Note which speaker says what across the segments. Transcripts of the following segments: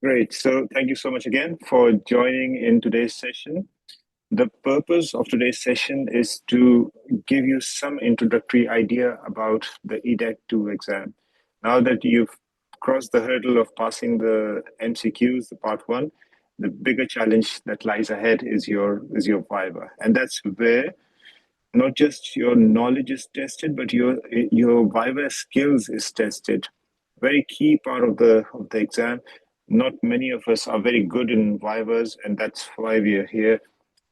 Speaker 1: Great. So thank you so much again for joining in today's session. The purpose of today's session is to give you some introductory idea about the EDAIC 2 exam. Now that you've crossed the hurdle of passing the MCQs, the part one, the bigger challenge that lies ahead is your Viva. And that's where not just your knowledge is tested, but your Viva skills is tested. Very key part of the exam. Not many of us are very good in Vivas, and that's why we are here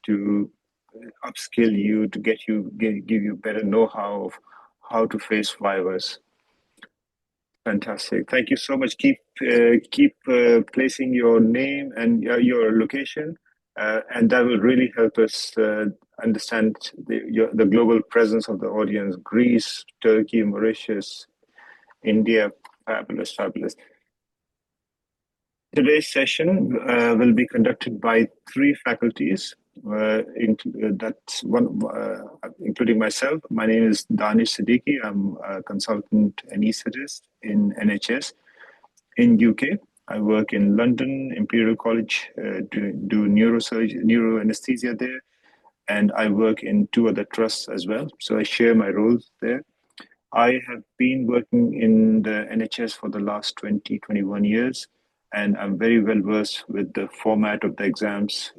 Speaker 1: to upskill you, to give you better know-how of how to face Vivas. Fantastic. Thank you so much. Keep placing your name and your location, and that will really help us understand the global presence of the audience. Greece, Turkey, Mauritius, India. Fabulous, fabulous. Today's session will be conducted by three faculties. That's one, including myself. My name is Danish Siddiqui. I'm a consultant anaesthetist in NHS in UK. I work in London, Imperial College, do neuroanesthesia there, and I work in two other trusts as well. So I share my roles there. I have been working in the NHS for the last 21 years, and I'm very well versed with the format of the exams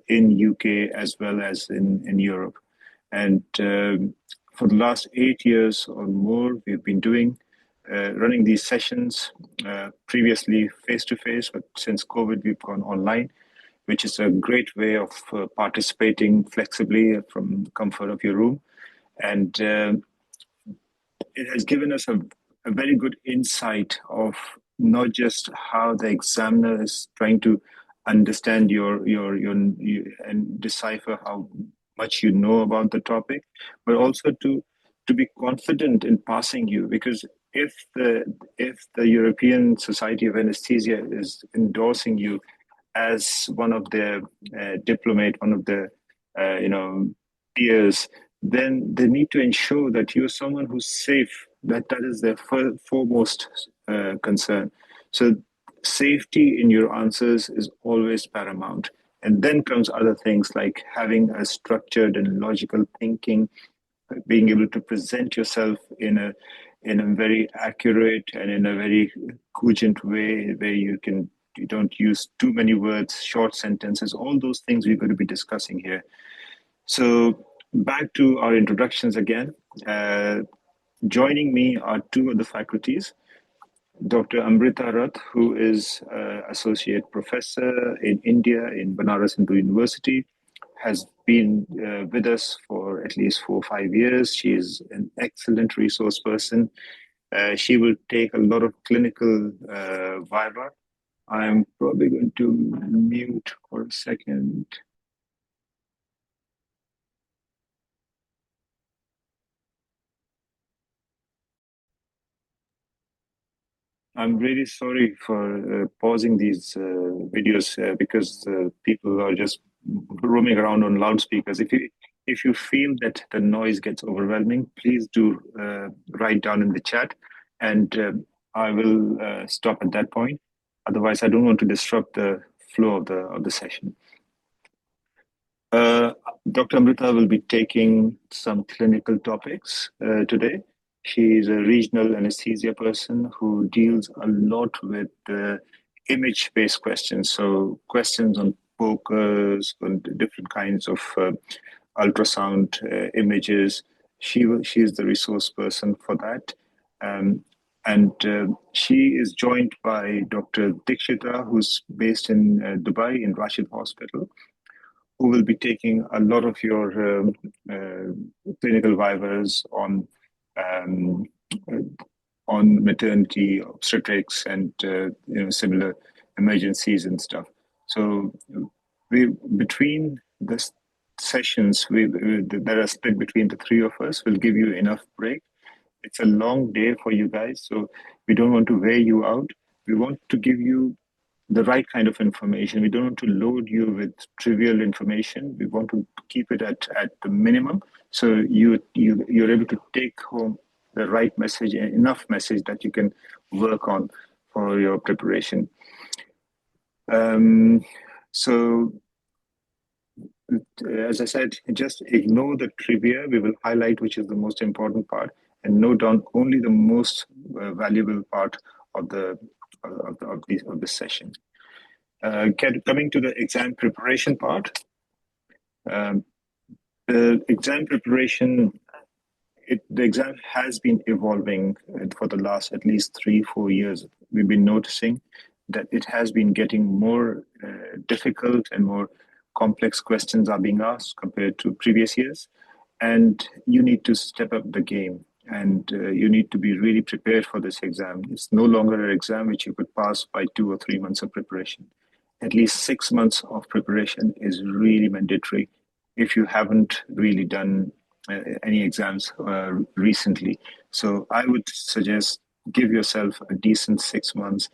Speaker 1: in UK as well as in Europe. And for the last 8 years or more, we've been running these sessions, previously face-to-face, but since COVID, we've gone online, which is a great way of participating flexibly from the comfort of your room. And it has given us a very good insight of not just how the examiner is trying to understand your and decipher how much you know about the topic, but also to be confident in passing you. Because if the European Society of Anesthesia is endorsing you as one of their diplomate, one of their peers, then they need to ensure that you're someone who's safe. That is their foremost concern. So safety in your answers is always paramount. And then comes other things like having a structured and logical thinking, being able to present yourself in a very accurate and in a very cogent way where you don't use too many words, short sentences, all those things we're going to be discussing here. So back to our introductions again. Joining me are two of the faculties. Dr. Amrita Rath, who is Associate Professor in India in Banaras Hindu University, has been with us for at least 4 or 5 years. She is an excellent resource person. She will take a lot of clinical Viva. I'm probably going to mute for a second. I'm really sorry for pausing these videos because people are just roaming around on loudspeakers. If you feel that the noise gets overwhelming, please do write down in the chat, and I will stop at that point. Otherwise, I don't want to disrupt the flow of the session. Dr. Amrita will be taking some clinical topics today. She is a regional anesthesia person who deals a lot with image-based questions. So questions on focus, on different kinds of ultrasound images. She is the resource person for that. And she is joined by Dr. Dikshita, who's based in Dubai in Rashid Hospital, who will be taking a lot of your clinical vivas on maternity, obstetrics, and similar emergencies and stuff. So between the sessions that are split between the three of us will give you enough break. It's a long day for you guys, so we don't want to wear you out. We want to give you the right kind of information. We don't want to load you with trivial information. We want to keep it at the minimum, so you're able to take home the right message, enough message that you can work on for your preparation. So, as I said, just ignore the trivia. We will highlight which is the most important part and note down only the most valuable part of this session. Coming to the exam preparation part, the exam preparation, the exam has been evolving for the last at least 3-4 years. We've been noticing that it has been getting more difficult and more complex questions are being asked compared to previous years. And you need to step up the game and you need to be really prepared for this exam. It's no longer an exam which you could pass by 2 or 3 months of preparation. At least 6 months of preparation is really mandatory if you haven't really done any exams recently. So I would suggest give yourself a decent 6 months,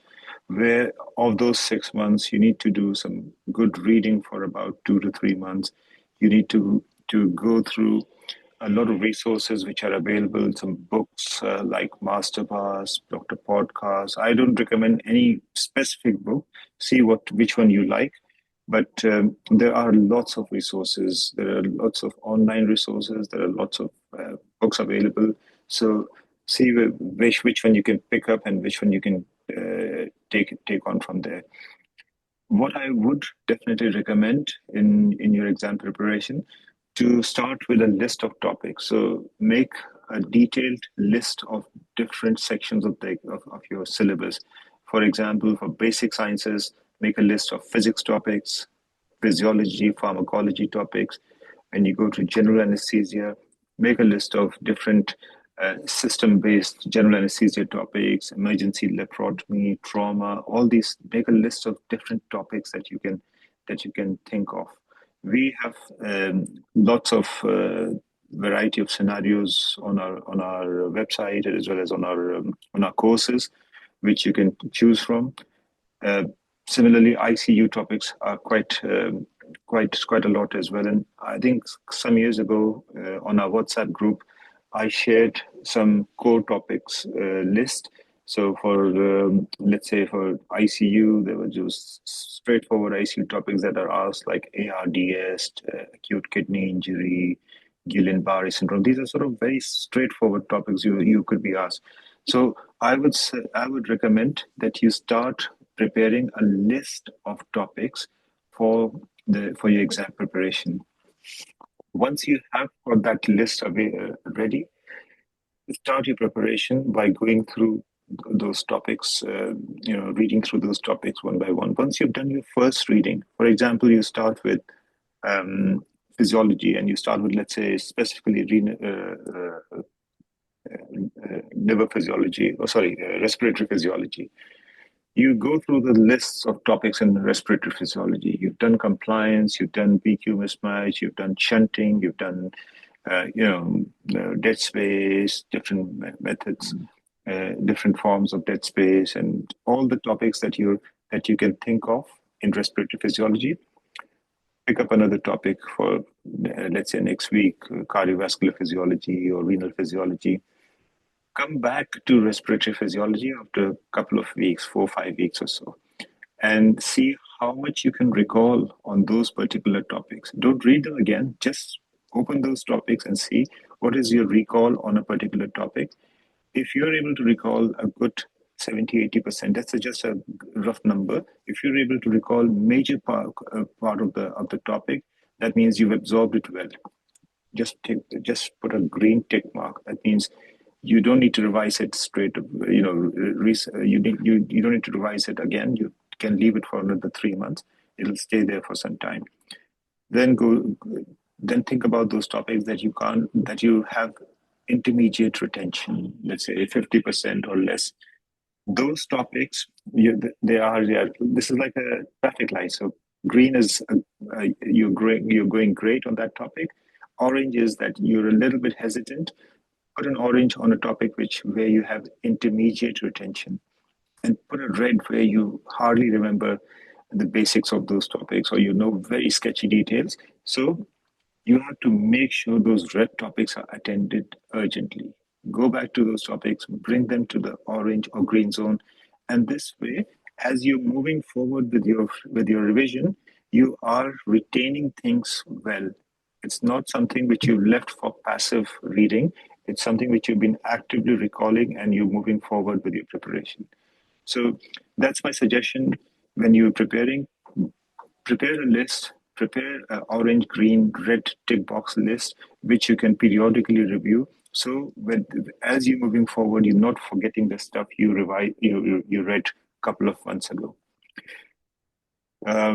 Speaker 1: where of those 6 months you need to do some good reading for about 2 to 3 months. You need to go through a lot of resources which are available, some books like Masterpass, Dr. Podcast. I don't recommend any specific book. See which one you like. But there are lots of resources. There are lots of online resources. There are lots of books available. So see which one you can pick up and which one you can take on from there. What I would definitely recommend in your exam preparation, to start with a list of topics. So make a detailed list of different sections of your syllabus. For example, for basic sciences, make a list of physics topics, physiology, pharmacology topics. When you go to general anesthesia, make a list of different system-based general anesthesia topics, emergency laparotomy, trauma, all these. Make a list of different topics that you can think of. We have lots of variety of scenarios on our website as well as on our courses, which you can choose from. Similarly, ICU topics are quite a lot as well. And I think some years ago on our WhatsApp group, I shared some core topics list. So for let's say for ICU, there were just straightforward ICU topics that are asked, like ARDS, acute kidney injury, Guillain-Barré syndrome. These are sort of very straightforward topics you could be asked. So I would recommend that you start preparing a list of topics for your exam preparation. Once you have got that list ready, start your preparation by going through those topics, reading through those topics one by one. Once you've done your first reading, for example, you start with physiology and you start with, let's say, specifically liver physiology, respiratory physiology. You go through the lists of topics in respiratory physiology. You've done compliance, you've done PQ mismatch, you've done shunting, you've done, dead space, different methods, different forms of dead space, and all the topics that you can think of in respiratory physiology. Pick up another topic for, let's say, next week, cardiovascular physiology or renal physiology. Come back to respiratory physiology after a couple of weeks, 4 or 5 weeks or so, and see how much you can recall on those particular topics. Don't read them again, just open those topics and see what is your recall on a particular topic. If you're able to recall a good 70-80%, that's just a rough number. If you're able to recall major part of the topic, that means you've absorbed it well. Just put a green tick mark. That means you don't need to revise it straight. You don't need to revise it again. You can leave it for another 3 months. It'll stay there for some time. Then think about those topics that you have intermediate retention. Let's say 50% or less. Those topics, this is like a traffic light. So green is you're going great on that topic. Orange is that you're a little bit hesitant. Put an orange on a topic where you have intermediate retention, and put a red where you hardly remember the basics of those topics, or very sketchy details. So you have to make sure those red topics are attended urgently. Go back to those topics, bring them to the orange or green zone, And this way, as you're moving forward with your revision, you are retaining things well. It's not something which you left for passive reading. It's something which you've been actively recalling and you're moving forward with your preparation. So that's my suggestion when you're preparing. Prepare a list, prepare an orange, green, red tick box list, which you can periodically review. So as you're moving forward, you're not forgetting the stuff you read a couple of months ago.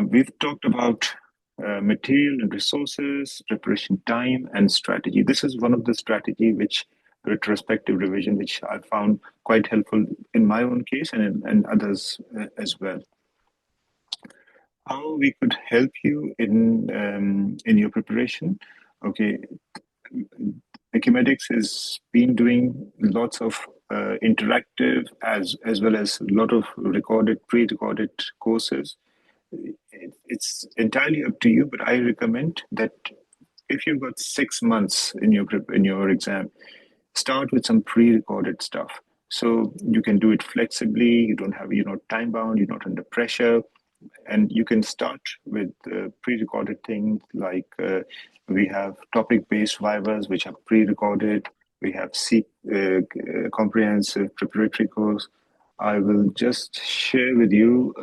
Speaker 1: We've talked about material and resources, preparation time, and strategy. This is one of the strategy which retrospective revision, which I found quite helpful in my own case and others as well. How we could help you in your preparation? Okay, Akamedics has been doing lots of interactive as well as a lot of pre-recorded courses. It's entirely up to you, but I recommend that if you've got 6 months in your exam, start with some pre-recorded stuff. So you can do it flexibly. You're not time bound. You're not under pressure, and you can start with pre-recorded things like we have topic-based vivas which are pre-recorded. We have comprehensive preparatory course. I will just share with you.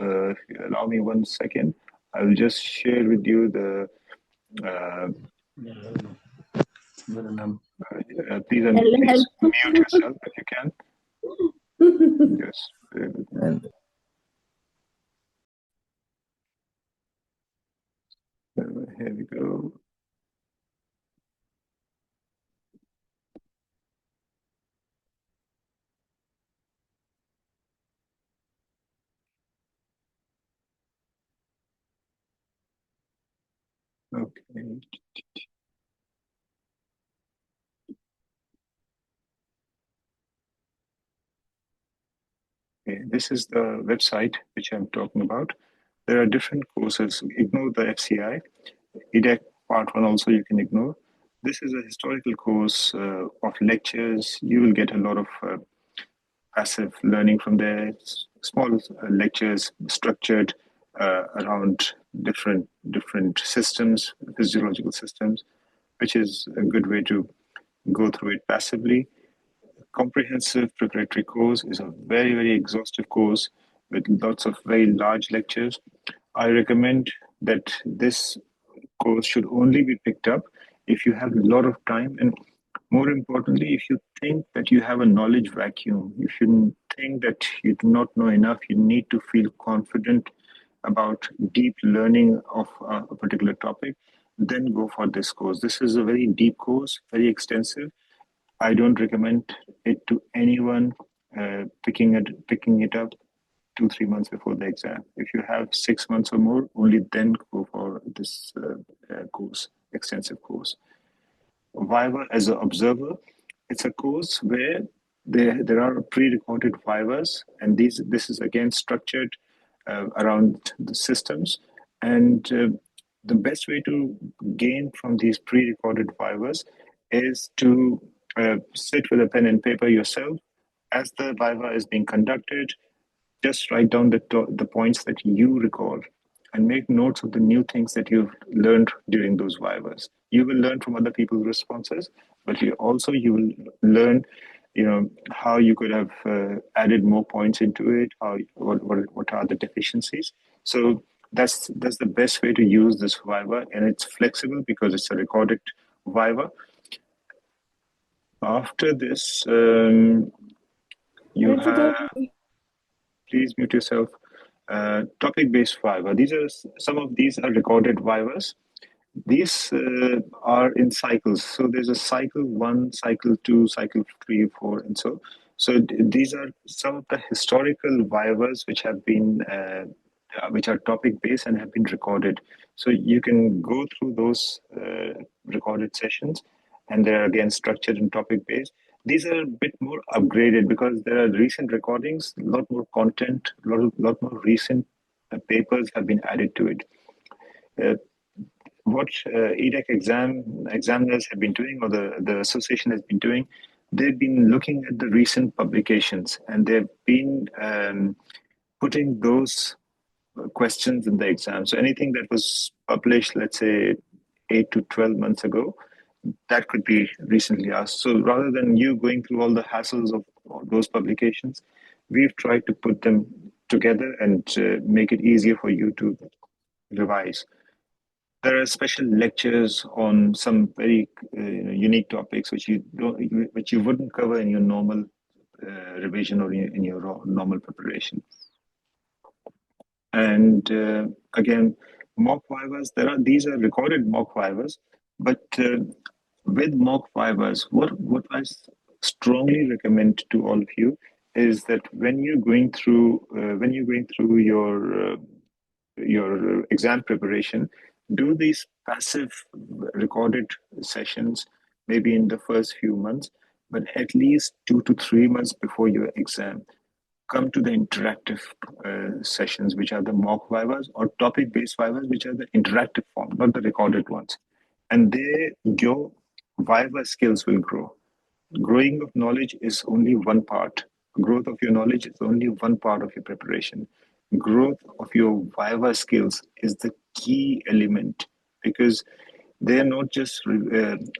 Speaker 1: Allow me 1 second. I will just share with you the. Please mute yourself if you can. Yes. Here we go. Okay. Okay, this is the website which I'm talking about. There are different courses. Ignore the FCI. EDAIC part 1 also you can ignore. This is a historical course of lectures. You will get a lot of passive learning from there. Small lectures structured around different systems, physiological systems, which is a good way to go through it passively. Comprehensive preparatory course is a very exhaustive course with lots of very large lectures. I recommend that this course should only be picked up if you have a lot of time, and more importantly, if you think that you have a knowledge vacuum, if you think that you do not know enough, you need to feel confident about deep learning of a particular topic, then go for this course. This is a very deep course, very extensive. I don't recommend it to anyone picking it up 2-3 months before the exam. If you have 6 months or more, only then go for this course, extensive course. Viva as an observer, it's a course where there are pre-recorded Vivas, and this is again structured around the systems. And the best way to gain from these pre-recorded Vivas is to sit with a pen and paper yourself as the Viva is being conducted. Just write down the points that you recall and make notes of the new things that you've learned during those vivas. You will learn from other people's responses, but you will learn, how you could have added more points into it. What are the deficiencies? So that's the best way to use this viva, and it's flexible because it's a recorded viva. After this, you have. Please mute yourself. Topic-based Viva. Some of these are recorded Vivas. These are in cycles. So there's a cycle 1, cycle 2, cycle 3, 4, and so. So these are some of the historical Vivas which have been, which are topic-based and have been recorded. So you can go through those recorded sessions, and they're again structured and topic-based. These are a bit more upgraded because there are recent recordings, a lot more content, a lot more recent papers have been added to it. What EDAIC examiners have been doing, or the association has been doing, they've been looking at the recent publications, and they've been putting those questions in the exam. So anything that was published, let's say 8 to 12 months ago, that could be recently asked. So rather than you going through all the hassles of those publications, we've tried to put them together and make it easier for you to revise. There are special lectures on some very unique topics which you wouldn't cover in your normal revision or in your normal preparation. And again, mock vivas. These are recorded mock vivas, but with mock vivas, what I strongly recommend to all of you is that when you're going through your exam preparation, do these passive recorded sessions maybe in the first few months, but at least 2 to 3 months before your exam. Come to the interactive sessions, which are the mock vivas, or topic-based vivas, which are the interactive form, not the recorded ones. And there, your viva skills will grow. Growing of knowledge is only one part. Growth of your knowledge is only one part of your preparation. Growth of your viva skills is the key element, because they're not just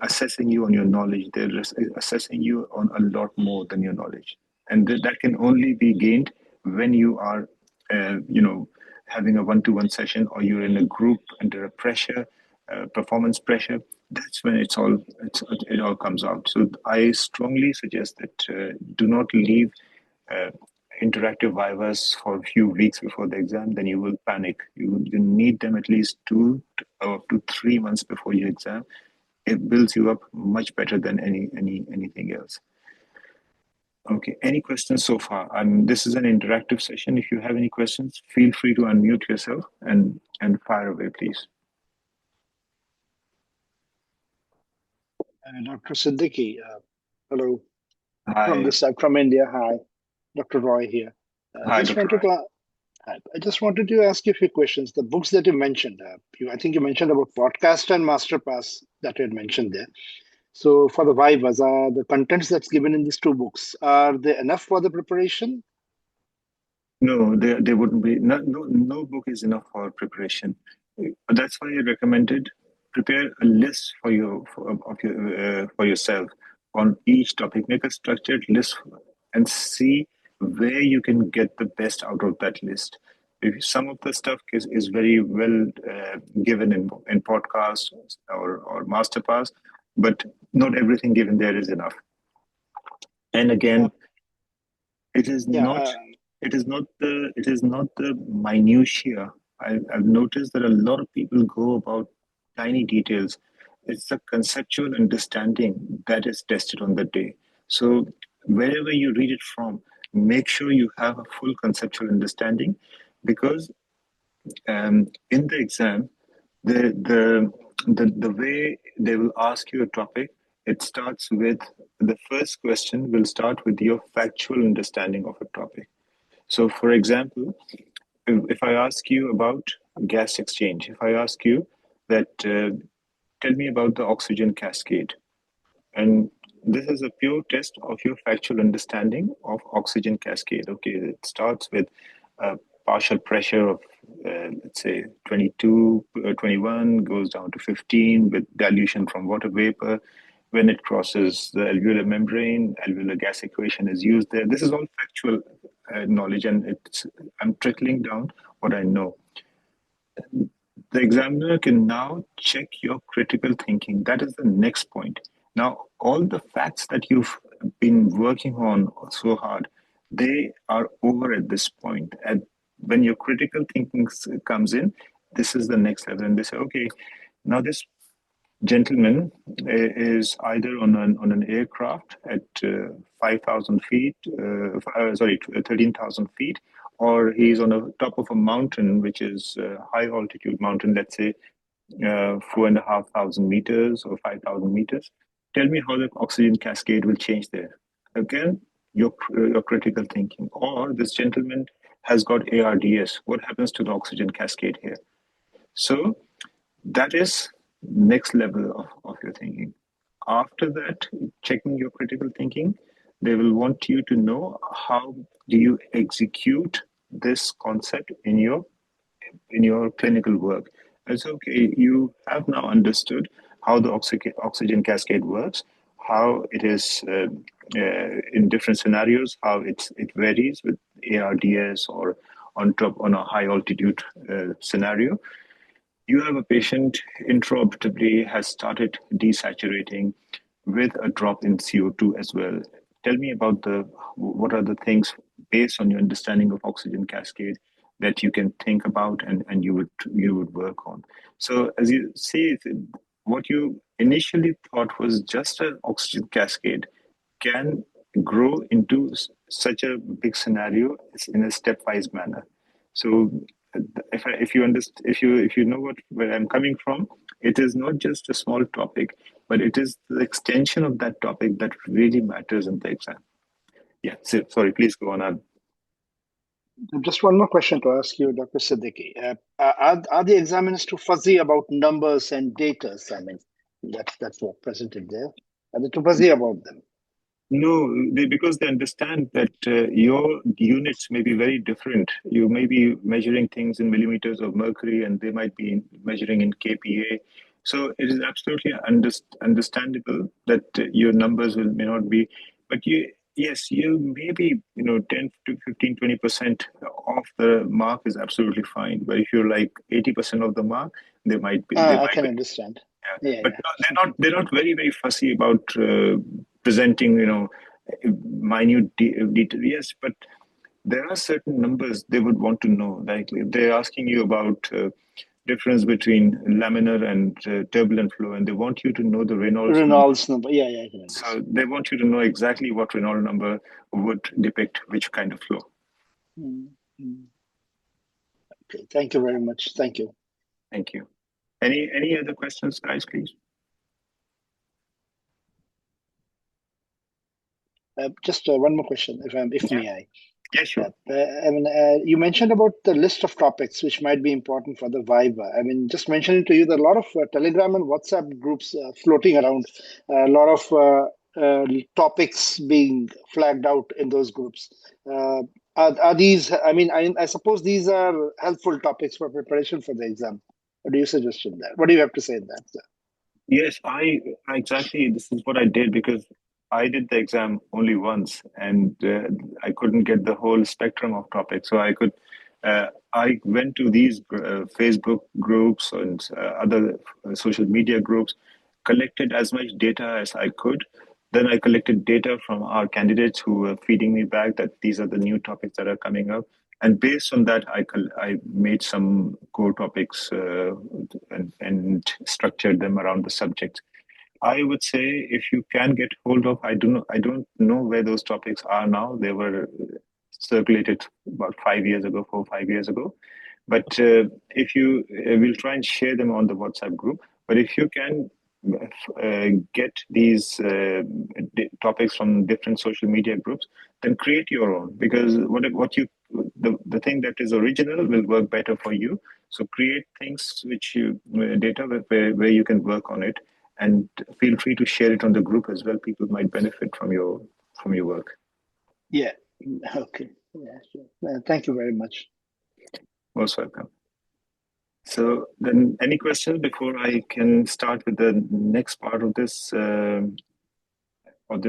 Speaker 1: assessing you on your knowledge, they're assessing you on a lot more than your knowledge. And that can only be gained when you are, having a one-to-one session, or you're in a group under a pressure, performance pressure. That's when it all comes out. So I strongly suggest that do not leave interactive vivas for a few weeks before the exam. Then you will panic. You need them at least 2 to 3 months before your exam. It builds you up much better than anything else. Okay, any questions so far? This is an interactive session. If you have any questions, feel free to unmute yourself and fire away, please.
Speaker 2: Dr. Siddiqui, hello.
Speaker 1: Hi.
Speaker 2: From this side, from India. Hi, Dr. Roy here.
Speaker 1: Hi, Dr. Roy.
Speaker 2: I just wanted to ask you a few questions. The books that you mentioned, I think you mentioned about podcast and masterpass that you had mentioned there. So for the Vivas, the contents that's given in these 2 books, are they enough for the preparation?
Speaker 1: No, they wouldn't be. No book is enough for preparation. That's why I recommended prepare a list for yourself on each topic. Make a structured list and see where you can get the best out of that list. If some of the stuff is very well given in podcasts or masterpass, but not everything given there is enough. And again, it is not the minutiae. I've noticed that a lot of people go about tiny details. It's the conceptual understanding that is tested on the day. So wherever you read it from, make sure you have a full conceptual understanding, because in the exam, the way they will ask you a topic, it starts with the first question will start with your factual understanding of a topic. So, for example, if I ask you about gas exchange, if I ask you that, tell me about the oxygen cascade, and this is a pure test of your factual understanding of oxygen cascade. Okay, it starts with partial pressure of, let's say, 22, 21, goes down to 15 with dilution from water vapor. When it crosses the alveolar membrane, alveolar gas equation is used there. This is all factual knowledge, and I'm trickling down what I know. The examiner can now check your critical thinking. That is the next point. Now, all the facts that you've been working on so hard, they are over at this point. And when your critical thinking comes in, this is the next level. And they say, okay, now this gentleman is either on an aircraft at 5,000 feet, 13,000 feet, or he's on the top of a mountain, which is a high altitude mountain, let's say 4,500 meters or 5,000 meters. Tell me how the oxygen cascade will change there. Again, your critical thinking. Or this gentleman has got ARDS. What happens to the oxygen cascade here? So that is next level of your thinking. after that, checking your critical thinking, they will want you to know how do you execute this concept in your clinical work. It's okay, you have now understood how the oxygen cascade works, how it is in different scenarios, how it varies with ARDS or on a high altitude scenario. You have a patient intraoperatively has started desaturating with a drop in CO2 as well. Tell me about what are the things based on your understanding of oxygen cascade that you can think about and you would work on. So as you see, what you initially thought was just an oxygen cascade can grow into such a big scenario in a stepwise manner. So if you know where I'm coming from, it is not just a small topic, but it is the extension of that topic that really matters in the exam. Yeah. So, sorry, please go on.
Speaker 2: Just one more question to ask you, Dr. Siddiqui. Are the examiners too fuzzy about numbers and data? I mean, that's what presented there. Are they too fuzzy about them?
Speaker 1: No, because they understand that your units may be very different. You may be measuring things in millimeters of mercury, and they might be measuring in kPa. So it is absolutely understandable that your numbers may not be, but yes, you maybe 10 to 15, 20% of the mark is absolutely fine. But if you're like 80% of the mark, they might be.
Speaker 2: I can understand.
Speaker 1: Yeah. But they're not very, very fussy about presenting, minute detail. Yes, but there are certain numbers they would want to know. Like if they're asking you about difference between laminar and turbulent flow, and they want you to know the
Speaker 2: Reynolds number. Yeah, I can
Speaker 1: So
Speaker 2: understand.
Speaker 1: they want you to know exactly what Reynolds number would depict which kind of flow.
Speaker 2: Mm-hmm. Okay, thank you very much. Thank you.
Speaker 1: Thank you. Any other questions, guys, please?
Speaker 2: Just one more question, if may I.
Speaker 1: Yeah, sure.
Speaker 2: You mentioned about the list of topics which might be important for the Viva. I mean, just mentioning to you, there are a lot of Telegram and WhatsApp groups floating around, a lot of topics being flagged out in those groups. Are these, I suppose these are helpful topics for preparation for the exam. What do you suggest in that? What do you have to say in that, sir?
Speaker 1: Yes, I exactly, this is what I did because I did the exam only once and I couldn't get the whole spectrum of topics. So I went to these Facebook groups and other social media groups, collected as much data as I could. Then I collected data from our candidates who were feeding me back that these are the new topics that are coming up. And based on that, I made some core topics and structured them around the subject. I would say if you can get hold of, I don't know where those topics are now. They were circulated about 5 years ago, 5 years ago. But if you, we'll try and share them on the WhatsApp group. But if you can get these topics from different social media groups, then create your own, because the thing that is original will work better for you. So create things which you data where you can work on it, and feel free to share it on the group as well. People might benefit from your work.
Speaker 2: Yeah. Okay. Yeah, sure. Thank you very much.
Speaker 1: Most welcome. So then, any questions before I can start with the next part of this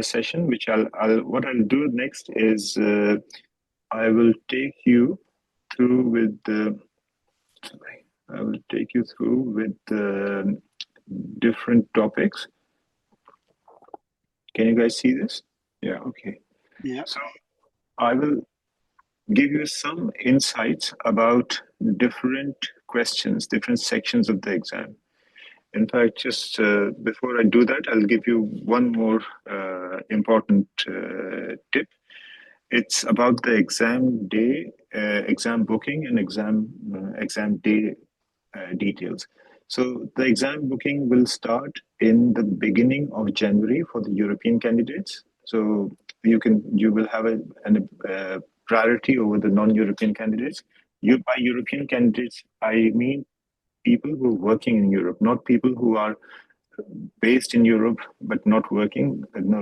Speaker 1: session? Which what I'll do next is I will take you through with the different topics. Can you guys see this? Yeah. Okay.
Speaker 2: Yeah.
Speaker 1: So I will give you some insights about different questions, different sections of the exam. In fact, just before I do that, I'll give you one more important tip. It's about the exam day, exam booking, and exam day details. So the exam booking will start in the beginning of January for the European candidates. So you will have a priority over the non-European candidates. By European candidates, I mean people who are working in Europe, not people who are based in Europe but not working, no,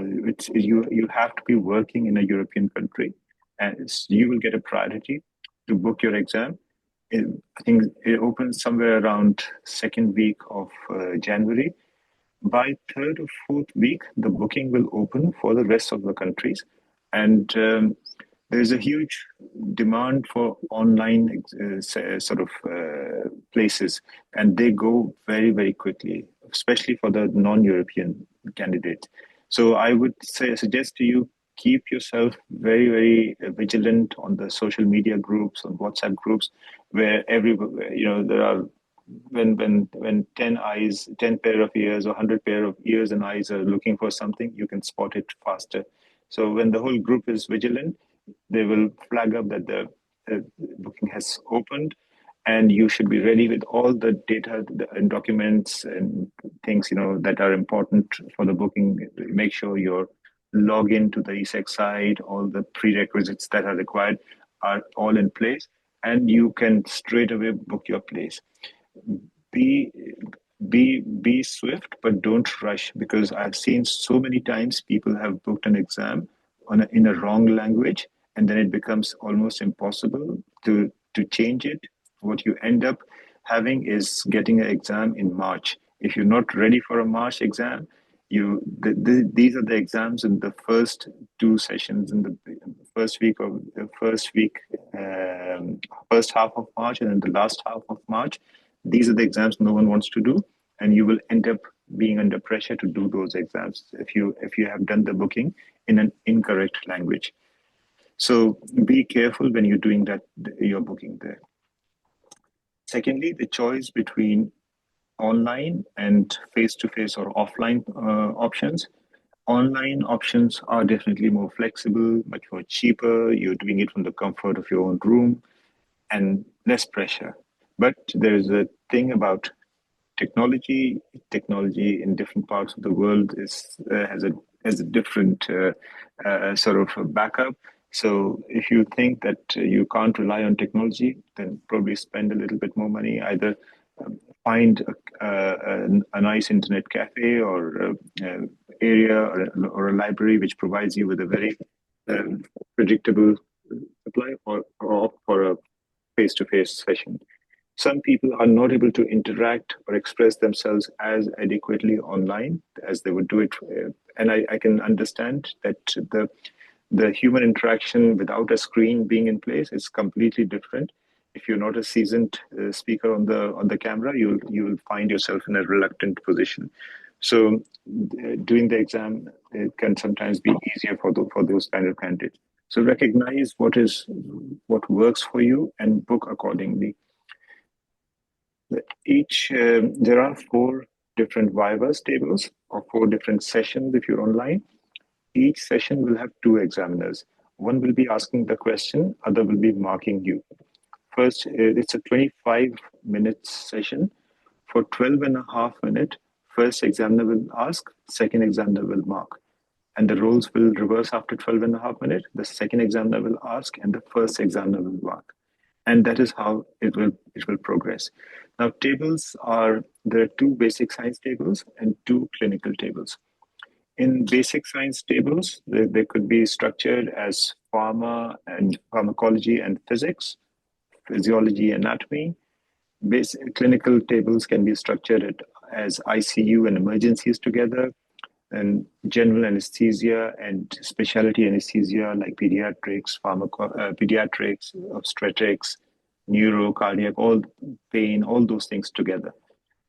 Speaker 1: you have to be working in a European country, and you will get a priority to book your exam. I think it opens somewhere around second week of January. By third or fourth week, the booking will open for the rest of the countries, and there's a huge demand for online places, and they go very, very quickly, especially for the non-European candidates. So I would suggest to you, keep yourself very, very vigilant on the social media groups, on WhatsApp groups, where there are when 10 eyes, 10 pair of ears or 100 pair of ears and eyes are looking for something, you can spot it faster. So when the whole group is vigilant, they will flag up that the booking has opened, and you should be ready with all the data and documents and things that are important for the booking. Make sure your login to the ESEC site, all the prerequisites that are required are all in place, and you can straight away book your place. Be swift, but don't rush, because I've seen so many times people have booked an exam in a wrong language, and then it becomes almost impossible to change it. What you end up having is getting an exam in March. If you're not ready for a March exam, these are the exams in the first two sessions in the first half of March, and then the last half of March. These are the exams no one wants to do, and you will end up being under pressure to do those exams if you have done the booking in an incorrect language. So be careful when you're doing that, your booking there. Secondly, the choice between online and face-to-face or offline options. Online options are definitely more flexible, much more cheaper. You're doing it from the comfort of your own room and less pressure. But there's a thing about technology. Technology in different parts of the world has a different sort of backup. So if you think that you can't rely on technology, then probably spend a little bit more money. Either find a nice internet cafe or area or a library which provides you with a very predictable supply, or opt for a face-to-face session. Some people are not able to interact or express themselves as adequately online as they would do it. And I can understand that the human interaction without a screen being in place is completely different. If you're not a seasoned speaker on the camera, you will find yourself in a reluctant position. So doing the exam, it can sometimes be easier for those kind of candidates. So recognize what works for you and book accordingly. There are 4 different Viva tables or 4 different sessions if you're online. Each session will have 2 examiners. One will be asking the question, other will be marking you. First, it's a 25-minute session. For 12 and a half minutes, first examiner will ask, second examiner will mark. And the roles will reverse after 12 and a half minutes. The second examiner will ask, and the first examiner will mark. And that is how it will progress. Now, there are 2 basic science tables and 2 clinical tables. In basic science tables, they could be structured as pharmacology and physics, physiology, anatomy. Basic clinical tables can be structured as ICU and emergencies together, and general anesthesia and specialty anesthesia like pediatrics, pediatrics, obstetrics, neuro, cardiac, all pain, all those things together.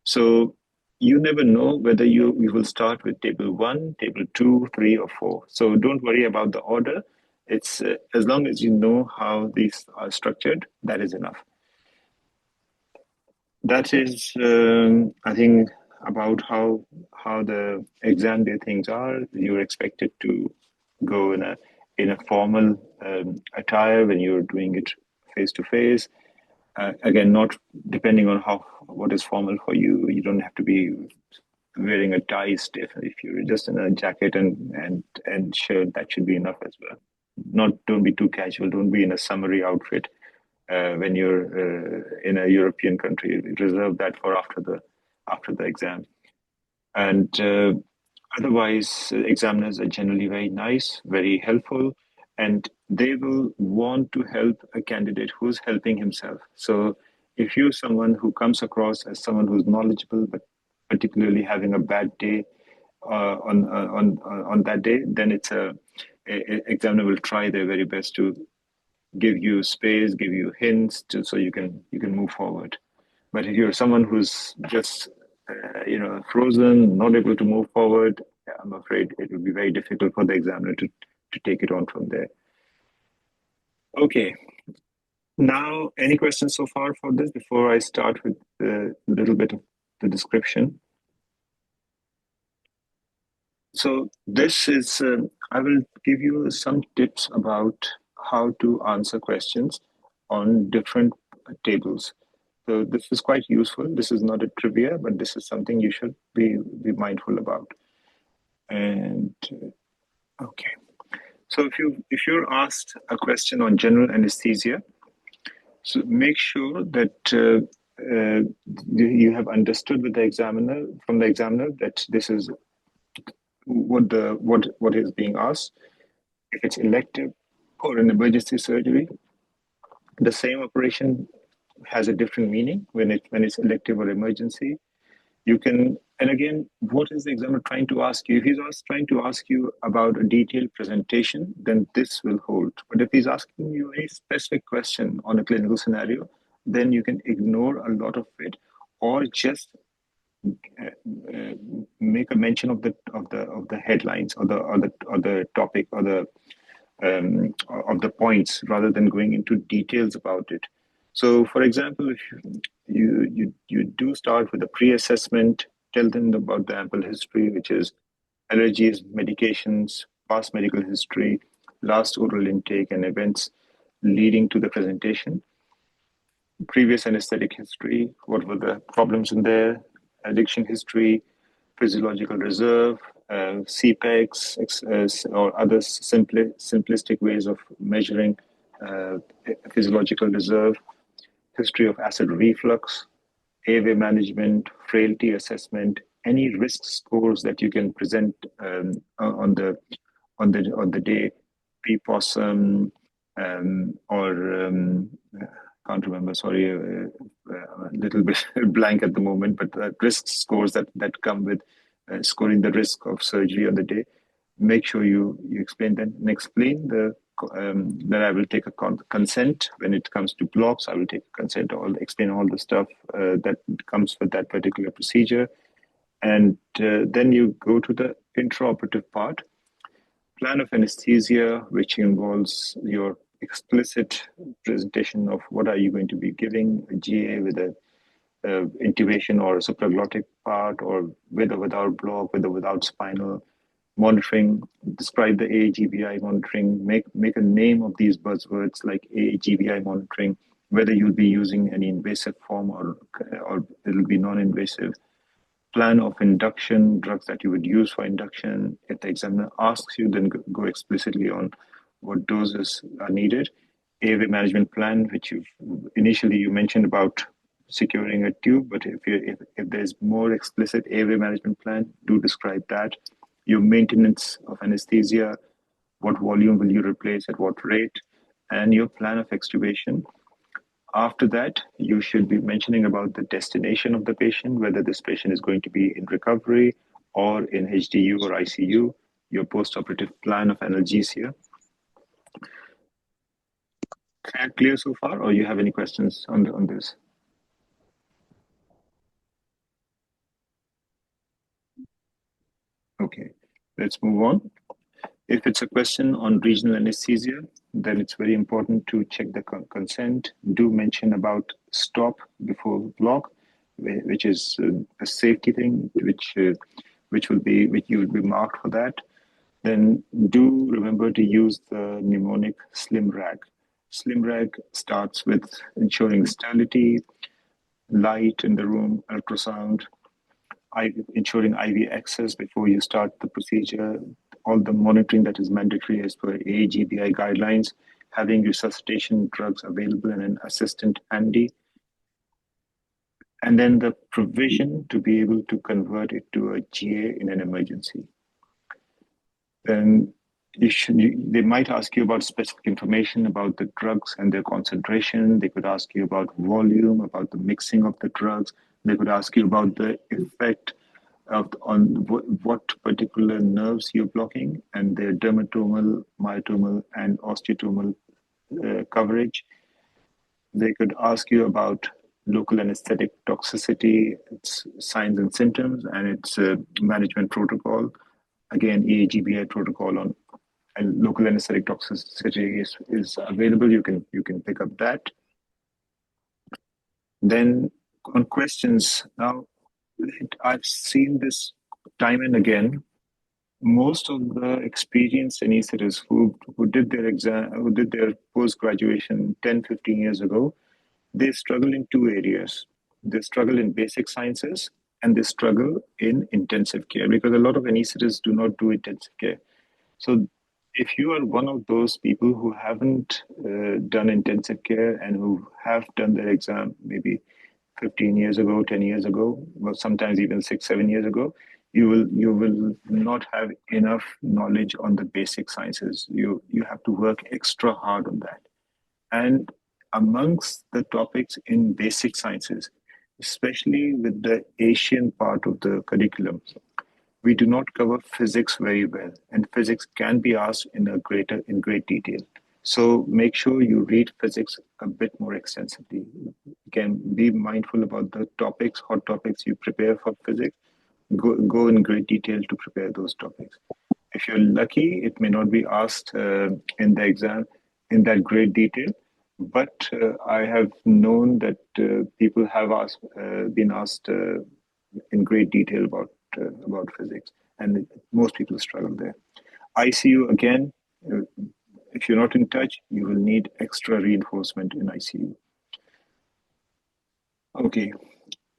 Speaker 1: So you never know whether you will start with table 1, table 2, 3, or 4. So don't worry about the order. It's as long as you know how these are structured, that is enough. That is, I think, about how the exam day things are. You're expected to go in a formal attire when you're doing it face to face. Again, not depending on what is formal for you. You don't have to be wearing a tie stiff. If you're just in a jacket and shirt, that should be enough as well. Don't be too casual. Don't be in a summery outfit. When you're in a European country, reserve that for after the exam. And otherwise, examiners are generally very nice, very helpful, and they will want to help a candidate who's helping himself. So if you're someone who comes across as someone who's knowledgeable, but particularly having a bad day on that day, then examiner will try their very best to give you space, give you hints, so you can move forward. But if you're someone who's just frozen, not able to move forward, I'm afraid it would be very difficult for the examiner to take it on from there. Okay. Now, any questions so far for this before I start with a little bit of the description? So this is, I will give you some tips about how to answer questions on different tables. So this is quite useful. This is not a trivia, but this is something you should be mindful about. And okay. So if you're asked a question on general anesthesia, so make sure that you have understood with the examiner that this is what is being asked. If it's elective or an emergency surgery, the same operation has a different meaning when it's elective or emergency. You can, and again, what is the examiner trying to ask you? If he's trying to ask you about a detailed presentation, then this will hold. But if he's asking you a specific question on a clinical scenario, then you can ignore a lot of it, or just make a mention of the headlines or the topic or the of the points rather than going into details about it. So, for example, if you do start with a pre-assessment, tell them about the ample history, which is allergies, medications, past medical history, last oral intake, and events leading to the presentation. Previous anesthetic history, what were the problems in there, addiction history, physiological reserve, CPECs, or other simplistic ways of measuring physiological reserve, history of acid reflux, airway management, frailty assessment, any risk scores that you can present on the day, PPOSM, or can't remember. Sorry, a little bit blank at the moment. But the risk scores that come with scoring the risk of surgery on the day. Make sure you explain that and explain then I will take a consent when it comes to blocks. I will take a consent or explain all the stuff that comes with that particular procedure. And then you go to the intraoperative part, plan of anesthesia, which involves your explicit presentation of what are you going to be giving, a GA with a intubation or a supraglottic part, or with or without block, with or without spinal monitoring, describe the AAGBI monitoring, make a name of these buzzwords like AAGBI monitoring, whether you'll be using any invasive form or it'll be non-invasive, plan of induction, drugs that you would use for induction. If the examiner asks you, then go explicitly on what doses are needed. Airway management plan, which initially you mentioned about securing a tube, but if there's more explicit airway management plan, do describe that. Your maintenance of anesthesia, what volume will you replace at what rate, and your plan of extubation. After that, you should be mentioning about the destination of the patient, whether this patient is going to be in recovery or in HDU or ICU, your post-operative plan of analgesia. Clear so far, or you have any questions on this? Okay, let's move on. If it's a question on regional anesthesia, then it's very important to check the consent. Do mention about stop before block, which is a safety thing, which you will be marked for that. Then do remember to use the mnemonic slim rag. Slim rag starts with ensuring sterility, light in the room, ultrasound, ensuring IV access before you start the procedure, all the monitoring that is mandatory as per AAGBI guidelines, having resuscitation drugs available and an assistant handy. and then the provision to be able to convert it to a GA in an emergency. Then they might ask you about specific information about the drugs and their concentration. They could ask you about volume, about the mixing of the drugs. They could ask you about the effect on what particular nerves you're blocking and their dermatomal, myotomal, and osteotomal coverage. They could ask you about local anesthetic toxicity, its signs and symptoms, and its management protocol. Again, EAGBI protocol on and local anesthetic toxicity is available. You can pick up that. Then on questions, now I've seen this time and again. Most of the experienced anesthetists who did their exam, who did their post-graduation 10, 15 years ago, they struggle in two areas. They struggle in basic sciences and they struggle in intensive care because a lot of anesthetists do not do intensive care. So if you are one of those people who haven't done intensive care and who have done their exam maybe 15 years ago, 10 years ago, or sometimes even 6, 7 years ago, you will not have enough knowledge on the basic sciences. You have to work extra hard on that. And amongst the topics in basic sciences, especially with the Asian part of the curriculum, we do not cover physics very well, and physics can be asked in great detail. So make sure you read physics a bit more extensively. Again, be mindful about the topics, hot topics you prepare for physics. Go in great detail to prepare those topics. If you're lucky, it may not be asked in the exam in that great detail, but I have known that people have been asked in great detail about physics, and most people struggle there. ICU, again, if you're not in touch, you will need extra reinforcement in ICU. Okay,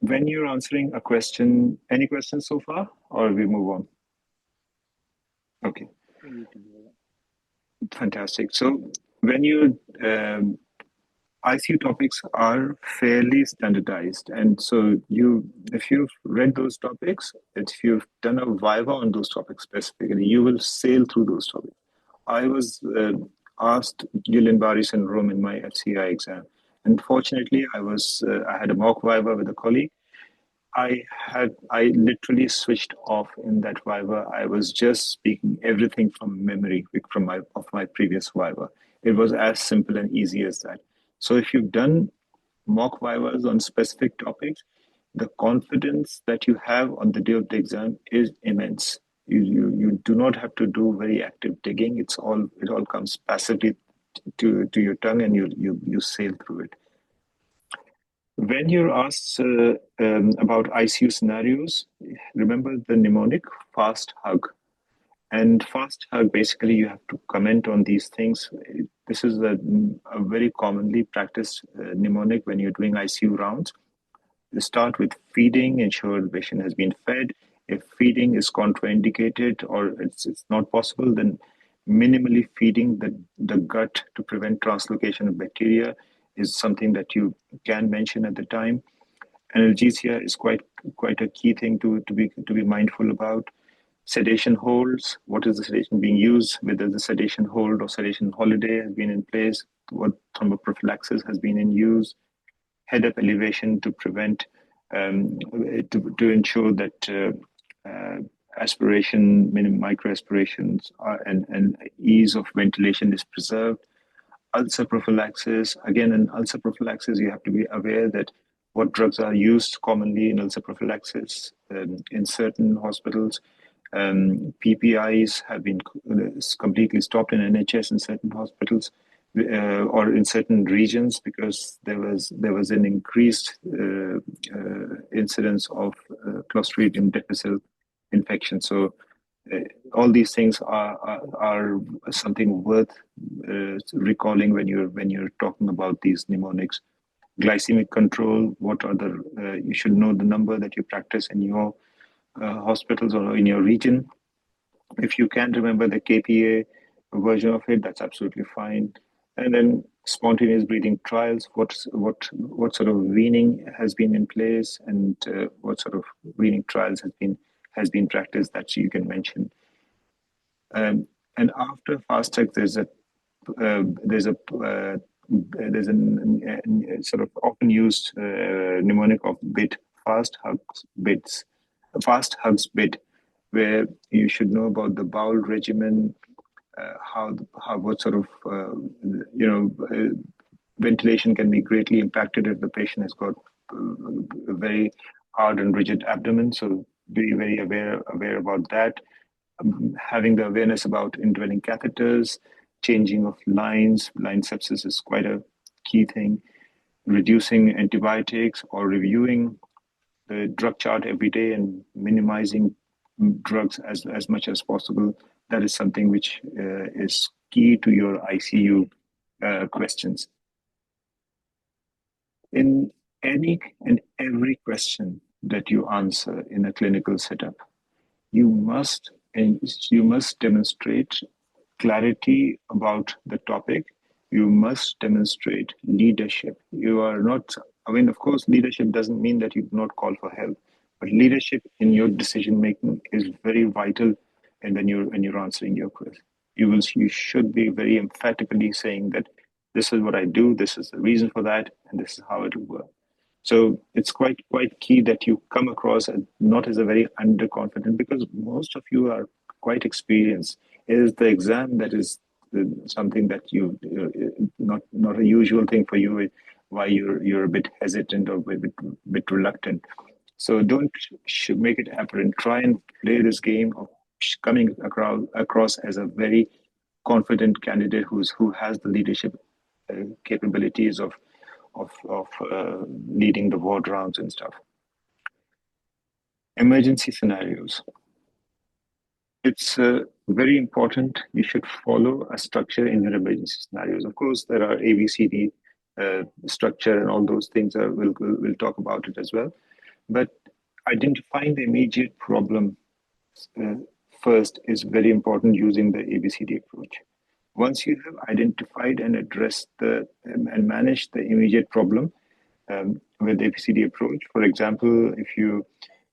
Speaker 1: when you're answering a question, any questions so far, or we move on? Okay. Fantastic. So when you ICU topics are fairly standardized, and so if you've read those topics, if you've done a Viva on those topics specifically, you will sail through those topics. I was asked Guillain-Barré syndrome in my FCI exam. Unfortunately, I had a mock Viva with a colleague. I literally switched off in that Viva. I was just speaking everything from memory of my previous Viva. It was as simple and easy as that. So if you've done mock Vivas on specific topics, the confidence that you have on the day of the exam is immense. You do not have to do very active digging. It all comes passively to your tongue, and you sail through it. When you're asked about ICU scenarios, remember the mnemonic fast hug. And fast hug, basically, you have to comment on these things. This is a very commonly practiced mnemonic when you're doing ICU rounds. You start with feeding, ensure the patient has been fed. If feeding is contraindicated or it's not possible, then minimally feeding the gut to prevent translocation of bacteria is something that you can mention at the time. Analgesia is quite a key thing to be mindful about. Sedation holds. What is the sedation being used? Whether the sedation hold or sedation holiday has been in place. What thromboprophylaxis has been in use. Head up elevation to prevent, to ensure that aspiration, micro aspirations, and ease of ventilation is preserved. Ulcer prophylaxis. Again, in ulcer prophylaxis, you have to be aware that what drugs are used commonly in ulcer prophylaxis. In certain hospitals, PPIs have been completely stopped in NHS in certain hospitals or in certain regions because there was an increased incidence of Clostridium difficile infection. So all these things are something worth recalling when you're talking about these mnemonics. Glycemic control. What are you should know the number that you practice in your hospitals or in your region. If you can't remember the KPA version of it, that's absolutely fine. And then spontaneous breathing trials, what sort of weaning has been in place, and what sort of weaning trials has been practiced that you can mention. And after fast tech, there's a sort of often used mnemonic of BIT, fast hugs BIT, where you should know about the bowel regimen, what sort of ventilation can be greatly impacted if the patient has got a very hard and rigid abdomen. So be very aware about that. Having the awareness about indwelling catheters, changing of line sepsis is quite a key thing. Reducing antibiotics or reviewing the drug chart every day and minimizing drugs as much as possible. That is something which is key to your ICU questions. In any and every question that you answer in a clinical setup, you must demonstrate clarity about the topic. You must demonstrate leadership. You are not, of course, leadership doesn't mean that you do not call for help, but leadership in your decision making is very vital. And when you're answering your quiz, you should be very emphatically saying that this is what I do, this is the reason for that, and this is how it will work. So it's quite key that you come across not as a very underconfident, because most of you are quite experienced. It is the exam that is something that you not a usual thing for you, why you're a bit hesitant or a bit reluctant. So don't make it apparent. Try and play this game of coming across as a very confident candidate who has the leadership capabilities of leading the ward rounds and stuff. Emergency scenarios. It's very important. You should follow a structure in your emergency scenarios. Of course, there are ABCD structure and all those things. We'll talk about it as well. But identifying the immediate problem first is very important using the ABCD approach. Once you have identified and addressed and managed the immediate problem with the ABCD approach, for example, if you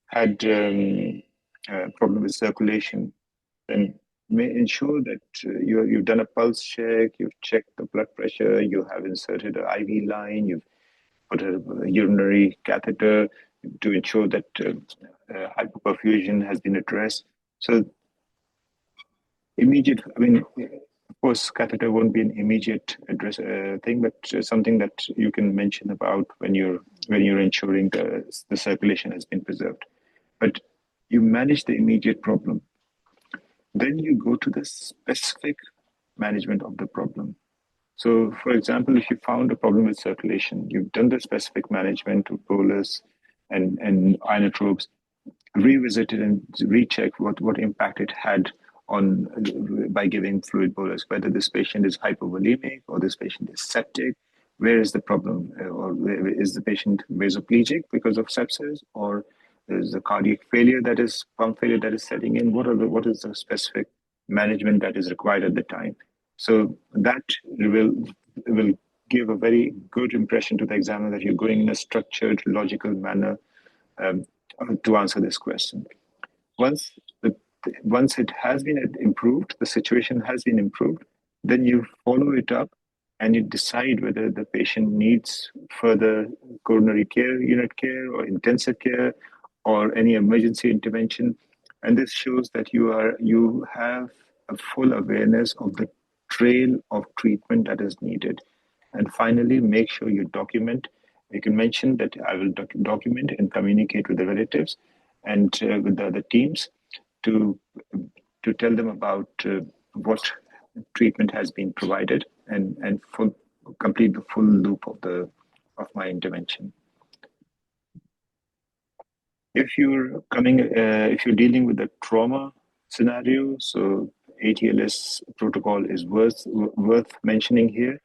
Speaker 1: had a problem with circulation, then ensure that you've done a pulse check, you've checked the blood pressure, you have inserted an IV line, you've put a urinary catheter to ensure that hypoperfusion has been addressed. So immediate, of course, catheter won't be an immediate address thing, but something that you can mention about when you're ensuring the circulation has been preserved. But you manage the immediate problem. Then you go to the specific management of the problem. So, for example, if you found a problem with circulation, you've done the specific management of bolus and inotropes, revisited and rechecked what impact it had on by giving fluid bolus, whether this patient is hypovolemic or this patient is septic, where is the problem, or is the patient vasoplegic because of sepsis, or is the cardiac failure pump failure that is setting in? What is the specific management that is required at the time? So that will give a very good impression to the examiner that you're going in a structured, logical manner to answer this question. Once it has been improved, the situation has been improved, then you follow it up and you decide whether the patient needs further coronary care, unit care, or intensive care, or any emergency intervention. And this shows that you have a full awareness of the trail of treatment that is needed. And finally, make sure you document. You can mention that I will document and communicate with the relatives and with the other teams to tell them about what treatment has been provided and complete the full loop of my intervention. If you're dealing with a trauma scenario, so ACLS protocol is worth mentioning here.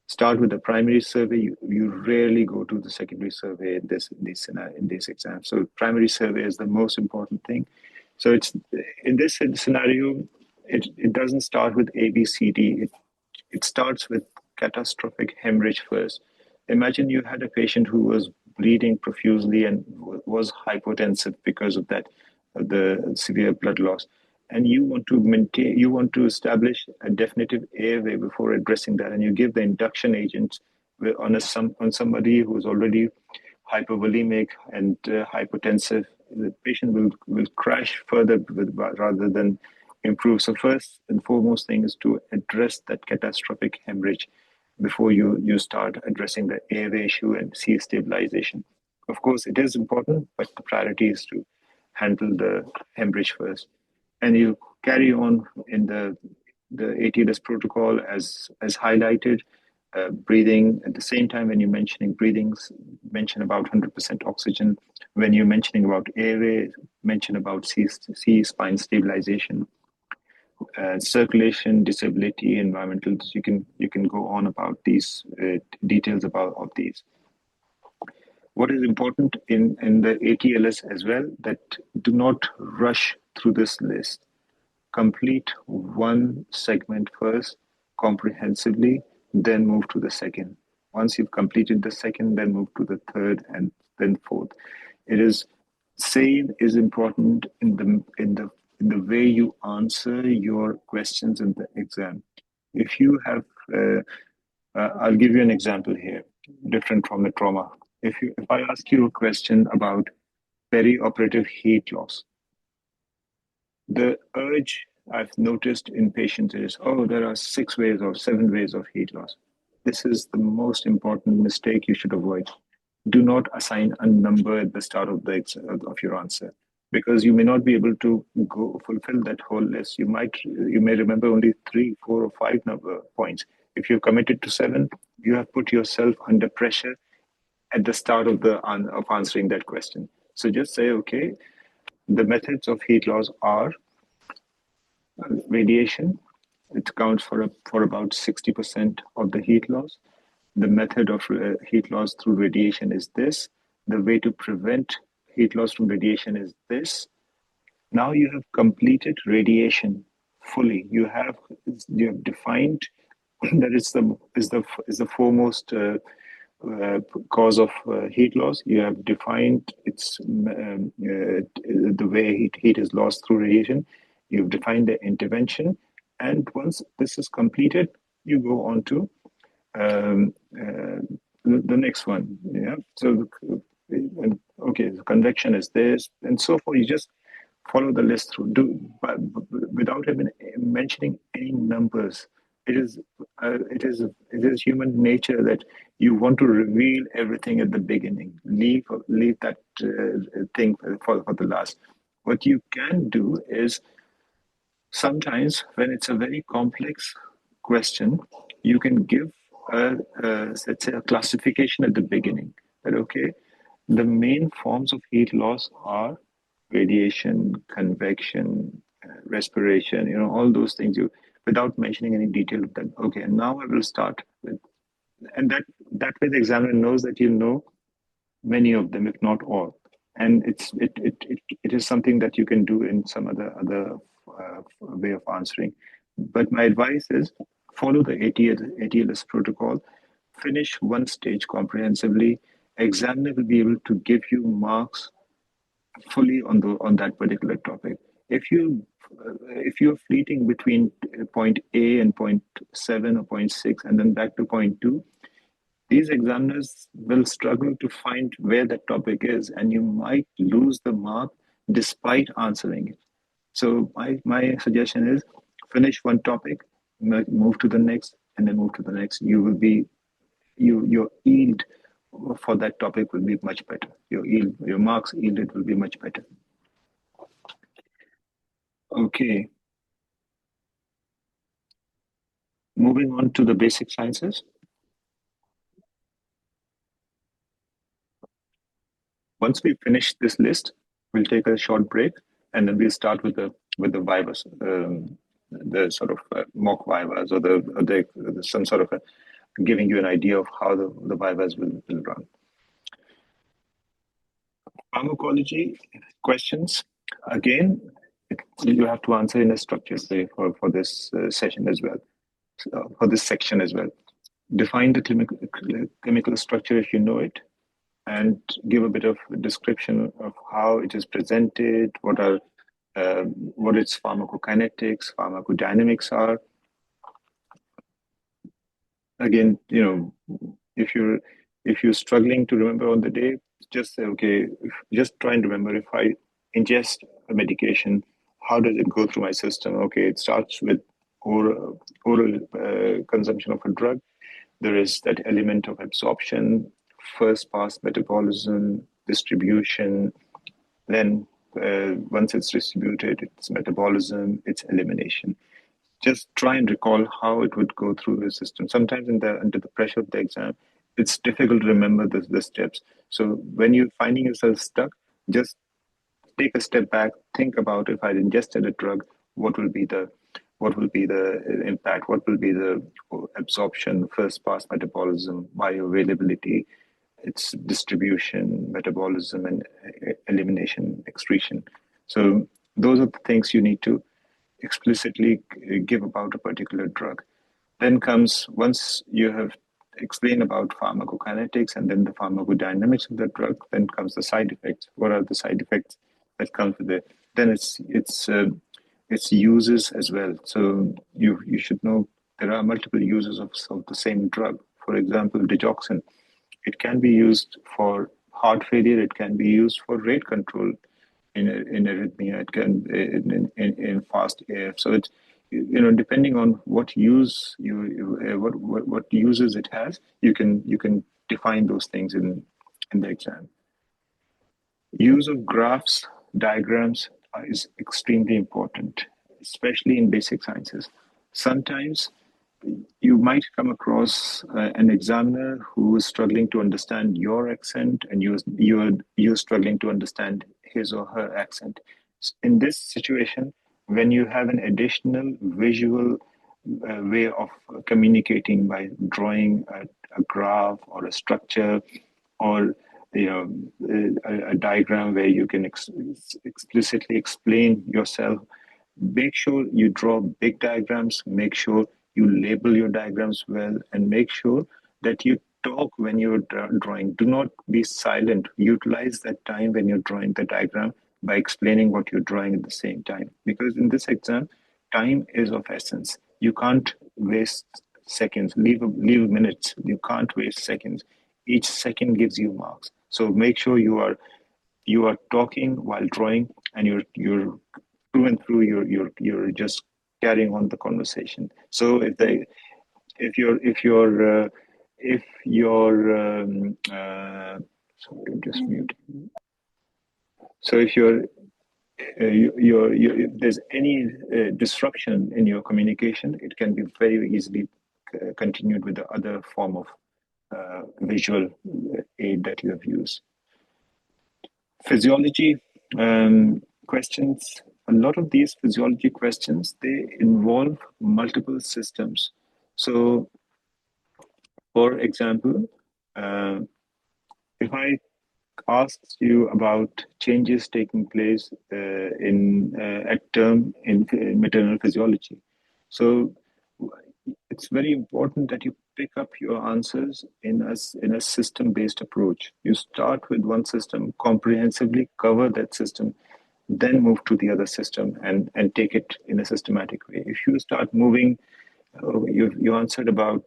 Speaker 1: Start with the primary survey. You rarely go to the secondary survey in this exam. So primary survey is the most important thing. So it's in this scenario, it doesn't start with ABCD. It starts with catastrophic hemorrhage first. Imagine you had a patient who was bleeding profusely and was hypotensive because of that, the severe blood loss. And you want to establish a definitive airway before addressing that, and you give the induction agents on somebody who's already hypovolemic and hypotensive. The patient will crash further rather than improve. So first and foremost thing is to address that catastrophic hemorrhage before you start addressing the airway issue and see stabilization. Of course, it is important, but the priority is to handle the hemorrhage first. And you carry on in the ATLS protocol as highlighted. Breathing at the same time when you're mentioning breathings, mention about 100% oxygen. When you're mentioning about airway, mention about C spine stabilization. Circulation, disability, environmental. You can go on about these details of these. What is important in the ATLS as well, that do not rush through this list. Complete one segment first comprehensively, then move to the second. Once you've completed the second, then move to the third and then fourth. It is same is important in the way you answer your questions in the exam. If you have, I'll give you an example here, different from the trauma. If I ask you a question about perioperative heat loss, the urge I've noticed in patients is, oh, there are 6 ways or 7 ways of heat loss. This is the most important mistake you should avoid. Do not assign a number at the start of your answer, because you may not be able to fulfill that whole list. You may remember only 3, 4, or 5 points. If you're committed to 7, you have put yourself under pressure at the start of answering that question. So just say, okay, the methods of heat loss are radiation. It accounts for about 60% of the heat loss. The method of heat loss through radiation is this. The way to prevent heat loss from radiation is this. Now you have completed radiation fully. You have defined that is the foremost cause of heat loss. You have defined the way heat is lost through radiation. You've defined the intervention, and once this is completed, you go on to the next one. Yeah. So okay, the convection is this, and so forth. You just follow the list through. Without even mentioning any numbers. It is human nature that you want to reveal everything at the beginning. Leave that thing for the last. What you can do is, sometimes when it's a very complex question, you can give let's say a classification at the beginning. That okay, the main forms of heat loss are radiation, convection, respiration. All those things. Without mentioning any detail of that. Okay, and now I will start with, and that way the examiner knows that you know many of them, if not all. And it is something that you can do in some other way of answering. But my advice is follow the ATLS protocol, finish one stage comprehensively. Examiner will be able to give you marks fully on that particular topic. If you're fleeting between point A and point 7 or point 6 and then back to point 2, these examiners will struggle to find where that topic is, and you might lose the mark despite answering it. So my suggestion is finish one topic, move to the next, and then move to the next. Your yield for that topic will be much better. Your marks yielded will be much better. Okay. Moving on to the basic sciences. Once we finish this list, we'll take a short break, and then we'll start with the Vivas, the sort of mock Vivas, or some sort of giving you an idea of how the Vivas will run. Pharmacology questions, again, you have to answer in a structured way for this session as well, for this section as well. define the chemical structure if you know it, and give a bit of description of how it is presented, what its pharmacokinetics, pharmacodynamics are. Again, if you're struggling to remember on the day, just say, okay, just try and remember, if I ingest a medication, how does it go through my system? Okay, it starts with oral consumption of a drug. There is that element of absorption, first pass metabolism, distribution, then once it's distributed, it's metabolism, it's elimination. Just try and recall how it would go through the system. Sometimes under the pressure of the exam, it's difficult to remember the steps. So when you're finding yourself stuck, just take a step back, think about, if I ingested a drug, what will be the impact, what will be the absorption, first pass metabolism, bioavailability, its distribution, metabolism, and elimination, excretion. So those are the things you need to explicitly give about a particular drug. Then comes, once you have explained about pharmacokinetics and then the pharmacodynamics of the drug, then comes the side effects. What are the side effects that come with it? Then its uses as well. So you should know there are multiple uses of the same drug. For example, digoxin. It can be used for heart failure. It can be used for rate control in arrhythmia. It can in fast AF. So it's depending on what use what uses it has, you can define those things in the exam. Use of graphs, diagrams is extremely important, especially in basic sciences. Sometimes you might come across an examiner who is struggling to understand your accent, and you're struggling to understand his or her accent. In this situation, when you have an additional visual way of communicating by drawing a graph or a structure, or a diagram where you can explicitly explain yourself, make sure you draw big diagrams, make sure you label your diagrams well, and make sure that you talk when you're drawing. Do not be silent. Utilize that time when you're drawing the diagram by explaining what you're drawing at the same time. Because in this exam, time is of essence. You can't waste seconds, leave minutes. You can't waste seconds. Each second gives you marks. So make sure you are talking while drawing, and you're through and through you're just carrying on the conversation. So if sorry, I'm just mute. So if if there's any disruption in your communication, it can be very easily continued with the other form of visual aid that you have used. Physiology questions. A lot of these physiology questions, they involve multiple systems. So, for example, if I asked you about changes taking place at term in maternal physiology, so it's very important that you pick up your answers in a system-based approach. You start with one system, comprehensively cover that system, then move to the other system and take it in a systematic way. If you start moving, you answered about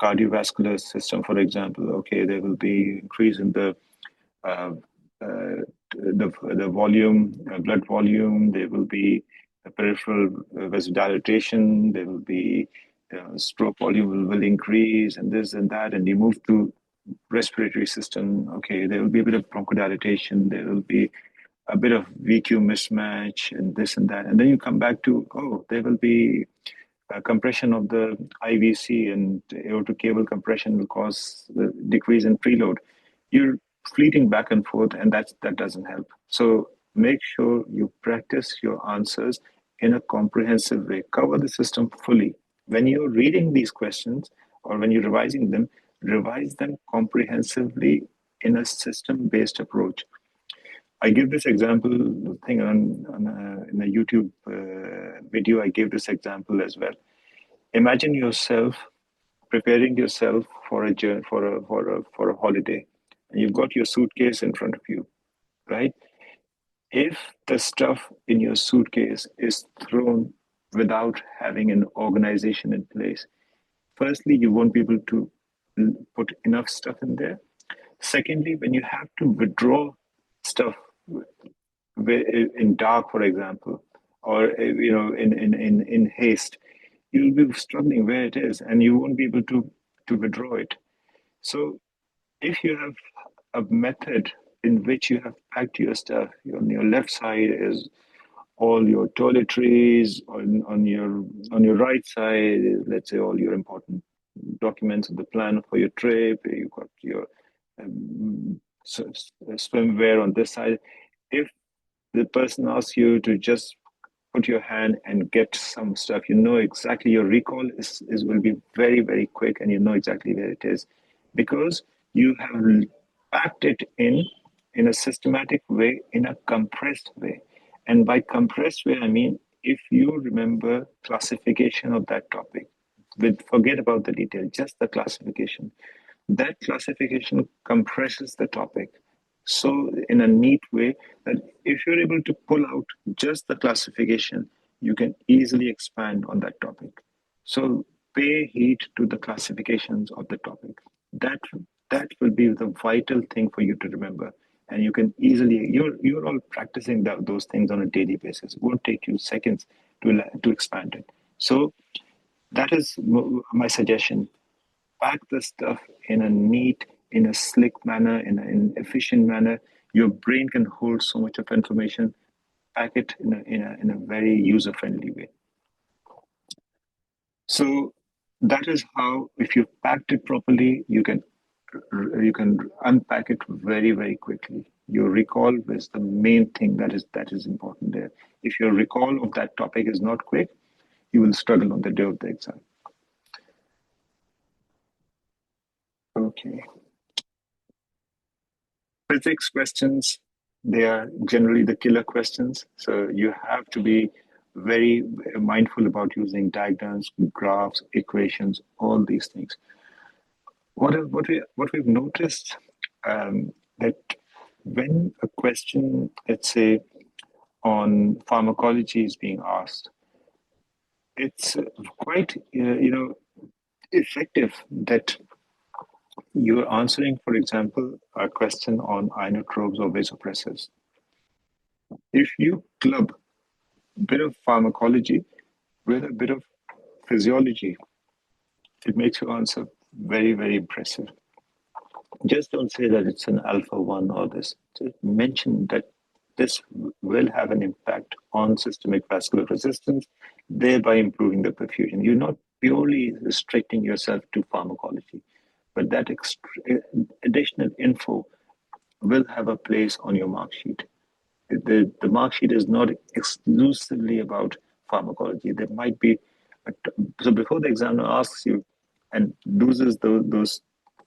Speaker 1: cardiovascular system, for example. Okay, there will be increase in the volume, blood volume. There will be a peripheral vasodilatation. There will be stroke volume will increase, and this and that. And you move to respiratory system. Okay, there will be a bit of bronchodilation. There will be a bit of VQ mismatch, and this and that. And then you come back to, there will be a compression of the IVC, and aortic cable compression will cause the decrease in preload. You're fleeting back and forth, and that doesn't help. So make sure you practice your answers in a comprehensive way. Cover the system fully. When you're reading these questions or when you're revising them, revise them comprehensively in a system-based approach. I give this example thing in a YouTube video. I gave this example as well. Imagine yourself preparing yourself for a journey, for a holiday, and you've got your suitcase in front of you, right? If the stuff in your suitcase is thrown without having an organization in place, firstly, you won't be able to put enough stuff in there. Secondly, when you have to withdraw stuff in dark, for example, or in haste, you'll be struggling where it is, and you won't be able to withdraw it. So, if you have a method in which you have packed your stuff, on your left side is all your toiletries, on your right side, let's say all your important documents of the plan for your trip. You've got your swimwear on this side. If the person asks you to just put your hand and get some stuff, you know exactly, your recall is will be very, very quick, and you know exactly where it is, because you have packed it in a systematic way, in a compressed way. And by compressed way, I mean, if you remember classification of that topic, forget about the detail, just the classification. That classification compresses the topic so in a neat way that if you're able to pull out just the classification, you can easily expand on that topic. So pay heed to the classifications of the topic. That will be the vital thing for you to remember. And you can easily, you're all practicing those things on a daily basis. It won't take you seconds to expand it. So that is my suggestion. Pack the stuff in a neat, in a slick manner, in an efficient manner. Your brain can hold so much of information. Pack it in a very user-friendly way. So that is how, if you've packed it properly, you can unpack it very, very quickly. Your recall is the main thing that is important there. If your recall of that topic is not quick, you will struggle on the day of the exam. Okay. Physics questions, they are generally the killer questions. So you have to be very mindful about using diagrams, graphs, equations, all these things. What we've noticed that when a question, let's say, on pharmacology is being asked, it's quite effective that you're answering, for example, a question on inotropes or vasopressors. If you club a bit of pharmacology with a bit of physiology, it makes your answer very, very impressive. Just don't say that it's an alpha 1 or this. Just mention that this will have an impact on systemic vascular resistance, thereby improving the perfusion. You're not purely restricting yourself to pharmacology, but that additional info will have a place on your mark sheet. The mark sheet is not exclusively about pharmacology. There might be, so before the examiner asks you and loses those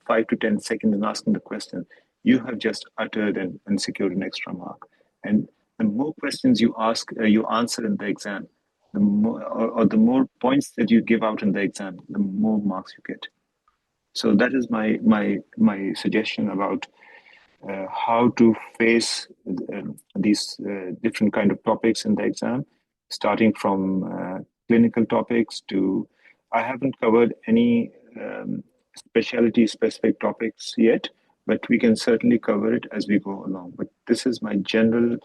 Speaker 1: 5 to 10 seconds in asking the question, you have just uttered and secured an extra mark. And the more questions you ask, you answer in the exam, the more, or the more points that you give out in the exam, the more marks you get. So that is my suggestion about how to face these different kind of topics in the exam, starting from clinical topics to, I haven't covered any specialty specific topics yet, but we can certainly cover it as we go along. But this is my general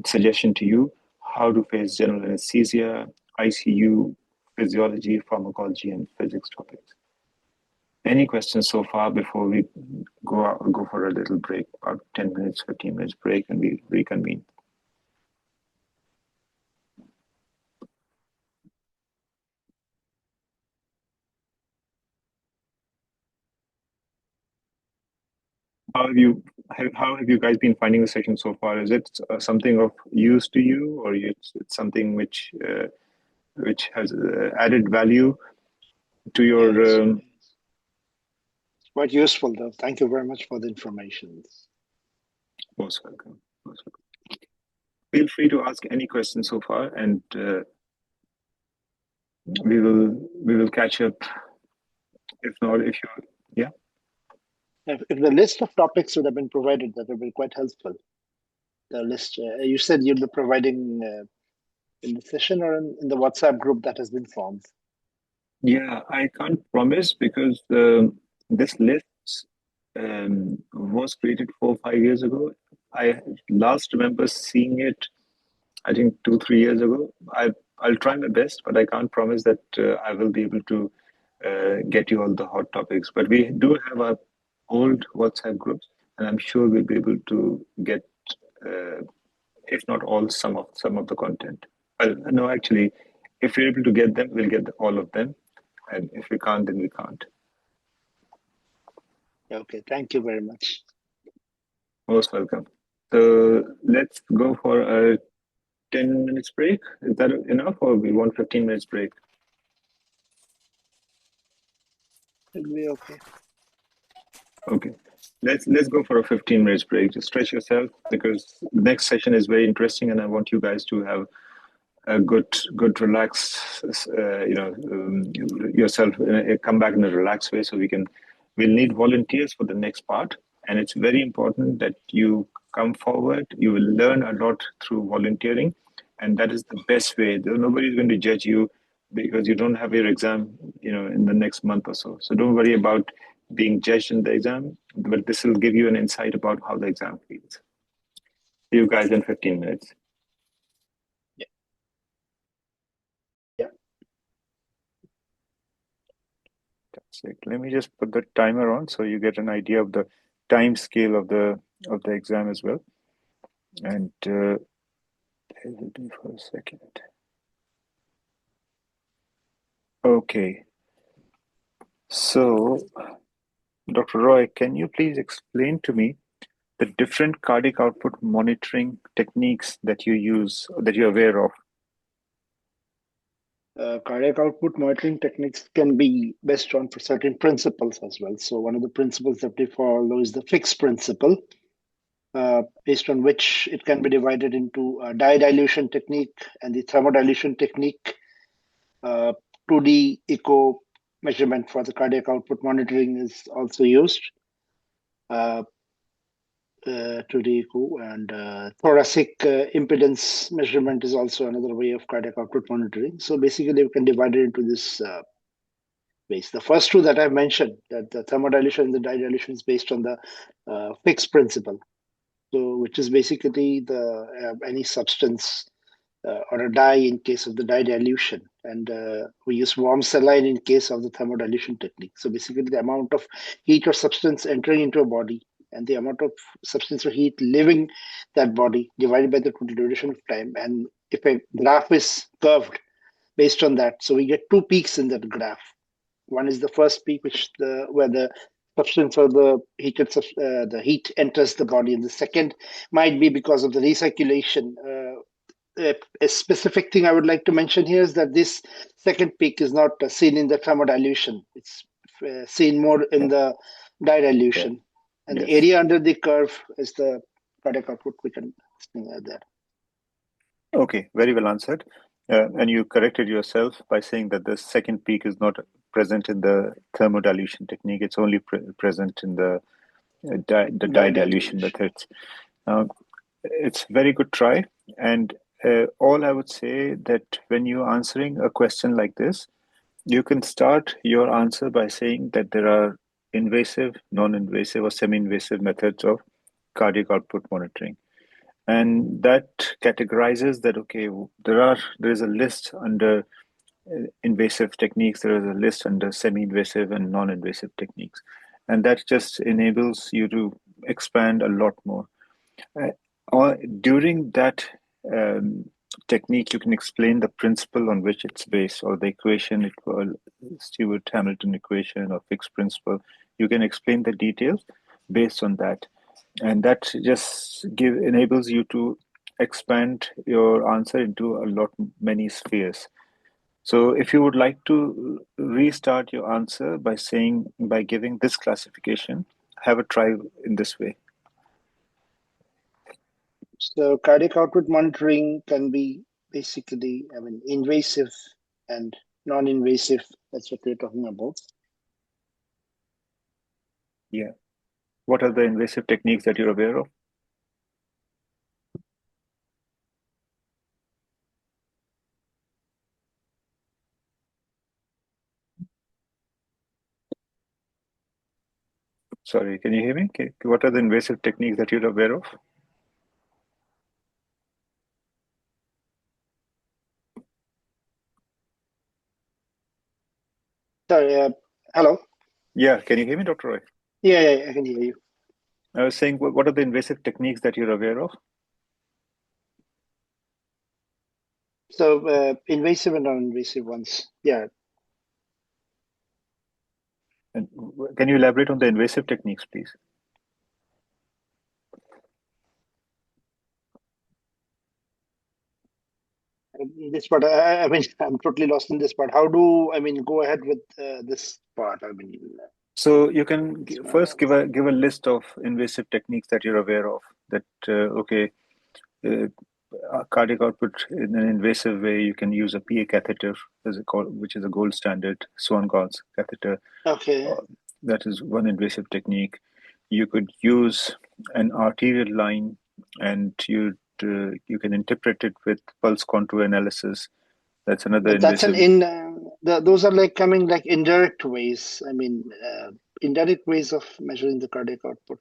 Speaker 1: suggestion to you, how to face general anesthesia, ICU, physiology, pharmacology, and physics topics. Any questions so far before we go for a little break, about 10 minutes, 15 minutes break, and we reconvene? How have you guys been finding the session so far? Is it something of use to you, or it's something which has added value to your?
Speaker 2: Yes. Quite useful, though. Thank you very much for the information.
Speaker 1: Most welcome. Most welcome. Feel free to ask any questions so far, and we will catch up If not, if you, yeah.
Speaker 2: If the list of topics would have been provided, that would be quite helpful. The list, you said you'll be providing in the session or in the WhatsApp group that has been formed.
Speaker 1: Yeah, I can't promise because this list was created 4 or 5 years ago. I last remember seeing it, I think 2 or 3 years ago. I'll try my best, but I can't promise that I will be able to get you all the hot topics. But we do have our old WhatsApp groups, and I'm sure we'll be able to get, if not all, some of the content. Well, no, actually, if we're able to get them, we'll get all of them, and if we can't, then we can't.
Speaker 2: Okay, thank you very much.
Speaker 1: Most welcome. So let's go for a 10 minutes break. Is that enough, or we want 15 minutes break?
Speaker 2: It'll be okay.
Speaker 1: Okay. Let's go for a 15 minutes break. Just stretch yourself because the next session is very interesting, and I want you guys to have a good relaxed, yourself, come back in a relaxed way, so we'll need volunteers for the next part, and it's very important that you come forward. You will learn a lot through volunteering, and that is the best way. Nobody's going to judge you because you don't have your exam, in the next month or so. So don't worry about being judged in the exam, but this will give you an insight about how the exam feels. See you guys in 15 minutes. Let me just put the timer on so you get an idea of the time scale of the exam as well. And bear with me for a second. Okay. So, Dr. Roy, can you please explain to me the different cardiac output monitoring techniques that you use, that you're aware of?
Speaker 2: Cardiac output monitoring techniques can be based on for certain principles as well. So one of the principles that we follow is the fixed principle, based on which it can be divided into a dye dilution technique and the thermodilution technique. 2D echo measurement for the cardiac output monitoring is also used. 2D echo and thoracic impedance measurement is also another way of cardiac output monitoring. So basically, we can divide it into this ways. The first two that I've mentioned, that the thermodilution and the dye dilution, is based on the fixed principle. So, which is basically the any substance or a dye in case of the dye dilution, and we use warm saline in case of the thermodilution technique. So basically, the amount of heat or substance entering into a body and the amount of substance or heat leaving that body divided by the total duration of time. And if a graph is curved based on that, so we get two peaks in that graph. One is the first peak, where the substance or the heat enters the body, and the second might be because of the recirculation. A specific thing I would like to mention here is that this second peak is not seen in the thermodilution. It's seen more in the dye dilution. And the area under the curve is the cardiac output. We can see that.
Speaker 1: Okay, very well answered. And you corrected yourself by saying that the second peak is not present in the thermodilution technique. It's only present in the dye dilution methods. It's very good try. And all I would say that when you're answering a question like this, you can start your answer by saying that there are invasive, non-invasive, or semi-invasive methods of cardiac output monitoring. And that categorizes that, okay, there is a list under invasive techniques, there is a list under semi-invasive and non-invasive techniques. And that just enables you to expand a lot more. During that technique, you can explain the principle on which it's based, or the equation, Stewart-Hamilton equation or fixed principle. You can explain the details based on that. And that just enables you to expand your answer into many spheres. So if you would like to restart your answer by giving this classification, have a try in this way.
Speaker 2: So cardiac output monitoring can be basically, invasive and non-invasive. That's what we're talking about.
Speaker 1: Yeah. What are the invasive techniques that you're aware of? Sorry, can you hear me? Okay. What are the invasive techniques that you're aware of?
Speaker 2: Sorry, hello?
Speaker 1: Yeah, can you hear me, Dr. Roy?
Speaker 2: Yeah, I can hear you.
Speaker 1: I was saying, what are the invasive techniques that you're aware of?
Speaker 2: So invasive and non-invasive ones. Yeah.
Speaker 1: And can you elaborate on the invasive techniques, please?
Speaker 2: This part, I mean, I'm totally lost in this part. How do I mean go ahead with this part? I mean,
Speaker 1: So you can
Speaker 2: this part.
Speaker 1: first give a list of invasive techniques that you're aware of. That okay, uh, cardiac output in an invasive way, you can use a PA catheter, which is a gold standard Swan-Ganz catheter.
Speaker 2: Okay.
Speaker 1: That is one invasive technique. You could use an arterial line, and you can interpret it with pulse contour analysis. That's another
Speaker 2: But that's an
Speaker 1: invasive.
Speaker 2: in. Those are like coming like indirect ways. I mean, indirect ways of measuring the cardiac output.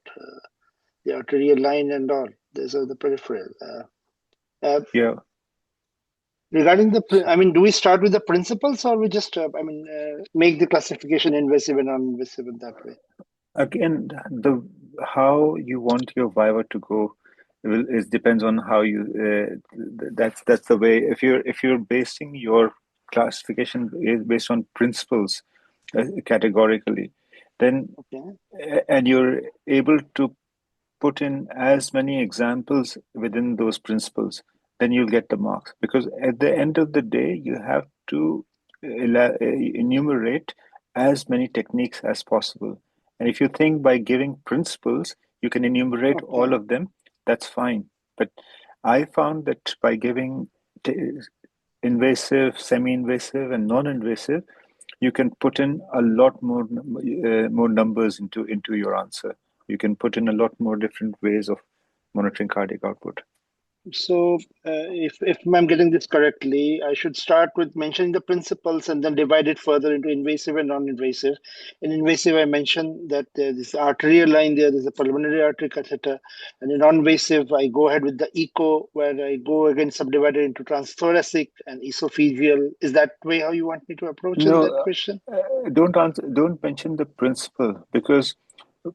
Speaker 2: The arterial line and all. These are the peripheral.
Speaker 1: Yeah.
Speaker 2: Regarding I mean, do we start with the principles or we just, make the classification invasive and non-invasive in that way?
Speaker 1: Again, the how you want your Viva to go is depends on how you. That's the way. If you're basing your classification is based on principles categorically, then
Speaker 2: Okay.
Speaker 1: and you're able to put in as many examples within those principles, then you'll get the marks. Because at the end of the day, you have to enumerate as many techniques as possible. And if you think by giving principles, you can enumerate
Speaker 2: Okay.
Speaker 1: all of them, that's fine. But I found that by giving invasive, semi-invasive, and non-invasive, you can put in a lot more numbers into your answer. You can put in a lot more different ways of monitoring cardiac output.
Speaker 2: So, if I'm getting this correctly, I should start with mentioning the principles and then divide it further into invasive and non-invasive. In invasive, I mentioned that there's arterial line there's a pulmonary artery catheter. And in non-invasive, I go ahead with the echo, where I go again subdivided into transthoracic and esophageal. Is that way how you want me to approach in that
Speaker 1: No,
Speaker 2: question?
Speaker 1: don't mention the principle, because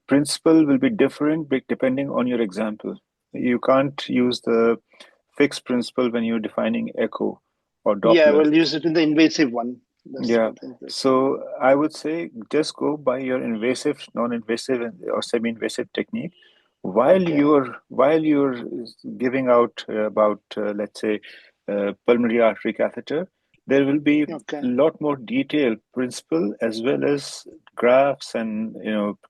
Speaker 1: principle will be different depending on your example. You can't use the fixed principle when you're defining echo or
Speaker 2: Yeah,
Speaker 1: Doppler.
Speaker 2: we'll use it in the invasive one. That's
Speaker 1: Yeah.
Speaker 2: what I think.
Speaker 1: So I would say just go by your invasive, non-invasive, or semi-invasive technique.
Speaker 2: Okay.
Speaker 1: While you're giving out about let's say pulmonary artery catheter, there will be a
Speaker 2: Okay.
Speaker 1: lot more detailed principle as well as graphs and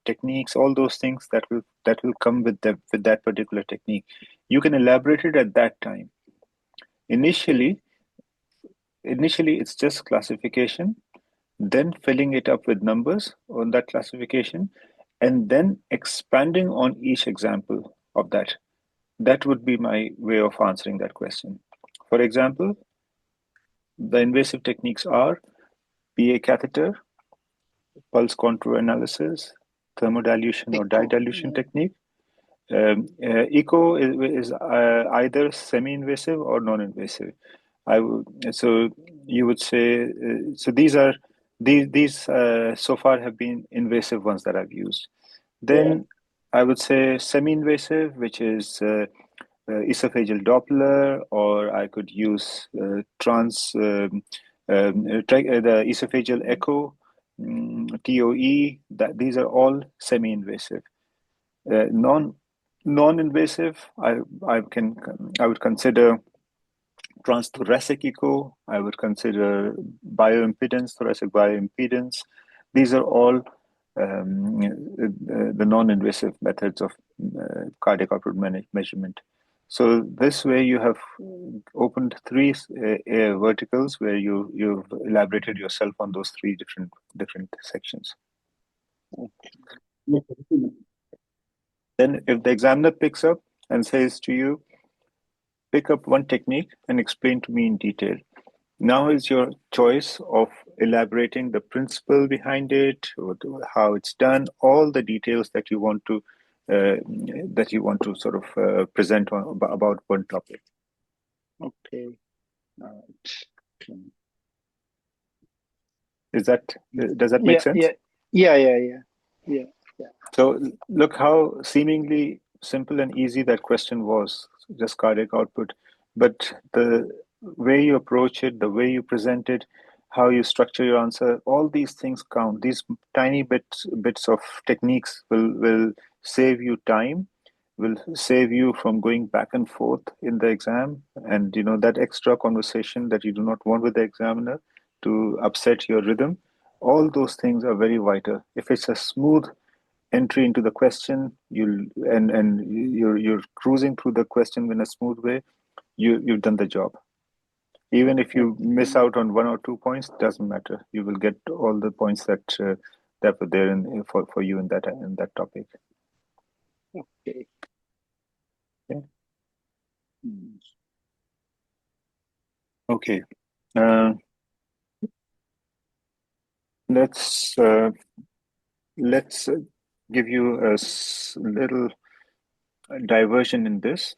Speaker 1: techniques, all those things that will come with that particular technique. You can elaborate it at that time. Initially, it's just classification, then filling it up with numbers on that classification, and then expanding on each example of that. That would be my way of answering that question. For example, the invasive techniques are PA catheter, pulse contour analysis, thermodilution or
Speaker 2: Echo.
Speaker 1: dilution technique. Echo is either semi-invasive or non-invasive. So you would say so these so far have been invasive ones that I've used. Then I would say semi-invasive, which is esophageal Doppler, or I could use the esophageal echo, TOE. That these are all semi-invasive. Non-invasive, I would consider transthoracic echo. I would consider bioimpedance, thoracic bioimpedance. These are all the non-invasive methods of cardiac output measurement. So this way you have opened three verticals where you've elaborated yourself on those three different sections. Then if the examiner picks up and says to you, pick up one technique and explain to me in detail. Now is your choice of elaborating the principle behind it, or how it's done, all the details that you want to sort of present about one topic.
Speaker 2: Okay.
Speaker 1: Does that make sense?
Speaker 2: Yeah.
Speaker 1: So look how seemingly simple and easy that question was, just cardiac output. But the way you approach it, the way you present it, how you structure your answer, all these things count. These tiny bits of techniques will save you time, will save you from going back and forth in the exam, and that extra conversation that you do not want with the examiner to upset your rhythm. All those things are very vital. If it's a smooth entry into the question, you're cruising through the question in a smooth way, you've done the job. Even if you miss out on 1 or 2 points, doesn't matter. You will get all the points that were there for you in that topic.
Speaker 2: Okay.
Speaker 1: Okay. Let's give you a little diversion in this.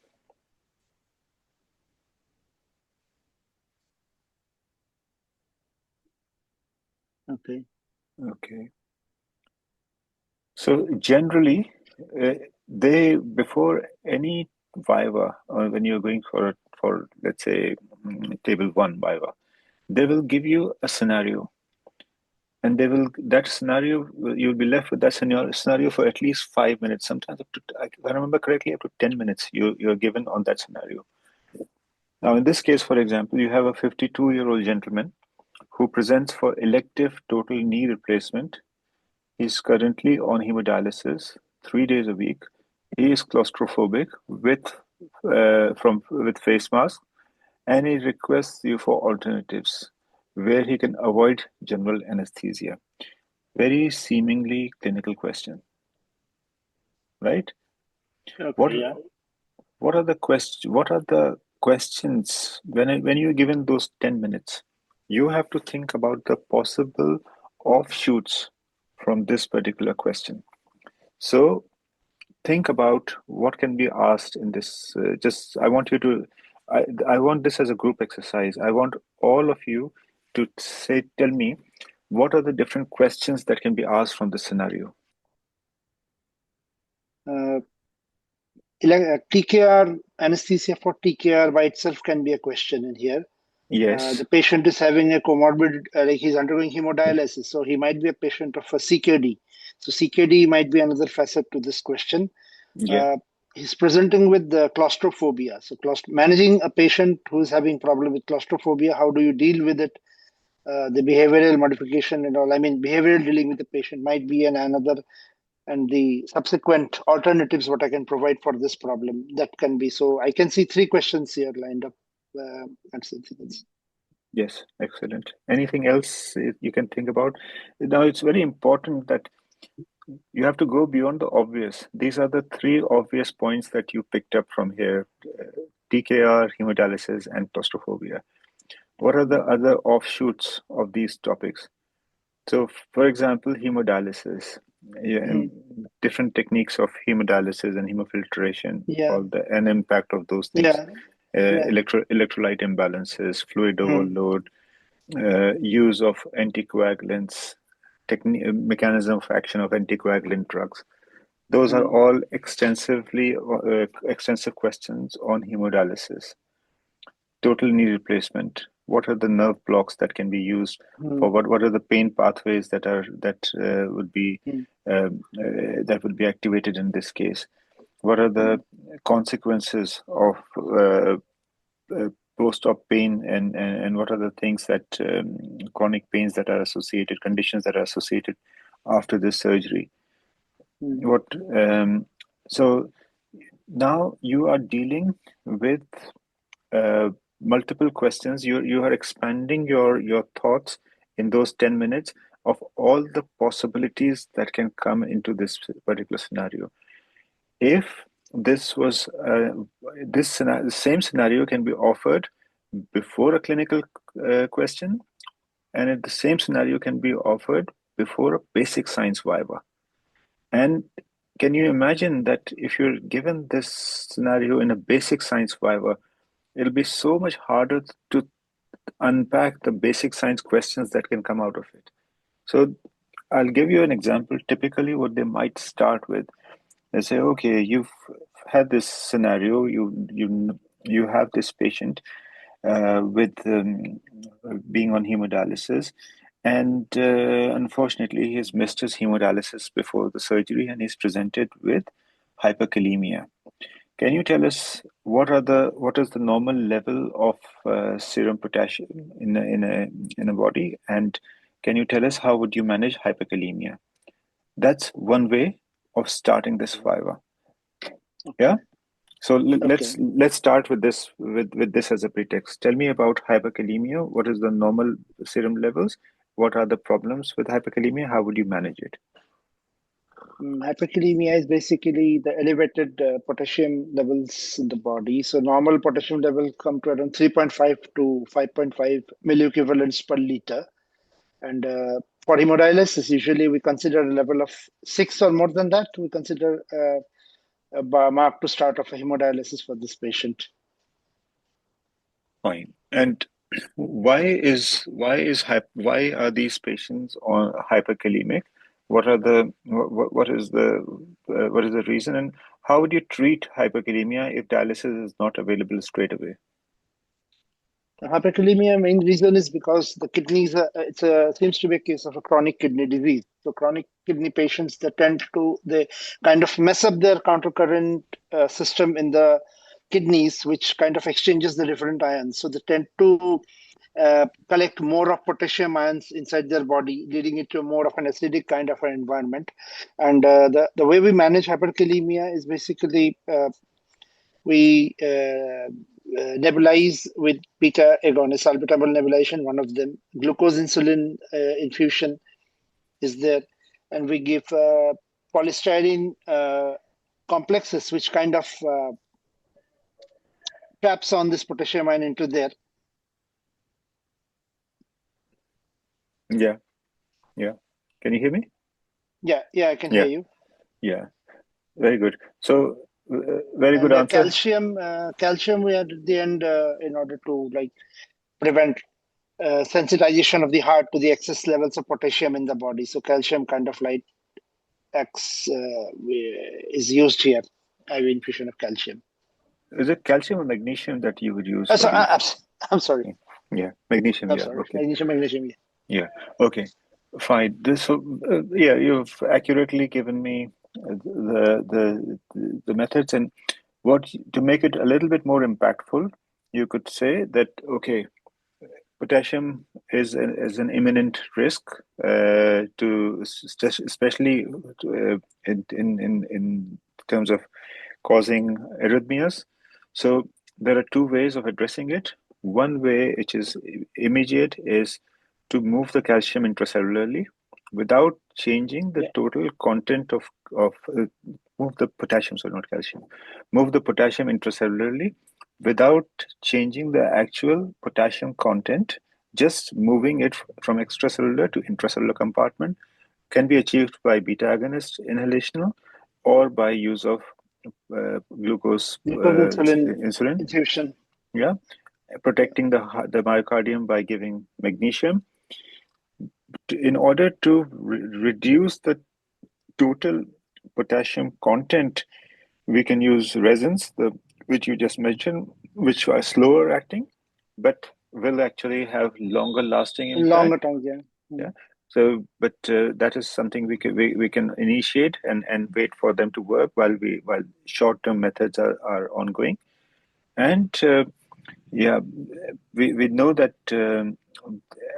Speaker 2: Okay.
Speaker 1: So generally, before any Viva, or when you're going for let's say table 1 Viva, they will give you a scenario, and you'll be left with that scenario for at least 5 minutes, sometimes up to, if I remember correctly, up to 10 minutes you're given on that scenario. Now, in this case, for example, you have a 52-year-old gentleman who presents for elective total knee replacement. He's currently on hemodialysis 3 days a week. He is claustrophobic with face mask, and he requests you for alternatives where he can avoid general anesthesia. Very seemingly clinical question, right?
Speaker 2: Okay,
Speaker 1: What are the questions when you're given those 10 minutes? You have to think about the possible offshoots from this particular question. So think about what can be asked in this. I want you to, I want this as a group exercise. I want all of you to tell me what are the different questions that can be asked from this scenario.
Speaker 2: TKR, anesthesia for TKR by itself can be a question in here.
Speaker 1: Yes.
Speaker 2: The patient is having a comorbid, like he's undergoing hemodialysis, so he might be a patient of a CKD. So CKD might be another facet to this question.
Speaker 1: Yeah.
Speaker 2: He's presenting with the claustrophobia. So managing a patient who's having problem with claustrophobia, how do you deal with it? The behavioral modification and all. I mean, behavioral dealing with the patient might be another, and the subsequent alternatives what I can provide for this problem that can be. So I can see 3 questions here lined up.
Speaker 1: Yes, excellent. Anything else you can think about? Now, it's very important that you have to go beyond the obvious. These are the 3 obvious points that you picked up from here: TKR, hemodialysis, and claustrophobia. What are the other offshoots of these topics? So, for example, hemodialysis, different techniques of hemodialysis and hemofiltration, and impact of those things, electrolyte imbalances, fluid overload, use of anticoagulants, mechanism of action of anticoagulant drugs. Those are all extensive questions on hemodialysis. Total knee replacement. What are the nerve blocks that can be used for what are the pain pathways that would be activated in this case? What are the consequences of post-op pain, and what are the things that chronic pains that are associated, conditions that are associated after this surgery? So now you are dealing with multiple questions. You are expanding your thoughts in those 10 minutes of all the possibilities that can come into this particular scenario. If this was the same scenario can be offered before a clinical question, and the same scenario can be offered before a basic science viva. And can you imagine that if you're given this scenario in a basic science viva, it'll be so much harder to unpack the basic science questions that can come out of it. So I'll give you an example. Typically, what they might start with, they say, okay, you've had this scenario, you have this patient with being on hemodialysis, and unfortunately, he's missed his hemodialysis before the surgery, and he's presented with hyperkalemia. Can you tell us what is the normal level of serum potassium in a body, and can you tell us how would you manage hyperkalemia? That's one way of starting this viva. Yeah. So let's start with this as a pretext. Tell me about hyperkalemia. What is the normal serum levels? What are the problems with hyperkalemia? How would you manage it?
Speaker 2: Hyperkalemia is basically the elevated potassium levels in the body. So normal potassium level come to around 3.5 to 5.5 milliequivalents per liter. And for hemodialysis, usually we consider a level of 6 or more than that. We consider a mark to start of a hemodialysis for this patient.
Speaker 1: Fine. And why are these patients on hyperkalemic? What is the reason, and how would you treat hyperkalemia if dialysis is not available straight away?
Speaker 2: Hyperkalemia main reason is because the kidneys seems to be a case of a chronic kidney disease. So chronic kidney patients, they kind of mess up their countercurrent system in the kidneys, which kind of exchanges the different ions. So they tend to collect more of potassium ions inside their body, leading it to more of an acidic kind of an environment. And the way we manage hyperkalemia is basically we nebulize with beta agonist, salbutamol nebulization, one of them. Glucose insulin infusion is there. And we give polystyrene complexes, which kind of traps on this potassium ion into there.
Speaker 1: Yeah. Can you hear me?
Speaker 2: Yeah, I can hear you.
Speaker 1: Yeah, very good. So very good answer.
Speaker 2: Calcium we add at the end in order to prevent sensitization of the heart to the excess levels of potassium in the body. So calcium kind of is used here. IV infusion of calcium.
Speaker 1: Is it calcium or magnesium that you would use?
Speaker 2: I'm sorry.
Speaker 1: Yeah, magnesium.
Speaker 2: I'm sorry. Okay. Magnesium.
Speaker 1: Yeah. Okay. Fine. You've accurately given me the methods, and what to make it a little bit more impactful, you could say that okay, potassium is an imminent risk especially in terms of causing arrhythmias. So there are two ways of addressing it. One way, which is immediate, is to move the calcium intracellularly without changing the total content of move the potassium, so not calcium. Move the potassium intracellularly without changing the actual potassium content. Just moving it from extracellular to intracellular compartment can be achieved by beta agonist inhalational or by use of glucose insulin
Speaker 2: infusion.
Speaker 1: Yeah, protecting the myocardium by giving magnesium. In order to reduce the total potassium content, we can use resins, which you just mentioned, which are slower acting, but will actually have longer lasting impact.
Speaker 2: Longer time,
Speaker 1: yeah. So, but that is something we can initiate and wait for them to work while short-term methods are ongoing. And we know that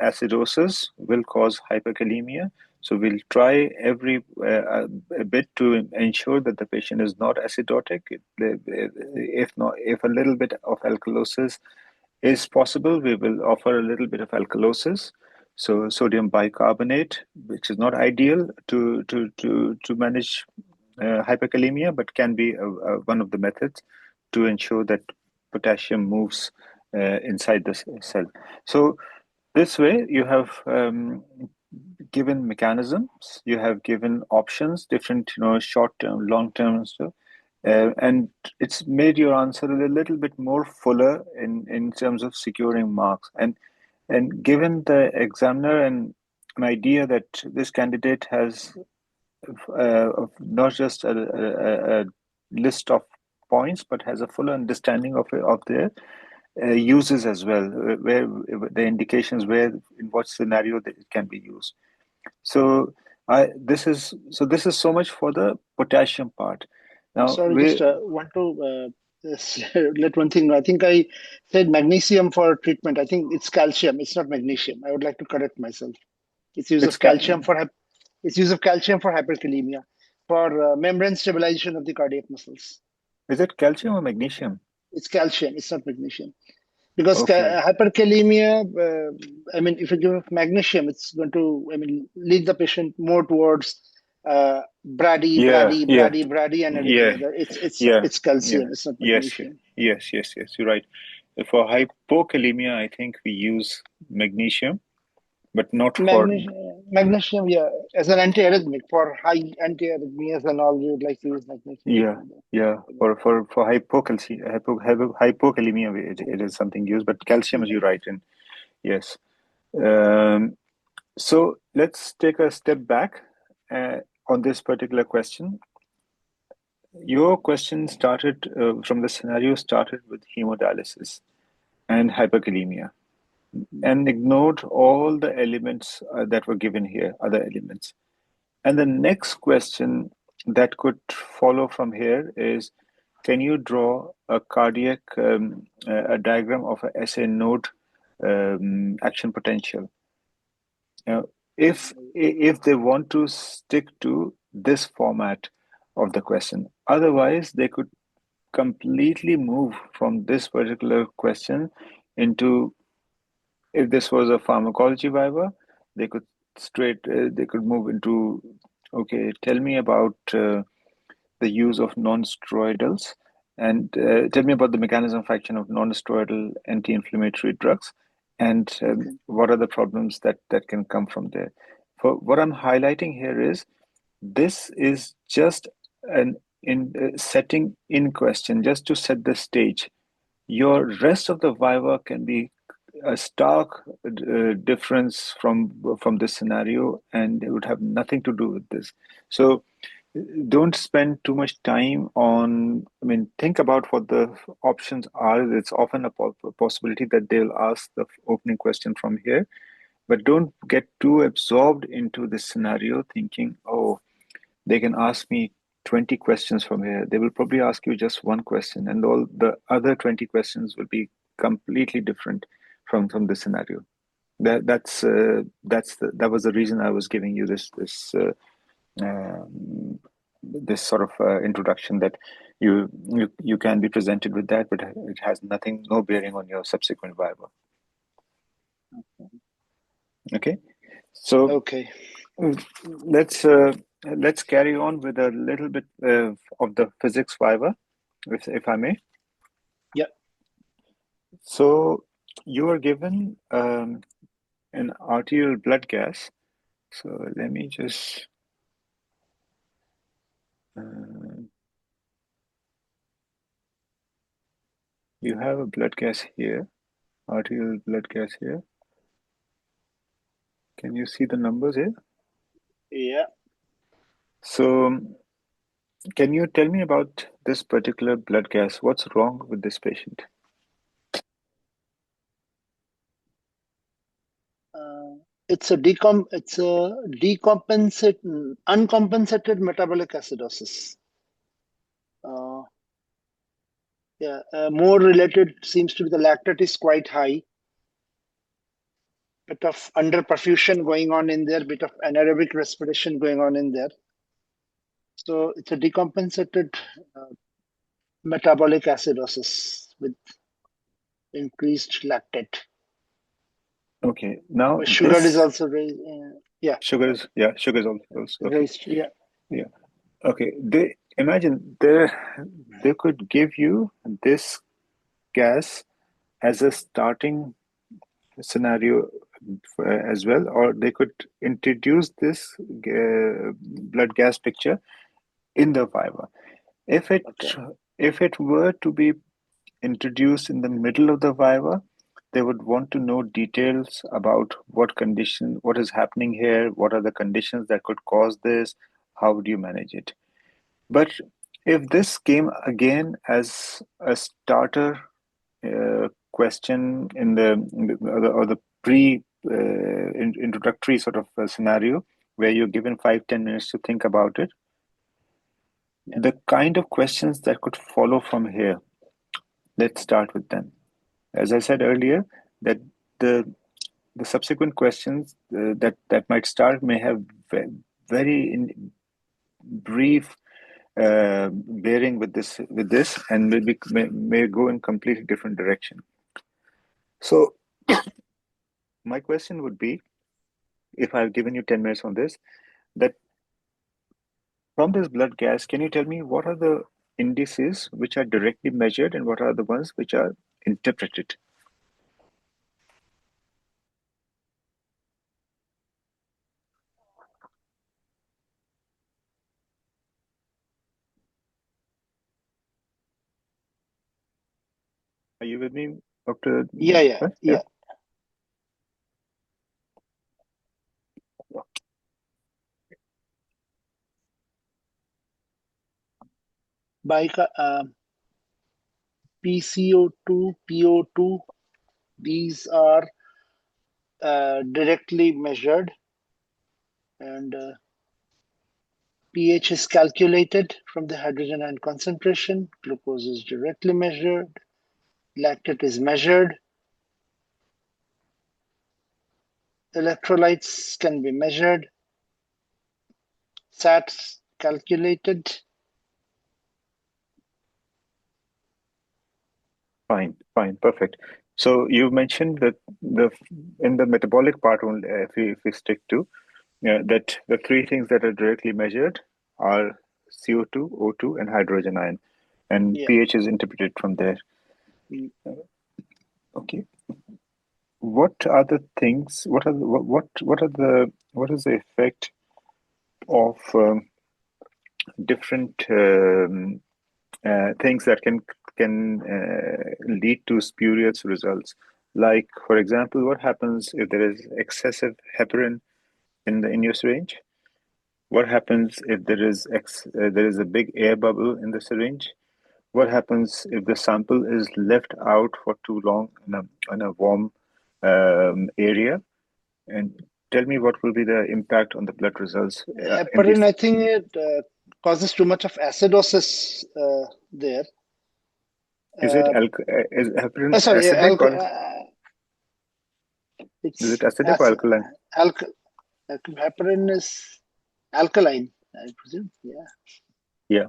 Speaker 1: acidosis will cause hyperkalemia. So we'll try every a bit to ensure that the patient is not acidotic. If a little bit of alkalosis is possible, we will offer a little bit of alkalosis So sodium bicarbonate, which is not ideal to manage hyperkalemia, but can be one of the methods to ensure that potassium moves inside the cell. So this way, you have given mechanisms, you have given options, different, short-term, long-term stuff, and it's made your answer a little bit more fuller in terms of securing marks. And given the examiner an idea that this candidate has not just a list of points, but has a full understanding of their uses as well, where the indications where in what scenario that it can be used. So this is so much for the potassium part. Now
Speaker 2: Sorry, just want to let one thing. I think I said magnesium for treatment. I think it's calcium. It's not magnesium. I would like to correct myself. It's use
Speaker 1: it's
Speaker 2: of calcium for its use of calcium for hyperkalemia, for membrane stabilization of the cardiac muscles.
Speaker 1: is it calcium or magnesium?
Speaker 2: It's calcium. It's not magnesium. Because
Speaker 1: Okay.
Speaker 2: hyperkalemia, if you give magnesium, it's going to, lead the patient more towards brady,
Speaker 1: Yeah,
Speaker 2: brady,
Speaker 1: yeah,
Speaker 2: brady, brady, and
Speaker 1: yeah,
Speaker 2: arrhythmia.
Speaker 1: yeah,
Speaker 2: It's
Speaker 1: yeah.
Speaker 2: calcium. It's not
Speaker 1: Yes,
Speaker 2: magnesium.
Speaker 1: yes, yes, yes. You're right. For hypokalemia, I think we use magnesium, but not for.
Speaker 2: Magnesium, yeah, as an antiarrhythmic for high antiarrhythmias and all, we would like to use magnesium.
Speaker 1: Yeah, yeah. For hypokalemia, it is something used, but calcium, as
Speaker 2: Yeah.
Speaker 1: you're right, and yes. Um, so let's take a step back uh, on this particular question. Your question started from the scenario started with hemodialysis and hyperkalemia, and ignored all the elements that were given here, other elements. And the next question that could follow from here is, can you draw a cardiac a diagram of a SA node action potential? Now, if they want to stick to this format of the question, otherwise they could completely move from this particular question into, if this was a pharmacology viva, they could they could move into, okay, tell me about the use of non-steroidals, and tell me about the mechanism of action of non-steroidal anti-inflammatory drugs, and
Speaker 2: Okay.
Speaker 1: what are the problems that can come from there. For what I'm highlighting here is, this is just an in setting in question, just to set the stage. Your rest of the viva can be a stark difference from this scenario, and it would have nothing to do with this. So don't spend too much time on, I mean, think about what the options are. It's often a possibility that they'll ask the opening question from here, but don't get too absorbed into this scenario thinking, oh, they can ask me 20 questions from here. They will probably ask you just one question, and all the other 20 questions will be completely different from this scenario. That was the reason I was giving you um, this sort of introduction, that you can be presented with that, but it has no bearing on your subsequent viva. Okay, so
Speaker 2: Okay.
Speaker 1: let's carry on with a little bit of the physics viva, if I may.
Speaker 2: Yeah.
Speaker 1: So you are given an arterial blood gas. So let me just you have a blood gas here, arterial blood gas here. Can you see the numbers here?
Speaker 2: Yeah.
Speaker 1: So can you tell me about this particular blood gas? What's wrong with this patient?
Speaker 2: It's a uncompensated metabolic acidosis. Yeah, more related seems to be the lactate is quite high. Bit of underperfusion going on in there, bit of anaerobic respiration going on in there. So it's a decompensated metabolic acidosis with increased lactate.
Speaker 1: Okay. Now
Speaker 2: Sugar is
Speaker 1: this
Speaker 2: also raised. Yeah,
Speaker 1: sugar is also okay.
Speaker 2: raised. Yeah.
Speaker 1: Yeah. Okay. They imagine they could give you this gas as a starting scenario as well, or they could introduce this blood gas picture in the Viva. If it
Speaker 2: Okay.
Speaker 1: if it were to be introduced in the middle of the Viva, they would want to know details about what is happening here, what are the conditions that could cause this, how would you manage it. But if this came again as a starter question or the pre introductory sort of scenario where you're given 5-10 minutes to think about it,
Speaker 2: Yeah.
Speaker 1: the kind of questions that could follow from here, let's start with them. As I said earlier, that the the subsequent questions that might start may have very brief bearing with this, and may go in completely different direction. So my question would be, if I've given you 10 minutes on this, that from this blood gas, can you tell me what are the indices which are directly measured and what are the ones which are interpreted? Are you with me, Dr.
Speaker 2: Yeah. Yeah.
Speaker 1: Yeah?
Speaker 2: Yeah. By PCO2, PO2, these are directly measured, and pH is calculated from the hydrogen ion concentration. Glucose is directly measured. Lactate is measured. Electrolytes can be measured. SATs calculated.
Speaker 1: Fine, perfect. So you mentioned that the in the metabolic part only, if we stick to that the three things that are directly measured are CO2, O2, and hydrogen ion, and
Speaker 2: Yeah.
Speaker 1: pH is interpreted from there.
Speaker 2: Mm.
Speaker 1: Okay. What are the things? What is the effect of different things that can lead to spurious results? Like, for example, what happens if there is excessive heparin in your syringe? What happens if there is a big air bubble in the syringe? What happens if the sample is left out for too long in a warm area? And tell me what will be the impact on the blood results in
Speaker 2: Heparin,
Speaker 1: this.
Speaker 2: I think it causes too much of acidosis there. Uh,
Speaker 1: Is heparin
Speaker 2: Sorry,
Speaker 1: acidic or is it
Speaker 2: it's
Speaker 1: acidic or alkaline?
Speaker 2: alk- heparin is alkaline, I presume. Yeah.
Speaker 1: Yeah,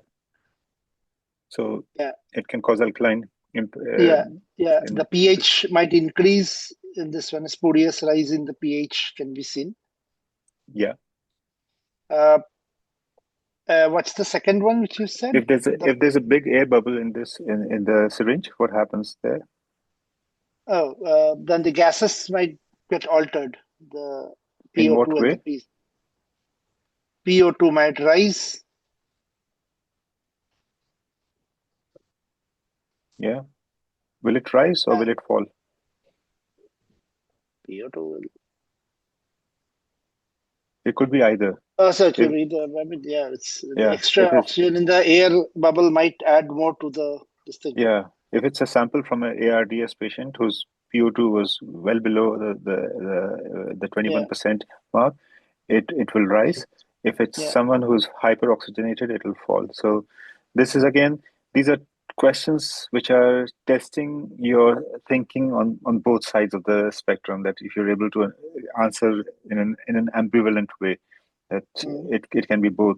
Speaker 1: so
Speaker 2: Yeah.
Speaker 1: it can cause alkaline
Speaker 2: Yeah. Yeah.
Speaker 1: in
Speaker 2: The pH might increase in this one. A spurious rise in the pH can be seen.
Speaker 1: yeah.
Speaker 2: Uh, what's the second one which you said?
Speaker 1: If there's a big air bubble in the syringe, what happens there?
Speaker 2: Then the gases might get altered. The
Speaker 1: In what
Speaker 2: PO2 and the
Speaker 1: way?
Speaker 2: PO2 might rise.
Speaker 1: Yeah. Will it rise or
Speaker 2: Uh,
Speaker 1: will it fall?
Speaker 2: PO2 will.
Speaker 1: It could be either.
Speaker 2: So it will
Speaker 1: If
Speaker 2: be the, I mean, yeah, it's the
Speaker 1: yeah,
Speaker 2: extra oxygen in the air bubble might add more to the this thing.
Speaker 1: if it's a sample from an ARDS patient whose PO2 was well below the
Speaker 2: Yeah,
Speaker 1: 21% mark, it will rise. If it's
Speaker 2: yeah.
Speaker 1: someone who's hyperoxygenated, it will fall. So this is again, these are questions which are testing your thinking on both sides of the spectrum. That if you're able to answer in an ambivalent way, that
Speaker 2: Mm.
Speaker 1: it can be both.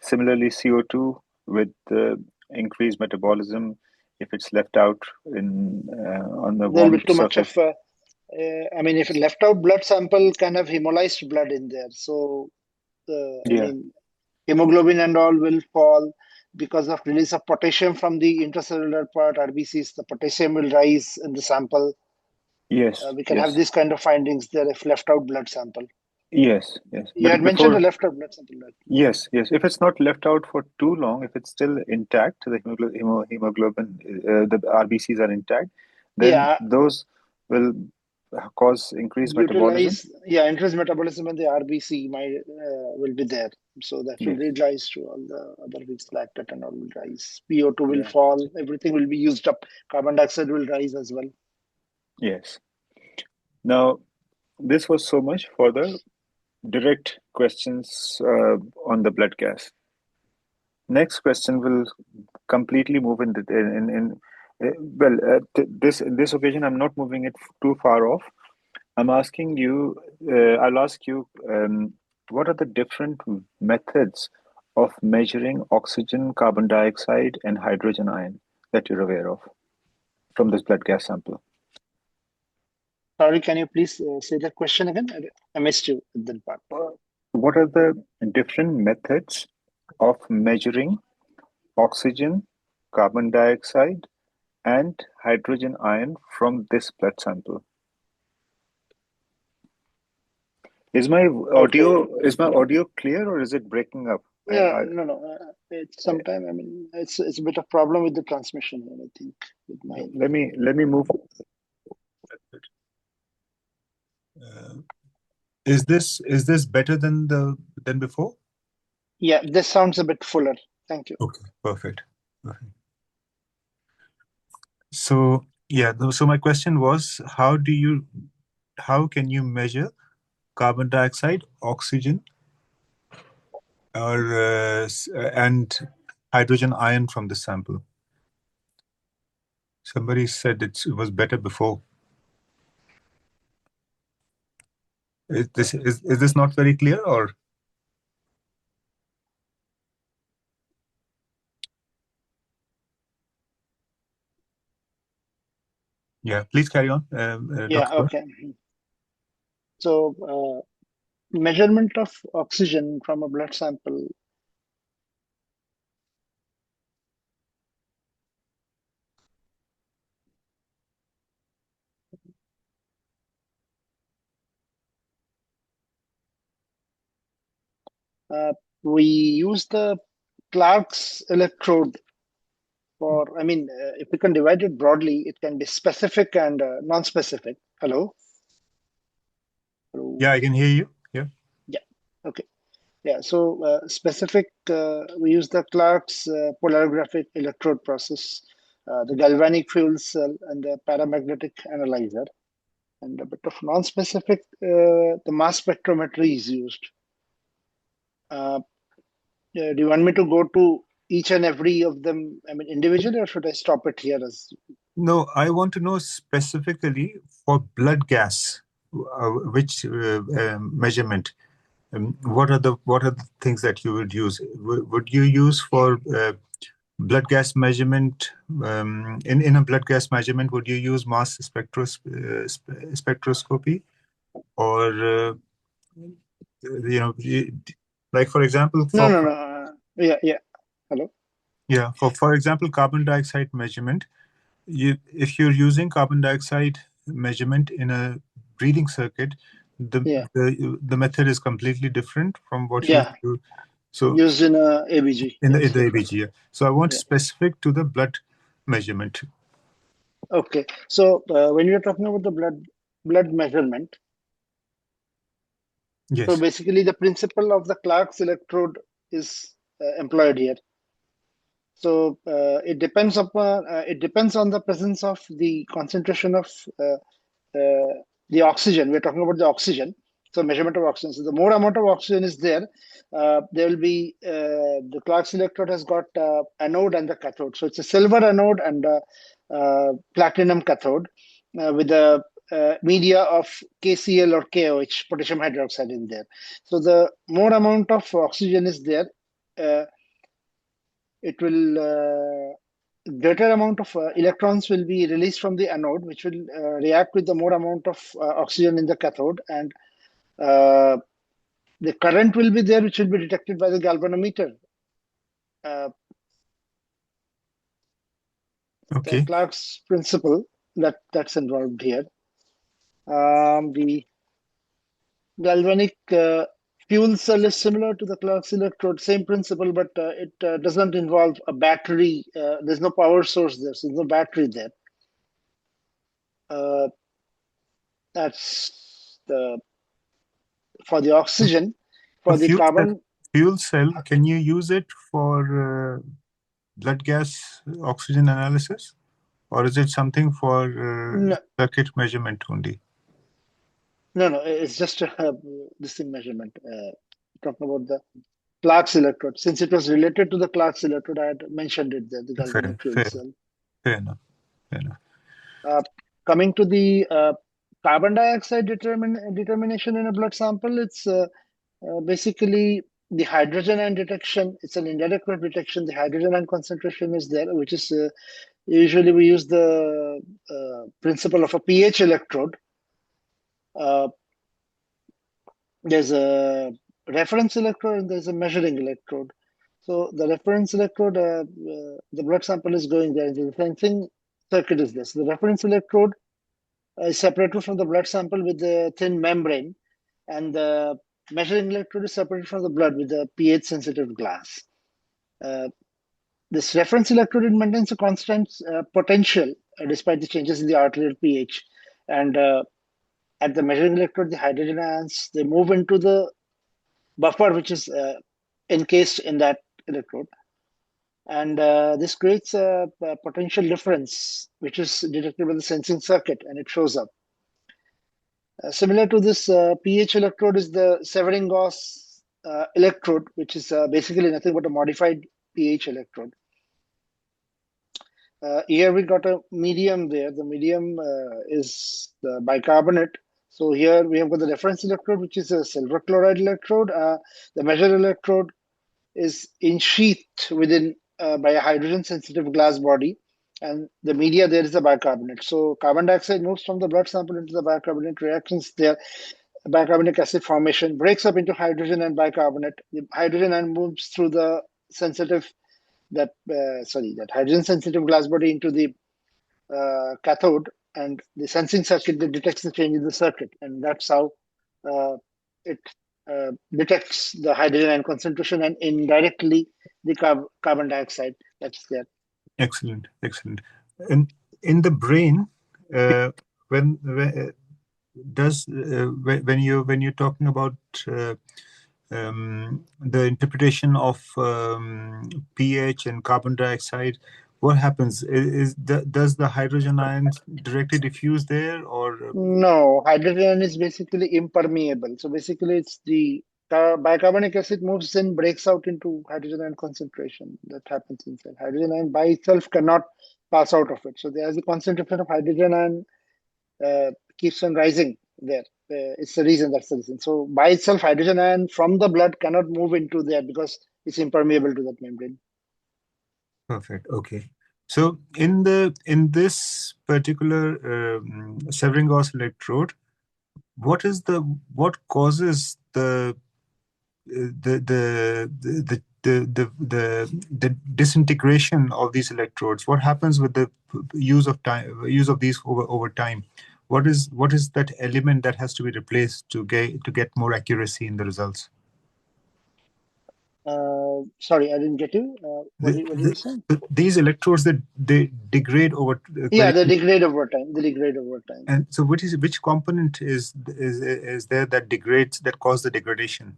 Speaker 1: Similarly, CO2 with increased metabolism, if it's left out in on the
Speaker 2: There'll be
Speaker 1: warm
Speaker 2: too much of
Speaker 1: surface,
Speaker 2: I mean, if left out blood sample can have hemolyzed blood in there. So, I
Speaker 1: Yeah.
Speaker 2: mean, hemoglobin and all will fall because of release of potassium from the intracellular part, RBCs. The potassium will rise in the sample.
Speaker 1: Yes.
Speaker 2: We can have
Speaker 1: Yes.
Speaker 2: these kind of findings there if left out blood sample.
Speaker 1: Yes. Yes.
Speaker 2: You had mentioned a left out blood sample. Right?
Speaker 1: Yes, yes. If it's not left out for too long, if it's still intact, the hemoglobin, the RBCs are intact, then
Speaker 2: Yeah,
Speaker 1: those will cause increased metabolism.
Speaker 2: increased metabolism and the RBC will be there. So that will
Speaker 1: Yes.
Speaker 2: lead rise to all the other things, lactate and all will rise. PO2 will
Speaker 1: Yeah.
Speaker 2: fall. Everything will be used up. Carbon dioxide will rise as well.
Speaker 1: Yes. Now, this was so much for the direct questions on the blood gas. Next question will completely move this occasion I'm not moving it too far off. I'm asking you, I'll ask you, what are the different methods of measuring oxygen, carbon dioxide, and hydrogen ion that you're aware of from this blood gas sample?
Speaker 2: Sorry, can you please say that question again? I missed you at that part.
Speaker 1: What are the different methods of measuring oxygen, carbon dioxide, and hydrogen ion from this blood sample? Is my audio clear or is it breaking up?
Speaker 2: Yeah, no. It's sometime. I mean, it's a bit of problem with the transmission here, I think, with mine.
Speaker 1: Let me move.
Speaker 3: Is this better than before?
Speaker 2: Yeah, this sounds a bit fuller. Thank you.
Speaker 3: Okay, perfect. So yeah, so my question was, how can you measure carbon dioxide, oxygen, and hydrogen ion from the sample? Somebody said it was better before. Is this not very clear, or? Yeah, please carry on.
Speaker 2: Yeah,
Speaker 3: Dr.
Speaker 2: okay. So measurement of oxygen from a blood sample. We use the Clark's electrode for, I mean, if we can divide it broadly, it can be specific and non-specific. Hello?
Speaker 3: Yeah, I can hear you. Yeah.
Speaker 2: Yeah, okay. Yeah, so specific, we use the Clark's polarographic electrode process, the galvanic fuel cell, and the paramagnetic analyzer. And a bit of non-specific, the mass spectrometry is used. Do you want me to go to each and every of them, I mean, individually, or should I stop it here?
Speaker 3: No, I want to know specifically for blood gas, which measurement. What are the things that you would use? Would you use for blood gas measurement? In a blood gas measurement, would you use mass spectroscopy, or like for example,
Speaker 2: No. Yeah. Hello.
Speaker 3: Yeah, for example, carbon dioxide measurement. If you're using carbon dioxide measurement in a breathing circuit, the method is completely different from what you do. So
Speaker 2: used in a ABG.
Speaker 3: In the ABG. Yeah. So I want specific to the blood measurement.
Speaker 2: Okay. So when you're talking about the blood measurement,
Speaker 3: yes.
Speaker 2: So basically the principle of the Clark's electrode is employed here. So it depends on the presence of the concentration of the oxygen. We're talking about the oxygen. So measurement of oxygen. So the more amount of oxygen is there, there will be the Clark's electrode has got anode and the cathode. So it's a silver anode and a platinum cathode with a media of KCl or KOH, potassium hydroxide, in there. So the more amount of oxygen is there, it will greater amount of electrons will be released from the anode, which will react with the more amount of oxygen in the cathode, and the current will be there, which will be detected by the galvanometer.
Speaker 3: Okay.
Speaker 2: The Clark's principle that's involved here. The galvanic fuel cell is similar to the Clark's electrode, same principle, but it doesn't involve a battery. There's no power source there, so there's no battery there. That's for the oxygen. For the carbon
Speaker 3: fuel cell, can you use it for blood gas oxygen analysis, or is it something for circuit measurement only?
Speaker 2: No, it's just this thing measurement. Talking about the Clark's electrode. Since it was related to the Clark's electrode, I had mentioned it there, the galvanic fuel cell.
Speaker 3: Fair enough.
Speaker 2: Coming to the carbon dioxide determination in a blood sample, it's basically the hydrogen ion detection. It's an indirect detection. The hydrogen ion concentration is there, which is usually we use the principle of a pH electrode. There's a reference electrode and there's a measuring electrode. So the reference electrode, the blood sample is going there. The sensing circuit is this. The reference electrode is separated from the blood sample with the thin membrane, and the measuring electrode is separated from the blood with the pH sensitive glass. This reference electrode maintains a constant potential despite the changes in the arterial pH. And at the measuring electrode, the hydrogen ions, they move into the buffer, which is encased in that electrode. And this creates a potential difference, which is detected by the sensing circuit, and it shows up. Similar to this pH electrode is the Severing-Gauss electrode, which is basically nothing but a modified pH electrode. Here we got a medium there. The medium is the bicarbonate. So here we have got the reference electrode, which is a silver chloride electrode. The measure electrode is ensheathed within by a hydrogen-sensitive glass body, and the media there is a bicarbonate. So carbon dioxide moves from the blood sample into the bicarbonate. Reactions there, bicarbonic acid formation breaks up into hydrogen and bicarbonate. The hydrogen ion moves through the sensitive that hydrogen-sensitive glass body into the cathode, and the sensing circuit that detects the change in the circuit, and that's how it detects the hydrogen ion concentration and indirectly the carbon dioxide that's there.
Speaker 3: Excellent. In the brain, when you're talking about the interpretation of pH and carbon dioxide, what happens? Does the hydrogen ion directly diffuse there, or
Speaker 2: no? Hydrogen is basically impermeable. So basically, it's the bicarbonic acid moves in, breaks out into hydrogen ion concentration that happens inside. Hydrogen ion by itself cannot pass out of it. So there's the concentration of hydrogen ion keeps on rising there. It's the reason. That's the reason. So by itself, hydrogen ion from the blood cannot move into there because it's impermeable to that membrane.
Speaker 3: Perfect. Okay. So in this particular Severing-Gauss electrode, what causes the disintegration of these electrodes? What happens with the use of these over time? What is that element that has to be replaced to get more accuracy in the results?
Speaker 2: Sorry, I didn't get you. What did you say?
Speaker 3: These electrodes, they degrade over.
Speaker 2: Yeah, they degrade over time.
Speaker 3: And so, which component is there that causes the degradation?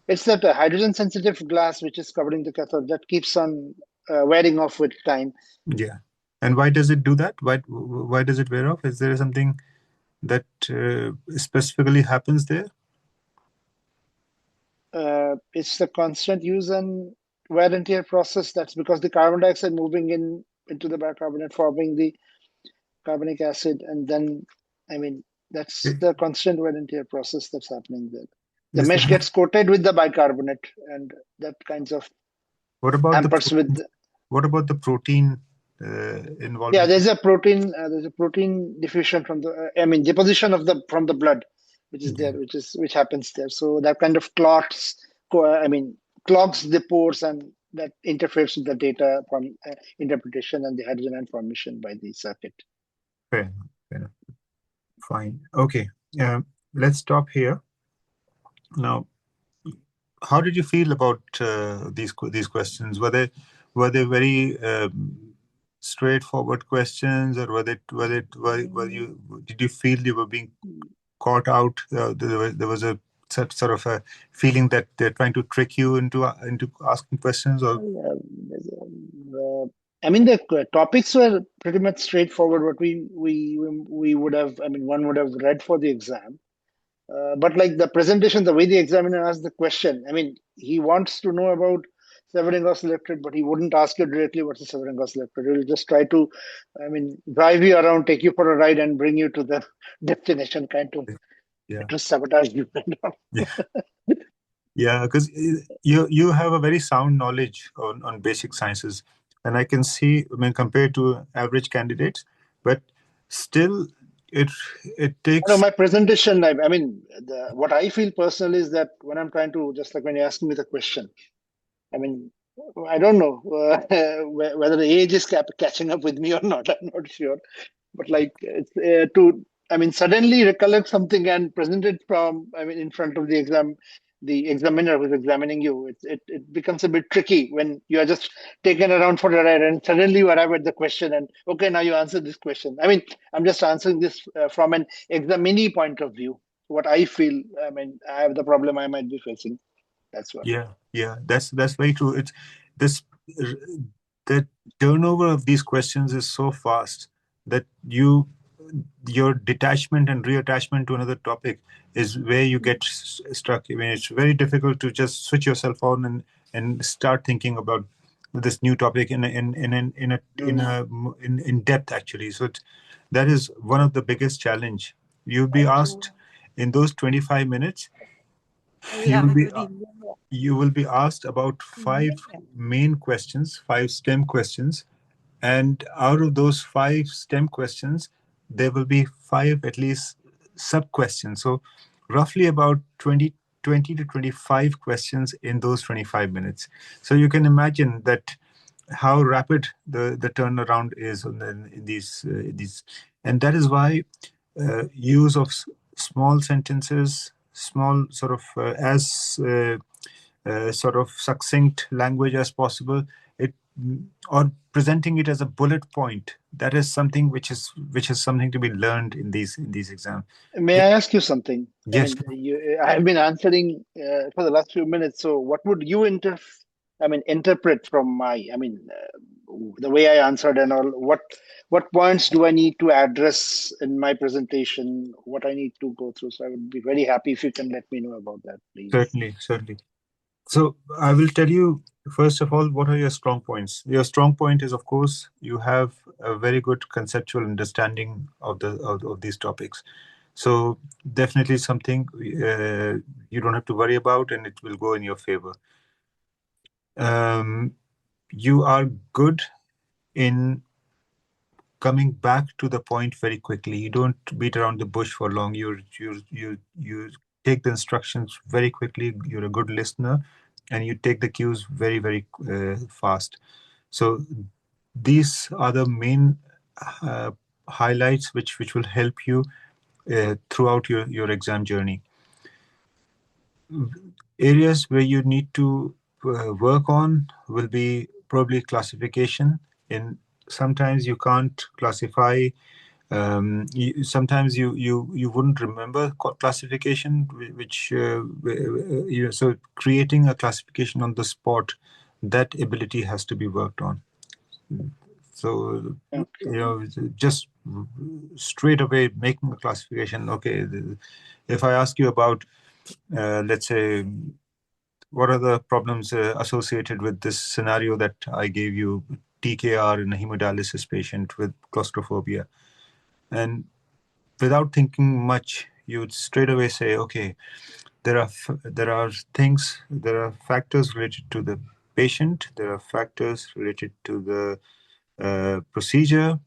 Speaker 2: It's that hydrogen-sensitive glass which is covering the cathode that keeps on wearing off with time.
Speaker 3: Yeah, and why does it do that? Why does it wear off? Is there something that specifically happens there?
Speaker 2: It's the constant use and wear and tear process. That's because the carbon dioxide moving into the bicarbonate, forming the carbonic acid, and then, that's the constant wear and tear process that's happening there. The mesh gets coated with the bicarbonate, and that kinds of
Speaker 3: what about
Speaker 2: hampers with.
Speaker 3: what about the protein involved?
Speaker 2: Yeah, there's a protein diffusion from the deposition of the from the blood, which is there, which happens there. So that kind of clots, clogs the pores, and that interferes with the data from interpretation and the hydrogen ion formation by the circuit.
Speaker 3: Fair enough. Fine. Okay. Let's stop here. Now, how did you feel about these questions? Were they very straightforward questions, or did you feel you were being caught out? There was a sort of a feeling that they're trying to trick you into asking questions, or
Speaker 2: the topics were pretty much straightforward. What we would have, one would have read for the exam. But like the presentation, the way the examiner asked the question, he wants to know about severing oscillatory, but he wouldn't ask you directly what's a severing oscillatory. He'll just try to, drive you around, take you for a ride, and bring you to the destination, kind of.
Speaker 3: Yeah.
Speaker 2: To sabotage you.
Speaker 3: Yeah, because you have a very sound knowledge on basic sciences, and I can see, compared to average candidates, but still it takes.
Speaker 2: No, my presentation, what I feel personally is that when I'm trying to, just like when you're asking me the question, I don't know whether the age is catching up with me or not. I'm not sure, but like it's suddenly recollect something and present it in front of the examiner who's examining you. It becomes a bit tricky when you are just taken around for a ride and suddenly you arrive at the question and okay, now you answer this question. I'm just answering this from an examinee point of view. What I feel, I have the problem I might be facing. That's what.
Speaker 3: Yeah, that's very true. It's the turnover of these questions is so fast that your detachment and reattachment to another topic is where you get stuck. It's very difficult to just switch yourself on and start thinking about this new topic in depth, actually. So that is one of the biggest challenge. You'll be asked in those 25 minutes. You will be asked about 5 main questions, 5 STEM questions, and out of those 5 STEM questions, there will be 5 at least sub-questions. So roughly about 20 to 25 questions in those 25 minutes. So you can imagine that how rapid the turnaround is in these. And that is why use of small sentences, small sort of sort of succinct language as possible, or presenting it as a bullet point, that is something which is something to be learned in these exams.
Speaker 2: May I ask you something?
Speaker 3: Yes.
Speaker 2: I have been answering for the last few minutes. So what would you interpret from my, the way I answered and all? What points do I need to address in my presentation? What I need to go through? So I would be very happy if you can let me know about that, please.
Speaker 3: Certainly. So I will tell you, first of all, what are your strong points? Your strong point is, of course, you have a very good conceptual understanding of these topics. So definitely something you don't have to worry about, and it will go in your favor. You are good in coming back to the point very quickly. You don't beat around the bush for long. You take the instructions very quickly. You're a good listener, and you take the cues very, very fast. So these are the main highlights which will help you throughout your exam journey. Areas where you need to work on will be probably classification. Sometimes you can't classify. Sometimes you wouldn't remember classification, which so creating a classification on the spot, that ability has to be worked on. So just straight away making a classification. Okay, if I ask you about, let's say, what are the problems associated with this scenario that I gave you, TKR in a hemodialysis patient with claustrophobia, and without thinking much, you would straight away say, okay, there are factors related to the patient, there are factors related to the procedure,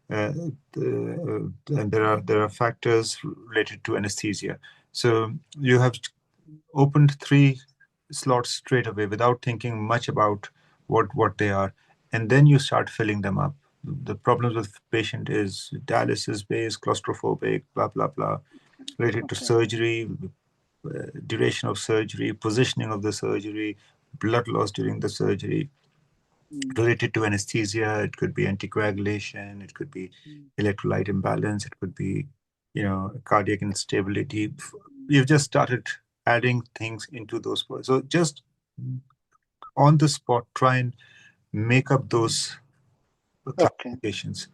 Speaker 3: and there are factors related to anesthesia. So you have opened 3 slots straight away without thinking much about what they are, and then you start filling them up. The problems with patient is dialysis based, claustrophobic, blah blah blah, related to surgery, duration of surgery, positioning of the surgery, blood loss during the surgery. Related to anesthesia, it could be anticoagulation, it could be electrolyte imbalance, it could be, cardiac instability. You've just started adding things into those. So just on the spot, try and make up those classifications.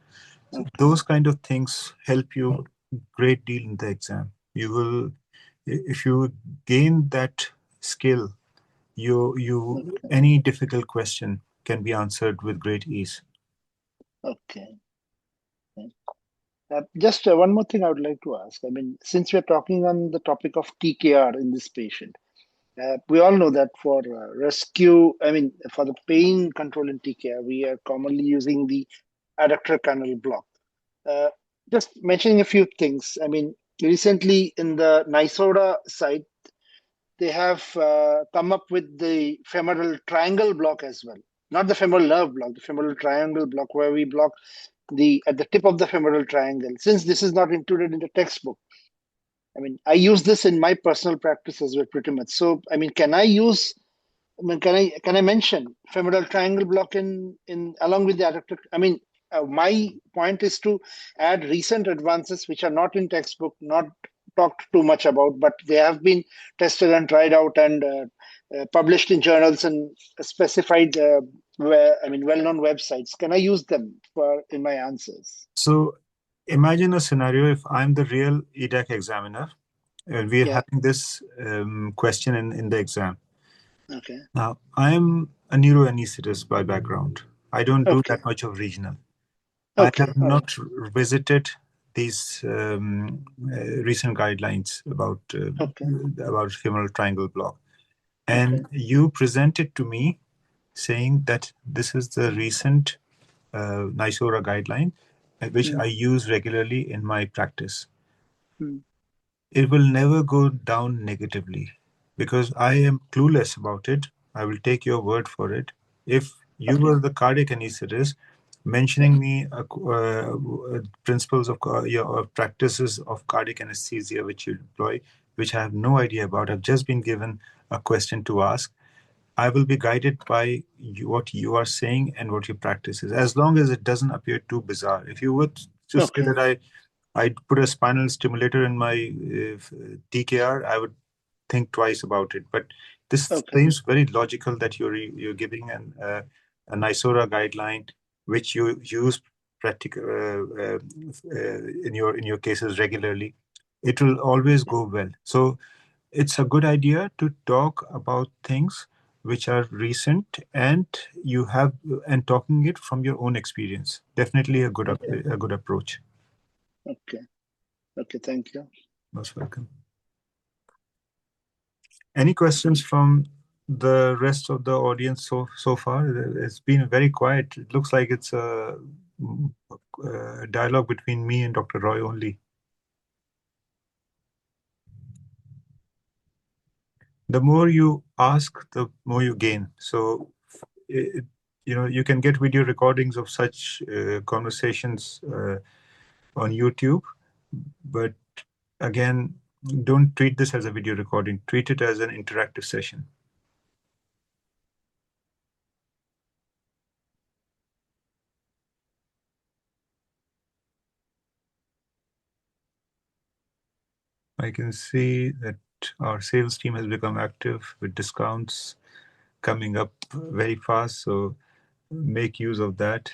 Speaker 3: So those kind of things help you a great deal in the exam. You will, if you gain that skill, any difficult question can be answered with great ease.
Speaker 2: Okay. Just one more thing I would like to ask. I mean, since we're talking on the topic of TKR in this patient, we all know that for rescue, for the pain control in TKR, we are commonly using the adductor canal block. Just mentioning a few things. I mean, recently in the NYSODA site, they have come up with the femoral triangle block as well. Not the femoral nerve block, the femoral triangle block, where we block at the tip of the femoral triangle. Since this is not included in the textbook, I mean, I use this in my personal practice as well, pretty much. So, I mean, can I mention femoral triangle block in along with the adductor? I mean, my point is to add recent advances which are not in textbook, not talked too much about, but they have been tested and tried out and published in journals and specified, well-known websites. Can I use them in my answers?
Speaker 3: So imagine a scenario if I'm the real EDAIC examiner and we are having this question in the exam.
Speaker 2: Okay.
Speaker 3: Now, I'm a neuroanesthetist by background. I don't do that much of regional. I have not visited these recent guidelines about femoral triangle block. And you presented to me saying that this is the recent NYSODA guideline, which I use regularly in my practice. It will never go down negatively because I am clueless about it. I will take your word for it. If you were the cardiac anesthetist mentioning me principles of or practices of cardiac anesthesia which you deploy, which I have no idea about, I've just been given a question to ask, I will be guided by what you are saying and what your practice is, as long as it doesn't appear too bizarre. If you would just say that I put a spinal stimulator in my TKR, I would think twice about it. But this seems very logical that you're giving a NYSODA guideline, which you use in your cases regularly. It will always go well. So it's a good idea to talk about things which are recent and talking it from your own experience. Definitely a good approach.
Speaker 2: Okay, thank you.
Speaker 3: Most welcome. Any questions from the rest of the audience so far? It's been very quiet. It looks like it's a dialogue between me and Dr. Roy only. The more you ask, the more you gain. So, you can get video recordings of such conversations on YouTube, but again, don't treat this as a video recording. Treat it as an interactive session. I can see that our sales team has become active with discounts coming up very fast, so make use of that.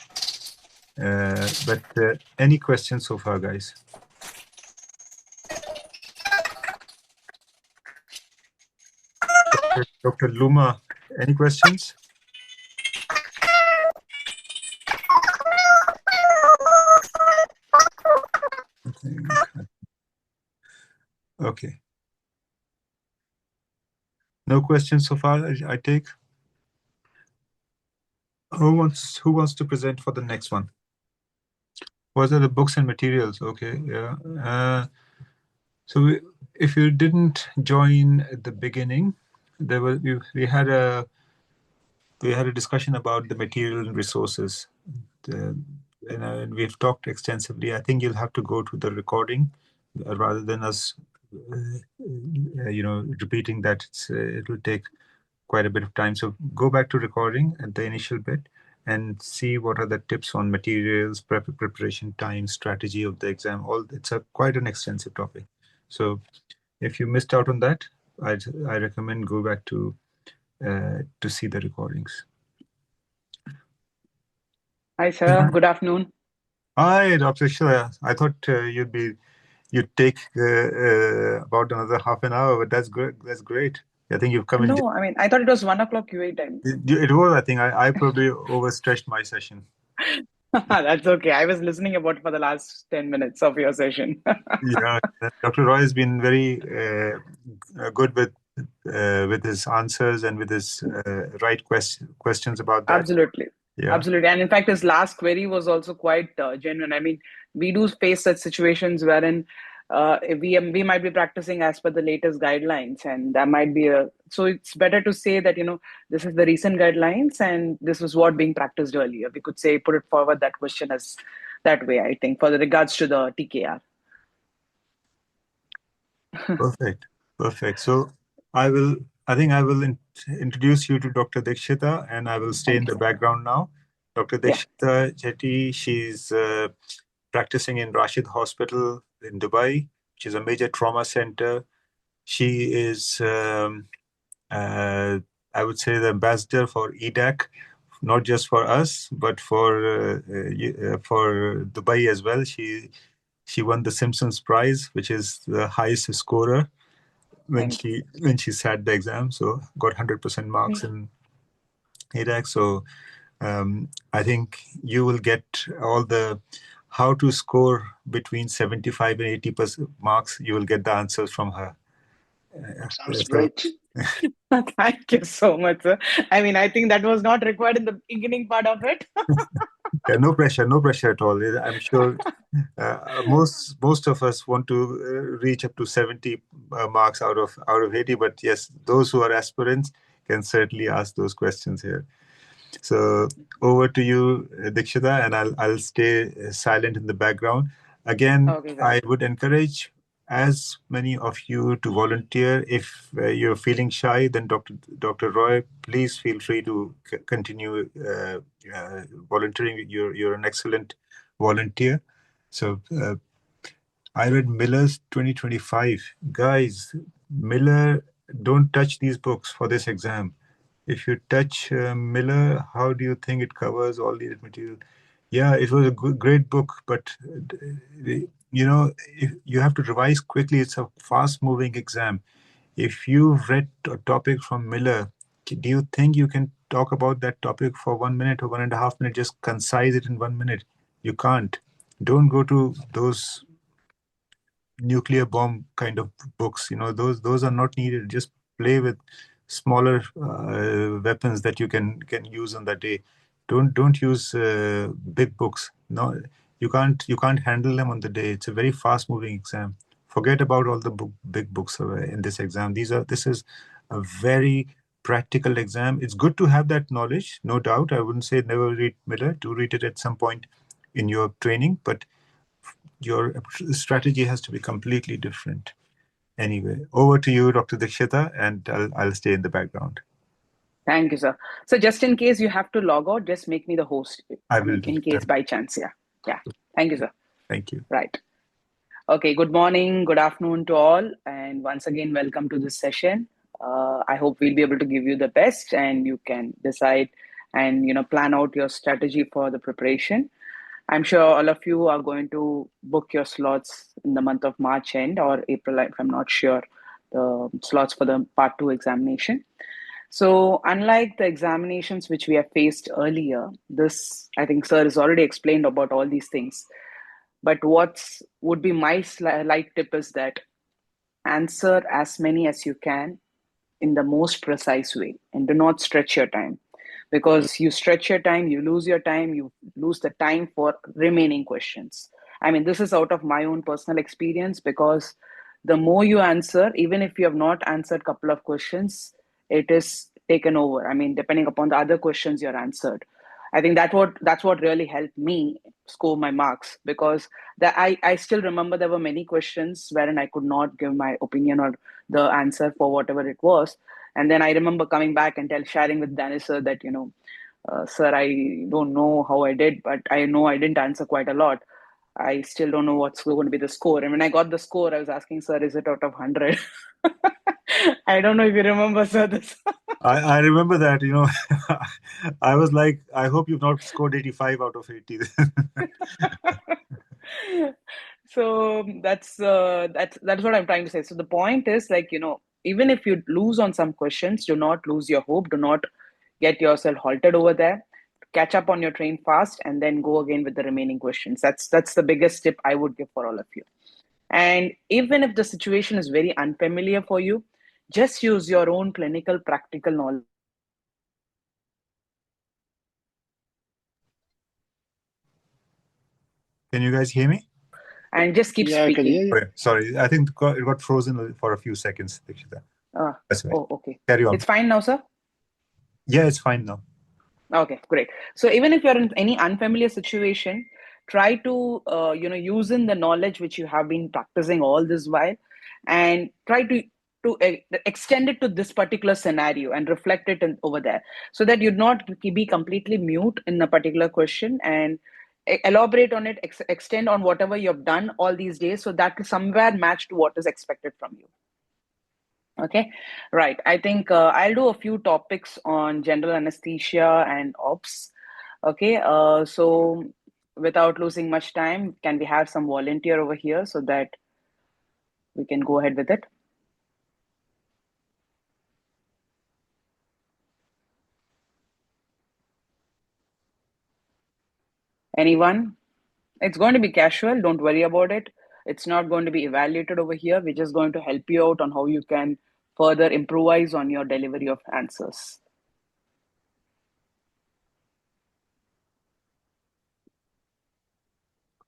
Speaker 3: But any questions so far, guys? Dr. Luma, any questions? Okay. No questions so far, I take? Who wants to present for the next one? Was it the books and materials? Okay, yeah. So if you didn't join at the beginning, we had a discussion about the material and resources. And we've talked extensively. I think you'll have to go to the recording rather than us, repeating that. It will take quite a bit of time. So go back to recording at the initial bit and see what are the tips on materials, preparation time, strategy of the exam. It's quite an extensive topic. So if you missed out on that, I recommend go back to see the recordings.
Speaker 4: Hi, sir. Good afternoon.
Speaker 3: Hi, Dr. Shilaya. I thought you'd take about another half an hour, but that's good. That's great. I think you've come in.
Speaker 4: No, I mean, I thought it was 1 o'clock UAE time.
Speaker 3: It was. I think I probably overstretched my session.
Speaker 4: That's okay. I was listening for the last 10 minutes of your session.
Speaker 3: Yeah, Dr. Roy has been very good with his answers and with his right questions about that.
Speaker 4: Absolutely. Yeah. Absolutely. And in fact, his last query was also quite genuine. I mean, we do face such situations wherein we might be practicing as per the latest guidelines, and that might be so it's better to say that, this is the recent guidelines and this was what being practiced earlier. We could say, put it forward that question as that way, I think, for the regards to the TKR.
Speaker 3: Perfect. So I think I will introduce you to Dr. Dikshita, and I will stay in the background now. Dr. Dikshita Chetty, she's practicing in Rashid Hospital in Dubai, which is a major trauma center. She is, I would say, the ambassador for EDAIC, not just for us, but for Dubai as well. She won the Simpsons Prize, which is the highest scorer when she sat the exam, so got 100% marks in EDAIC. So I think you will get all the how to score between 75 and 80% marks. You will get the answers from her.
Speaker 2: Sounds great.
Speaker 4: Thank you so much, sir. I mean, I think that was not required in the beginning part of it.
Speaker 3: Yeah, no pressure at all. I'm sure most of us want to reach up to 70 marks out of 80, but yes, those who are aspirants can certainly ask those questions here. So over to you, Dikshita, and I'll stay silent in the background. Again, I would encourage as many of you to volunteer. If you're feeling shy, then Dr. Roy, please feel free to continue volunteering. You're an excellent volunteer. So I read Miller's 2025. Guys, Miller, don't touch these books for this exam. If you touch Miller, how do you think it covers all the material? Yeah, it was a great book, but if you have to revise quickly. It's a fast-moving exam. If you've read a topic from Miller, do you think you can talk about that topic for 1 minute or 1.5 minutes, just concise it in 1 minute? You can't. Don't go to those nuclear bomb kind of books. Those are not needed. Just play with smaller weapons that you can use on that day. Don't use big books. No, you can't handle them on the day. It's a very fast moving exam. Forget about all the big books in this exam. This is a very practical exam. It's good to have that knowledge, no doubt. I wouldn't say never read Miller. Do read it at some point in your training, but your strategy has to be completely different. Anyway, over to you, Dr. Dikshita, and I'll stay in the background.
Speaker 4: Thank you, sir. So just in case you have to log out, just make me the host.
Speaker 3: I will do.
Speaker 4: In case by chance, yeah. Thank you, sir.
Speaker 3: Thank you.
Speaker 4: Right. Okay, good morning, good afternoon to all. And once again, welcome to this session. I hope we'll be able to give you the best and you can decide and, plan out your strategy for the preparation. I'm sure all of you are going to book your slots in the month of March end or April, if I'm not sure, the slots for the part 2 examination. So unlike the examinations which we have faced earlier, this, I think sir has already explained about all these things. But what would be my light tip is that answer as many as you can in the most precise way and do not stretch your time. because you stretch your time, you lose the time for remaining questions. I mean, this is out of my own personal experience, because the more you answer, even if you have not answered a couple of questions, it is taken over. I mean, depending upon the other questions you're answered. I think that's what really helped me score my marks, because I still remember there were many questions wherein I could not give my opinion or the answer for whatever it was. And then I remember coming back and sharing with Danish sir that, sir, I don't know how I did, but I know I didn't answer quite a lot. I still don't know what's going to be the score. And when I got the score, I was asking, sir, is it out of 100? I don't know if you remember, sir, this.
Speaker 3: I remember that, I was like, I hope you've not scored 85 out of 80.
Speaker 4: So that's what I'm trying to say. So the point is, like, even if you lose on some questions, do not lose your hope. Do not get yourself halted over there. Catch up on your train fast and then go again with the remaining questions. That's the biggest tip I would give for all of you. And even if the situation is very unfamiliar for you, just use your own clinical practical knowledge.
Speaker 3: Can you guys hear me?
Speaker 4: And just keep speaking.
Speaker 2: I can hear you.
Speaker 3: Okay, sorry, I think it got frozen for a few seconds. That's right.
Speaker 4: Oh, okay.
Speaker 3: Carry on.
Speaker 4: It's fine now, sir?
Speaker 3: Yeah, it's fine now.
Speaker 4: Okay, great. So even if you're in any unfamiliar situation, try to use in the knowledge which you have been practicing all this while, and try to extend it to this particular scenario and reflect it over there, so that you'd not be completely mute in a particular question, and elaborate on it, extend on whatever you've done all these days, so that is somewhere matched to what is expected from you. Okay, right. I think I'll do a few topics on general anesthesia and ops. Okay, so without losing much time, can we have some volunteer over here so that we can go ahead with it? Anyone? It's going to be casual. Don't worry about it. It's not going to be evaluated over here. We're just going to help you out on how you can further improvise on your delivery of answers.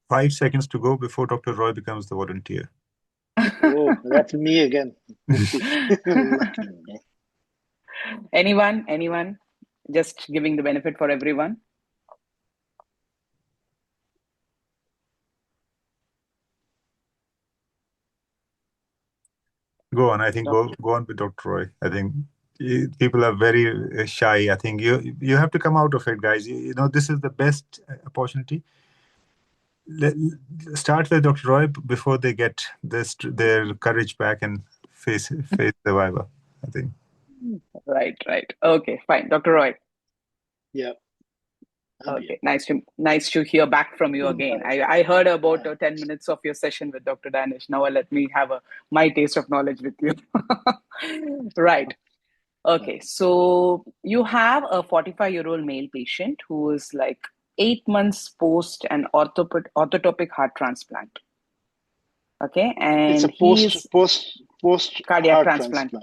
Speaker 3: Five seconds to go before Dr. Roy becomes the volunteer.
Speaker 2: Oh, that's me again.
Speaker 4: Anyone? Just giving the benefit for everyone.
Speaker 3: Go on. I think go on with Dr. Roy. I think people are very shy. I think you have to come out of it, guys. This is the best opportunity. Start with Dr. Roy before they get their courage back and face the Viva, I think.
Speaker 4: Right. Okay, fine. Dr. Roy.
Speaker 2: Yeah.
Speaker 4: Okay, nice to hear back from you again. I heard about 10 minutes of your session with Dr. Danish. Now let me have my taste of knowledge with you. Right. Okay, so you have a 45-year-old male patient who is like 8 months post an orthotopic heart transplant. Okay, and
Speaker 2: it's a post
Speaker 4: cardiac transplant.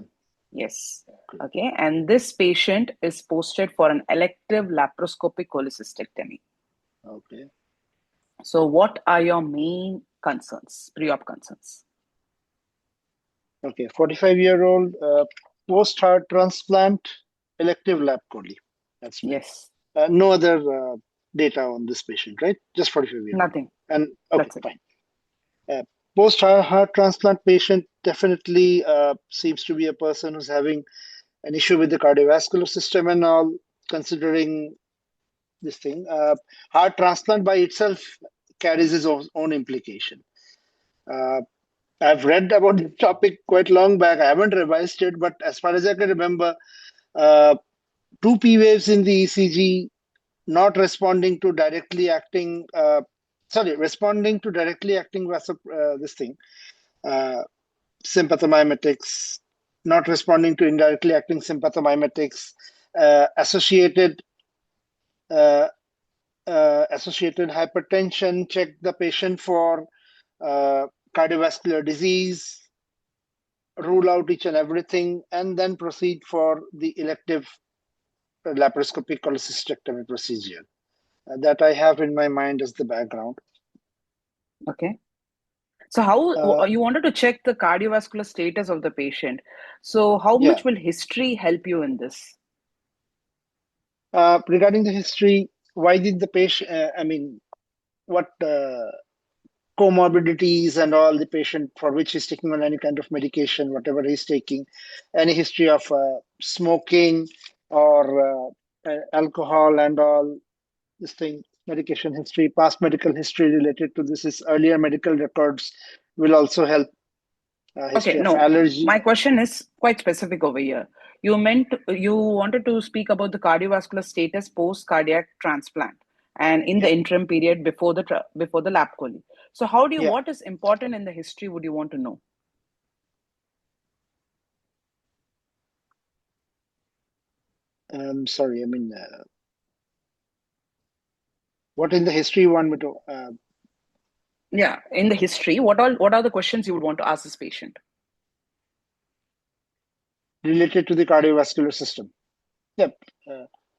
Speaker 4: Yes. Okay, and this patient is posted for an elective laparoscopic cholecystectomy.
Speaker 2: Okay.
Speaker 4: So what are your main concerns, pre-op concerns?
Speaker 2: Okay, 45-year-old post-heart transplant, elective lap chole. That's me.
Speaker 4: Yes.
Speaker 2: No other data on this patient, right? Just 45-year-old.
Speaker 4: Nothing.
Speaker 2: And okay, fine. Post-heart transplant patient definitely seems to be a person who's having an issue with the cardiovascular system and all, considering this thing. Heart transplant by itself carries its own implication. I've read about this topic quite long back. I haven't revised it, but as far as I can remember, two P waves in the ECG not responding to directly acting, responding to directly acting sympathomimetics, not responding to indirectly acting sympathomimetics, associated hypertension, check the patient for cardiovascular disease, rule out each and everything, and then proceed for the elective laparoscopic cholecystectomy procedure. That I have in my mind as the background.
Speaker 4: Okay. So how you wanted to check the cardiovascular status of the patient. So how much will history help you in this?
Speaker 2: Regarding the history, why did the patient, what comorbidities and all the patient for which he's taking on any kind of medication, whatever he's taking, any history of smoking or alcohol and all this thing, medication history, past medical history related to this is earlier medical records will also help. History of allergy.
Speaker 4: My question is quite specific over here. You wanted to speak about the cardiovascular status post cardiac transplant and in the interim period before the lap chole. So how do you what is important in the history would you want to know?
Speaker 2: Sorry, what in the history you want me to?
Speaker 4: Yeah, in the history, what are the questions you would want to ask this patient?
Speaker 2: Related to the cardiovascular system. Yep.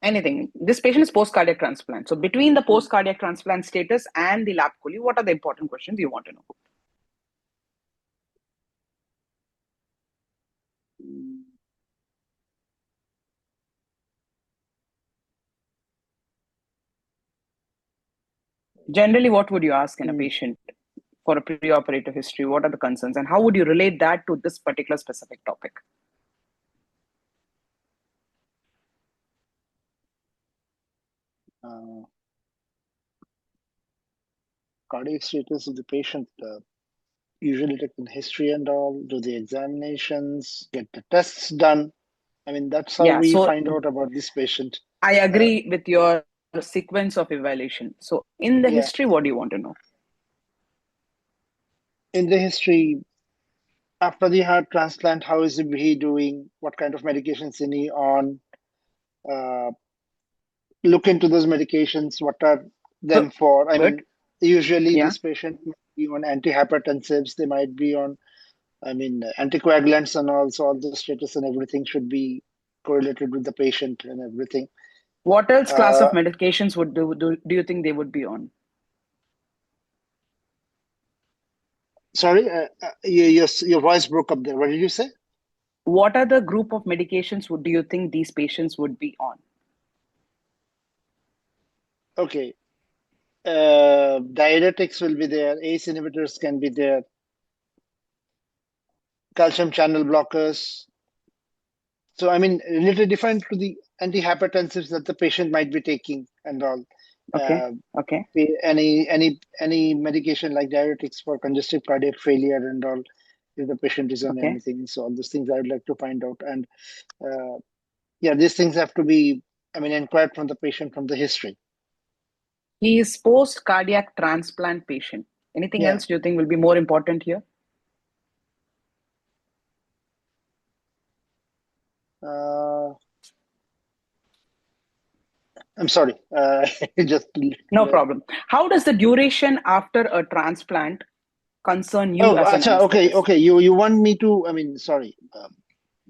Speaker 4: Anything. This patient is post-cardiac transplant. So between the post-cardiac transplant status and the lap chole, what are the important questions you want to know? Generally, what would you ask in a patient for a preoperative history? What are the concerns? And how would you relate that to this particular specific topic?
Speaker 2: Cardiac status of the patient, usually take the history and all, do the examinations, get the tests done. That's how we find out about this patient.
Speaker 4: I agree with your sequence of evaluation. So in the history, what do you want to know?
Speaker 2: In the history, after the heart transplant, how is he doing? What kind of medications is he on? Look into those medications. What are them for? Usually this patient might be on antihypertensives. They might be on, anticoagulants and also all the status and everything should be correlated with the patient and everything.
Speaker 4: What else class of medications do you think they would be on?
Speaker 2: Sorry, your voice broke up there. What did you say?
Speaker 4: What are the group of medications do you think these patients would be on?
Speaker 2: Okay. Diuretics will be there. ACE inhibitors can be there. Calcium channel blockers. So, related different to the antihypertensives that the patient might be taking and all.
Speaker 4: Okay.
Speaker 2: Any medication like diuretics for congestive cardiac failure and all, if the patient is on anything. So all those things I would like to find out. And these things have to be, inquired from the patient from the history.
Speaker 4: He is post-cardiac transplant patient. Anything else do you think will be more important here?
Speaker 2: I'm sorry.
Speaker 4: No problem. How does the duration after a transplant concern you as an anesthetist?
Speaker 2: Okay. You want me to, sorry.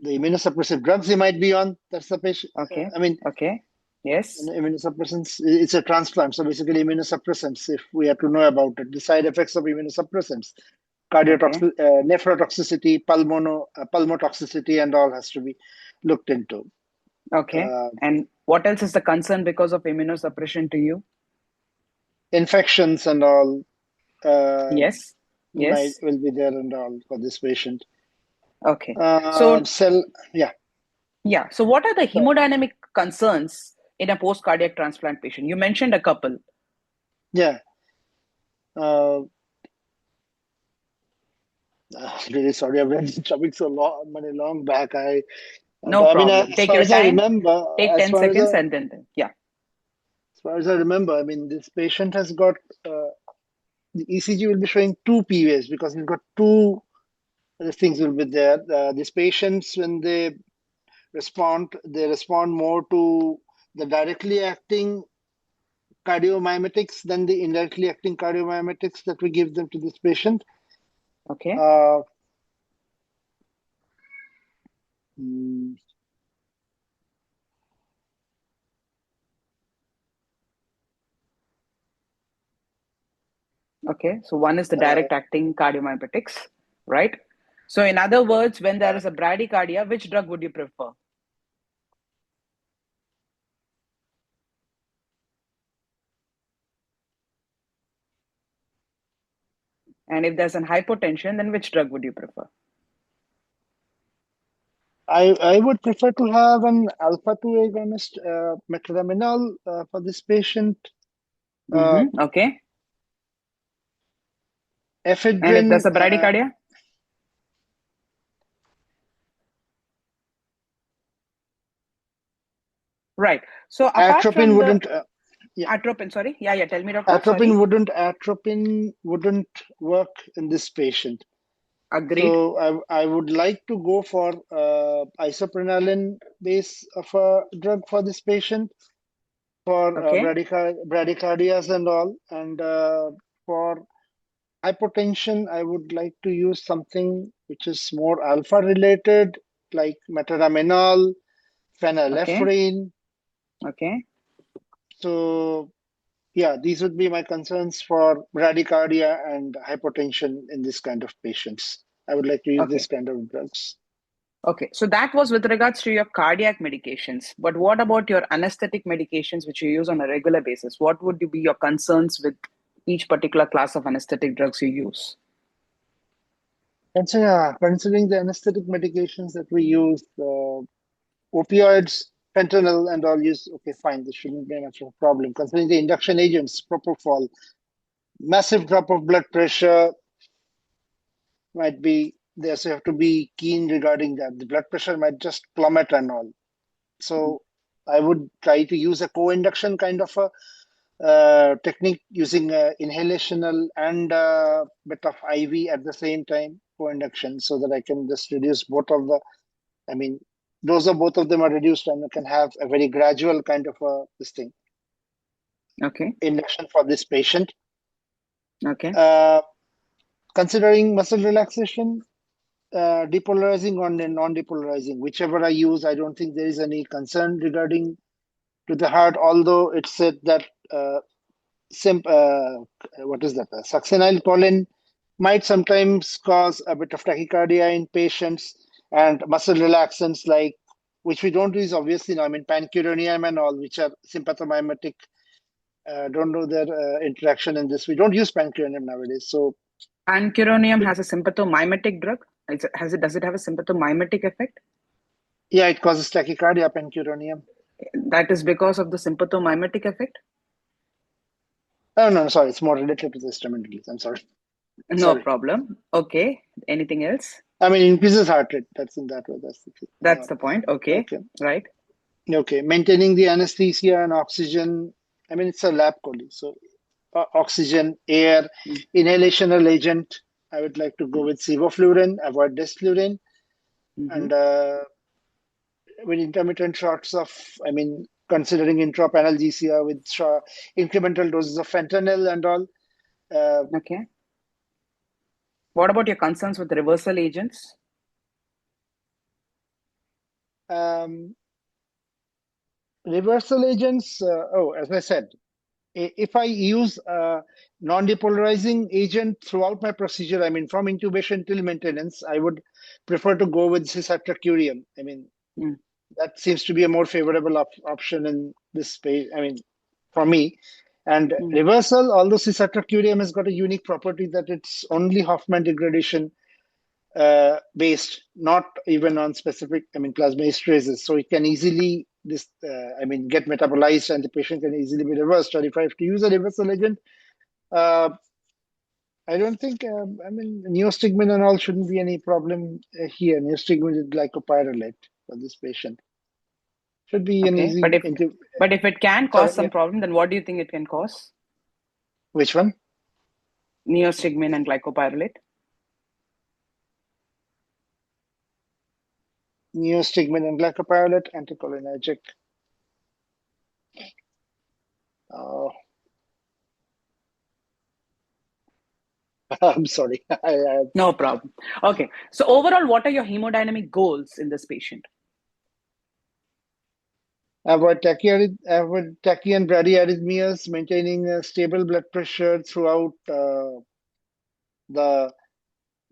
Speaker 2: The immunosuppressive drugs they might be on, that's the patient.
Speaker 4: Okay. Yes.
Speaker 2: Immunosuppressants, it's a transplant. So basically immunosuppressants, if we have to know about it, the side effects of immunosuppressants, nephrotoxicity, pulmotoxicity and all has to be looked into.
Speaker 4: Okay. And what else is the concern because of immunosuppression to you?
Speaker 2: Infections and all.
Speaker 4: Yes.
Speaker 2: Will be there and all for this patient.
Speaker 4: Okay.
Speaker 2: So
Speaker 4: what are the hemodynamic concerns in a post-cardiac transplant patient? You mentioned a couple.
Speaker 2: Yeah. Really sorry, I've read the topic so long back.
Speaker 4: No problem. Take your time.
Speaker 2: I remember,
Speaker 4: take 10 seconds and then.
Speaker 2: As far as I remember, this patient has got the ECG will be showing 2 P waves because he's got 2 things will be there. These patients, when they respond more to the directly acting cardiomyometics than the indirectly acting cardiomyometics that we give them to this patient.
Speaker 4: Okay. Okay, so one is the direct acting cardiomyopatics, right? So in other words, when there is a bradycardia, which drug would you prefer? And if there's an hypotension, then which drug would you prefer?
Speaker 2: I would prefer to have an alpha-2 agonist, metronidazole, for this patient.
Speaker 4: Okay.
Speaker 2: Ephedrine.
Speaker 4: And if there's a bradycardia? Right. So apart
Speaker 2: atropine
Speaker 4: from
Speaker 2: wouldn't.
Speaker 4: Atropine, sorry. Yeah, tell me, doctor.
Speaker 2: Atropine wouldn't work in this patient.
Speaker 4: Agreed.
Speaker 2: So I would like to go for isoprenaline base of a drug for this patient for bradycardias and all. And for hypotension, I would like to use something which is more alpha related, like metronidazole, phenylephrine.
Speaker 4: Okay.
Speaker 2: So yeah, these would be my concerns for bradycardia and hypotension in this kind of patients. I would like to use this kind of drugs.
Speaker 4: Okay, so that was with regards to your cardiac medications. But what about your anesthetic medications, which you use on a regular basis? What would be your concerns with each particular class of anesthetic drugs you use?
Speaker 2: And so, yeah, considering the anesthetic medications that we use, opioids, fentanyl, and all use, okay, fine, this shouldn't be much of a problem. Considering the induction agents, propofol, massive drop of blood pressure might be there, so you have to be keen regarding that. The blood pressure might just plummet and all. So I would try to use a co-induction kind of a technique using inhalational and a bit of IV at the same time, co-induction, so that I can just reduce both of the, those are both of them are reduced and I can have a very gradual kind of this thing.
Speaker 4: Okay.
Speaker 2: Induction for this patient.
Speaker 4: Okay.
Speaker 2: Considering muscle relaxation, depolarizing or non-depolarizing, whichever I use, I don't think there is any concern regarding to the heart, although it said that succinylcholine might sometimes cause a bit of tachycardia in patients, and muscle relaxants which we don't use obviously now, pancuronium and all, which are sympathomimetic. Don't know their interaction in this. We don't use pancuronium nowadays. So
Speaker 4: pancuronium has a sympathomimetic drug. Does it have a sympathomimetic effect?
Speaker 2: Yeah, it causes tachycardia, pancuronium.
Speaker 4: That is because of the sympathomimetic effect?
Speaker 2: Oh, no, sorry. It's more related to the histamine release. I'm sorry.
Speaker 4: No problem. Okay. Anything else?
Speaker 2: Increases heart rate. That's in that way.
Speaker 4: That's the point. Okay. Right.
Speaker 2: Okay. Maintaining the anesthesia and oxygen. It's a lab coli. So oxygen, air, inhalational agent. I would like to go with sevoflurane, avoid desflurane. And with intermittent shots of, considering intraop analgesia with incremental doses of fentanyl and all.
Speaker 4: Okay. What about your concerns with reversal agents?
Speaker 2: Reversal agents, as I said, if I use a non-depolarizing agent throughout my procedure, from intubation till maintenance, I would prefer to go with cisatracurium. That seems to be a more favorable option in this space, for me. And reversal, although cisatracurium has got a unique property that it's only Hoffman degradation based, not even on specific, plasmaesterases. So it can easily get metabolized and the patient can easily be reversed. Or if I have to use a reversal agent, I don't think, neostigmine and all shouldn't be any problem here. Neostigmine is glycopyrrolate for this patient. Should be an easy.
Speaker 4: But if it can cause some problem, then what do you think it can cause?
Speaker 2: Which one?
Speaker 4: Neostigmine and glycopyrrolate.
Speaker 2: Neostigmine and glycopyrrolate, anticholinergic. I'm sorry.
Speaker 4: No problem. Okay. So overall, what are your hemodynamic goals in this patient?
Speaker 2: avoid tachy and bradyarrhythmias, maintaining a stable blood pressure throughout the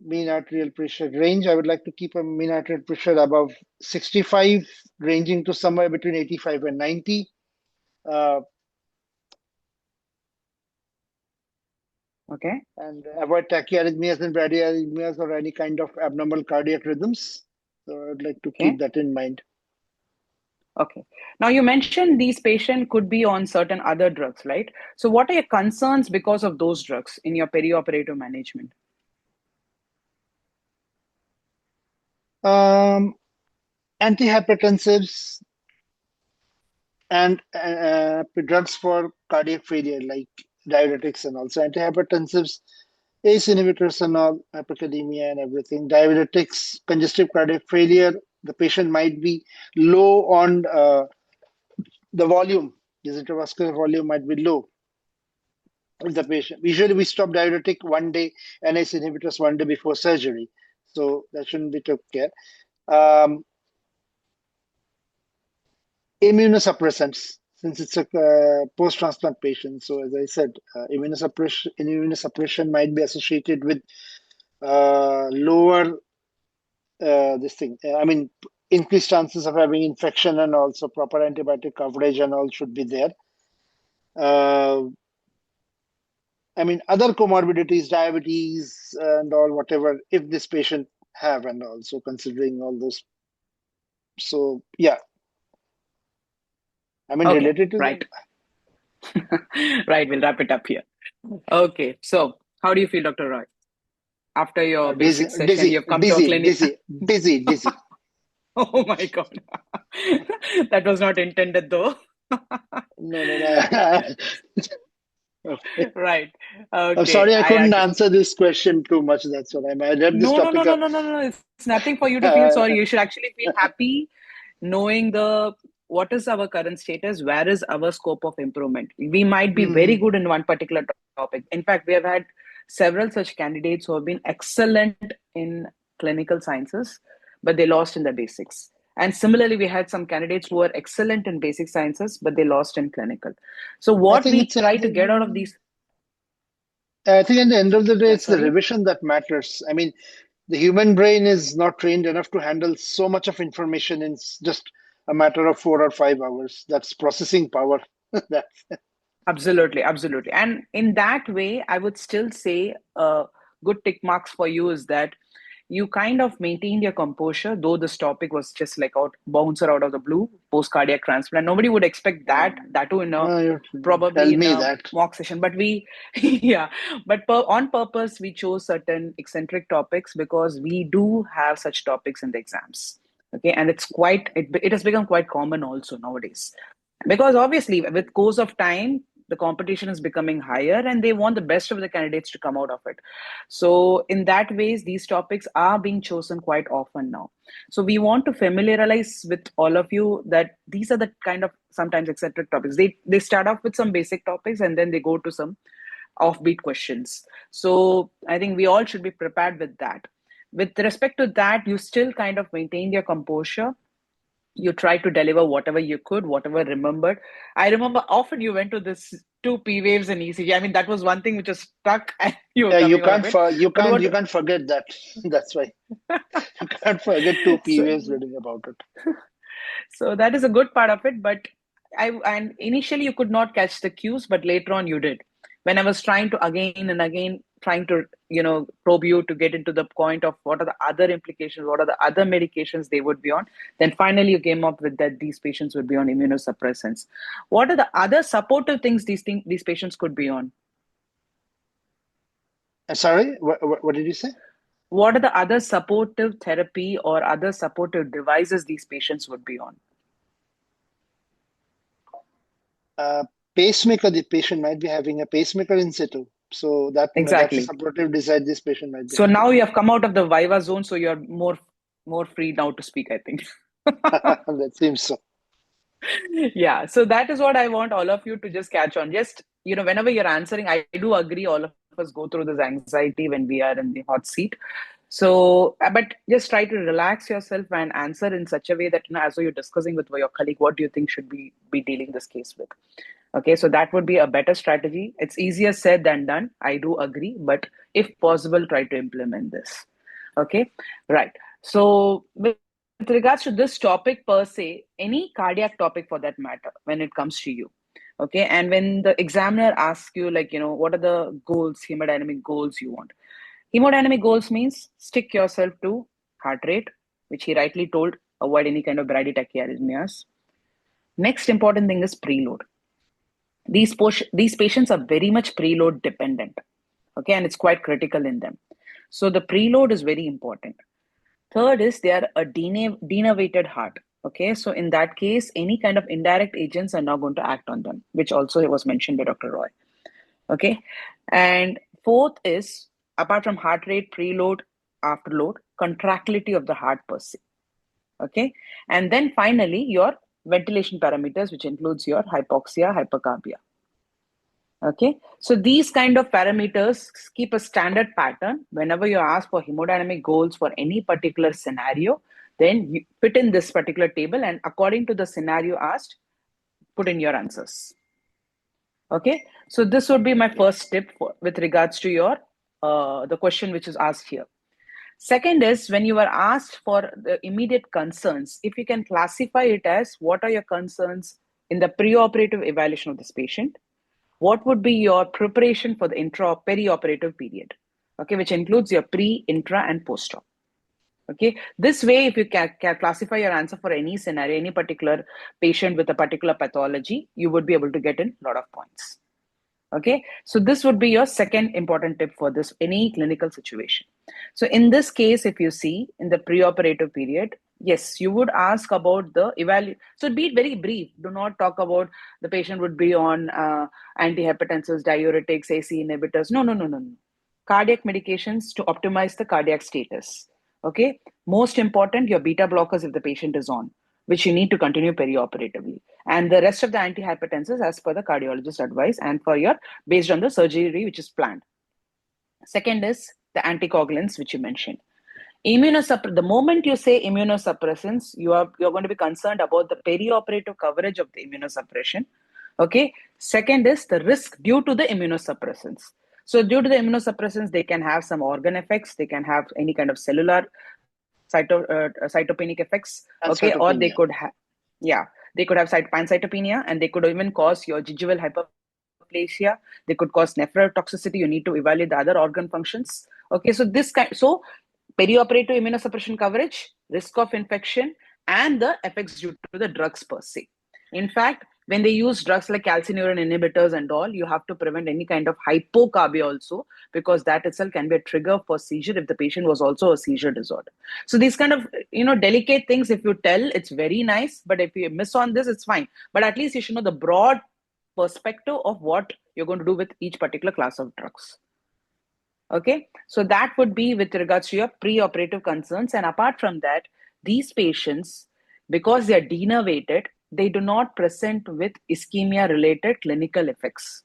Speaker 2: mean arterial pressure range. I would like to keep a mean arterial pressure above 65, ranging to somewhere between 85 and 90.
Speaker 4: Okay.
Speaker 2: And avoid tachyarrhythmias and bradyarrhythmias or any kind of abnormal cardiac rhythms. So I'd like to keep that in mind.
Speaker 4: Okay. Now you mentioned these patients could be on certain other drugs, right? So what are your concerns because of those drugs in your perioperative management?
Speaker 2: Antihypertensives and drugs for cardiac failure like diuretics and also antihypertensives, ACE inhibitors and all, hyperkalemia and everything. Diuretics, congestive cardiac failure, the patient might be low on the volume. His intravascular volume might be low in the patient. Usually we stop diuretic one day and ACE inhibitors one day before surgery. So that shouldn't be took care. Immunosuppressants, since it's a post-transplant patient. So as I said, immunosuppression might be associated with lower increased chances of having infection, and also proper antibiotic coverage and all should be there. Other comorbidities, diabetes and all, whatever, if this patient have, and also considering all those. So yeah. Related to
Speaker 4: right. Right, we'll wrap it up here. Okay, so how do you feel, Dr. Roy? After your basic session, you've come to a clinic.
Speaker 2: Dizzy.
Speaker 4: Oh my God. That was not intended though.
Speaker 2: No.
Speaker 4: Right. Okay.
Speaker 2: I'm sorry I couldn't answer this question too much. That's what I read this topic.
Speaker 4: No. It's nothing for you to feel sorry. You should actually feel happy knowing what is our current status, where is our scope of improvement. We might be very good in one particular topic. In fact, we have had several such candidates who have been excellent in clinical sciences, but they lost in the basics. And similarly, we had some candidates who were excellent in basic sciences, but they lost in clinical. So what we try to get out of these...
Speaker 2: I think at the end of the day, it's the revision that matters. The human brain is not trained enough to handle so much of information in just a matter of 4 or 5 hours. That's processing power.
Speaker 4: Absolutely. And in that way, I would still say good tick marks for you is that you kind of maintained your composure, though this topic was just like bouncer out of the blue, post-cardiac transplant. Nobody would expect that too in a probably in a mock session. But on purpose, we chose certain eccentric topics because we do have such topics in the exams. Okay, and it has become quite common also nowadays. Because obviously, with course of time, the competition is becoming higher and they want the best of the candidates to come out of it. So in that ways, these topics are being chosen quite often now. So we want to familiarize with all of you that these are the kind of sometimes eccentric topics. They start off with some basic topics and then they go to some offbeat questions. So I think we all should be prepared with that. With respect to that, you still kind of maintain your composure. You try to deliver whatever you could, whatever remembered. I remember often you went to this 2 P waves in ECG. That was one thing which was stuck. And you
Speaker 2: can't forget that. That's why you can't forget 2 P waves reading about it.
Speaker 4: So that is a good part of it. But initially you could not catch the cues, but later on you did. When I was trying to again and again trying to probe you to get into the point of what are the other implications, what are the other medications they would be on, then finally you came up with that these patients would be on immunosuppressants. What are the other supportive things these patients could be on?
Speaker 2: Sorry, what did you say?
Speaker 4: What are the other supportive therapy or other supportive devices these patients would be on?
Speaker 2: Pacemaker, the patient might be having a pacemaker in situ. So that's a supportive device this patient might be.
Speaker 4: So now you have come out of the Viva zone, so you're more free now to speak, I think.
Speaker 2: That seems so.
Speaker 4: Yeah, so that is what I want all of you to just catch on. Just, whenever you're answering, I do agree all of us go through this anxiety when we are in the hot seat. So, but just try to relax yourself and answer in such a way that, as though you're discussing with your colleague, what do you think should we be dealing this case with? Okay, so that would be a better strategy. It's easier said than done. I do agree, but if possible, try to implement this. Okay, right. So with regards to this topic per se, any cardiac topic for that matter, when it comes to you, okay, and when the examiner asks you, like, what are the goals, hemodynamic goals you want? Hemodynamic goals means stick yourself to heart rate, which he rightly told, avoid any kind of bradytachyarrhythmias. Next important thing is preload. These patients are very much preload dependent, okay, and it's quite critical in them. So the preload is very important. Third is they are a denervated heart, okay. So in that case, any kind of indirect agents are not going to act on them, which also was mentioned by Dr. Roy, okay. And fourth is, apart from heart rate, preload, afterload, contractility of the heart per se, okay. And then finally, your ventilation parameters, which includes your hypoxia, hypercarbia. Okay, so these kind of parameters keep a standard pattern. Whenever you ask for hemodynamic goals for any particular scenario, then you put in this particular table, and according to the scenario asked, put in your answers. Okay, so this would be my first tip with regards to your the question which is asked here. Second is, when you are asked for the immediate concerns, if you can classify it as what are your concerns in the preoperative evaluation of this patient, what would be your preparation for the perioperative period, okay, which includes your pre, intra, and post-op. Okay, this way, if you can classify your answer for any scenario, any particular patient with a particular pathology, you would be able to get in a lot of points. Okay, so this would be your second important tip for this, any clinical situation. So in this case, if you see in the preoperative period, yes, you would ask about the evaluation. So be very brief. Do not talk about the patient would be on antihypertensives, diuretics, AC inhibitors. No. Cardiac medications to optimize the cardiac status. Okay, most important, your beta blockers if the patient is on, which you need to continue perioperatively. And the rest of the antihypertensives as per the cardiologist advice and for your, based on the surgery which is planned. Second is the anticoagulants, which you mentioned. The moment you say immunosuppressants, you're going to be concerned about the perioperative coverage of the immunosuppression. Okay. Second is the risk due to the immunosuppressants. So due to the immunosuppressants, they can have some organ effects. They can have any kind of cellular cytopenic effects. Okay. Or they could have, they could have pancytopenia, and they could even cause your gingival hyperplasia. They could cause nephrotoxicity. You need to evaluate the other organ functions. Okay. So so perioperative immunosuppression coverage, risk of infection, and the effects due to the drugs per se. In fact, when they use drugs like calcineurin inhibitors and all, you have to prevent any kind of hypocarbia also, because that itself can be a trigger for seizure if the patient was also a seizure disorder. So these kind of, delicate things, if you tell, it's very nice, but if you miss on this, it's fine. But at least you should know the broad perspective of what you're going to do with each particular class of drugs. Okay, so that would be with regards to your preoperative concerns. And apart from that, these patients, because they are denervated, they do not present with ischemia-related clinical effects.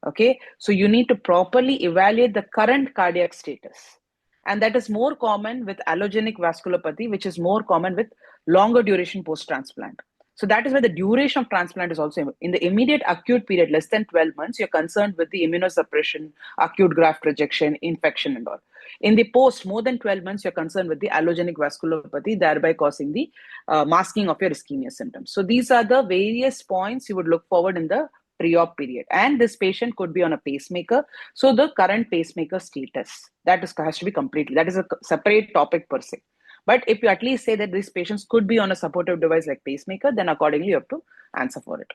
Speaker 4: Okay, so you need to properly evaluate the current cardiac status. And that is more common with allogenic vasculopathy, which is more common with longer duration post-transplant. So that is where the duration of transplant is also in the immediate acute period, less than 12 months, you're concerned with the immunosuppression, acute graft rejection, infection and all. In the post, more than 12 months, you're concerned with the allogenic vasculopathy, thereby causing the masking of your ischemia symptoms. So these are the various points you would look forward in the pre-op period. And this patient could be on a pacemaker. So the current pacemaker status, has to be completely, that is a separate topic per se. But if you at least say that these patients could be on a supportive device like pacemaker, then accordingly you have to answer for it,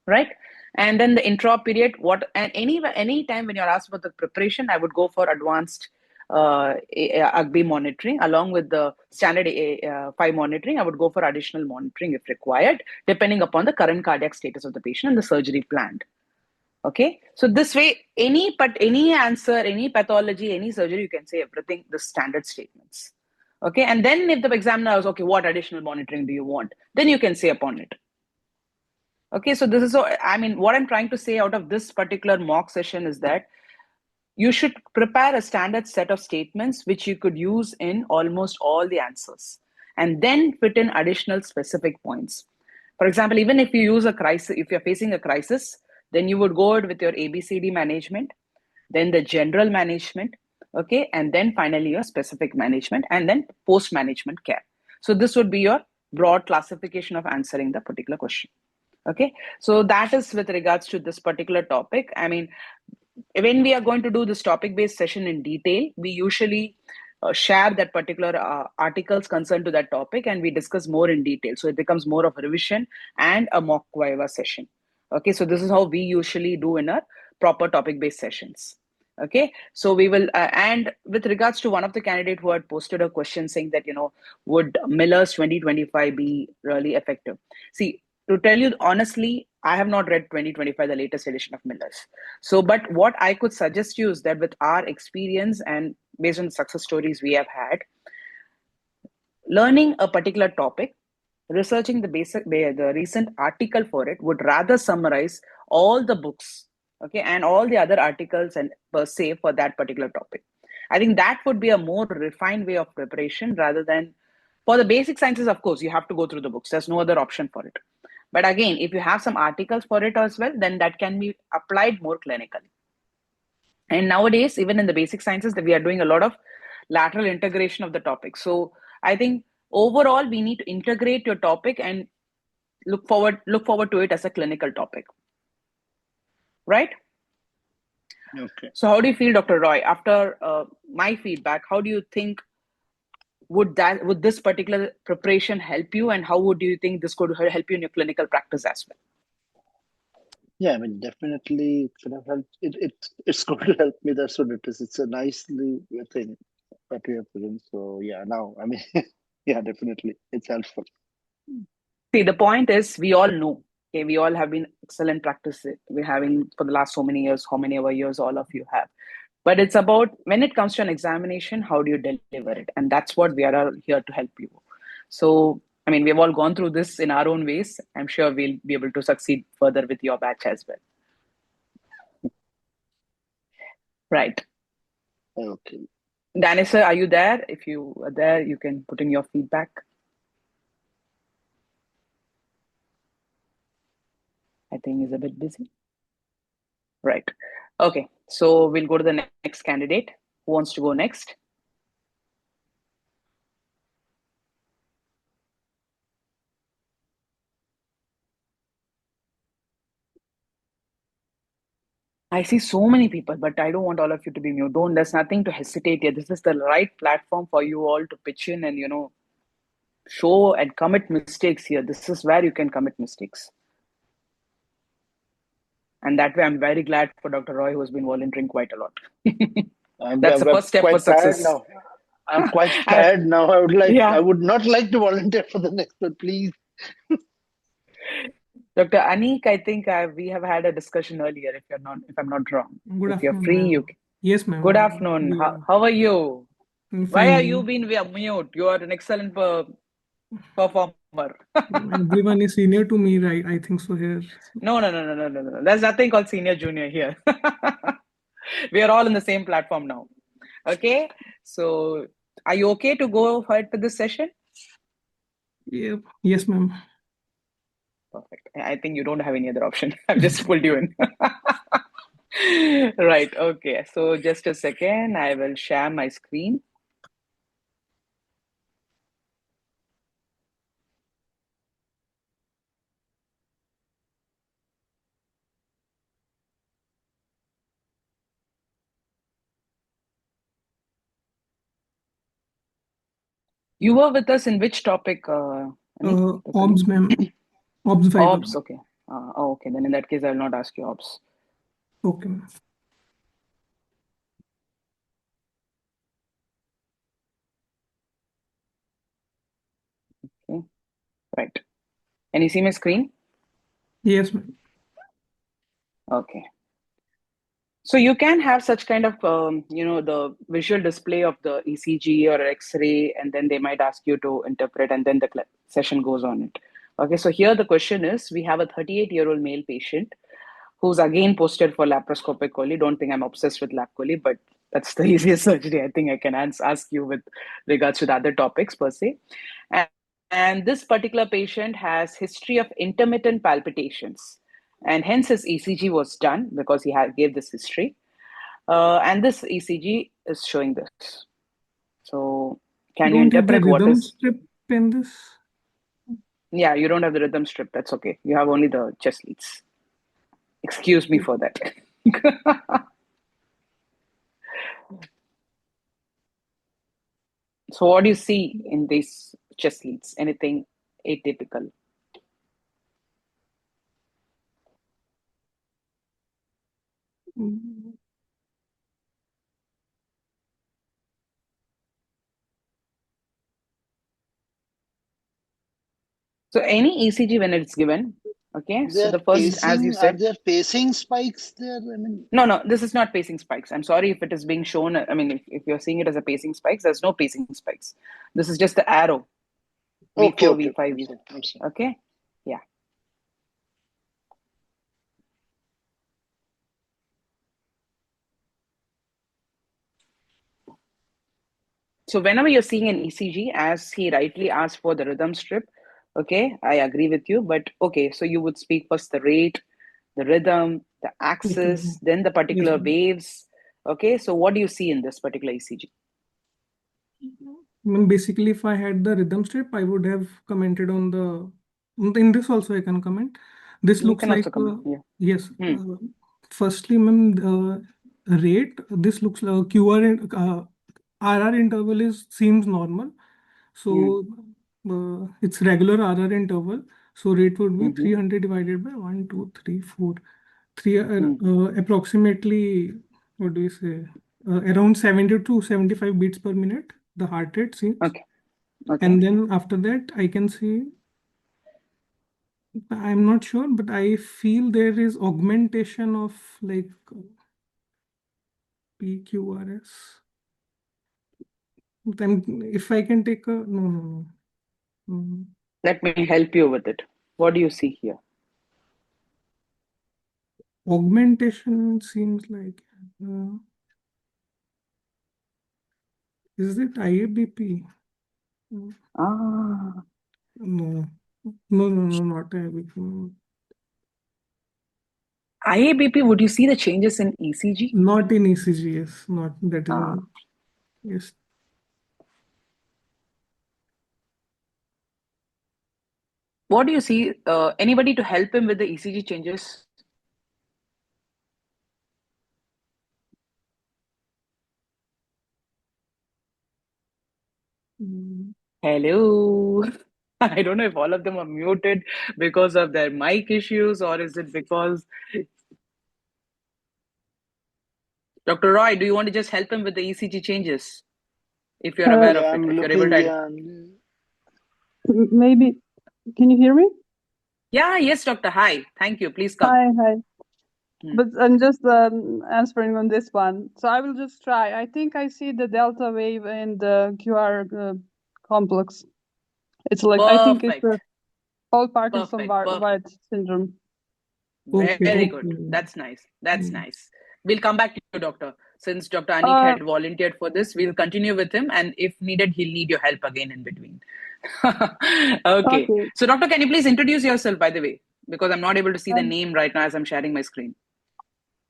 Speaker 4: right? And then the intra period, any time when you're asked about the preparation, I would go for advanced AGB monitoring along with the standard 5 monitoring. I would go for additional monitoring if required, depending upon the current cardiac status of the patient and the surgery planned. Okay, so this way, any answer, any pathology, any surgery, you can say everything, the standard statements. Okay, and then if the examiner asks, okay, what additional monitoring do you want? Then you can say upon it. Okay, so this is, what I'm trying to say out of this particular mock session is that you should prepare a standard set of statements which you could use in almost all the answers, and then fit in additional specific points. For example, even if you use a crisis, if you're facing a crisis, then you would go with your ABCD management, then the general management, okay, and then finally your specific management, and then post-management care. So this would be your broad classification of answering the particular question. Okay, so that is with regards to this particular topic. I mean, when we are going to do this topic-based session in detail, we usually share that particular articles concerned to that topic, and we discuss more in detail. So it becomes more of a revision and a mock Viva session. Okay, so this is how we usually do in our proper topic-based sessions. Okay, so we will, and with regards to one of the candidate who had posted a question saying that, would Miller's 2025 be really effective? See, to tell you honestly, I have not read 2025, the latest edition of Miller's. So, but what I could suggest you is that with our experience and based on the success stories we have had, learning a particular topic, researching the recent article for it would rather summarize all the books, okay, and all the other articles and per se for that particular topic. I think that would be a more refined way of preparation rather than for the basic sciences. Of course, you have to go through the books. There's no other option for it. But again, if you have some articles for it as well, then that can be applied more clinically. And nowadays, even in the basic sciences, that we are doing a lot of lateral integration of the topic. So I think overall, we need to integrate your topic and look forward to it as a clinical topic. Right?
Speaker 2: Okay.
Speaker 4: So how do you feel, Dr. Roy? After my feedback, how do you think would this particular preparation help you, and how would you think this could help you in your clinical practice as well?
Speaker 2: Yeah, I mean, definitely it's going to help. It's going to help me. That's what it is. It's a nicely thing that we have put in. So yeah, now, I mean, yeah, definitely it's helpful.
Speaker 4: See, the point is, we all know, okay, we all have been excellent practice we're having for the last so many years, how many ever years all of you have. But it's about when it comes to an examination, how do you deliver it? And that's what we are here to help you. So, I mean, we've all gone through this in our own ways. I'm sure we'll be able to succeed further with your batch as well. Right.
Speaker 2: Okay.
Speaker 4: Danis, sir, are you there? If you are there, you can put in your feedback. I think he's a bit busy. Right. Okay. So we'll go to the next candidate. Who wants to go next? I see so many people, but I don't want all of you to be mute. There's nothing to hesitate here. This is the right platform for you all to pitch in and, show and commit mistakes here. This is where you can commit mistakes. And that way, I'm very glad for Dr. Roy, who has been volunteering quite a lot. That's the first step for success.
Speaker 2: Now. I'm quite tired now. I would not like to volunteer for the next one, please.
Speaker 4: Dr. Anik, I think we have had a discussion earlier. If I'm not wrong, if you're free, you can.
Speaker 5: Yes, ma'am.
Speaker 4: Good afternoon.
Speaker 5: Yeah.
Speaker 4: How are you?
Speaker 5: Fine.
Speaker 4: Why are you being mute? You are an excellent performer.
Speaker 5: Everyone is senior to me, right? I think so here.
Speaker 4: No. There's nothing called senior junior here. We are all in the same platform now. Okay. So are you okay to go ahead with this session?
Speaker 5: Yeah. Yes, ma'am.
Speaker 4: Perfect. I think you don't have any other option. I've just pulled you in. Right. Okay. So just a second. I will share my screen. You were with us in which topic?
Speaker 5: OBS, ma'am. OBS Viva.
Speaker 4: OBS, okay. Okay. Then in that case, I will not ask you OBS.
Speaker 5: Okay, ma'am.
Speaker 4: Okay. Right. Can you see my screen?
Speaker 5: Yes, ma'am.
Speaker 4: Okay. So you can have such kind of, the visual display of the ECG or X-ray, and then they might ask you to interpret, and then the session goes on it. Okay, so here the question is, we have a 38-year-old male patient who's again posted for laparoscopic chole. Don't think I'm obsessed with lap chole, but that's the easiest surgery I think I can ask you with regards to the other topics per se. And this particular patient has history of intermittent palpitations, and hence his ECG was done because he gave this history. And this ECG is showing this. So can you interpret what is...
Speaker 5: strip in this?
Speaker 4: Yeah, you don't have the rhythm strip. That's okay. You have only the chest leads. Excuse me for that. So what do you see in these chest leads? Anything atypical? So any ECG when it's given, okay. So the first, as you said,
Speaker 2: are there pacing spikes there? I mean,
Speaker 4: no, this is not pacing spikes. I'm sorry if it is being shown. I mean, if you're seeing it as a pacing spikes, there's no pacing spikes. This is just the arrow. V4, V5, V6. Okay. Yeah. So whenever you're seeing an ECG, as he rightly asked for the rhythm strip, okay, I agree with you. But okay, so you would speak first the rate, the rhythm, the axis, then the particular waves. Okay, so what do you see in this particular ECG?
Speaker 5: Basically, if I had the rhythm strip, I would have commented on the... In this also, I can comment. This looks like... Yes. Firstly, ma'am, rate, this looks like QR and RR interval seems normal. So it's regular RR interval. So rate would be 300 divided by 1, 2, 3, 4. Approximately, what do you say? Around 70 to 75 beats per minute, the heart rate seems.
Speaker 4: Okay.
Speaker 5: And then after that, I can see, I'm not sure, but I feel there is augmentation of like PQRS. Then if I can take a... No.
Speaker 4: Let me help you with it. What do you see here?
Speaker 5: Augmentation seems like... is it IABP?
Speaker 4: No,
Speaker 5: not IABP.
Speaker 4: IABP, would you see the changes in ECG?
Speaker 5: Not in ECG, yes. Not that is yes.
Speaker 4: What do you see? Anybody to help him with the ECG changes? Hello. I don't know if all of them are muted because of their mic issues, or is it because... Dr. Roy, do you want to just help him with the ECG changes? If you're aware of it, if you're able to...
Speaker 6: Maybe, can you hear me?
Speaker 4: Yeah, yes, Doctor. Hi. Thank you. Please come.
Speaker 6: Hi. But I'm just answering on this one. So I will just try. I think I see the delta wave in the QR complex. It's like,
Speaker 4: Perfect.
Speaker 6: I think it's the whole Parkinson-White syndrome.
Speaker 4: Very good. That's nice. Nice. We'll come back to you, Doctor. Since Dr. Anik had volunteered for this, we'll continue with him. And if needed, he'll need your help again in between. Okay. So, Doctor, can you please introduce yourself, by the way? Because I'm not able to see the name right now as I'm sharing my screen.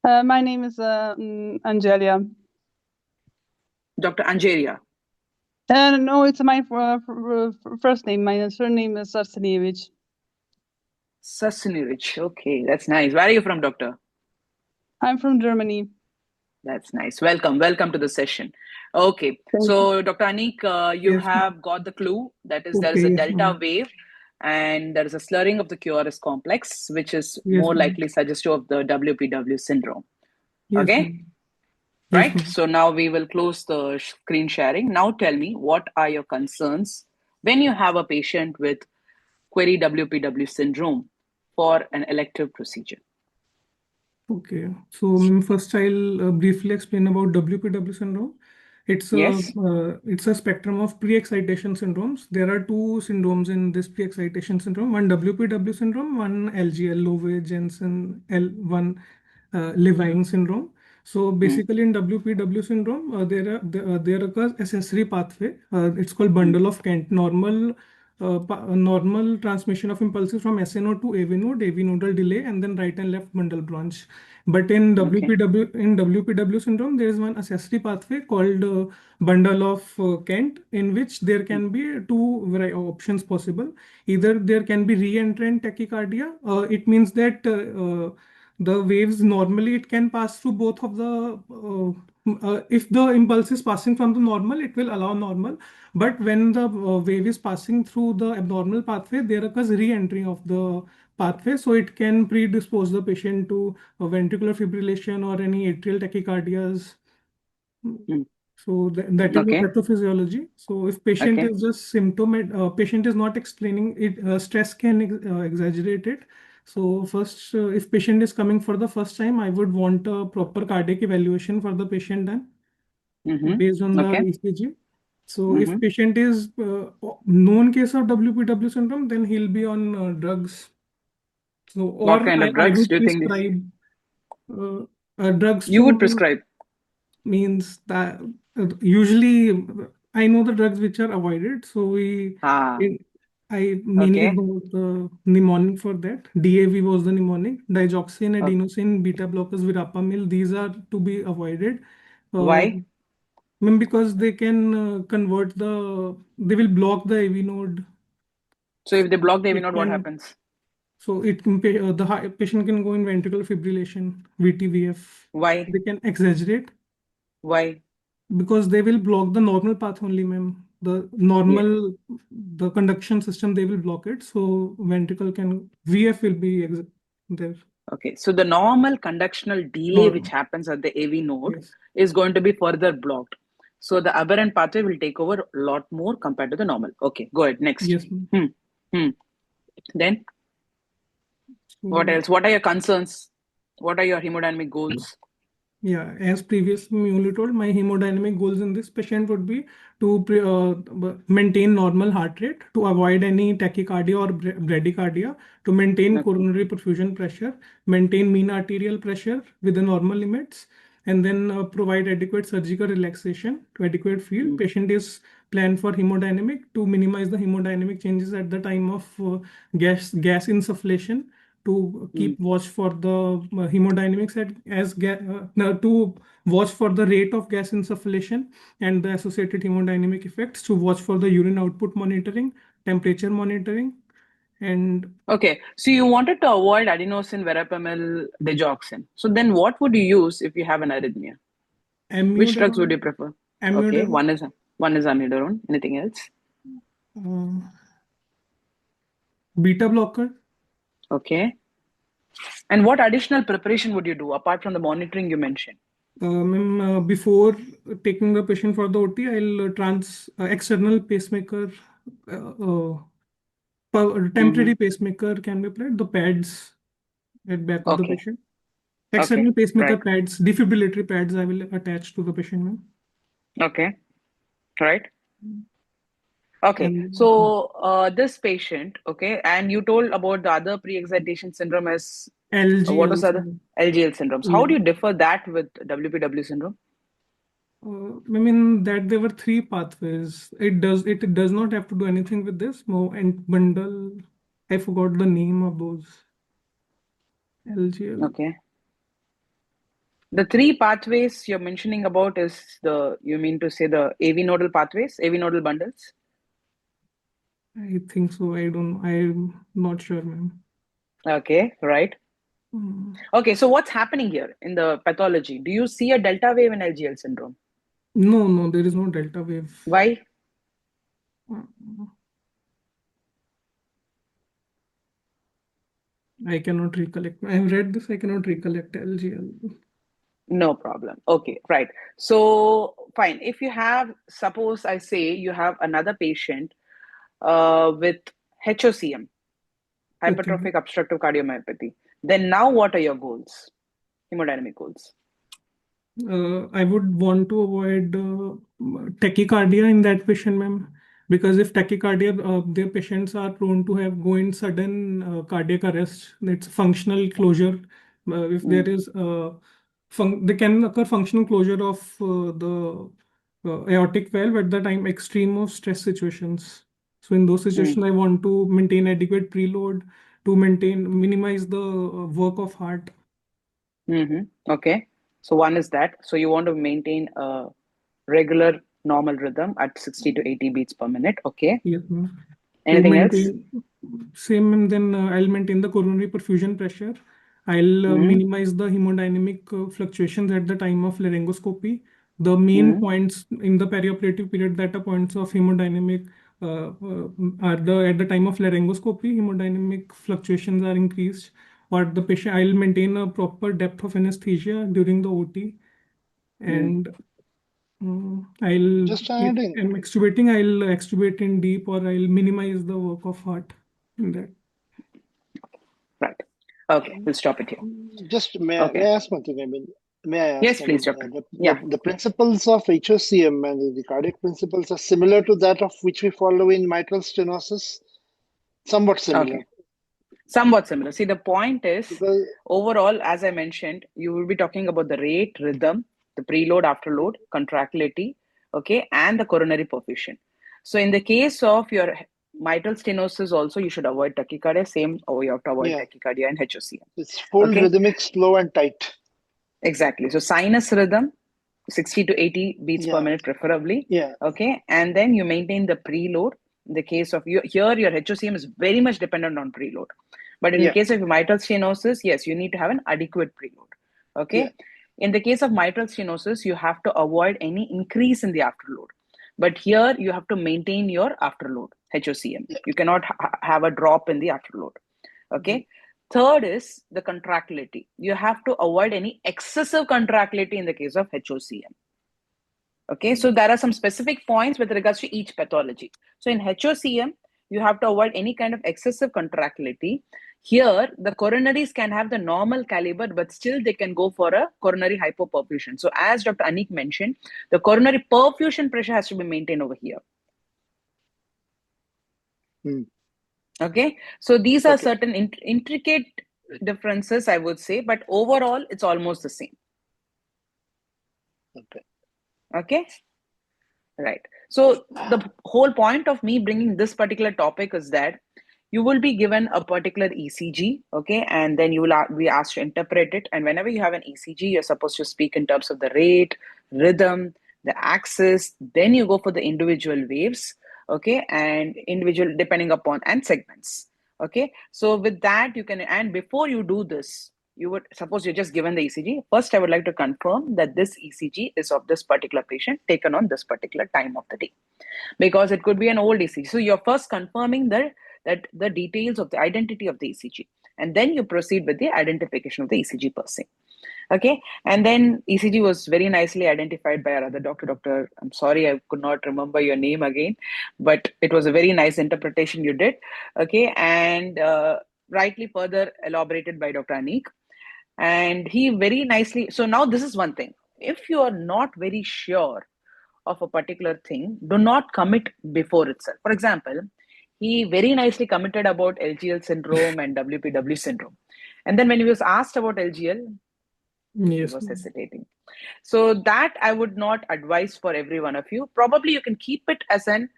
Speaker 6: My name is Angelia.
Speaker 4: Dr. Angelia.
Speaker 6: No, it's my first name. My surname is Sarsanevich.
Speaker 4: Sarsanevich. Okay, that's nice. Where are you from, Doctor?
Speaker 6: I'm from Germany.
Speaker 4: That's nice. Welcome to the session. Okay, so Dr. Anik, you have got the clue. That is, there is a delta wave and there is a slurring of the QRS complex, which is more likely suggestive of the WPW syndrome. Okay? Right? So now we will close the screen sharing. Now tell me, what are your concerns when you have a patient with query WPW syndrome for an elective procedure?
Speaker 5: Okay, so first I'll briefly explain about WPW syndrome. It's
Speaker 4: Yes.
Speaker 5: a spectrum of pre-excitation syndromes. There are two syndromes in this pre-excitation syndrome: one WPW syndrome, one LGL, Lowe-Jensen L1 Levine syndrome. So basically, in WPW syndrome, there occurs accessory pathway. It's called bundle of Kent. Normal transmission of impulses from SA node to AV node, AV nodal delay, and then right and left bundle branch. But in WPW syndrome, there is one accessory pathway called bundle of Kent, in which there can be two options possible. Either there can be re-entrant tachycardia. It means that the waves normally it can pass through both of if the impulse is passing from the normal, it will allow normal. But when the wave is passing through the abnormal pathway, there occurs re-entry of the pathway. So it can predispose the patient to ventricular fibrillation or any atrial tachycardias. So that is the pathophysiology. So if patient is just patient is not explaining it, stress can exaggerate it. So first, if patient is coming for the first time, I would want a proper cardiac evaluation for the patient done based on the ECG. So if patient is known case of WPW syndrome, then he'll be on drugs. So
Speaker 4: what kind of drugs do you think
Speaker 5: drugs
Speaker 4: you would prescribe?
Speaker 5: Means that usually I know the drugs which are avoided. So I mainly go the mnemonic for that. DAV was the mnemonic. Digoxin, adenosine, beta blockers, verapamil. These are to be avoided.
Speaker 4: Why?
Speaker 5: Because they can they will block the AV node.
Speaker 4: So if they block the AV node, what happens?
Speaker 5: So the patient can go in ventricular fibrillation, VTVF.
Speaker 4: Why?
Speaker 5: They can exaggerate.
Speaker 4: Why?
Speaker 5: Because they will block the normal path only, ma'am. The normal, the conduction system, they will block it. So ventricle VF will be there.
Speaker 4: Okay, so the normal conductional delay which happens at the AV node is going to be further blocked. So the aberrant pathway will take over a lot more compared to the normal. Okay, go ahead. Next.
Speaker 5: Yes.
Speaker 4: Then what else? What are your concerns? What are your hemodynamic goals?
Speaker 5: Yeah, as previously only told, my hemodynamic goals in this patient would be to maintain normal heart rate, to avoid any tachycardia or bradycardia, to maintain coronary perfusion pressure, maintain mean arterial pressure within normal limits, and then provide adequate surgical relaxation to adequate field. Patient is planned for hemodynamic to minimize the hemodynamic changes at the time of gas insufflation, to keep watch for the hemodynamics to watch for the rate of gas insufflation and the associated hemodynamic effects, to watch for the urine output monitoring, temperature monitoring, and
Speaker 4: okay. So you wanted to avoid adenosine, verapamil, digoxin. So then what would you use if you have an arrhythmia? Which drugs would you prefer? Okay, one is amiodarone. Anything else?
Speaker 5: Beta blocker.
Speaker 4: Okay. And what additional preparation would you do apart from the monitoring you mentioned?
Speaker 5: Before taking the patient for the OT, I'll external pacemaker, temporary pacemaker can be applied. The pads at back of the patient. External pacemaker pads, defibrillatory pads, I will attach to the patient.
Speaker 4: Okay. Right. Okay, so this patient, and you told about the other pre-excitation syndrome as
Speaker 5: LGL.
Speaker 4: What was the other? LGL syndromes. How do you differ that with WPW syndrome?
Speaker 5: That there were three pathways. It does not have to do anything with this. And bundle, I forgot the name of those. LGL.
Speaker 4: Okay. The three pathways you're mentioning about you mean to say the AV nodal pathways, AV nodal bundles?
Speaker 5: I think so. I'm not sure, ma'am.
Speaker 4: Okay, right. Okay, so what's happening here in the pathology? Do you see a delta wave in LGL syndrome?
Speaker 5: No, there is no delta wave.
Speaker 4: Why?
Speaker 5: I cannot recollect. I've read this. I cannot recollect LGL.
Speaker 4: No problem. Okay, right. So fine. If you have, suppose I say you have another patient with HOCM, hypertrophic obstructive cardiomyopathy, then now what are your goals, hemodynamic goals?
Speaker 5: I would want to avoid tachycardia in that patient, ma'am, because if tachycardia, their patients are prone to go in sudden cardiac arrest. It's functional closure. If there is, they can occur functional closure of the aortic valve at the time extreme of stress situations. So in those situations, I want to maintain adequate preload to minimize the work of heart.
Speaker 4: Okay. So one is that. So you want to maintain a regular normal rhythm at 60 to 80 beats per minute. Okay.
Speaker 5: Yes,
Speaker 4: Anything else?
Speaker 5: Same, and then I'll maintain the coronary perfusion pressure. I'll minimize the hemodynamic fluctuations at the time of laryngoscopy. The main points in the perioperative period that are points of hemodynamic are at the time of laryngoscopy, hemodynamic fluctuations are increased. Or the patient, I'll maintain a proper depth of anesthesia during the OT, and
Speaker 2: Just adding.
Speaker 5: if I'm extubating, I'll extubate in deep, or I'll minimize the work of heart in that.
Speaker 4: Right. Okay, we'll stop it here.
Speaker 2: Just may I ask one thing? I mean, may I ask?
Speaker 4: Yes, please, Doctor.
Speaker 2: The principles of HOCM and the cardiac principles are similar to that of which we follow in mitral stenosis? Somewhat similar.
Speaker 4: Okay. Somewhat similar. See, the point is, overall, as I mentioned, you will be talking about the rate, rhythm, the preload, afterload, contractility, okay, and the coronary perfusion. So in the case of your mitral stenosis also, you should avoid tachycardia. Same, you have to avoid tachycardia and HOCM.
Speaker 2: It's full rhythmic, slow and tight.
Speaker 4: Exactly. So sinus rhythm, 60 to 80 beats per minute preferably. Okay. And then you maintain the preload. In the case of here, your HOCM is very much dependent on preload. But in the case of mitral stenosis, yes, you need to have an adequate preload. Okay. In the case of mitral stenosis, you have to avoid any increase in the afterload. But here you have to maintain your afterload, HOCM. You cannot have a drop in the afterload. Okay. Third is the contractility. You have to avoid any excessive contractility in the case of HOCM. Okay, so there are some specific points with regards to each pathology. So in HOCM, you have to avoid any kind of excessive contractility. Here, the coronaries can have the normal caliber, but still they can go for a coronary hypoperfusion. So as Dr. Anik mentioned, the coronary perfusion pressure has to be maintained over here. Okay, so these are certain intricate differences, I would say, but overall, it's almost the same. Okay, right. So the whole point of me bringing this particular topic is that you will be given a particular ECG, okay, and then you will be asked to interpret it. And whenever you have an ECG, you're supposed to speak in terms of the rate, rhythm, the axis. Then you go for the individual waves, okay, and individual depending upon and segments. Okay, so with that you can, and before you do this, you would suppose you're just given the ECG. First, I would like to confirm that this ECG is of this particular patient taken on this particular time of the day, because it could be an old ECG. So you're first confirming that the details of the identity of the ECG, and then you proceed with the identification of the ECG per se. Okay, and then ECG was very nicely identified by our other doctor. I'm sorry, I could not remember your name again, but it was a very nice interpretation you did. Okay, and rightly further elaborated by Dr. Anik. And he very nicely, so now this is one thing. If you are not very sure of a particular thing, do not commit before itself. For example, he very nicely committed about LGL syndrome and WPW syndrome. And then when he was asked about LGL, he was hesitating. So that I would not advise for every one of you. Probably you can keep it as an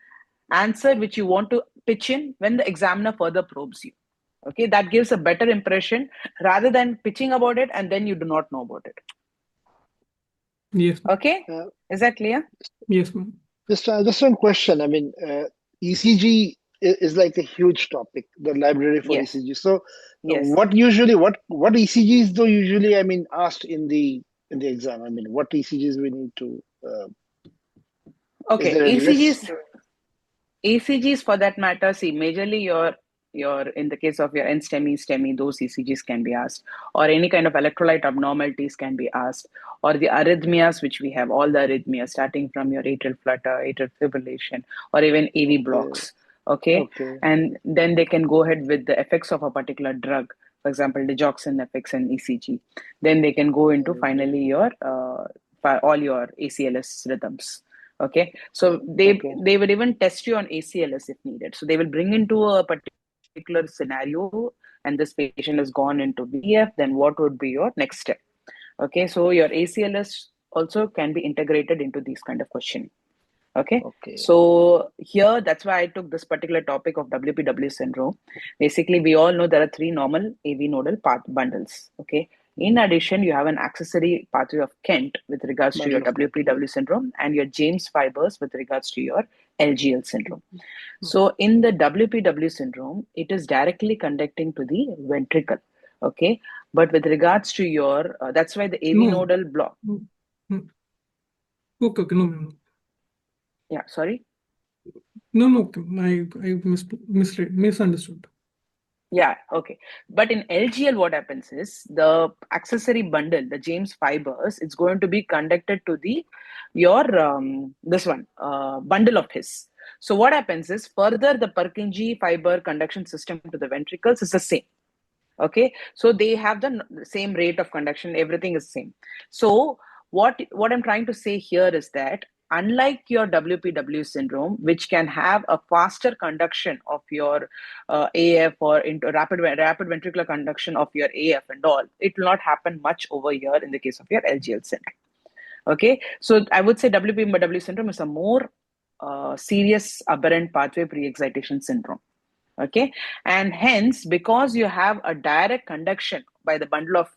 Speaker 4: answer which you want to pitch in when the examiner further probes you. Okay, that gives a better impression rather than pitching about it and then you do not know about it.
Speaker 5: Yes.
Speaker 4: Okay, is that clear?
Speaker 5: Yes, ma'am.
Speaker 2: Just one question. I mean, ECG is like a huge topic, the library for ECG. So what ECGs though usually, I mean, asked in the exam? I mean, what ECGs we need to
Speaker 4: okay, ECGs for that matter, see, majorly your in the case of your STEMI, those ECGs can be asked, or any kind of electrolyte abnormalities can be asked, or the arrhythmias, which we have, all the arrhythmias starting from your atrial flutter, atrial fibrillation, or even AV blocks. Okay, and then they can go ahead with the effects of a particular drug, for example, digoxin effects and ECG. Then they can go into finally your all your ACLS rhythms. Okay, so they will even test you on ACLS if needed. So they will bring into a particular scenario, and this patient has gone into VF. Then what would be your next step? Okay, so your ACLS also can be integrated into these kind of questions. Okay. So here, that's why I took this particular topic of WPW syndrome. Basically, we all know there are 3 normal AV nodal path bundles. Okay. In addition, you have an accessory pathway of Kent with regards to your WPW syndrome and your James fibers with regards to your LGL syndrome. So in the WPW syndrome, it is directly conducting to the ventricle. Okay. But with regards to your, that's why the AV nodal block.
Speaker 5: Okay, no.
Speaker 4: Yeah, sorry?
Speaker 5: No, I misunderstood.
Speaker 4: Yeah, okay. But in LGL, what happens is the accessory bundle, the James fibers, it's going to be conducted to this one, bundle of his. So what happens is further the Purkinje fiber conduction system to the ventricles is the same. Okay, so they have the same rate of conduction, everything is same. So what I'm trying to say here is that unlike your WPW syndrome, which can have a faster conduction of your AF or into rapid ventricular conduction of your AF and all, it will not happen much over here in the case of your LGL syndrome. Okay, so I would say WPW syndrome is a more serious aberrant pathway pre-excitation syndrome. Okay, and hence because you have a direct conduction by the bundle of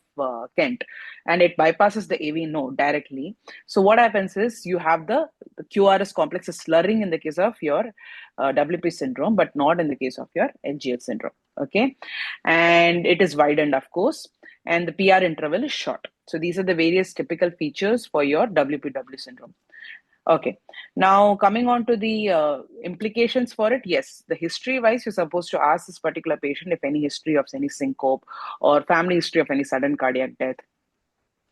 Speaker 4: Kent and it bypasses the AV node directly, so what happens is you have the QRS complex is slurring in the case of your WP syndrome, but not in the case of your LGL syndrome. Okay, and it is widened, of course, and the PR interval is short. So these are the various typical features for your WPW syndrome. Okay, now coming on to the implications for it, yes, the history-wise, you're supposed to ask this particular patient if any history of any syncope or family history of any sudden cardiac death.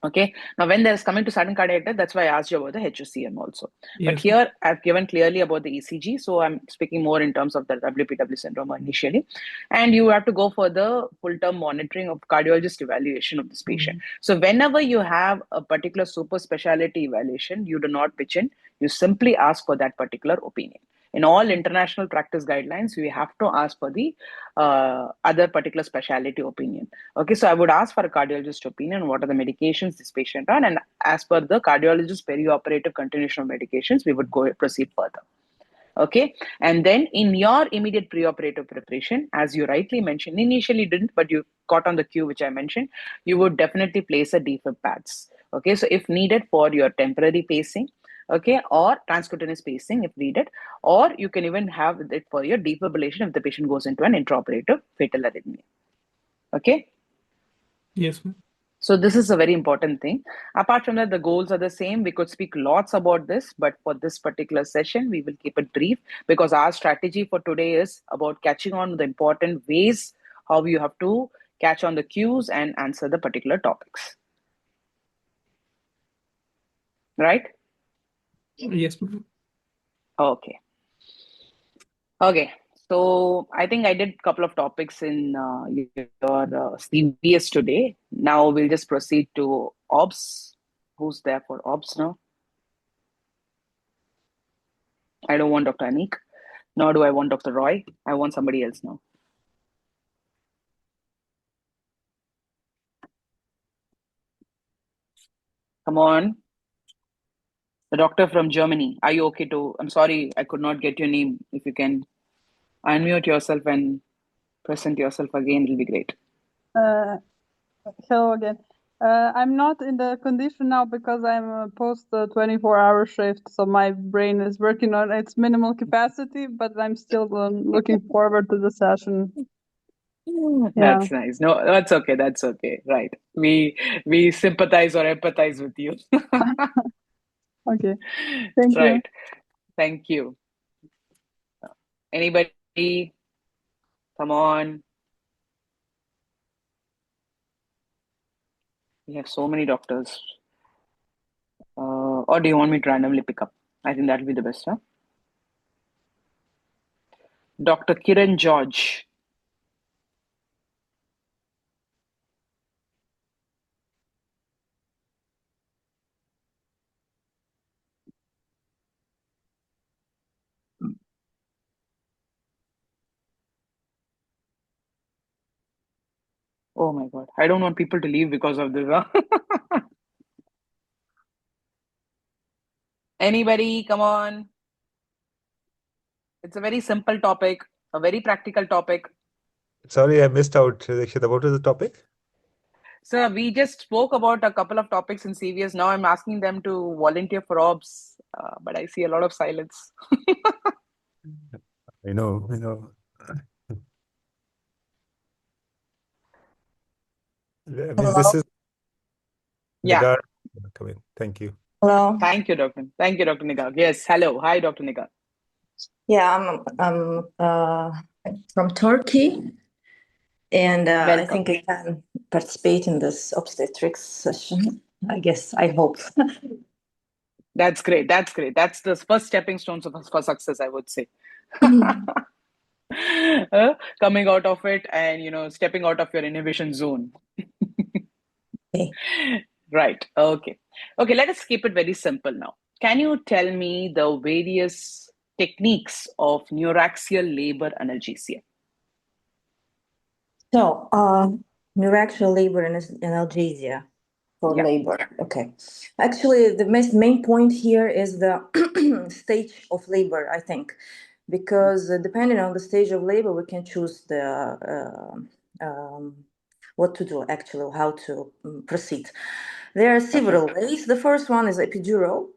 Speaker 4: Okay, now when there's coming to sudden cardiac death, that's why I asked you about the HOCM also. Yes. But here I've given clearly about the ECG, so I'm speaking more in terms of the WPW syndrome initially. And you have to go for the full-term monitoring of cardiologist evaluation of this patient. So whenever you have a particular super specialty evaluation, you do not pitch in, you simply ask for that particular opinion. In all international practice guidelines, we have to ask for the other particular specialty opinion. Okay, so I would ask for a cardiologist opinion, what are the medications this patient on, and as per the cardiologist perioperative continuation of medications, we would proceed further. Okay, and then in your immediate preoperative preparation, as you rightly mentioned, initially didn't, but you caught on the cue which I mentioned, you would definitely place a defib pads. Okay, so if needed for your temporary pacing, okay, or transcutaneous pacing if needed, or you can even have it for your defibrillation if the patient goes into an intraoperative fatal arrhythmia. Okay?
Speaker 5: Yes, ma'am.
Speaker 4: So this is a very important thing. Apart from that, the goals are the same. We could speak lots about this, but for this particular session, we will keep it brief because our strategy for today is about catching on the important ways how you have to catch on the cues and answer the particular topics. Right?
Speaker 5: Yes, ma'am.
Speaker 4: Okay. Okay. So I think I did a couple of topics in your CBS today. Now we'll just proceed to OBS. Who's there for OBS now? I don't want Dr. Anik, nor do I want Dr. Roy. I want somebody else now. Come on. The doctor from Germany. Are you okay to? I'm sorry, I could not get your name. If you can unmute yourself and present yourself again, it'll be great.
Speaker 6: Hello again. I'm not in the condition now because I'm post 24-hour shift, so my brain is working on its minimal capacity, but I'm still looking forward to the session.
Speaker 4: That's nice. No, that's okay. That's okay. Right. We sympathize or empathize with you.
Speaker 6: Okay. Thank you.
Speaker 4: Thank you. Anybody? Come on. We have so many doctors. Or do you want me to randomly pick up? I think that'll be the best, huh? Dr. Kiran George. Oh my God. I don't want people to leave because of this. Huh? Anybody? Come on. It's a very simple topic, a very practical topic.
Speaker 3: Sorry, I missed out. Dakshita, what was the topic?
Speaker 4: Sir, we just spoke about a couple of topics in CVS. Now I'm asking them to volunteer for OBS, but I see a lot of silence.
Speaker 3: I know. This is
Speaker 4: Yeah.
Speaker 3: Nigar. Come in. Thank you.
Speaker 7: Hello.
Speaker 4: Thank you, Dr. Thank you, Dr. Nigar. Yes. Hello. Hi, Dr. Nigar.
Speaker 7: Yeah, I'm from Turkey, and I think I can participate in this obstetrics session. I guess. I hope.
Speaker 4: That's great. That's great. That's the first stepping stones for success, I would say. Coming out of it and stepping out of your inhibition zone.
Speaker 7: Okay.
Speaker 4: Right. Okay. Let us keep it very simple now. Can you tell me the various techniques of neuraxial labor analgesia?
Speaker 7: So, neuraxial labor analgesia for labor. Okay. Actually, the main point here is the stage of labor, I think, because depending on the stage of labor, we can choose the what to do, actually, how to proceed. There are several ways. The first one is epidural,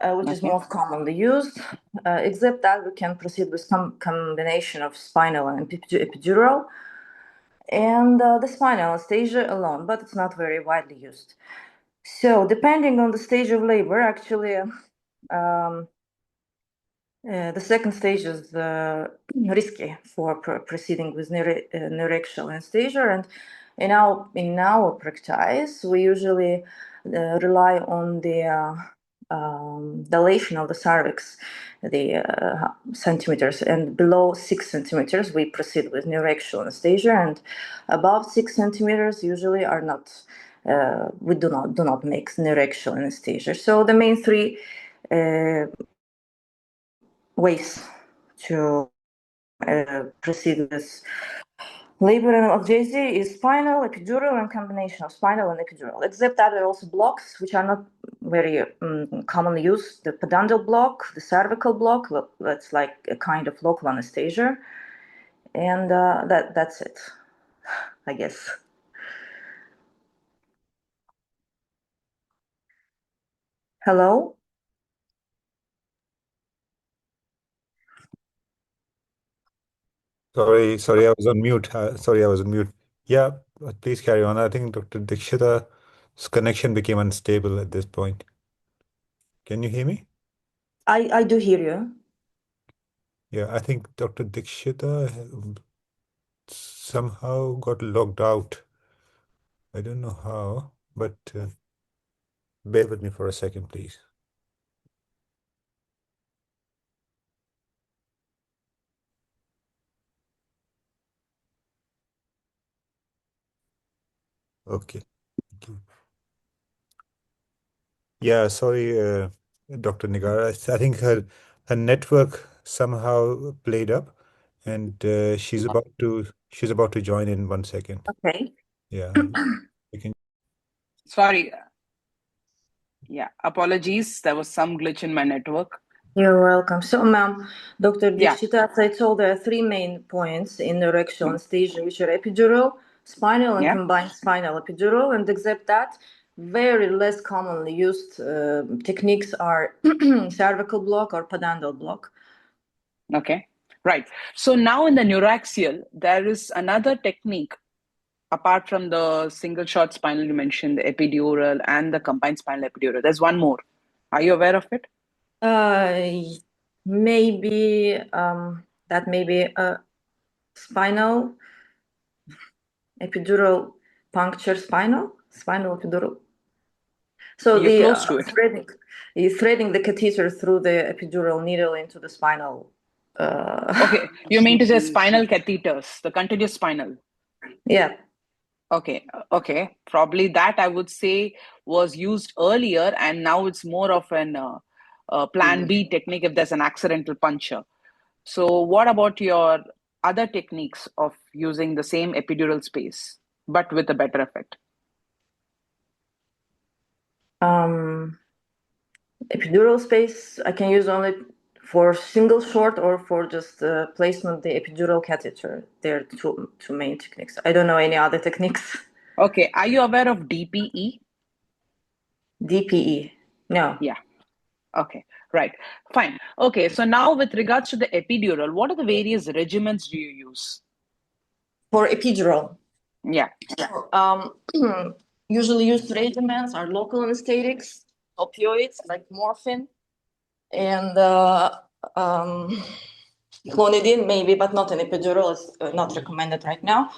Speaker 7: which is most commonly used, except that we can proceed with some combination of spinal and epidural, and the spinal anesthesia alone, but it's not very widely used. So depending on the stage of labor, actually, the second stage is risky for proceeding with neuraxial anesthesia, and in our practice, we usually rely on the dilation of the cervix, the centimeters, and below 6 centimeters, we proceed with neuraxial anesthesia, and above 6 centimeters usually are not. We do not make neuraxial anesthesia. So the main three ways to proceed with labor analgesia is spinal, epidural, and combination of spinal and epidural. Except that there are also blocks which are not very commonly used. The pudendal block, the cervical block, that's like a kind of local anesthesia, and that's it, I guess. Hello?
Speaker 3: Sorry, I was on mute. Yeah, please carry on. I think Dr. Dikshita's connection became unstable at this point. Can you hear me?
Speaker 7: I do hear you.
Speaker 3: Yeah, I think Dr. Dikshita somehow got logged out. I don't know how, but bear with me for a second, please. Okay. Thank you. Yeah, sorry, Dr. Nigar. I think her network somehow played up, and she's about to join in 1 second.
Speaker 7: Okay.
Speaker 3: Yeah, you can.
Speaker 4: Sorry. Yeah, apologies. There was some glitch in my network.
Speaker 7: You're welcome. So, ma'am, Dr. Dikshita, as I told, there are three main points in neuraxial anesthesia, which are epidural, spinal, and combined spinal epidural. And except that, very less commonly used techniques are cervical block or pudendal block.
Speaker 4: Okay, right. So now in the neuraxial, there is another technique apart from the single shot spinal you mentioned, the epidural and the combined spinal epidural. There's one more. Are you aware of it?
Speaker 7: Maybe that may be a spinal epidural puncture spinal epidural. So
Speaker 4: you're close to it.
Speaker 7: threading the catheter through the epidural needle into the spinal.
Speaker 4: Okay, you mean to say spinal catheters, the continuous spinal?
Speaker 7: Yeah.
Speaker 4: Okay. Probably that I would say was used earlier, and now it's more of an plan B technique if there's an accidental puncture. So what about your other techniques of using the same epidural space? but with a better effect?
Speaker 7: Epidural space, I can use only for single short or for just placement the epidural catheter. They're two main techniques. I don't know any other techniques.
Speaker 4: Okay. Are you aware of DPE?
Speaker 7: DPE? No.
Speaker 4: Yeah. Okay. Right. Fine. Okay. So now with regards to the epidural, what are the various regimens do you use?
Speaker 7: For epidural?
Speaker 4: Yeah.
Speaker 7: Usually used regimens are local anesthetics, opioids like morphine, and clonidine maybe, but not an epidural. It's not recommended right now.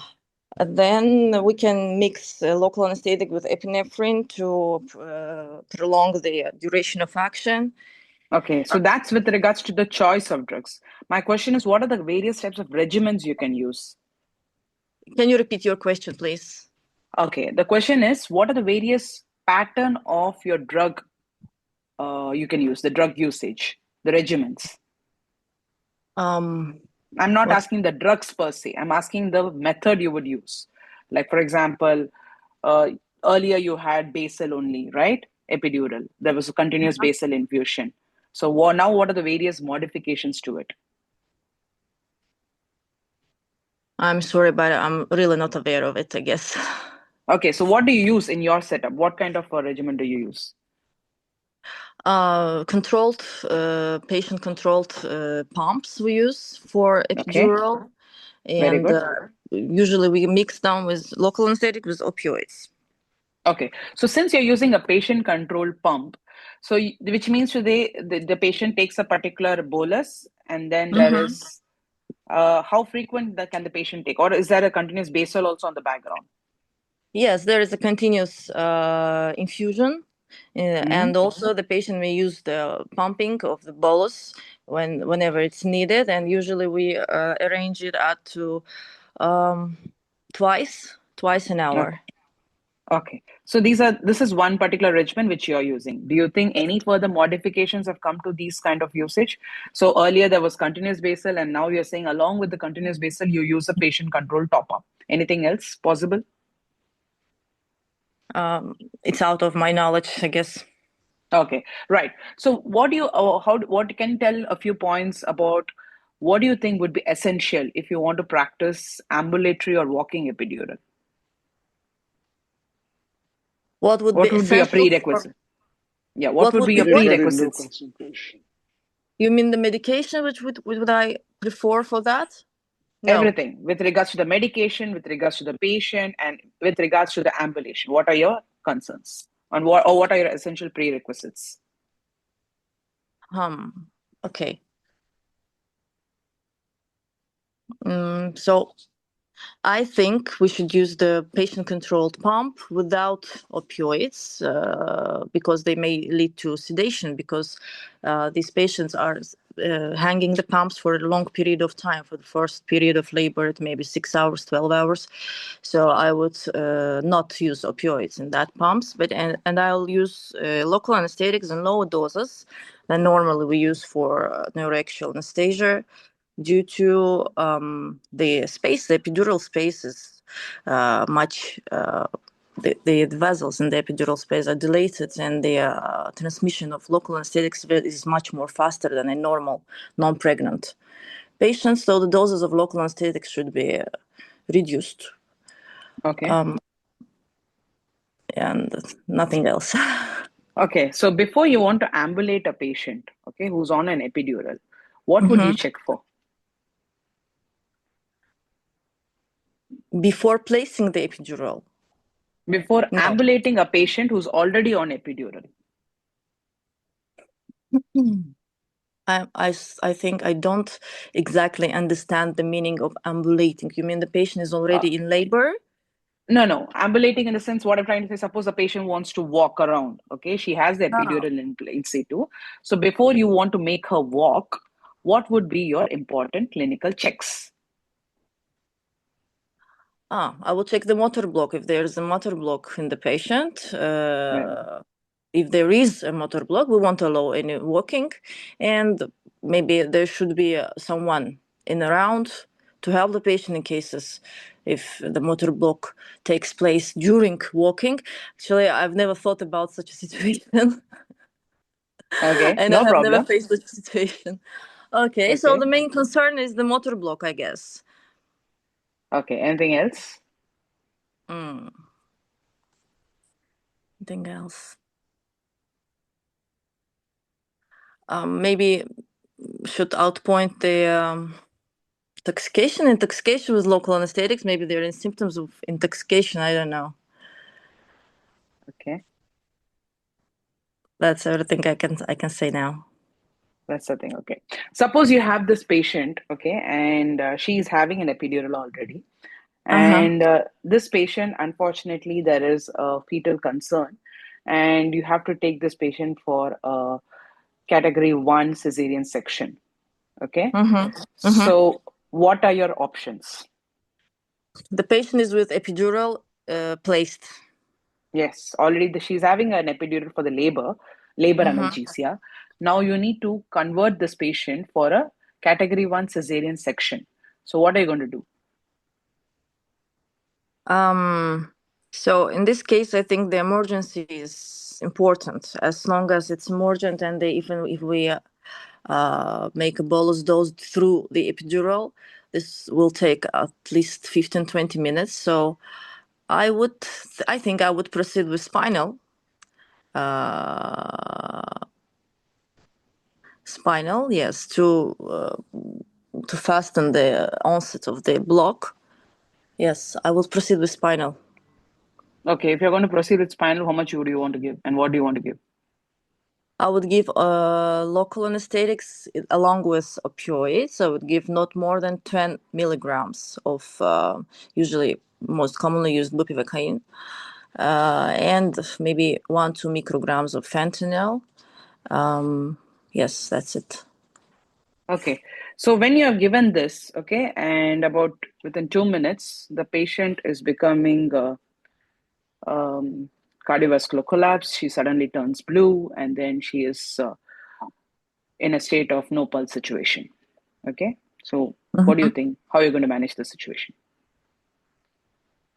Speaker 7: Then we can mix local anesthetic with epinephrine to prolong the duration of action.
Speaker 4: Okay, so that's with regards to the choice of drugs. My question is, what are the various types of regimens you can use?
Speaker 7: Can you repeat your question, please?
Speaker 4: Okay, the question is, what are the various pattern of your drug you can use, the drug usage, the regimens? I'm not asking the drugs per se. I'm asking the method you would use. Like, for example, earlier you had basal only, right? Epidural. There was a continuous basal infusion. So now what are the various modifications to it?
Speaker 7: I'm sorry, but I'm really not aware of it, I guess.
Speaker 4: Okay, so what do you use in your setup? What kind of a regimen do you use?
Speaker 7: Controlled, patient-controlled pumps we use for epidural. Okay.
Speaker 4: Very good.
Speaker 7: Usually we mix them with local anesthetic with opioids.
Speaker 4: Okay, so since you're using a patient-controlled pump, so which means today the patient takes a particular bolus, and then there is how frequent can the patient take, or is there a continuous basal also on the background?
Speaker 7: Yes, there is a continuous infusion, and also the patient may use the pumping of the bolus whenever it's needed, and usually we arrange it at to twice an hour.
Speaker 4: Okay, so this is one particular regimen which you are using. Do you think any further modifications have come to these kind of usage? So earlier there was continuous basal, and now you're saying along with the continuous basal, you use a patient-controlled top-up. Anything else possible?
Speaker 7: It's out of my knowledge, I guess.
Speaker 4: Okay, right. So what can you tell a few points about what do you think would be essential if you want to practice ambulatory or walking epidural?
Speaker 7: What would
Speaker 4: be a prerequisite? Yeah, what would be your prerequisites?
Speaker 7: You mean the medication, which would I prefer for that?
Speaker 4: No. Everything with regards to the medication, with regards to the patient, and with regards to the ambulation. What are your concerns? What are your essential prerequisites?
Speaker 7: Okay. So I think we should use the patient-controlled pump without opioids because they may lead to sedation because these patients are hanging the pumps for a long period of time. For the first period of labor, it may be 6 hours, 12 hours. So I would not use opioids in that pumps, and I'll use local anesthetics in lower doses than normally we use for neuraxial anesthesia. Due to the epidural space is much, the vessels in the epidural space are dilated, and the transmission of local anesthetics is much more faster than in normal non-pregnant patients. So the doses of local anesthetics should be reduced.
Speaker 4: Okay.
Speaker 7: And nothing else.
Speaker 4: Okay, so before you want to ambulate a patient, okay, who's on an epidural, what would you check for?
Speaker 7: Before placing the epidural?
Speaker 4: Before ambulating a patient who's already on epidural?
Speaker 7: I think I don't exactly understand the meaning of ambulating. You mean the patient is already in labor?
Speaker 4: No. Ambulating in the sense, what I'm trying to say, suppose a patient wants to walk around, okay? She has the epidural in situ. So before you want to make her walk, what would be your important clinical checks?
Speaker 7: I will check the motor block. If there's a motor block in the patient, if there is a motor block, we won't allow any walking, and maybe there should be someone in around to help the patient in cases if the motor block takes place during walking. Actually, I've never thought about such a situation.
Speaker 4: Okay,
Speaker 7: And
Speaker 4: no
Speaker 7: I have never
Speaker 4: problem.
Speaker 7: faced such a situation. Okay, so the main concern is the motor block, I guess.
Speaker 4: Okay, anything else?
Speaker 7: Anything else? Maybe should outpoint the intoxication with local anesthetics. Maybe there are symptoms of intoxication. I don't know.
Speaker 4: Okay.
Speaker 7: That's everything I can say now.
Speaker 4: That's the thing. Okay. Suppose you have this patient, okay, and she's having an epidural already. And this patient, unfortunately, there is a fetal concern, and you have to take this patient for a category 1 cesarean section. Okay. So what are your options?
Speaker 7: The patient is with epidural placed.
Speaker 4: Yes, already she's having an epidural for the labor analgesia. Now you need to convert this patient for a category 1 cesarean section. So what are you going to do?
Speaker 7: So in this case, I think the emergency is important. As long as it's emergent, and even if we make a bolus dose through the epidural, this will take at least 15-20 minutes. So I think I would proceed with spinal. Spinal, yes, to fasten the onset of the block. Yes, I will proceed with spinal.
Speaker 4: Okay, if you're going to proceed with spinal, how much would you want to give, and what do you want to give?
Speaker 7: I would give local anesthetics along with opioids. I would give not more than 10 milligrams of usually most commonly used bupivacaine, and maybe 1-2 micrograms of fentanyl. Yes, that's it.
Speaker 4: Okay, so when you have given this, okay, and about within 2 minutes, the patient is becoming cardiovascular collapse. She suddenly turns blue, and then she is in a state of no pulse situation. Okay, so what do you think? How are you going to manage the situation?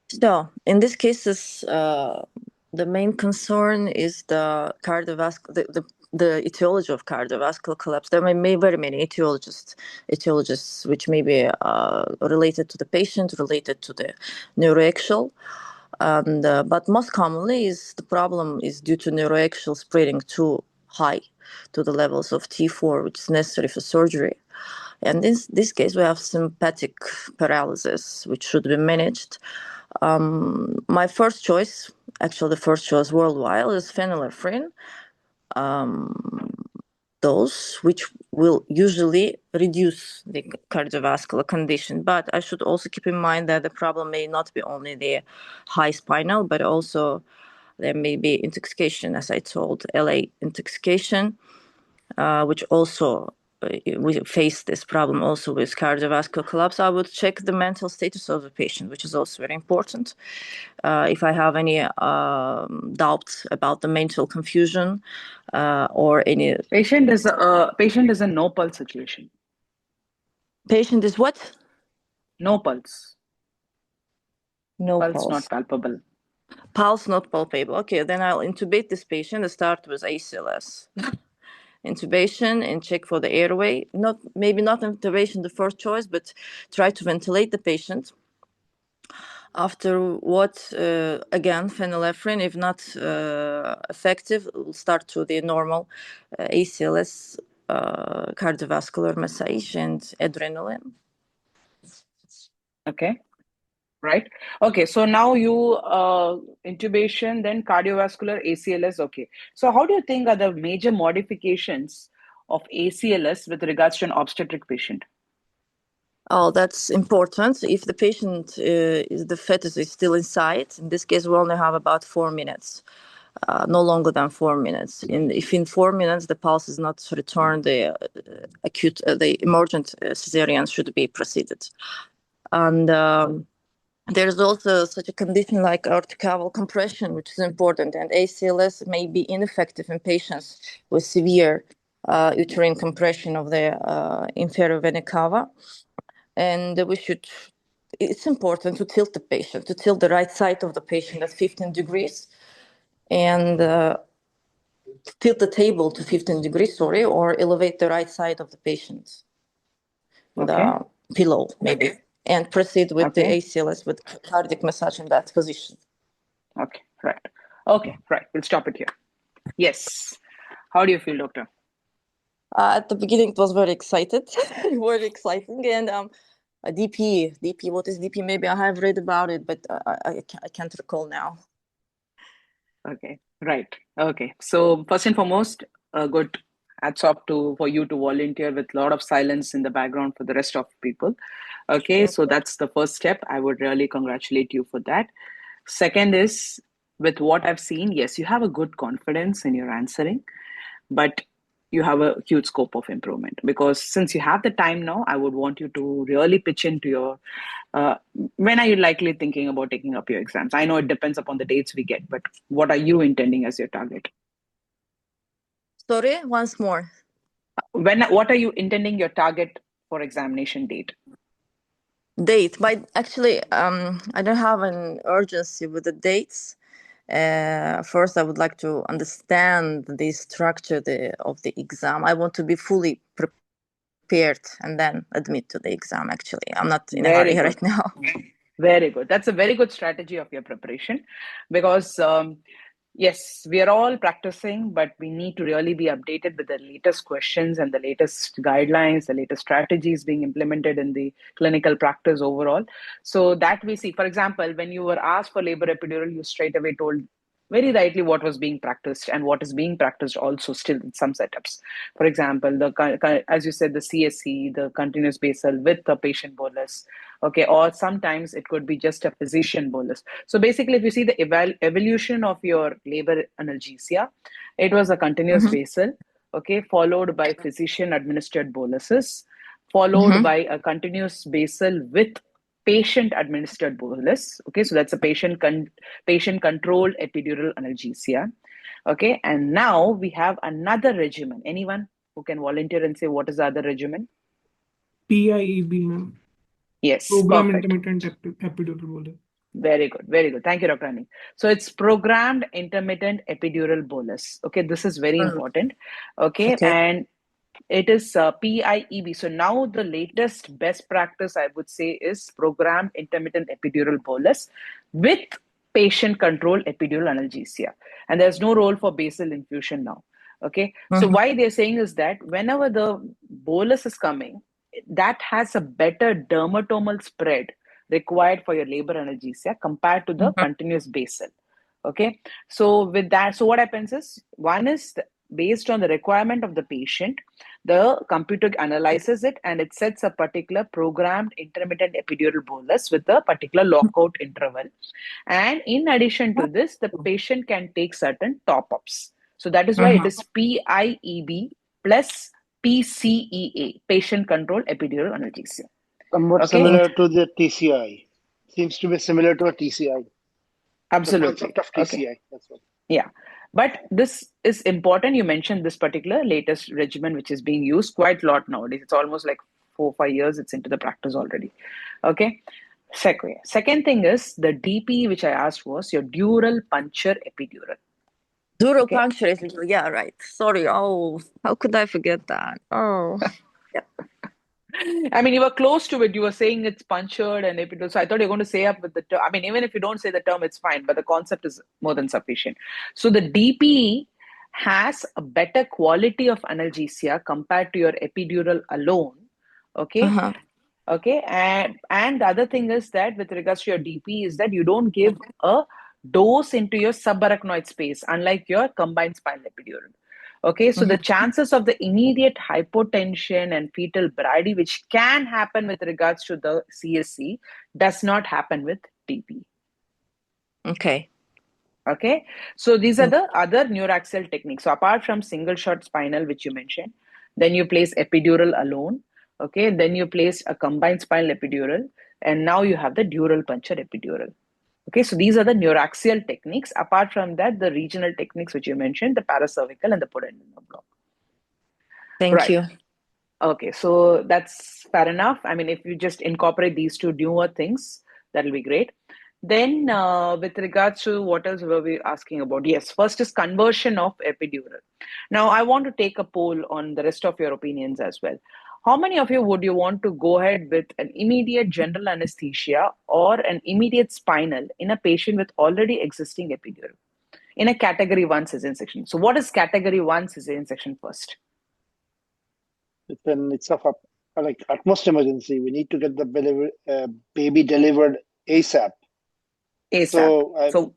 Speaker 7: So in this case, the main concern is the cardiovascular, the etiology of cardiovascular collapse. There may be very many etiologies which may be related to the patient, related to the neuraxial. And but most commonly is the problem is due to neuraxial spreading too high to the levels of T4, which is necessary for surgery. And in this case, we have sympathetic paralysis, which should be managed. My first choice, actually the first choice worldwide, is phenylephrine. Those which will usually reduce the cardiovascular condition. But I should also keep in mind that the problem may not be only the high spinal, but also there may be intoxication, as I told, LA intoxication, which also we face this problem also with cardiovascular collapse. I would check the mental status of the patient, which is also very important. If I have any doubts about the mental confusion or any
Speaker 4: patient is a no pulse situation.
Speaker 7: Patient is what?
Speaker 4: No pulse.
Speaker 7: No
Speaker 4: pulse.
Speaker 7: Pulse
Speaker 4: not palpable.
Speaker 7: Pulse not palpable. Okay, then I'll intubate this patient and start with ACLS. Intubation and check for the airway. Maybe not intubation the first choice, but try to ventilate the patient. After what, again, phenylephrine, if not effective, we'll start to the normal ACLS cardiovascular massage and adrenaline.
Speaker 4: Okay. Right. Okay. So now you intubation, then cardiovascular, ACLS. Okay. So how do you think are the major modifications of ACLS with regards to an obstetric patient?
Speaker 7: Oh, that's important. If the patient the fetus is still inside, in this case, we only have about 4 minutes, no longer than 4 minutes. If in 4 minutes the pulse is not returned, the the emergent cesarean should be proceeded. And there's also such a condition like aortic compression, which is important, and ACLS may be ineffective in patients with severe uterine compression of the inferior vena cava. And it's important to tilt the patient, to tilt the right side of the patient at 15 degrees and tilt the table to 15 degrees, or elevate the right side of the patient with a pillow maybe, and proceed with the ACLS with cardiac massage in that position.
Speaker 4: Okay, right. We'll stop it here. Yes. How do you feel, doctor?
Speaker 7: At the beginning, it was very exciting, and DP, what is DP? Maybe I have read about it, but I can't recall now.
Speaker 4: Okay, right. Okay, so first and foremost, good hats off for you to volunteer with a lot of silence in the background for the rest of people. Okay, so that's the first step. I would really congratulate you for that. Second is, with what I've seen, yes, you have a good confidence in your answering, but you have a huge scope of improvement, because since you have the time now, I would want you to really pitch into your, when are you likely thinking about taking up your exams? I know it depends upon the dates we get, but what are you intending as your target?
Speaker 7: Sorry, once more.
Speaker 4: What are you intending your target for examination date?
Speaker 7: But actually, I don't have an urgency with the dates. First, I would like to understand the structure of the exam. I want to be fully prepared and then admit to the exam. Actually, I'm not in a hurry right now.
Speaker 4: Very good. That's a very good strategy of your preparation, because yes, we are all practicing, but we need to really be updated with the latest questions and the latest guidelines, the latest strategies being implemented in the clinical practice overall. So that we see, for example, when you were asked for labor epidural, you straight away told very rightly what was being practiced and what is being practiced also still in some setups. For example, as you said, the CSC, the continuous basal with the patient bolus, okay, or sometimes it could be just a physician bolus. So basically, if you see the evolution of your labor analgesia, it was a continuous basal, okay, followed by physician administered boluses, followed by a continuous basal with patient administered bolus. Okay, so that's a patient controlled epidural analgesia. Okay, and now we have another regimen. Anyone who can volunteer and say what is the other regimen?
Speaker 5: PIEB, ma'am.
Speaker 4: Yes,
Speaker 5: program intermittent epidural bolus.
Speaker 4: Very good, very good. Thank you, Dr. Ani. So it's programmed intermittent epidural bolus. Okay, this is very important. Okay, and it is PIEB. So now the latest best practice, I would say, is programmed intermittent epidural bolus with patient-controlled epidural analgesia. And there's no role for basal infusion now. Okay, so why they're saying is that whenever the bolus is coming, that has a better dermatomal spread required for your labor analgesia compared to the continuous basal. Okay, so with that, so what happens is, one is based on the requirement of the patient, the computer analyzes it and it sets a particular programmed intermittent epidural bolus with a particular lockout interval. And in addition to this, the patient can take certain top-ups. So that is why it is PIEB plus PCEA, patient-controlled epidural analgesia.
Speaker 2: Somewhat similar to the TCI. Seems to be similar to a TCI.
Speaker 4: Absolutely.
Speaker 2: The concept of TCI. That's what.
Speaker 4: Yeah. But this is important. You mentioned this particular latest regimen, which is being used quite a lot nowadays. It's almost like 4 or 5 years. It's into the practice already. Okay. Second thing is the DP, which I asked was your dural puncture epidural.
Speaker 7: Dural puncture is, yeah, right. Sorry. Oh, how could I forget that? Oh, yeah.
Speaker 4: I mean, you were close to it. You were saying it's punctured and epidural. So I thought you're going to say up with the term. I mean, even if you don't say the term, it's fine. But the concept is more than sufficient. So the DP has a better quality of analgesia compared to your epidural alone. Okay. Okay. And the other thing is that with regards to your DP is that you don't give a dose into your subarachnoid space, unlike your combined spinal epidural. Okay, so the chances of the immediate hypotension and fetal brady, which can happen with regards to the CSC, does not happen with DP.
Speaker 7: Okay.
Speaker 4: Okay, so these are the other neuraxial techniques. So apart from single shot spinal, which you mentioned, then you place epidural alone. Okay, then you place a combined spinal epidural, and now you have the dural puncture epidural. Okay, so these are the neuraxial techniques. Apart from that, the regional techniques which you mentioned, the paracervical and the pudendal block.
Speaker 7: Thank you.
Speaker 4: Okay, so that's fair enough. I mean, if you just incorporate these two newer things, that'll be great. Then with regards to what else were we asking about? Yes, first is conversion of epidural. Now, I want to take a poll on the rest of your opinions as well. How many of you would you want to go ahead with an immediate general anesthesia or an immediate spinal in a patient with already existing epidural in a category 1 cesarean section? So what is category 1 cesarean section first?
Speaker 2: It's of like utmost emergency. We need to get the baby delivered ASAP.
Speaker 4: ASAP.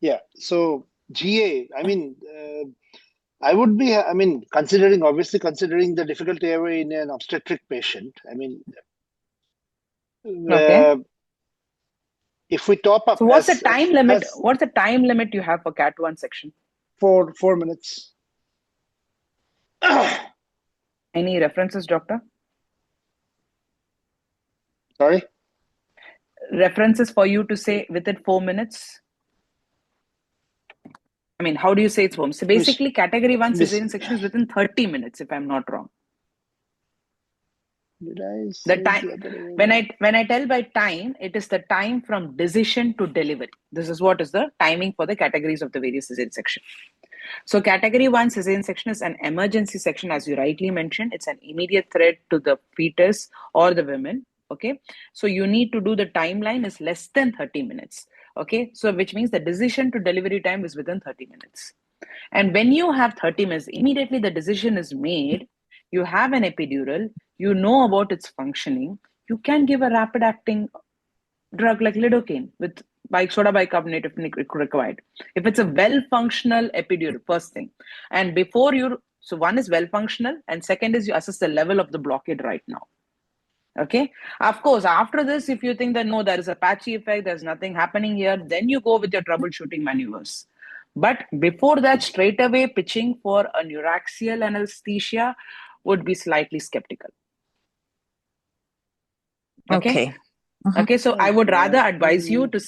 Speaker 2: Yeah. So GA, I mean, I would be, I mean, considering the difficult airway in an obstetric patient, I mean, if we top up.
Speaker 4: So what's the time limit? What's the time limit you have for Cat 1 section?
Speaker 2: 4 minutes.
Speaker 4: Any references, doctor?
Speaker 2: Sorry?
Speaker 4: References for you to say within 4 minutes? I mean, how do you say it's 4 minutes? So basically, category 1 cesarean section is within 30 minutes, if I'm not wrong.
Speaker 2: Did I say
Speaker 4: the time when I tell by time, it is the time from decision to delivery. This is what is the timing for the categories of the various cesarean section. So category 1 cesarean section is an emergency section, as you rightly mentioned. It's an immediate threat to the fetus or the women. Okay, so you need to do the timeline is less than 30 minutes. Okay, so which means the decision to delivery time is within 30 minutes. And when you have 30 minutes, immediately the decision is made. You have an epidural, you know about its functioning, you can give a rapid acting drug like lidocaine with soda bicarbonate if required. If it's a well-functional epidural, first thing. And before so one is well-functional and second is you assess the level of the blockade right now. Okay. Of course, after this, if you think that no, there is a patchy effect, there's nothing happening here, then you go with your troubleshooting maneuvers. But before that, straight away pitching for a neuraxial anesthesia would be slightly skeptical. Okay. Okay, so I would rather advise you to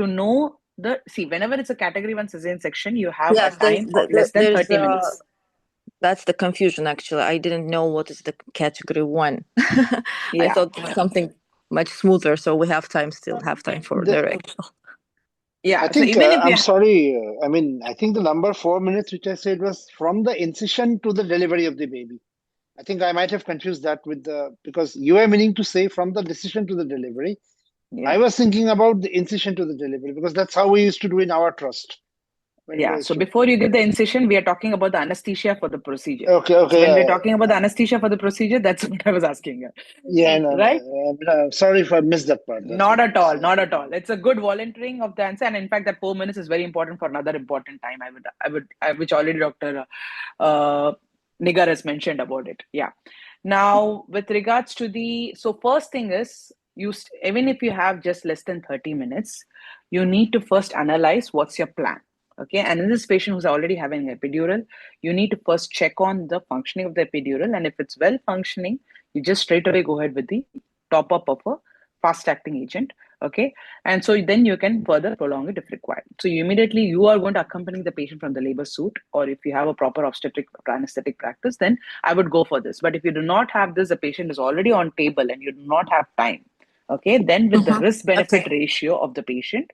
Speaker 4: know whenever it's a category 1 cesarean section, you have a time of less than 30 minutes.
Speaker 8: That's the confusion, actually. I didn't know what is the category 1. I thought something much smoother, so we still have time for Neuraxial.
Speaker 4: Yeah,
Speaker 2: I think, I'm sorry. I mean, I think the number 4 minutes, which I said, was from the incision to the delivery of the baby. I think I might have confused that because you were meaning to say from the decision to the delivery. Yeah. I was thinking about the incision to the delivery because that's how we used to do in our trust.
Speaker 4: Yeah, so before you get the incision, we are talking about the anesthesia for the procedure.
Speaker 2: Okay.
Speaker 4: So when we're talking about the anesthesia for the procedure, that's what I was asking you.
Speaker 2: Yeah, no,
Speaker 4: right?
Speaker 2: No, sorry if I missed that part.
Speaker 4: Not at all. It's a good volunteering of the answer, and in fact, that 4 minutes is very important for another important time. Which already Dr. Nigar has mentioned about it. Yeah. Now, with regards to first thing is, even if you have just less than 30 minutes, you need to first analyze what's your plan. Okay, and in this patient who's already having an epidural, you need to first check on the functioning of the epidural, and if it's well functioning, you just straight away go ahead with the top up of a fast acting agent. Okay, and so then you can further prolong it if required. So you are going to accompany the patient from the labor suite, or if you have a proper obstetric anesthetic practice, then I would go for this. But if you do not have this, the patient is already on table and you do not have time. Okay, then with the risk benefit ratio of the patient,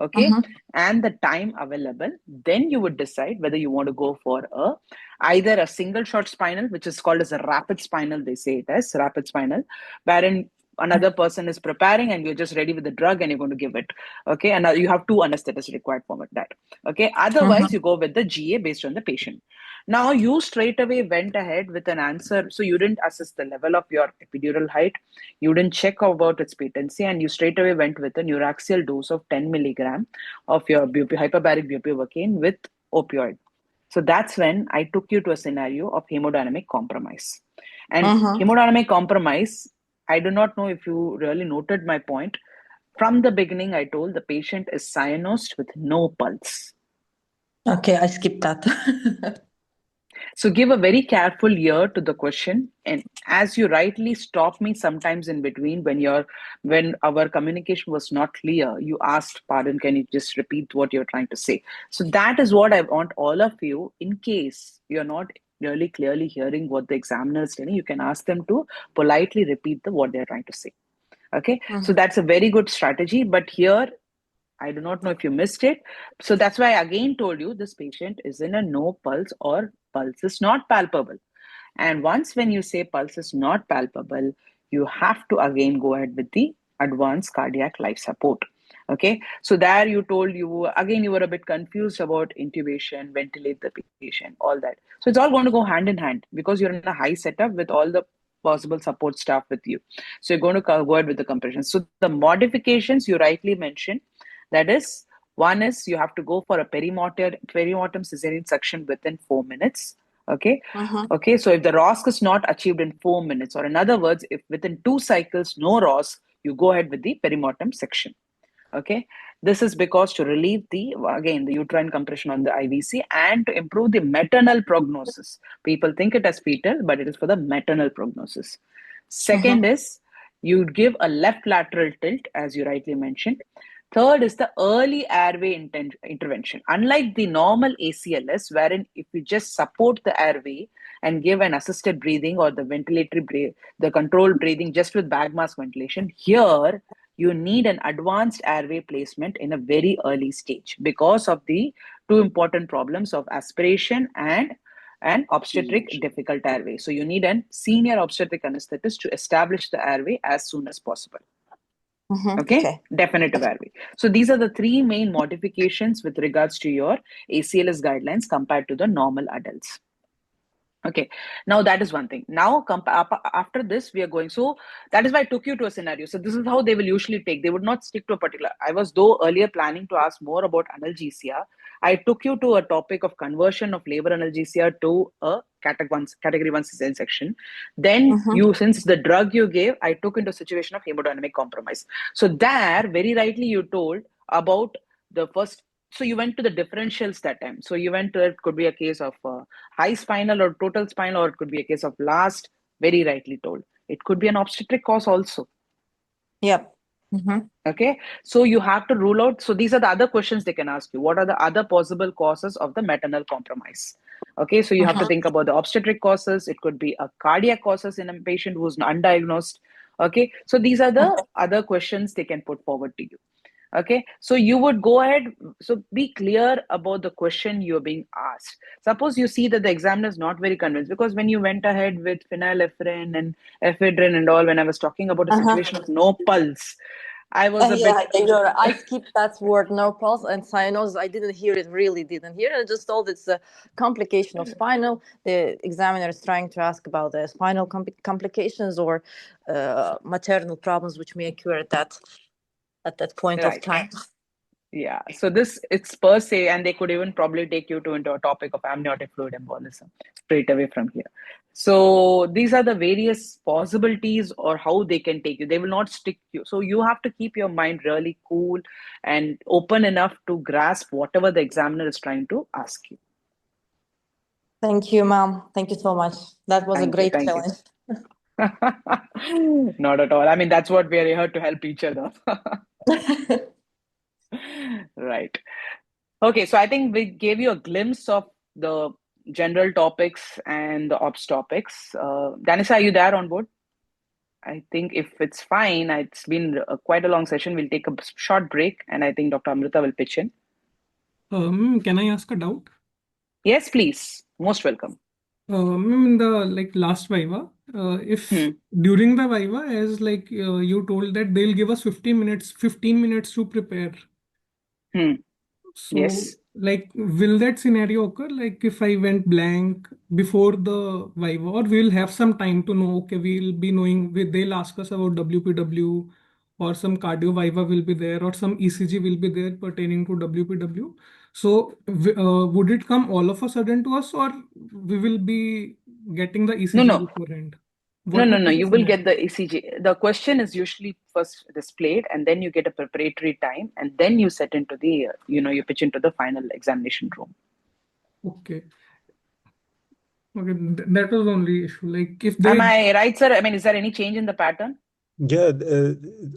Speaker 4: okay, and the time available, then you would decide whether you want to go for either a single shot spinal, which is called as a rapid spinal. They say it as rapid spinal, wherein another person is preparing and you're just ready with the drug and you're going to give it. Okay, and you have 2 anesthetists required for that. Okay, otherwise you go with the GA based on the patient. Now you straight away went ahead with an answer. So you didn't assess the level of your epidural height. You didn't check about its patency, and you straight away went with a neuraxial dose of 10 milligram of your hyperbaric bupivacaine with opioid. So that's when I took you to a scenario of hemodynamic compromise. And hemodynamic compromise, I do not know if you really noted my point. From the beginning, I told the patient is cyanosed with no pulse.
Speaker 8: Okay, I skipped that.
Speaker 4: So give a very careful ear to the question, and as you rightly stop me sometimes in between when our communication was not clear, you asked, pardon, can you just repeat what you're trying to say? So that is what I want all of you, in case you're not really clearly hearing what the examiner is telling, you can ask them to politely repeat what they're trying to say. Okay, so that's a very good strategy. But here, I do not know if you missed it. So that's why I again told you this patient is in a no pulse or pulse is not palpable. And once when you say pulse is not palpable, you have to again go ahead with the advanced cardiac life support. Okay, so there you told you were a bit confused about intubation, ventilate the patient, all that. So it's all going to go hand in hand because you're in a high setup with all the possible support staff with you. So you're going to go ahead with the compression. So the modifications you rightly mentioned, that is, one is you have to go for a perimortem cesarean section within 4 minutes. Okay. Okay. So if the ROSC is not achieved in 4 minutes, or in other words, if within 2 cycles no ROSC, you go ahead with the perimortem section. Okay. This is because to relieve the uterine compression on the IVC and to improve the maternal prognosis. People think it as fetal, but it is for the maternal prognosis. Second is you give a left lateral tilt, as you rightly mentioned. Third is the early airway intervention. Unlike the normal ACLS, wherein if you just support the airway and give an assisted breathing or the ventilatory the controlled breathing just with bag mask ventilation, here you need an advanced airway placement in a very early stage because of the 2 important problems of aspiration and obstetric difficult airway. So you need a senior obstetric anesthetist to establish the airway as soon as possible. Okay, definitive airway. So these are the 3 main modifications with regards to your ACLS guidelines compared to the normal adults. Okay, now that is one thing. Now, after this, we are going. So that is why I took you to a scenario. So this is how they will usually take. They would not stick to a particular. I was though earlier planning to ask more about analgesia. I took you to a topic of conversion of labor analgesia to a category 1 cesarean section. Then since the drug you gave, I took into a situation of hemodynamic compromise. So there, very rightly, you told about the first. So you went to the differentials that time. So you went to, it could be a case of high spinal or total spinal, or it could be a case of last, very rightly told. It could be an obstetric cause also.
Speaker 8: Yep.
Speaker 4: Okay. So you have to rule out. So these are the other questions they can ask you. What are the other possible causes of the maternal compromise? Okay. So you have to think about the obstetric causes. It could be a cardiac causes in a patient who's undiagnosed. Okay. So these are the other questions they can put forward to you. Okay, so you would go ahead, so be clear about the question you're being asked. Suppose you see that the examiner is not very convinced, because when you went ahead with phenylephrine and ephedrine and all, when I was talking about a situation of no pulse, I was a bit...
Speaker 8: I skipped that word, no pulse, and cyanosis. I didn't hear it, really didn't hear it. I just told it's a complication of spinal. The examiner is trying to ask about the spinal complications or maternal problems which may occur at that point of time.
Speaker 4: Yeah, so it's per se, and they could even probably take you into a topic of amniotic fluid embolism straight away from here. So these are the various possibilities or how they can take you. They will not stick you. So you have to keep your mind really cool and open enough to grasp whatever the examiner is trying to ask you.
Speaker 8: Thank you, ma'am. Thank you so much. That was a great challenge.
Speaker 4: Not at all. I mean, that's what we are here to help each other. Right. Okay, so I think we gave you a glimpse of the general topics and the ops topics. Danisa, are you there on board? I think if it's fine, it's been quite a long session. We'll take a short break, and I think Dr. Amrita will pitch in.
Speaker 5: Can I ask a doubt?
Speaker 4: Yes, please. Most welcome.
Speaker 5: In the last Viva, if during the Viva, as you told that they'll give us 15 minutes to prepare. So,
Speaker 4: yes.
Speaker 5: Will that scenario occur? If I went blank before the Viva, or we'll have some time to know, okay, we'll be knowing, they'll ask us about WPW, or some cardio Viva will be there, or some ECG will be there pertaining to WPW. So would it come all of a sudden to us, or we will be getting the ECG beforehand?
Speaker 4: No. You will get the ECG. The question is usually first displayed, and then you get a preparatory time, and then you set into the, you pitch into the final examination room.
Speaker 5: Okay. That was the only issue. If they...
Speaker 4: Am I right, sir? I mean, is there any change in the pattern?
Speaker 3: Yeah,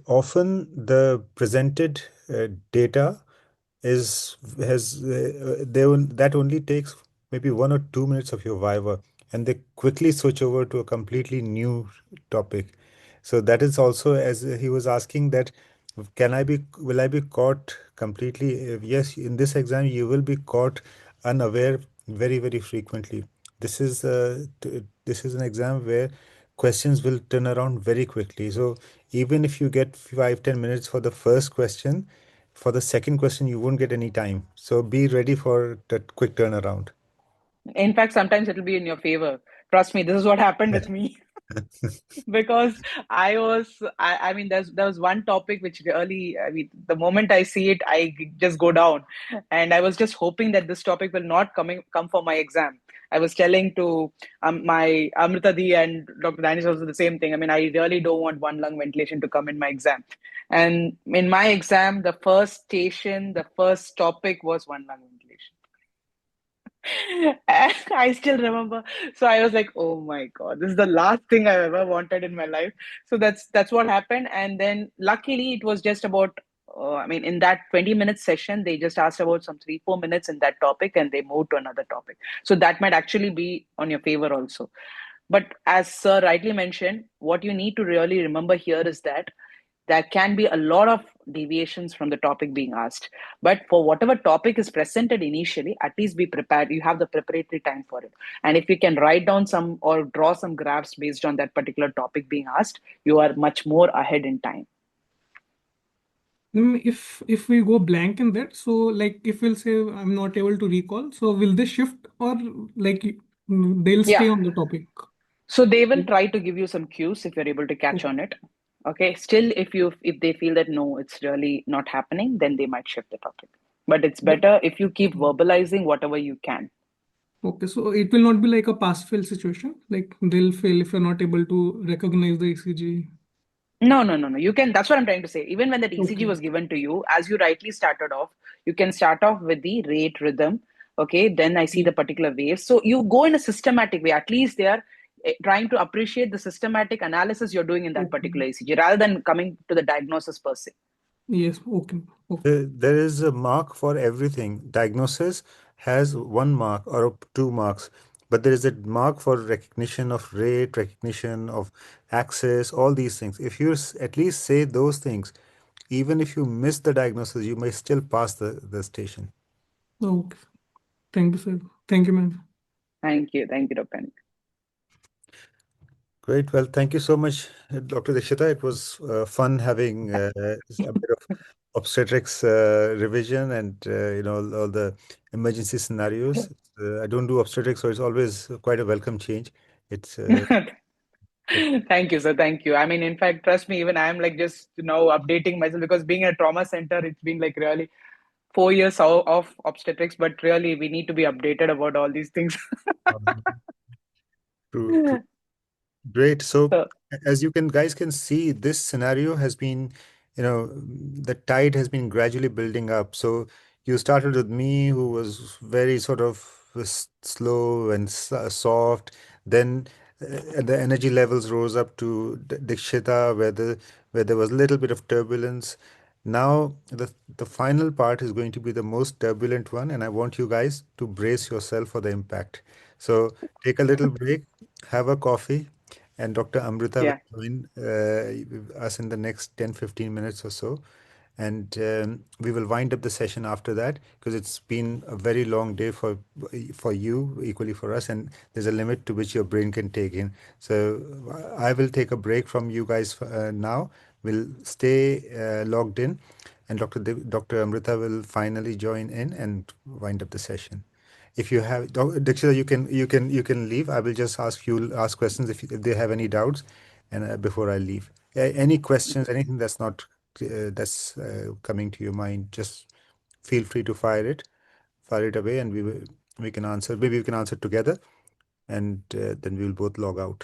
Speaker 3: often the presented data that only takes maybe 1 or 2 minutes of your Viva. and they quickly switch over to a completely new topic. So that is also, as he was asking, that will I be caught completely? Yes, in this exam, you will be caught unaware very, very frequently. This is an exam where questions will turn around very quickly. So even if you get 5-10 minutes for the first question, for the second question, you won't get any time. So be ready for that quick turnaround.
Speaker 4: In fact, sometimes it'll be in your favor. Trust me, this is what happened with me. Because I mean, there was one topic which really, I mean, the moment I see it, I just go down. And I was just hoping that this topic will not come for my exam. I was telling to my Amrita Di and Dr. Danish also the same thing. I mean, I really don't want one lung ventilation to come in my exam. And in my exam, the first topic was one lung ventilation. I still remember. So I was like, "Oh my God, this is the last thing I've ever wanted in my life." So that's what happened. And then luckily, it was just about. I mean, in that 20-minute session, they just asked about some 3-4 minutes in that topic, and they moved to another topic. So that might actually be on your favor also. But as Sir rightly mentioned, what you need to really remember here is that there can be a lot of deviations from the topic being asked. But for whatever topic is presented initially, at least be prepared. You have the preparatory time for it. And if you can write down some or draw some graphs based on that particular topic being asked, you are much more ahead in time.
Speaker 5: If we go blank in that, so like if we'll say I'm not able to recall, so will they shift or like they'll stay on the topic?
Speaker 4: So they will try to give you some cues if you're able to catch on it. Okay. Still, if they feel that no, it's really not happening, then they might shift the topic. But it's better if you keep verbalizing whatever you can.
Speaker 5: Okay, so it will not be like a pass-fail situation. Like they'll fail if you're not able to recognize the ECG.
Speaker 4: No. You can. That's what I'm trying to say. Even when that ECG was given to you, as you rightly started off, you can start off with the rate rhythm. Okay. Then I see the particular waves. So you go in a systematic way. At least they are trying to appreciate the systematic analysis you're doing in that particular ECG rather than coming to the diagnosis per se.
Speaker 5: Yes. Okay.
Speaker 3: There is a mark for everything. Diagnosis has 1 mark or 2 marks, but there is a mark for recognition of rate, recognition of access, all these things. If you at least say those things, even if you miss the diagnosis, you may still pass the station.
Speaker 5: Okay. Thank you, sir. Thank you, ma'am.
Speaker 4: Thank you, Dr.
Speaker 3: Great. Well, thank you so much, Dr. Dikshita. It was fun having a bit of obstetrics revision and all the emergency scenarios. I don't do obstetrics, so it's always quite a welcome change. It's
Speaker 4: Thank you, sir. Thank you. I mean, in fact, trust me, even I'm like just now updating myself because being a trauma center, it's been like really 4 years of obstetrics, but really we need to be updated about all these things.
Speaker 3: true. Great. So as you guys can see, this scenario has been, the tide has been gradually building up. So you started with me, who was very sort of slow and soft. Then the energy levels rose up to Dikshita, where there was a little bit of turbulence. Now the final part is going to be the most turbulent one, and I want you guys to brace yourself for the impact. So take a little break, have a coffee, and Dr. Amrita will join us in the next 10-15 minutes or so. And we will wind up the session after that because it's been a very long day for you, equally for us, and there's a limit to which your brain can take in. So I will take a break from you guys now. We'll stay logged in, and Dr. Amrita will finally join in and wind up the session. If you have, Dikshita, you can leave. I will just ask questions if they have any doubts, and before I leave, any questions, anything that's not coming to your mind, just feel free to fire it away, and we can answer. Maybe we can answer together, and then we'll both log out.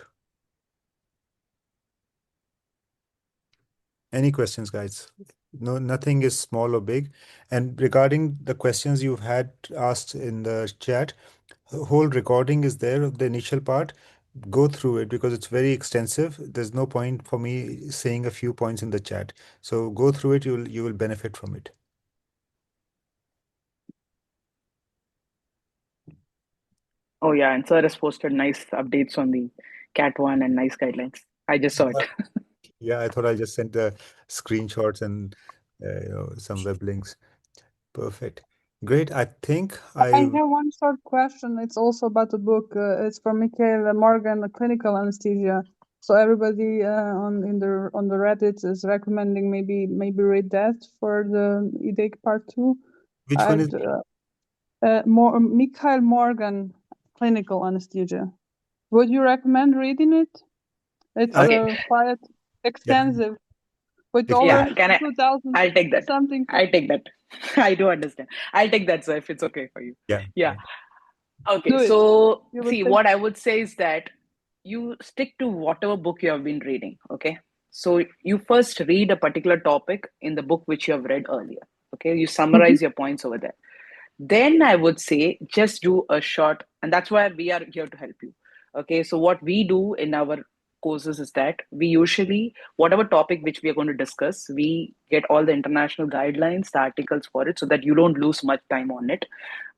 Speaker 3: Any questions, guys? No, nothing is small or big. And regarding the questions you've had asked in the chat, whole recording is there of the initial part. Go through it because it's very extensive. There's no point for me saying a few points in the chat. So go through it. You will benefit from it.
Speaker 4: Oh yeah, and sir has posted nice updates on the Cat 1 and nice guidelines. I just saw it.
Speaker 3: Yeah, I thought I just sent the screenshots and some web links. Perfect. Great. I think
Speaker 6: I have one short question. It's also about the book. It's from Michael Morgan, Clinical Anesthesia. So everybody on the Reddit is recommending maybe read that for the EDAIC part 2.
Speaker 3: Which one is
Speaker 6: Michael Morgan, Clinical Anesthesia. Would you recommend reading it? It's quite extensive. With over 2,000
Speaker 4: I'll take that.
Speaker 6: something.
Speaker 4: I'll take that. I do understand. I'll take that, sir, if it's okay for you.
Speaker 3: Yeah.
Speaker 4: Okay, so see, what I would say is that you stick to whatever book you have been reading, okay? So you first read a particular topic in the book which you have read earlier, okay? You summarize your points over there. Then I would say just do a short, and that's why we are here to help you, okay? So what we do in our courses is that we usually, whatever topic which we are going to discuss, we get all the international guidelines, the articles for it, so that you don't lose much time on it,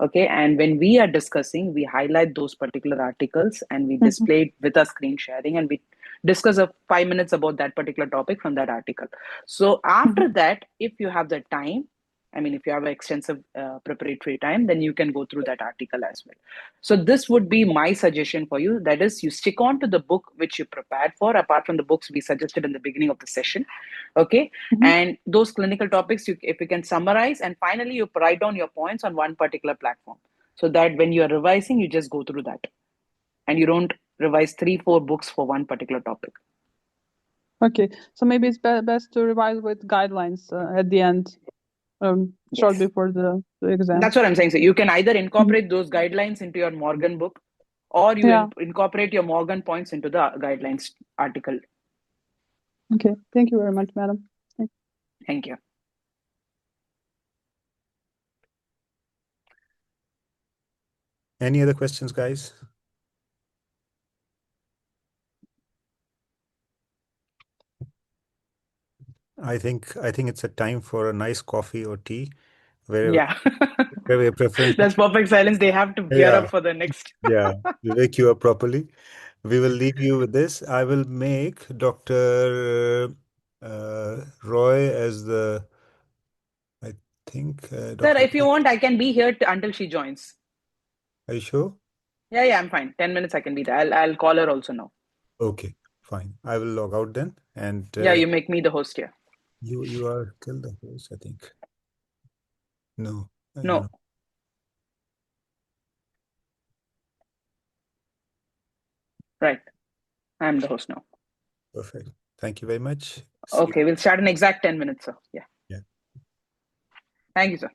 Speaker 4: okay? And when we are discussing, we highlight those particular articles and we display it with our screen sharing, and we discuss 5 minutes about that particular topic from that article. So after that, if you have the time, I mean, if you have an extensive preparatory time, then you can go through that article as well. So this would be my suggestion for you. That is, you stick on to the book which you prepared for, apart from the books we suggested in the beginning of the session. Okay. And those clinical topics, if you can summarize, and finally you write down your points on one particular platform, so that when you're revising, you just go through that. And you don't revise 3-4 books for one particular topic.
Speaker 6: Okay. So maybe it's best to revise with guidelines at the end. Short before the exam.
Speaker 4: That's what I'm saying. So you can either incorporate those guidelines into your Morgan book, or you incorporate your Morgan points into the guidelines article.
Speaker 6: Okay. Thank you very much, madam.
Speaker 4: Thank you.
Speaker 3: Any other questions, guys? I think it's a time for a nice coffee or tea. Where preference.
Speaker 4: That's perfect silence. They have to gear up for the next.
Speaker 3: We wake you up properly. We will leave you with this. I will make Dr. Roy as the, I think.
Speaker 4: Sir, if you want, I can be here until she joins.
Speaker 3: Are you sure?
Speaker 4: Yeah, I'm fine. 10 minutes I can be there. I'll call her also now.
Speaker 3: Okay, fine. I will log out then. And
Speaker 4: you make me the host here.
Speaker 3: You are still the host, I think. No.
Speaker 4: No. Right. I'm the host now.
Speaker 3: Perfect. Thank you very much.
Speaker 4: Okay, we'll start in exact 10 minutes, sir. Yeah. Thank you, sir.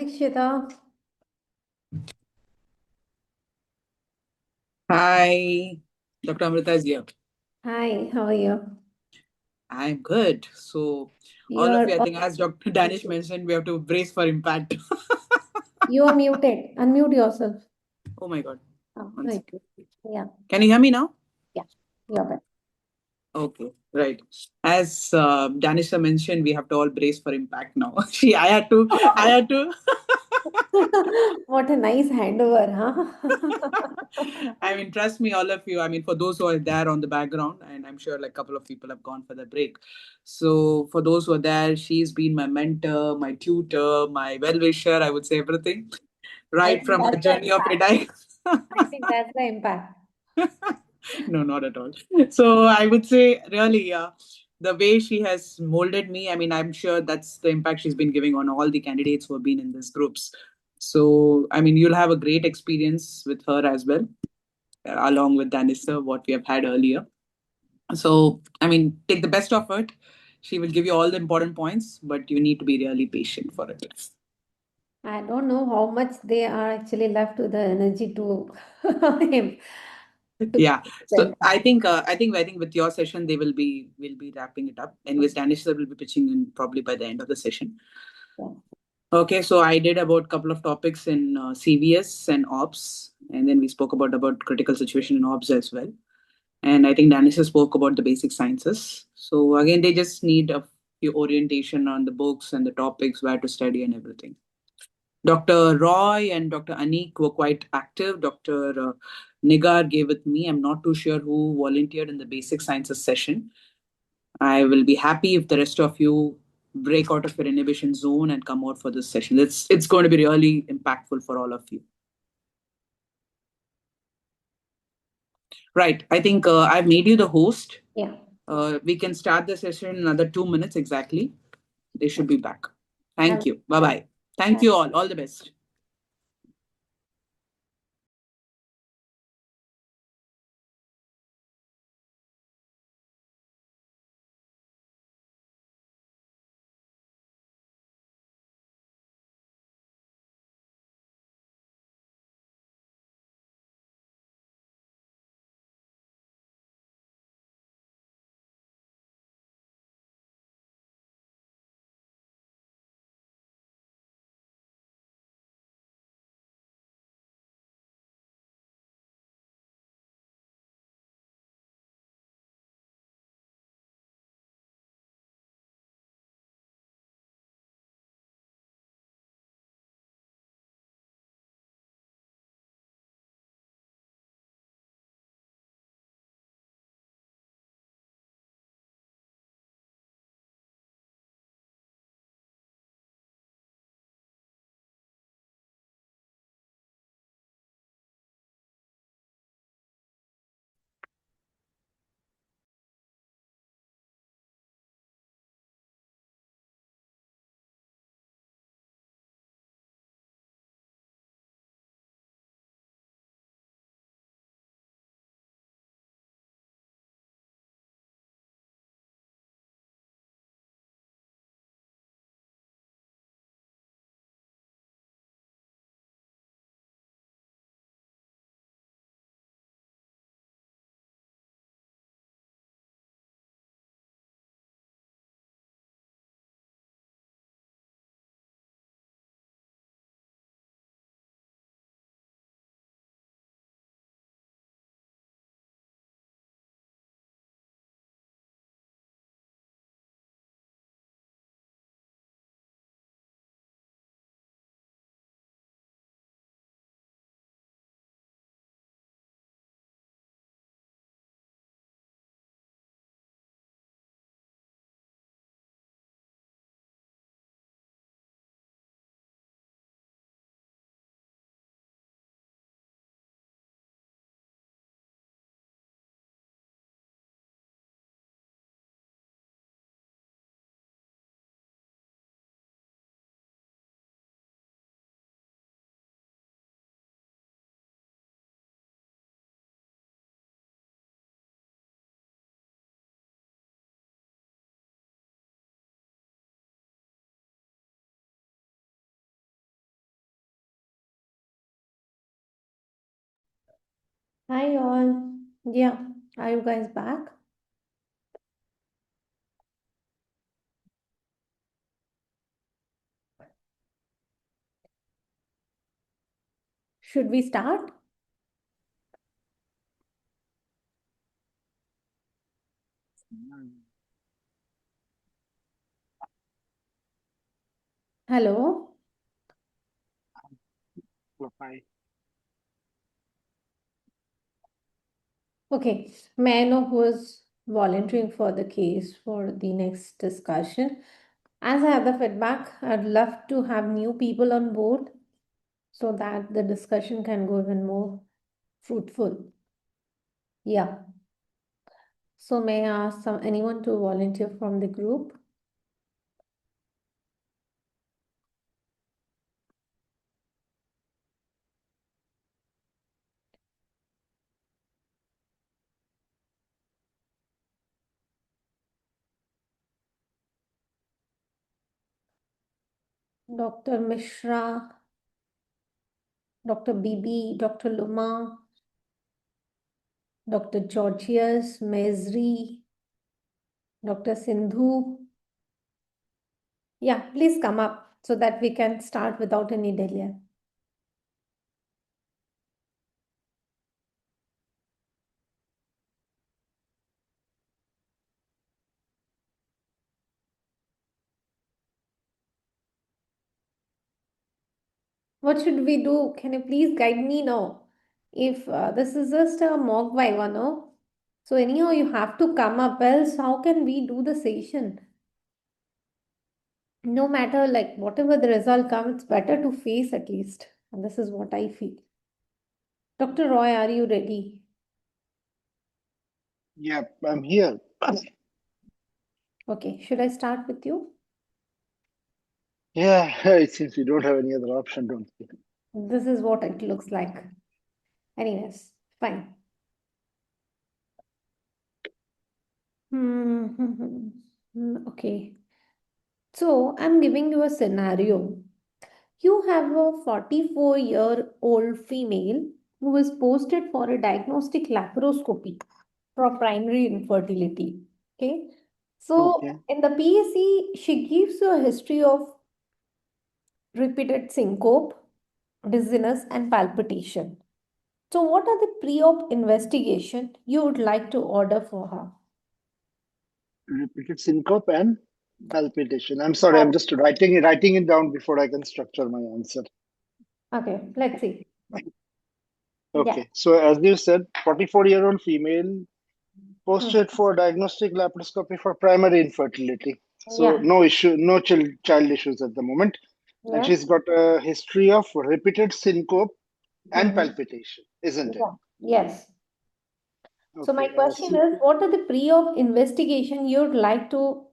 Speaker 9: Dikshita.
Speaker 10: Hi, Dr. Amrita is here.
Speaker 9: Hi, how are you?
Speaker 10: I'm good. So, all of you, I think, as Dr. Danish mentioned, we have to brace for impact.
Speaker 9: You are muted. Unmute yourself.
Speaker 10: Oh my God.
Speaker 9: Oh, right. Yeah.
Speaker 10: Can you hear me now?
Speaker 9: Yeah, you're better.
Speaker 10: Okay, right. As Danisha mentioned, we have to all brace for impact now. I had to.
Speaker 9: What a nice handover, huh?
Speaker 10: I mean, trust me, all of you. I mean, for those who are there on the background, and I'm sure like a couple of people have gone for the break. So for those who are there, she's been my mentor, my tutor, my well-wisher, I would say everything. Right from her journey of EDAIC.
Speaker 9: I think that's the impact.
Speaker 10: No, not at all. So I would say really, the way she has molded me, I mean, I'm sure that's the impact she's been giving on all the candidates who have been in these groups. So, I mean, you'll have a great experience with her as well, along with Danisa, what we have had earlier. So, I mean, take the best of it. She will give you all the important points, but you need to be really patient for it.
Speaker 9: I don't know how much they are actually left with the energy to him.
Speaker 10: Yeah. So I think with your session we'll be wrapping it up. Anyways, Danish will be pitching in probably by the end of the session.
Speaker 9: Yeah.
Speaker 10: Okay, so I did about a couple of topics in CVS and OBS, and then we spoke about critical situation in OBS as well. And I think Danish spoke about the basic sciences. So again, they just need a few orientation on the books and the topics, where to study and everything. Dr. Roy and Dr. Anik were quite active. Dr. Nigar gave with me. I'm not too sure who volunteered in the basic sciences session. I will be happy if the rest of you break out of your inhibition zone and come out for this session. It's going to be really impactful for all of you. Right. I think I've made you the host.
Speaker 9: Yeah.
Speaker 10: We can start the session in another 2 minutes exactly. They should be back. Thank you. Bye-bye. Thank you all. All the best.
Speaker 9: Hi all. Yeah, are you guys back? Should we start? Hello?
Speaker 2: Hi.
Speaker 9: Okay, may I know who is volunteering for the case for the next discussion? As I have the feedback, I'd love to have new people on board so that the discussion can go even more fruitful. Yeah. So may I ask anyone to volunteer from the group? Dr. Mishra, Dr. Bibi, Dr. Luma, Dr. Georgius, Mesri, Dr. Sindhu. Yeah, please come up so that we can start without any delay. What should we do? Can you please guide me now? If this is just a mock Viva, no? So anyhow, you have to come up, else how can we do the session? No matter like whatever the result comes, it's better to face at least. And this is what I feel. Dr. Roy, are you ready?
Speaker 2: Yeah, I'm here.
Speaker 9: Okay, should I start with you?
Speaker 2: Yeah, it seems we don't have any other option, don't we?
Speaker 9: This is what it looks like. Anyways, fine. Okay. So I'm giving you a scenario. You have a 44-year-old female who is posted for a diagnostic laparoscopy for primary infertility. Okay. So
Speaker 2: Okay.
Speaker 9: in the PSC, she gives you a history of repeated syncope, dizziness, and palpitation. So what are the pre-op investigation you would like to order for her?
Speaker 2: Repeated syncope and palpitation. I'm sorry, I'm just writing it down before I can structure my answer.
Speaker 9: Okay, let's see.
Speaker 2: Okay,
Speaker 9: Yeah.
Speaker 2: so as you said, 44-year-old female posted for diagnostic laparoscopy for primary infertility. So
Speaker 9: Yeah.
Speaker 2: no issue, no child issues at the moment. And
Speaker 9: Yeah.
Speaker 2: she's got a history of repeated syncope and
Speaker 9: Mhm.
Speaker 2: palpitation, isn't it?
Speaker 9: Yeah. Yes. So my
Speaker 2: Okay,
Speaker 9: question is, what are the pre-op investigation you'd like to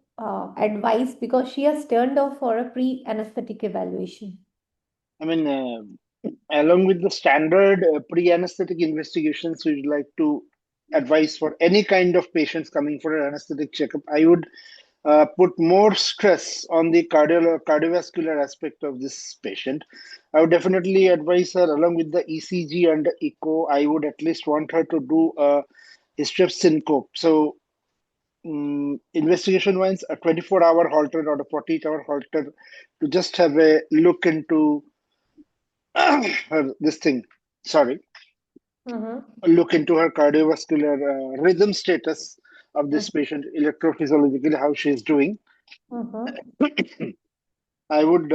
Speaker 9: advise because she has turned off for a pre-anesthetic evaluation?
Speaker 2: I mean, along with the standard pre-anesthetic investigations, we'd like to advise for any kind of patients coming for an anesthetic checkup. I would put more stress on the cardiovascular aspect of this patient. I would definitely advise her, along with the ECG and the echo, I would at least want her to do a history of syncope. So, investigation wise, a 24-hour Holter or a 48-hour Holter to just have a look into this thing. Sorry, look into her cardiovascular rhythm status of this patient, electrophysiologically, how she's doing. I would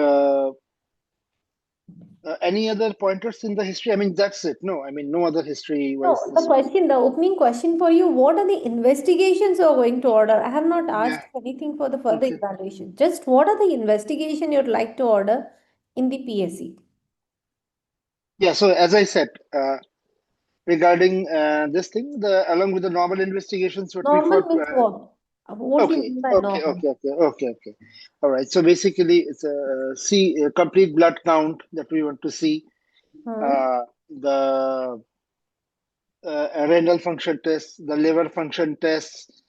Speaker 2: any other pointers in the history? I mean, that's it. No, I mean, no other history
Speaker 9: No,
Speaker 2: wise.
Speaker 9: the opening question for you, what are the investigations you are going to order? I have not
Speaker 2: Yeah.
Speaker 9: asked anything for the further
Speaker 2: Okay.
Speaker 9: evaluation. Just what are the investigation you'd like to order in the PSC?
Speaker 2: Yeah. So as I said, regarding this thing, along with the normal investigations, what we
Speaker 9: Normal
Speaker 2: for
Speaker 9: means what? What do you
Speaker 2: okay,
Speaker 9: mean by
Speaker 2: okay,
Speaker 9: normal?
Speaker 2: okay, okay, okay, okay. All right. So basically, it's a complete blood count that we want to see. The renal function test, the liver function tests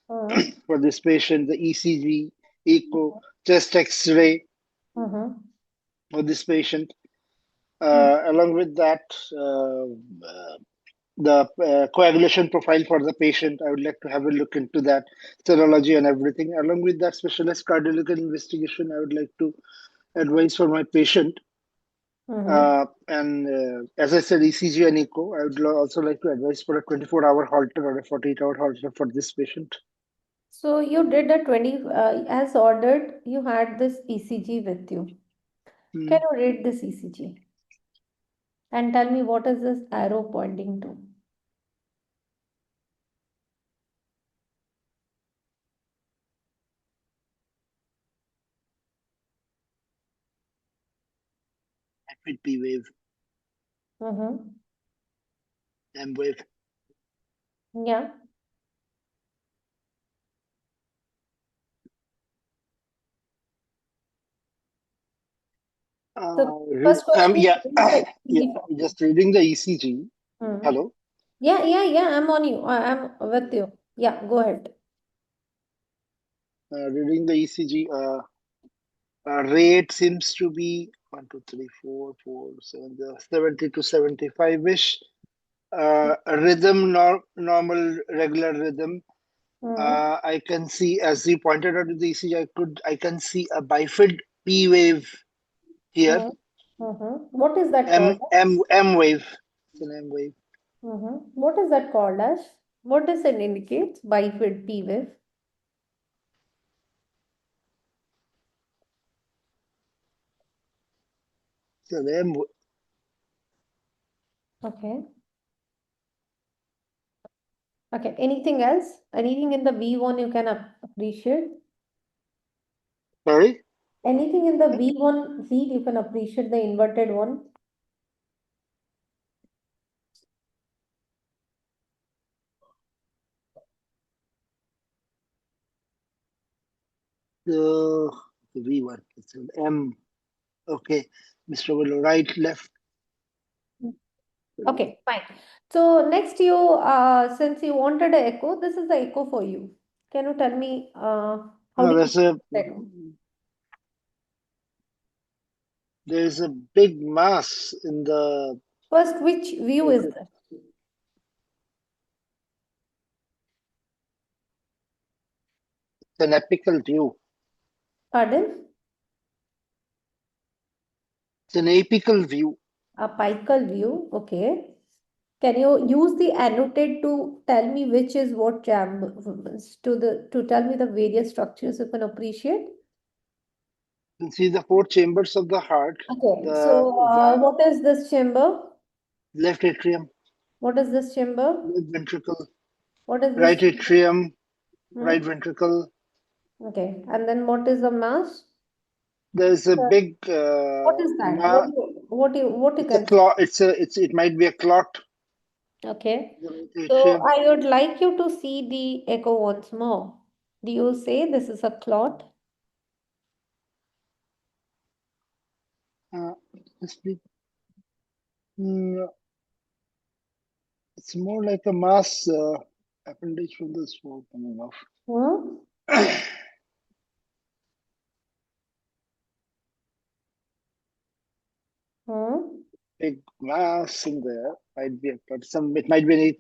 Speaker 2: for this patient, the ECG, echo, chest X-ray for this patient. Along with that, the coagulation profile for the patient. I would like to have a look into that, serology and everything. Along with that specialized cardiological investigation, I would like to advise for my patient. As I said, ECG and echo. I would also like to advise for a 24-hour halter or a 48-hour halter for this patient.
Speaker 9: So you did a 20, as ordered, you had this ECG with you. Can you read this ECG? And tell me what is this arrow pointing to?
Speaker 2: Rapid P wave. M wave.
Speaker 9: Yeah. First question
Speaker 2: just reading the ECG. Hello?
Speaker 9: Yeah, I'm on you. I'm with you. Yeah, go ahead.
Speaker 2: Reading the ECG, rate seems to be 1, 2, 3, 4, 7, 70 to 75-ish. Rhythm, normal, regular rhythm. I can see, as you pointed out in the ECG, I can see a bifid P wave here.
Speaker 9: What is that called?
Speaker 2: M wave. It's an M wave.
Speaker 9: What is that called as? What does it indicate? Bifid P wave.
Speaker 2: So the M.
Speaker 9: Okay. Okay. Anything else? Anything in the V1 you can appreciate?
Speaker 2: Sorry?
Speaker 9: Anything in the V1 lead you can appreciate, the inverted one?
Speaker 2: The V1, it's an M. Okay, Mr. Willow, right, left.
Speaker 9: Okay, fine. So next since you wanted an echo, this is the echo for you. Can you tell me how
Speaker 2: there's a big mass in the...
Speaker 9: First, which view is that?
Speaker 2: It's an apical view.
Speaker 9: Pardon?
Speaker 2: It's an apical view.
Speaker 9: Apical view, okay. Can you use the annotate to tell me which is what chamber, to tell me the various structures you can appreciate?
Speaker 2: You can see the 4 chambers of the heart.
Speaker 9: Okay, so what is this chamber?
Speaker 2: Left atrium.
Speaker 9: What is this chamber?
Speaker 2: Left ventricle.
Speaker 9: What is this?
Speaker 2: Right atrium. Right ventricle.
Speaker 9: Okay, and then what is the mass?
Speaker 2: There's a big.
Speaker 9: What is that? What you can?
Speaker 2: It might be a clot.
Speaker 9: Okay. So I would like you to see the echo once more. Do you say this is a clot?
Speaker 2: It's more like a mass appendage from the small coming off. Big mass in there. It might be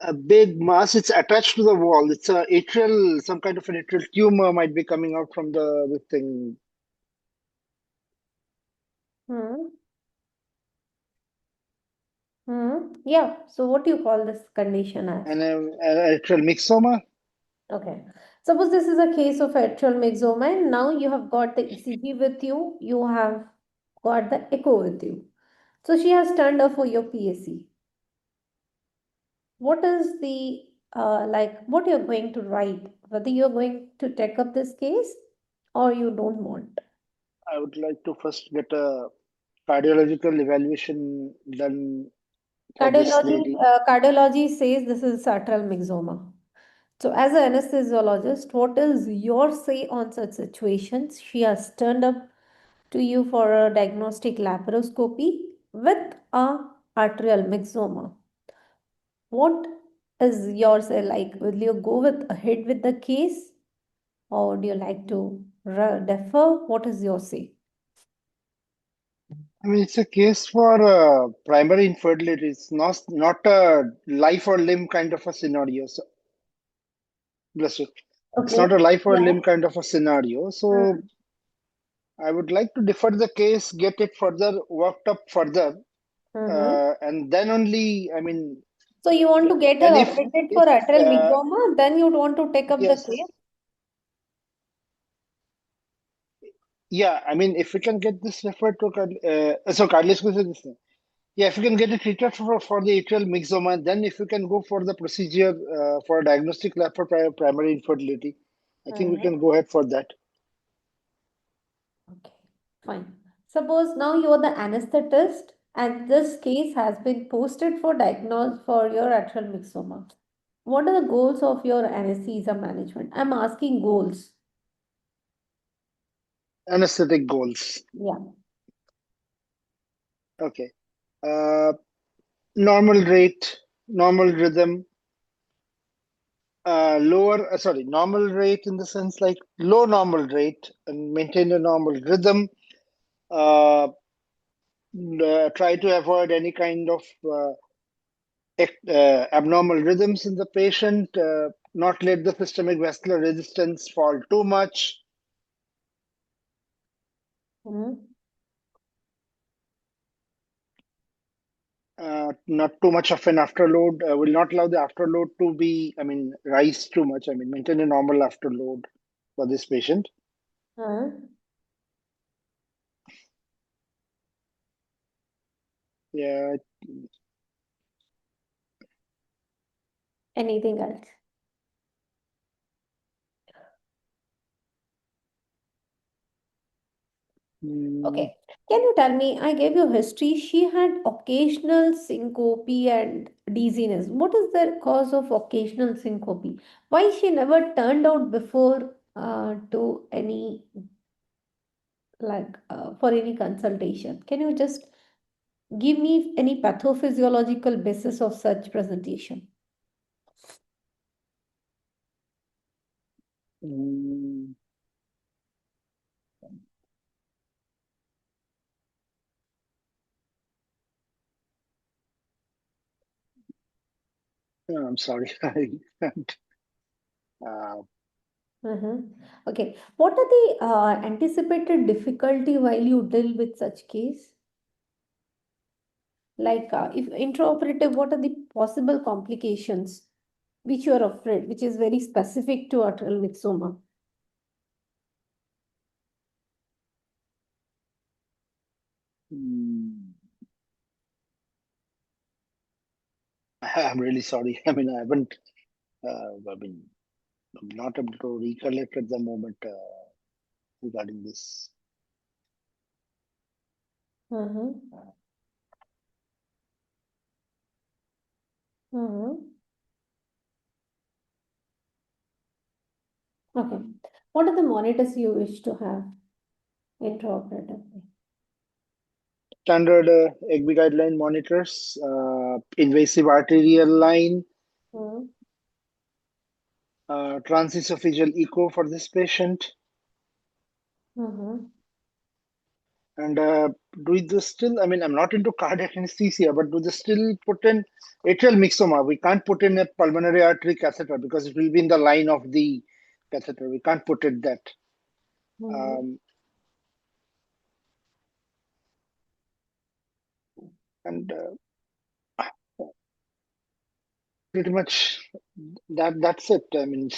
Speaker 2: a big mass. It's attached to the wall. It's a atrial, some kind of an atrial tumor might be coming out from the thing.
Speaker 9: Yeah. So what do you call this condition as?
Speaker 2: An atrial mixoma.
Speaker 9: Okay. Suppose this is a case of atrial mixoma, and now you have got the ECG with you. You have got the echo with you. So she has turned up for your PAC. What is the what you're going to write? Whether you're going to take up this case or you don't want?
Speaker 2: I would like to first get a cardiological evaluation done.
Speaker 9: Cardiology says this is atrial mixoma. So as an anesthesiologist, what is your say on such situations? She has turned up to you for a diagnostic laparoscopy with a atrial mixoma. What is your say like? Will you go ahead with the case, or would you like to defer? What is your say?
Speaker 2: I mean, it's a case for primary infertility. It's not a life or limb kind of a scenario. So, bless you. It's
Speaker 9: Okay.
Speaker 2: not a life or
Speaker 9: Yeah.
Speaker 2: limb kind of a scenario. So I would like to defer the case, get it further worked up further, and then only, I mean,
Speaker 9: So you want to get
Speaker 2: then
Speaker 9: her
Speaker 2: if
Speaker 9: operated for atrial mixoma, then you'd want to take up the
Speaker 2: yes,
Speaker 9: case?
Speaker 2: yeah, I mean, if we can get this referred to, so cardiac this thing. Yeah, if you can get it treated for the atrial mixoma, then if you can go for the procedure for diagnostic lab for primary infertility, I think we can go ahead for that.
Speaker 9: Okay, fine. Suppose now you're the anesthetist and this case has been posted for diagnosis for your atrial mixoma. What are the goals of your anesthesia management? I'm asking goals.
Speaker 2: Anesthetic goals.
Speaker 9: Yeah.
Speaker 2: Okay. Normal rate, normal rhythm, normal rate in the sense like low normal rate and maintain a normal rhythm. Try to avoid any kind of abnormal rhythms in the patient, not let the systemic vascular resistance fall too much. Not too much of an afterload. Will not allow the afterload to be, I mean, rise too much. I mean, maintain a normal afterload for this patient. Yeah.
Speaker 9: Anything else? Okay. Can you tell me, I gave you history. She had occasional syncope and dizziness. What is the cause of occasional syncope? Why she never turned out before to any, for any consultation? Can you just give me any pathophysiological basis of such presentation?
Speaker 2: I'm sorry. I can't.
Speaker 9: Okay. What are the anticipated difficulty while you deal with such case? Like if intraoperative, what are the possible complications which you are afraid, which is very specific to atrial mixoma?
Speaker 2: I'm really sorry. I mean, I haven't, I'm not able to recollect at the moment regarding this.
Speaker 9: Okay. What are the monitors you wish to have intraoperatively?
Speaker 2: Standard EGB guideline monitors, invasive arterial line, transesophageal echo for this patient. And do they still, I mean, I'm not into cardiac anesthesia, but do they still put in atrial mixoma? We can't put in a pulmonary artery catheter because it will be in the line of the catheter. We can't put it that. And pretty much that's it. I mean,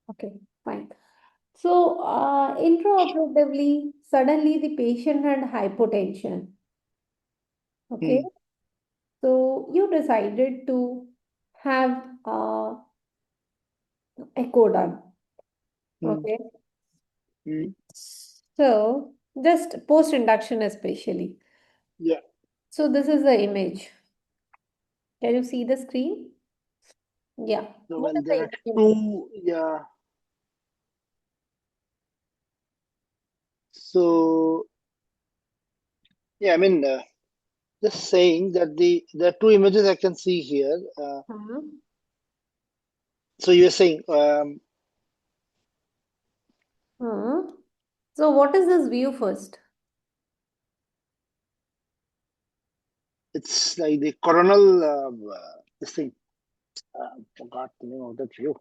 Speaker 9: Okay, fine. So, intraoperatively, suddenly the patient had hypotension. Okay. So, you decided to have echo done. Okay. So, just post-induction especially.
Speaker 2: Yeah.
Speaker 9: So, this is the image. Can you see the screen? Yeah.
Speaker 2: Well, there are two, yeah. So, yeah, I mean, just saying that there are two images I can see here. So you're saying
Speaker 9: So what is this view first?
Speaker 2: It's like the coronal, this thing. Forgot the name of that view.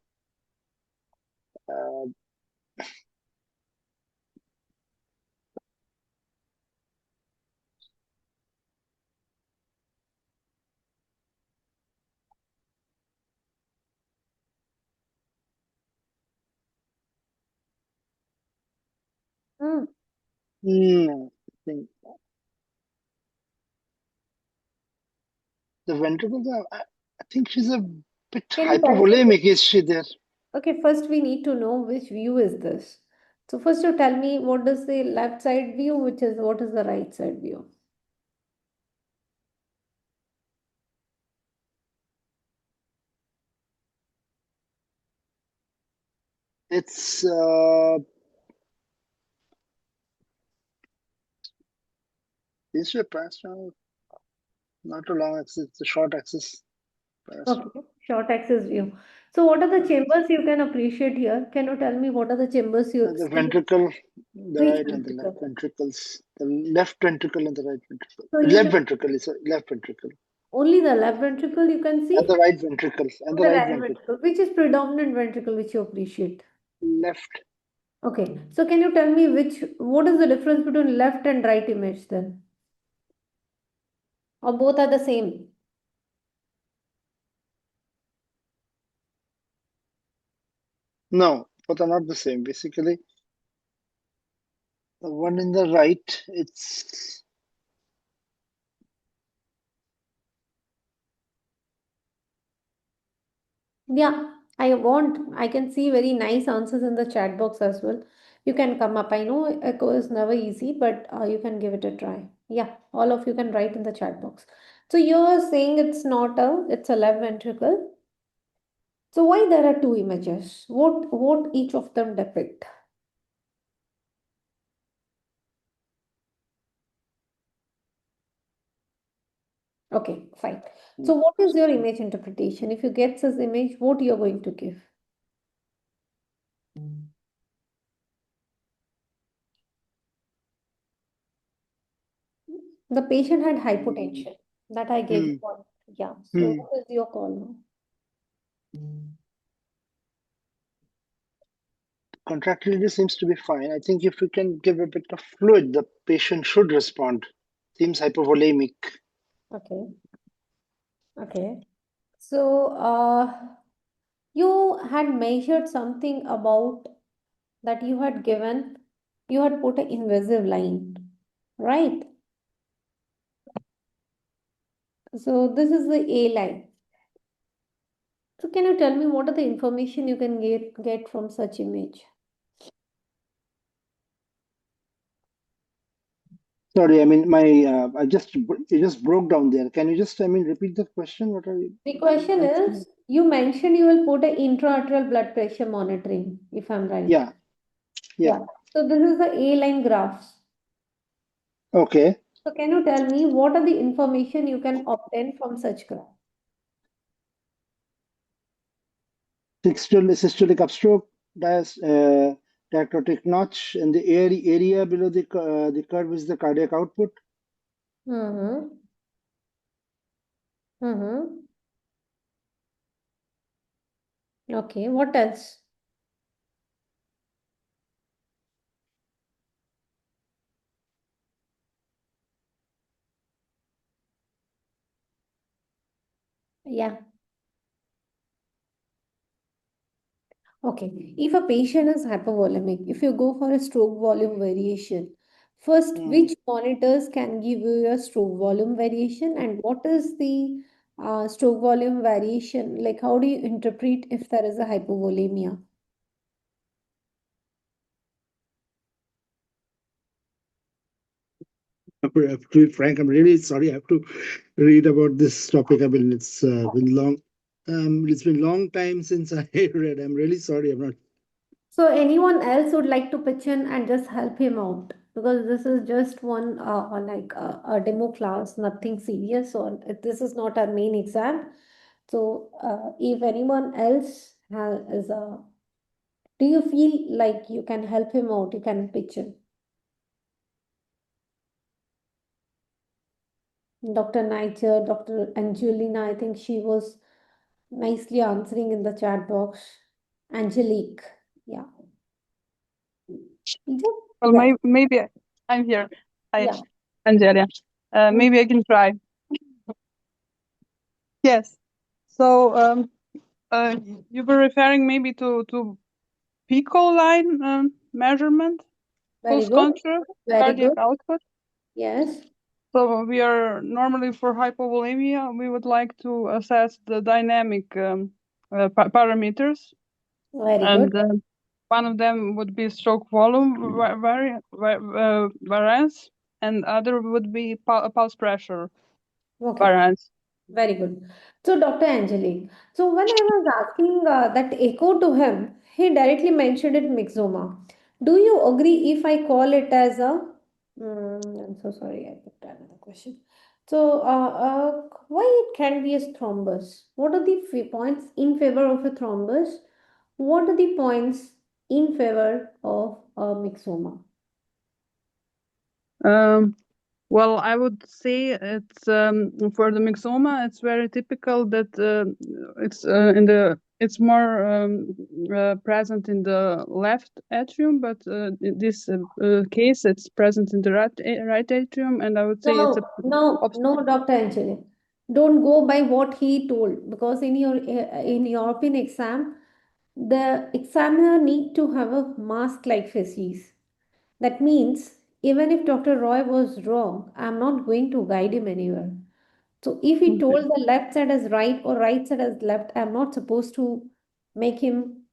Speaker 9: Hmm.
Speaker 2: I think the ventricles are, I think she's a bit
Speaker 9: Can you tell me?
Speaker 2: hypovolemic, is she there?
Speaker 9: Okay, first we need to know which view is this. So first you tell me what is the left side view, what is the right side view?
Speaker 2: It's is a parasternal, not a long axis, it's a short axis.
Speaker 9: Okay, short axis view. So what are the chambers you can appreciate here? Can you tell me what are the chambers you
Speaker 2: The
Speaker 9: see?
Speaker 2: ventricle, the
Speaker 9: Which
Speaker 2: right and the left
Speaker 9: ventricle?
Speaker 2: ventricles, the left ventricle and the right ventricle.
Speaker 9: So you
Speaker 2: Left
Speaker 9: can
Speaker 2: ventricle is a left ventricle.
Speaker 9: only the left ventricle you can
Speaker 2: And
Speaker 9: see?
Speaker 2: the right ventricle. And the
Speaker 9: The
Speaker 2: right
Speaker 9: right
Speaker 2: ventricle.
Speaker 9: ventricle. Which is predominant ventricle which you appreciate?
Speaker 2: Left.
Speaker 9: Okay. So can you tell me what is the difference between left and right image then? Or both are the same?
Speaker 2: No, both are not the same. Basically, the one in the right, it's
Speaker 9: Yeah, I can see very nice answers in the chat box as well. You can come up. I know echo is never easy, but you can give it a try. Yeah, all of you can write in the chat box. So you're saying it's a left ventricle. So why there are two images? What each of them depict? Okay, fine. So what is your image interpretation? If you get this image, what you're going to give? The patient had hypotension. That I gave you one. Yeah. So what is your call now?
Speaker 2: contractility seems to be fine. I think if we can give a bit of fluid, the patient should respond. Seems hypovolemic.
Speaker 9: Okay. Okay. So you had measured something about that you had put an invasive line, right? So this is the A line. So can you tell me what are the information you can get from such image?
Speaker 2: Sorry, I mean it just broke down there. Can you just repeat the question? What are you?
Speaker 9: The question is, you mentioned you will put an intra-arterial blood pressure monitoring, if I'm right.
Speaker 2: Yeah.
Speaker 9: So this is the A line graphs.
Speaker 2: Okay.
Speaker 9: So can you tell me what are the information you can obtain from such graph?
Speaker 2: Systolic upstroke, diacritic notch, and the area below the curve is the cardiac output.
Speaker 9: Mm-hmm. Mm-hmm. Okay, what else? Yeah. Okay. If a patient is hypovolemic, if you go for a stroke volume variation, first, which monitors can give you a stroke volume variation, and what is the stroke volume variation? Like, how do you interpret if there is a hypovolemia?
Speaker 11: To be frank, I'm really sorry. I have to read about this topic. It's been long. It's been long time since I read. I'm really sorry. I'm not.
Speaker 9: So anyone else would like to pitch in and just help him out, because this is just one a demo class, nothing serious. Or this is not our main exam. So if anyone else Do you feel like you can help him out? You can pitch in. Dr. Nigel, Dr. Angelina, I think she was nicely answering in the chat box. Angelique, yeah.
Speaker 6: Well,
Speaker 9: Yeah.
Speaker 6: maybe I'm here. Hi,
Speaker 9: Yeah.
Speaker 6: Angelia. Maybe I can try. Yes. So you were referring maybe to pico line measurement,
Speaker 9: Very
Speaker 6: pulse
Speaker 9: good.
Speaker 6: control,
Speaker 9: Very
Speaker 6: cardiac
Speaker 9: good.
Speaker 6: output.
Speaker 9: Yes.
Speaker 6: So we are normally for hypovolemia, we would like to assess the dynamic parameters.
Speaker 9: Very
Speaker 6: And
Speaker 9: good.
Speaker 6: one of them would be stroke volume variance, and other would be pulse pressure variance.
Speaker 9: Very good. So, Dr. Angelique, so when I was asking that echo to him, he directly mentioned it mixoma. Do you agree if I call it as a, I'm so sorry, I picked another question. So, why it can be a thrombus? What are the points in favor of a thrombus? What are the points in favor of a mixoma?
Speaker 6: Well, I would say it's for the mixoma, it's very typical that it's more present in the left atrium, but in this case, it's present in the right atrium, and I would say it's a
Speaker 9: No, Dr. Angelique. Don't go by what he told, because in your in European exam, the examiner need to have a mask-like facies. That means even if Dr. Roy was wrong, I'm not going to guide him anywhere. So if he told the left side as right or right side as left, I'm not supposed to make him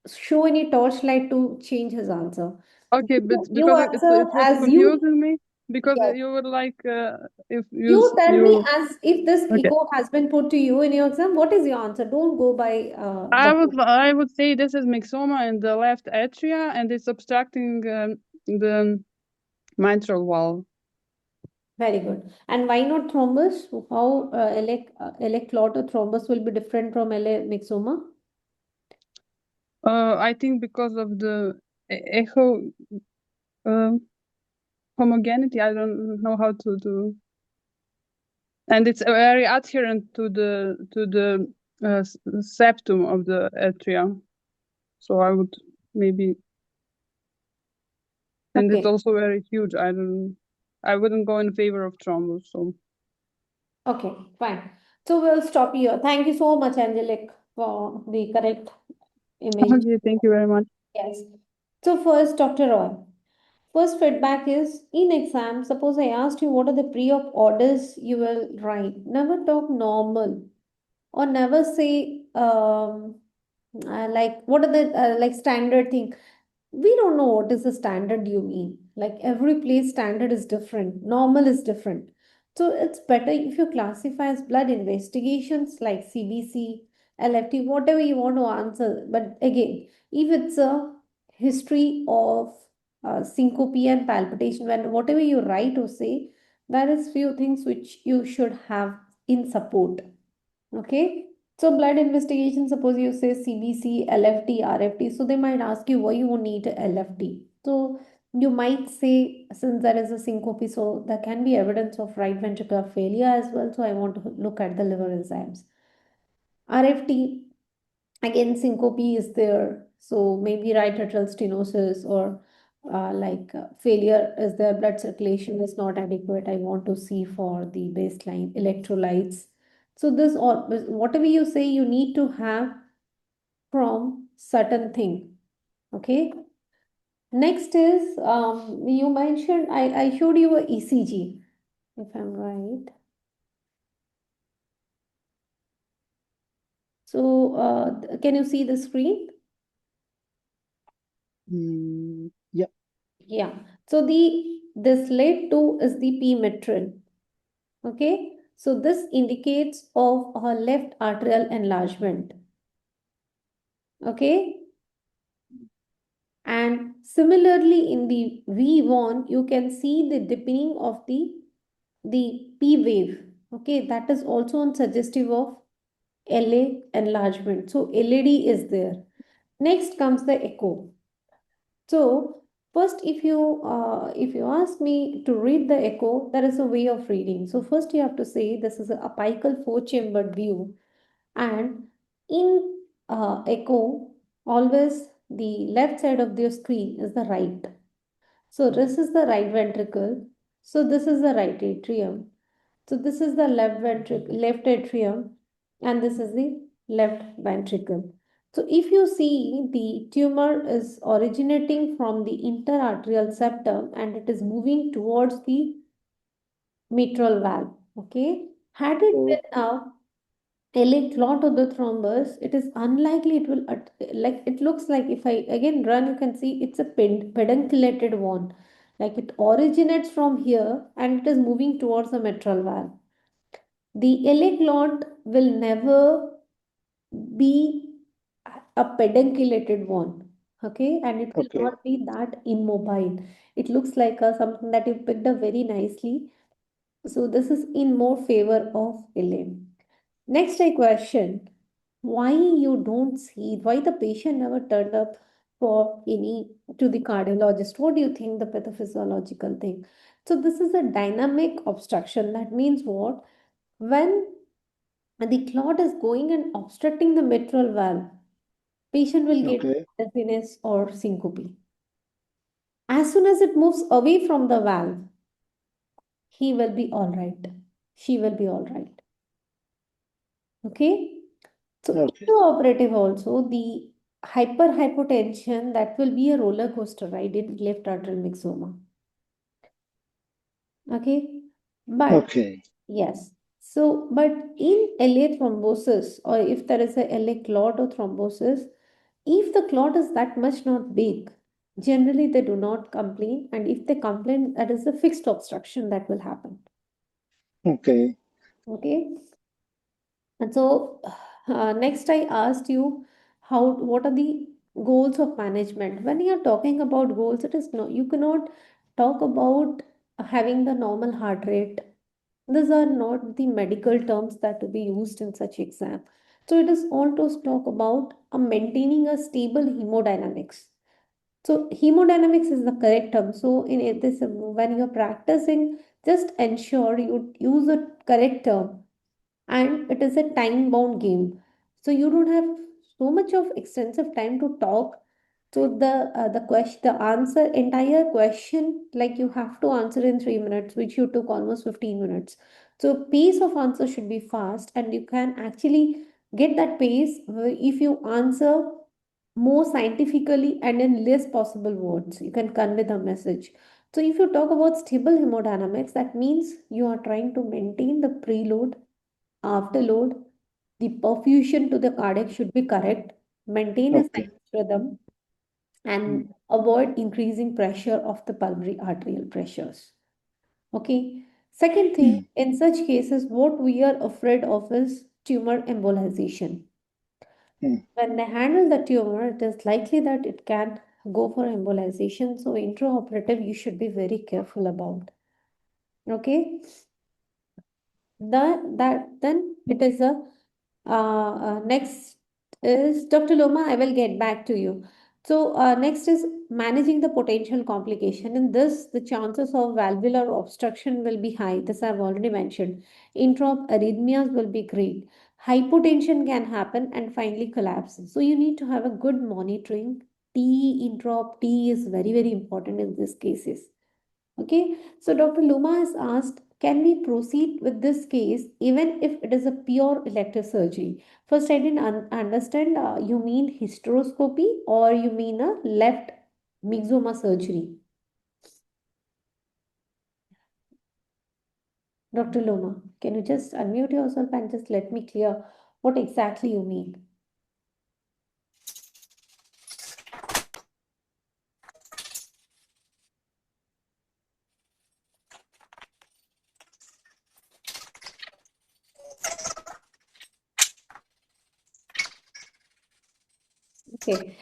Speaker 9: show any torchlight to change his answer.
Speaker 6: Okay, but
Speaker 9: You
Speaker 6: because it
Speaker 9: answer
Speaker 6: was
Speaker 9: as
Speaker 6: confusing me, because
Speaker 9: yes.
Speaker 6: you were like if
Speaker 9: You tell me
Speaker 6: you
Speaker 9: as if this
Speaker 6: okay.
Speaker 9: echo has been put to you in your exam. What is your answer? Don't go by
Speaker 6: I would say this is mixoma in the left atria, and it's obstructing the mitral valve.
Speaker 9: Very good. And why not thrombus? How clot or thrombus will be different from mixoma?
Speaker 6: I think because of the echo homogeneity. I don't know how to do, and it's very adherent to the septum of the atria. So I would maybe, and it's also very huge. I wouldn't go in favor of thrombus. So
Speaker 9: okay, fine. So we'll stop here. Thank you so much, Angelique, for the correct image.
Speaker 6: Okay, thank you very much.
Speaker 9: Yes. So first, Dr. Roy. First feedback is in exam, suppose I asked you what are the pre-op orders you will write. Never talk normal or never say like what are the like standard thing. We don't know what is the standard you mean. Like every place standard is different, normal is different. So it's better if you classify as blood investigations like CBC, LFT, whatever you want to answer. But again, if it's a history of syncope and palpitation, when whatever you write or say, there is few things which you should have in support. Okay. So blood investigation, suppose you say CBC, LFT, RFT. So they might ask you why you need a LFT. So you might say, since there is a syncope, so there can be evidence of right ventricular failure as well. So I want to look at the liver enzymes. RFT, again, syncope is there. So maybe right atrial stenosis or failure is there, blood circulation is not adequate. I want to see for the baseline electrolytes. So this all, whatever you say, you need to have from certain thing. Okay. Next is you mentioned I showed you a ECG, if I'm right. So can you see the screen?
Speaker 11: Yeah.
Speaker 9: Yeah. So this led to is the P mitral. Okay. So this indicates of a left atrial enlargement. Okay. And similarly in the V1, you can see the deepening of the P wave. Okay. That is also suggestive of LA enlargement. So LAD is there. Next comes the echo. So first, if you ask me to read the echo, there is a way of reading. So first you have to say this is a apical four-chambered view, and in echo, always the left side of the screen is the right. So this is the right ventricle. So this is the right atrium. So this is the left atrium, and this is the left ventricle. So if you see, the tumor is originating from the interarterial septum and it is moving towards the mitral valve. Okay. Had it been a LA clot of the thrombus, it is unlikely it will, like it looks like, if I again run, you can see it's a pedunculated one. Like it originates from here and it is moving towards the mitral valve. The LA clot will never be a pedunculated one. Okay, and it will not be that immobile. It looks like something that you picked up very nicely. So this is in more favor of LA. Next, I question why you don't see, why the patient never turned up to the cardiologist. What do you think the pathophysiological thing? So this is a dynamic obstruction. That means what? When the clot is going and obstructing the mitral valve, patient will get dizziness or syncope. As soon as it moves away from the valve, he will be all right. She will be all right. Okay? So intraoperative also, the hypertension, that will be a roller coaster ride in left atrial mixoma. Okay? But yes. So, but in LA thrombosis, or if there is a LA clot or thrombosis, if the clot is that much not big, generally they do not complain. And if they complain, that is a fixed obstruction that will happen. Okay. And so next I asked you what are the goals of management. When you are talking about goals, it is no, you cannot talk about having the normal heart rate. These are not the medical terms that to be used in such exam. So it is all to talk about maintaining a stable hemodynamics. So hemodynamics is the correct term. So in this, when you're practicing, just ensure you use a correct term, and it is a time bound game. So you don't have so much of extensive time to talk. So the answer, entire question, like you have to answer in 3 minutes, which you took almost 15 minutes. So pace of answer should be fast, and you can actually get that pace if you answer more scientifically and in less possible words. You can convey the message. So if you talk about stable hemodynamics, that means you are trying to maintain the preload, afterload, the perfusion to the cardiac should be correct, maintain a sinus rhythm, and avoid increasing pressure of the pulmonary arterial pressures. Okay. Second thing, in such cases, what we are afraid of is tumor embolization. When they handle the tumor, it is likely that it can go for embolization. So intraoperative, you should be very careful about. Okay. Then it is a next is Dr. Loma. I will get back to you. So next is managing the potential complication. In this, the chances of valvular obstruction will be high. This I've already mentioned. Intraop arrhythmias will be great. Hypotension can happen, and finally collapse. So you need to have a good monitoring. Intraop T is very, very important in these cases. Okay, so Dr. Luma has asked, can we proceed with this case even if it is a pure elective surgery? First, I didn't understand, you mean hysteroscopy or you mean a left mixoma surgery? Dr. Loma, can you just unmute yourself and just let me clear what exactly you mean? Okay.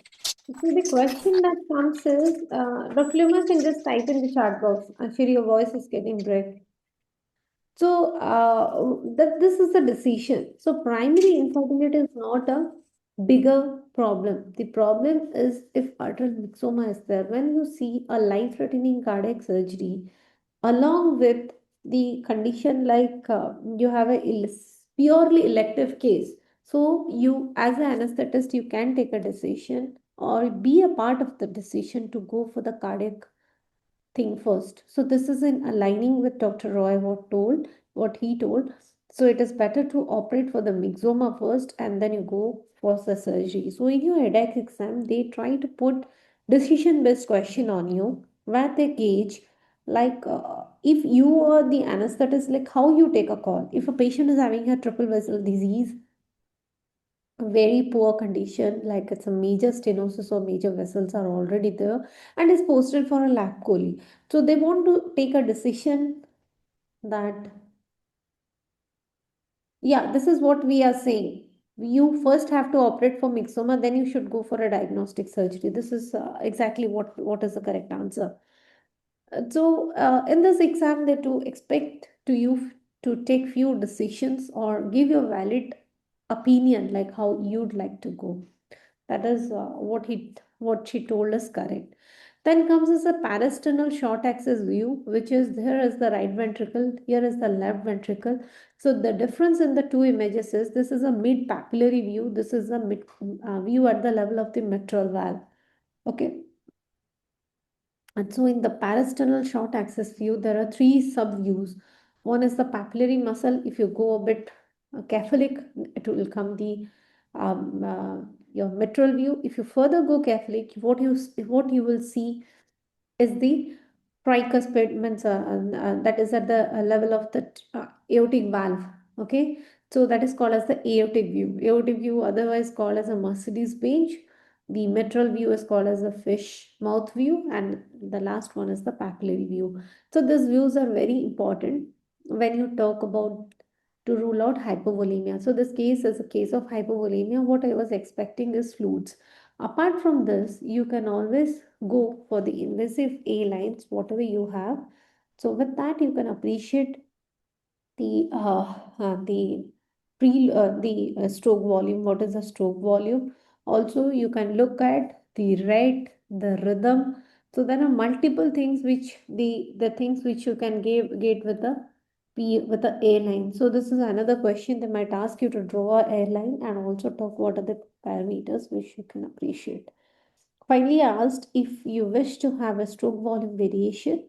Speaker 9: So the question that comes is, Dr. Luma can just type in the chat box. I'm sure your voice is getting break. So this is the decision. So primary infertility is not a bigger problem. The problem is if arterial mixoma is there, when you see a life-threatening cardiac surgery, along with the condition like you have a purely elective case. So you, as an anesthetist, you can take a decision or be a part of the decision to go for the cardiac thing first. So this is in aligning with Dr. Roy what he told. So it is better to operate for the mixoma first and then you go for the surgery. So in your EDAIC exam, they try to put decision-based question on you where they gauge like if you are the anesthetist, like how you take a call. If a patient is having a triple vessel disease, a very poor condition, like it's a major stenosis or major vessels are already there and is posted for a lap chole. So they want to take a decision that, yeah, this is what we are saying. You first have to operate for mixoma, then you should go for a diagnostic surgery. This is exactly what is the correct answer. So in this exam, they do expect to you to take few decisions or give your valid opinion, like how you'd like to go. That is what she told us correct. Then comes as a parasternal short axis view, which is here is the right ventricle, here is the left ventricle. So the difference in the two images is this is a mid papillary view, this is a mid view at the level of the mitral valve. Okay. And so in the parasternal short axis view, there are three sub-views. One is the papillary muscle. If you go a bit Catholic, it will come the your mitral view. If you further go Catholic, what you will see is the tricuspid, means that is at the level of the aortic valve. Okay, so that is called as the aortic view. Aortic view, otherwise called as a Mercedes-Benz. The mitral view is called as a fish mouth view, and the last one is the papillary view. So these views are very important when you talk about to rule out hypovolemia. So this case is a case of hypovolemia. What I was expecting is fluids. Apart from this, you can always go for the invasive A lines, whatever you have. So with that, you can appreciate the stroke volume. What is the stroke volume? Also, you can look at the rate, the rhythm. So there are multiple things which the things which you can get with the airline. So this is another question. They might ask you to draw an airline and also talk what are the parameters which you can appreciate. Finally, I asked if you wish to have a stroke volume variation,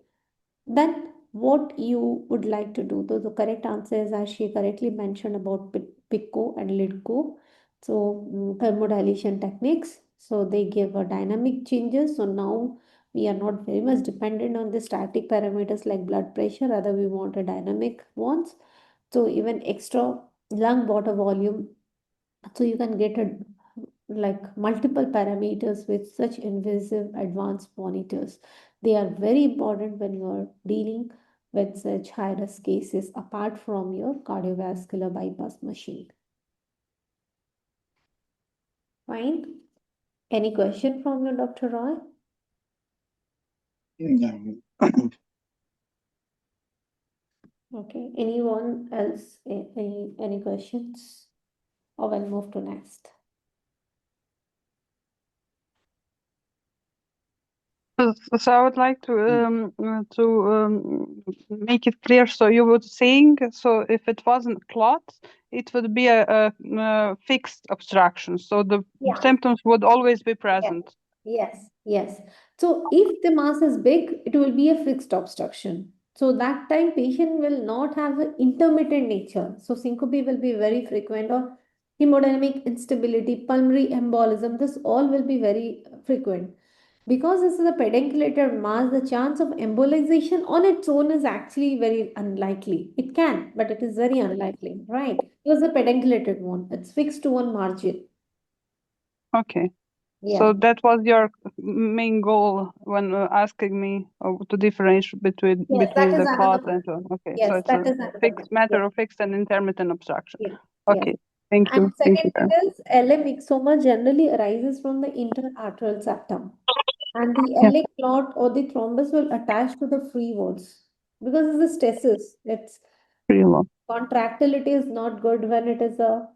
Speaker 9: then what you would like to do. So the correct answer is, as she correctly mentioned, about PICO and LIDCO. So thermodilation techniques. So they give a dynamic changes. So now we are not very much dependent on the static parameters like blood pressure, rather we want a dynamic ones. So even extra lung water volume. So you can get a like multiple parameters with such invasive advanced monitors. They are very important when you are dealing with such high risk cases apart from your cardiovascular bypass machine. Fine. Any question from you, Dr. Roy? Okay. Anyone else? Any questions? Or we'll move to next.
Speaker 6: So I would like to make it clear. So you were saying, so if it wasn't clot, it would be a fixed obstruction. So the symptoms would always be present.
Speaker 9: Yes. So if the mass is big, it will be a fixed obstruction. So that time patient will not have an intermittent nature. So syncope will be very frequent, or hemodynamic instability, pulmonary embolism, this all will be very frequent. Because this is a pedunculated mass, the chance of embolization on its own is actually very unlikely. It can, but it is very unlikely, right? Because the pedunculated one, it's fixed to one margin.
Speaker 6: Okay.
Speaker 9: Yeah.
Speaker 6: So that was your main goal when asking me to differentiate between the clot and so on. Okay,
Speaker 9: yes,
Speaker 6: so it's a fixed matter of fixed and intermittent obstruction. Okay, thank you.
Speaker 9: And second is LA mixoma generally arises from the interarterial septum. And the LA clot or the thrombus will attach to the free walls because it's a stasis. It's
Speaker 6: free wall.
Speaker 9: Contractility is not good when it is a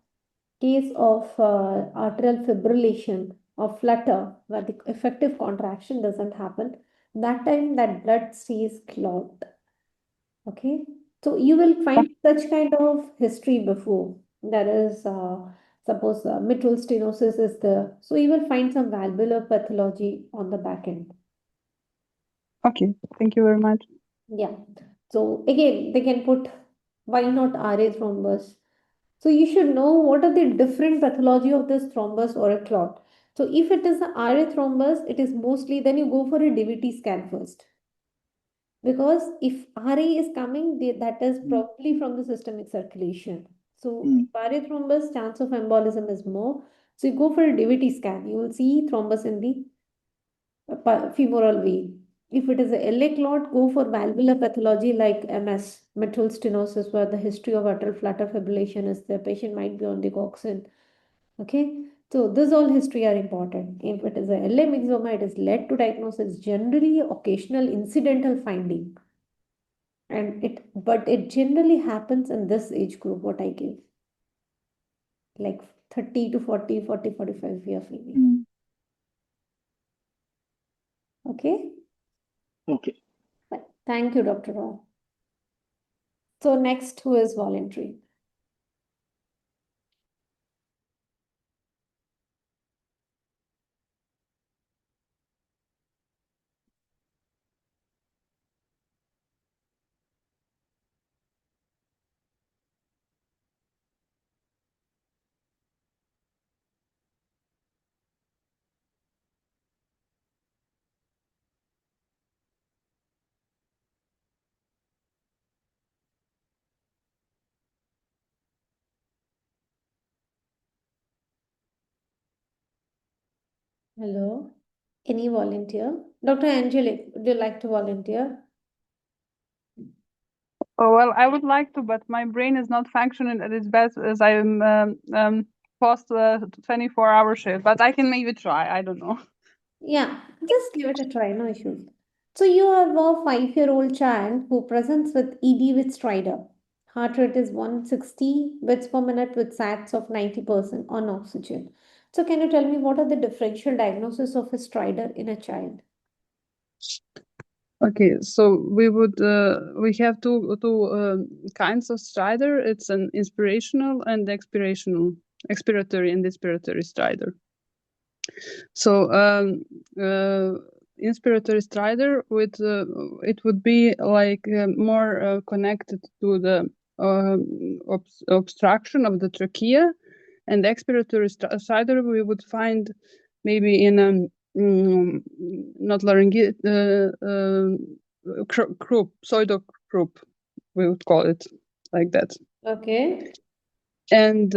Speaker 9: case of atrial fibrillation or flutter, where the effective contraction doesn't happen, that time that blood stays clogged. Okay, so you will find such kind of history before. That is, suppose mitral stenosis is there, so you will find some valvular pathology on the back end.
Speaker 6: Okay, thank you very much.
Speaker 9: Yeah. So again, they can put, why not RA thrombus? So you should know what are the different pathology of this thrombus or a clot. So if it is a RA thrombus, it is mostly, then you go for a DVT scan first. Because if RA is coming, that is probably from the systemic circulation. So if RA thrombus, chance of embolism is more. So you go for a DVT scan, you will see thrombus in the femoral vein. If it is a LA clot, go for valvular pathology like MS, mitral stenosis, where the history of atrial flutter fibrillation is the patient might be on the coxswain. Okay, so this all history are important. If it is a LA mixoma, it is led to diagnosis, generally occasional incidental finding. But it generally happens in this age group, what I give. Like 30 to 40, 40, 45 year female. Okay?
Speaker 2: Okay.
Speaker 9: Thank you, Dr. Rao. So next, who is voluntary? Hello, any volunteer? Dr. Angelic, would you like to volunteer?
Speaker 6: Oh, well, I would like to, but my brain is not functioning at its best as I am post 24-hour shift. But I can maybe try. I don't know.
Speaker 9: Yeah, just give it a try, no issues. So you have a 5-year-old child who presents with ED with stridor. Heart rate is 160 beats per minute with SATs of 90% on oxygen. So can you tell me what are the differential diagnosis of a stridor in a child?
Speaker 6: Okay, so we have two kinds of stridor. It's an inspirational and expirational, expiratory and inspiratory stridor. So inspiratory stridor with it would be like more connected to the obstruction of the trachea, and expiratory stridor we would find maybe in a not laryngeal croup, pseudo croup, we would call it like that.
Speaker 9: Okay.
Speaker 6: And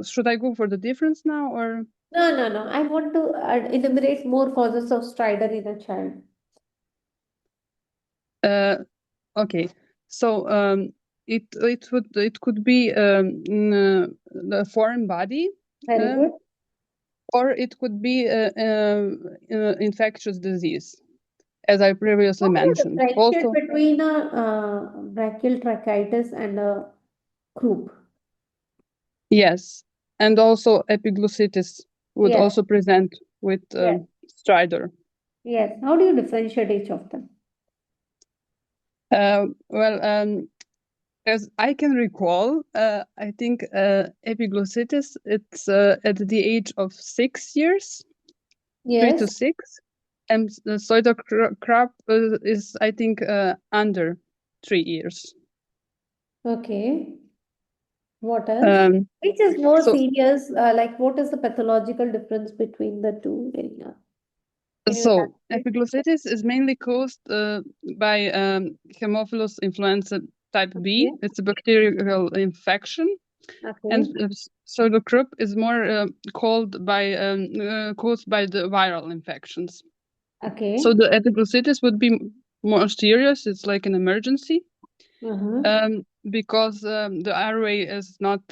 Speaker 6: should I go for the difference now, or?
Speaker 9: No. I want to enumerate more causes of stridor in a child.
Speaker 6: Okay, so it could be the foreign body.
Speaker 9: Very good.
Speaker 6: Or it could be infectious disease, as I previously mentioned.
Speaker 9: Also, between a brachial tracheitis and a croup.
Speaker 6: Yes, and also epiglossitis would also present with stridor.
Speaker 9: Yes. How do you differentiate each of them?
Speaker 6: As I can recall, I think epiglossitis, it's at the age of 6 years, 3 to 6, and the pseudocrop is, I think, under 3 years.
Speaker 9: Okay. What else? Which is more serious? Like, what is the pathological difference between the two areas?
Speaker 6: So epiglossitis is mainly caused by Haemophilus influenza type B. It's a bacterial infection. And pseudocrop is more caused by the viral infections.
Speaker 9: Okay.
Speaker 6: So the epiglossitis would be more serious. It's like an emergency. Because the airway is not,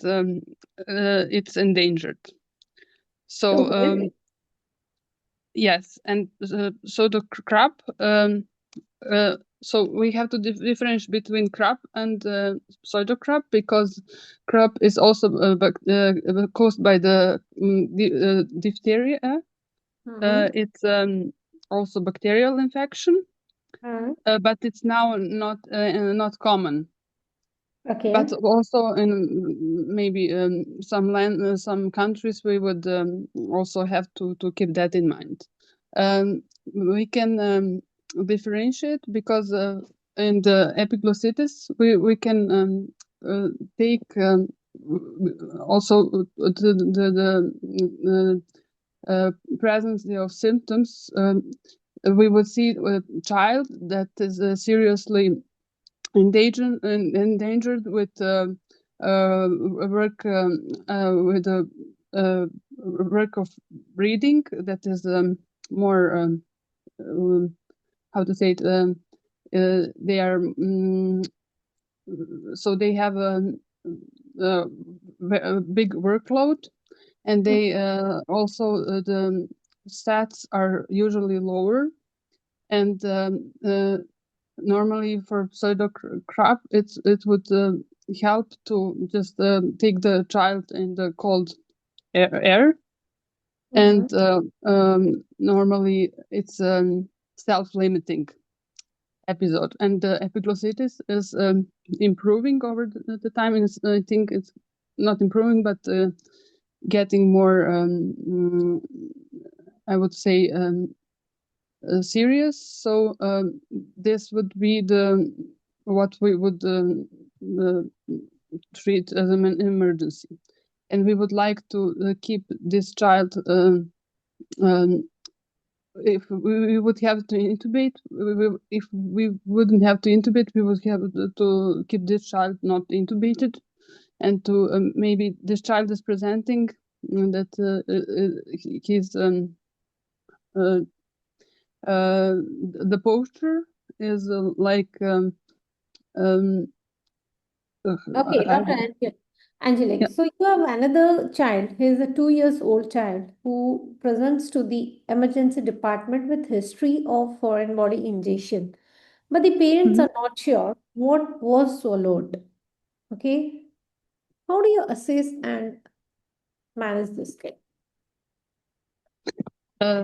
Speaker 6: it's endangered. So yes, and so the crop So we have to differentiate between CRAP and pseudo-CRAP, because CRAP is also caused by the diphtheria. It's also bacterial infection, but it's now not common.
Speaker 9: Okay.
Speaker 6: But also in maybe some countries, we would also have to keep that in mind. We can differentiate because in the epiglossitis we can take also the presence of symptoms. We would see a child that is seriously endangered with work with a work of breathing that is more how to say it. They are so they have a big workload, and they also the stats are usually lower, and normally for pseudo-CRAP, it would help to just take the child in the cold air. And normally it's self-limiting episode, and the epiglossitis is improving over the time, and I think it's not improving, but getting more, I would say, serious. So this would be what we would treat as an emergency, and we would like to keep this child. If we would have to intubate, if we wouldn't have to intubate, we would have to keep this child not intubated, and to maybe this child is presenting that he's the posture is like
Speaker 9: okay, Dr. Angelique. So you have another child. He is a 2 years old child who presents to the emergency department with history of foreign body ingestion, but the parents are not sure what was swallowed. Okay, how do you assess and manage this kid?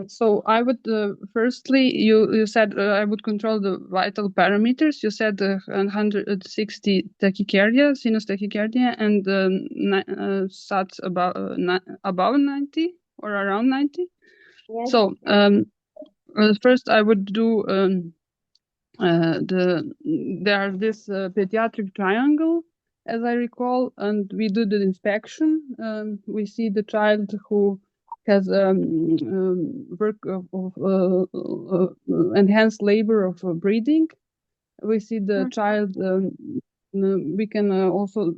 Speaker 6: So I would firstly, you said I would control the vital parameters. You said 160 tachycardia, sinus tachycardia, and SATs above 90 or around 90. Yes. So first I would do there are this pediatric triangle, as I recall, and we do the inspection. We see the child who has work of enhanced labor of breathing. We see the child. We can also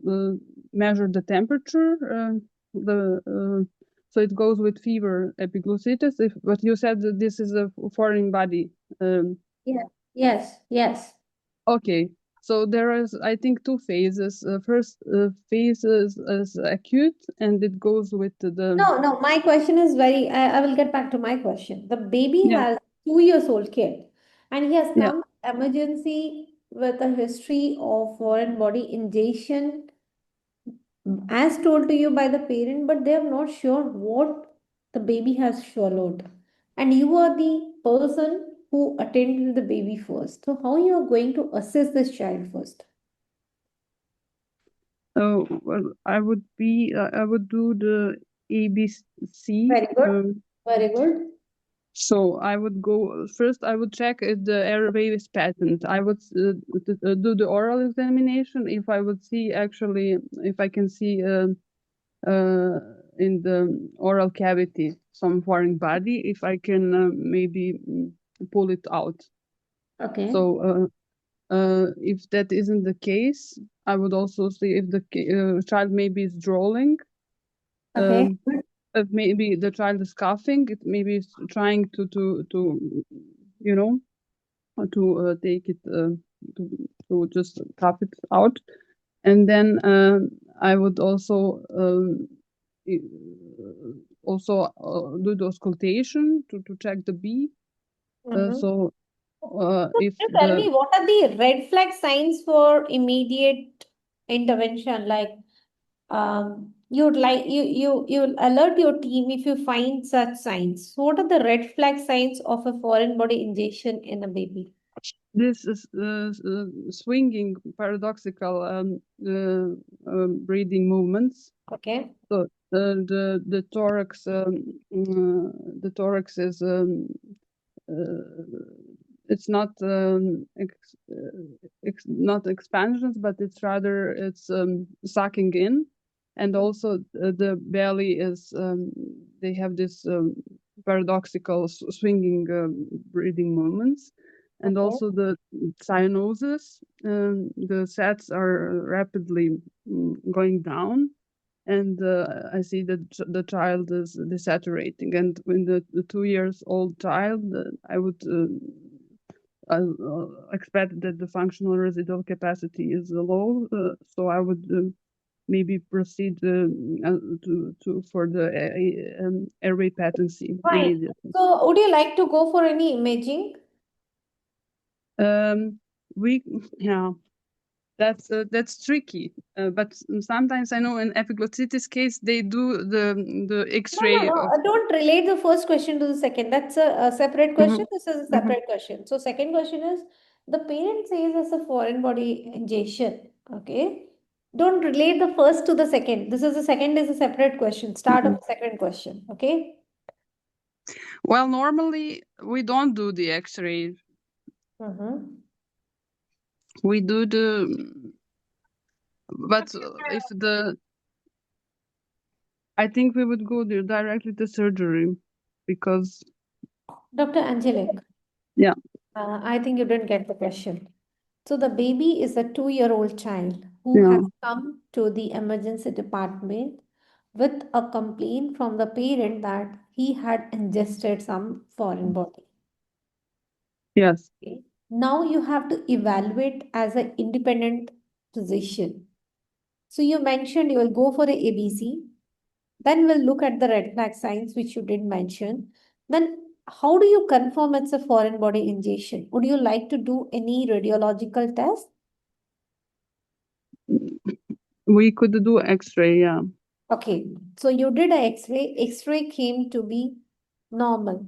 Speaker 6: measure the temperature. So it goes with fever, epiglossitis. But you said that this is a foreign body.
Speaker 9: Yeah. Yes.
Speaker 6: Okay. So there is, I think, two phases. First phase is acute, and it goes with the...
Speaker 9: No, my question is I will get back to my question. The baby has 2 years old kid, and he has come emergency with a history of foreign body ingestion, as told to you by the parent, but they are not sure what the baby has swallowed. And you are the person who attended the baby first. So how you are going to assess this child first?
Speaker 6: Oh, well, I would do the ABC.
Speaker 9: Very good. Very good.
Speaker 6: So I would go first. I would check if the airway is patent. I would do the oral examination. If I would see actually, if I can see in the oral cavity some foreign body, if I can maybe pull it out.
Speaker 9: Okay.
Speaker 6: So if that isn't the case, I would also see if the child maybe is drooling.
Speaker 9: Okay.
Speaker 6: If maybe the child is coughing, it maybe is trying to you know, to take it to just cough it out. And then I would also do the auscultation to check the B. So if
Speaker 9: tell me, what are the red flag signs for immediate intervention? Like, you'll alert your team if you find such signs. So what are the red flag signs of a foreign body injection in a baby?
Speaker 6: This is swinging, paradoxical breathing movements.
Speaker 9: Okay.
Speaker 6: So the thorax, the thorax is it's not not expansions, but it's sucking in, and also the belly is they have this paradoxical swinging breathing movements. And also the cyanosis, the sets are rapidly going down, and I see that the child is desaturating. And in the 2-year-old child, I would expect that the functional residual capacity is low, so I would maybe proceed for the airway patency immediately.
Speaker 9: So would you like to go for any imaging?
Speaker 6: That's tricky, but sometimes I know in epiglottitis case they do the X-ray.
Speaker 9: No. Don't relate the first question to the second. That's a separate question. This is a separate question. So second question is, the parent says it's a foreign body injection. Okay. Don't relate the first to the second. This is the second is a separate question. Start of the second question. Okay.
Speaker 6: Well, normally we don't do the X-ray. We do but if I think we would go directly to surgery, because
Speaker 9: Dr. Angelic.
Speaker 6: Yeah.
Speaker 9: I think you didn't get the question. So the baby is a 2-year-old child who has come to the emergency department with a complaint from the parent that he had ingested some foreign body.
Speaker 6: Yes.
Speaker 9: Okay. Now you have to evaluate as an independent physician. So you mentioned you will go for a ABC. Then we'll look at the red flag signs, which you did mention. Then how do you confirm it's a foreign body injection? Would you like to do any radiological test?
Speaker 6: We could do X-ray, yeah.
Speaker 9: Okay, so you did an X-ray. X-ray came to be normal.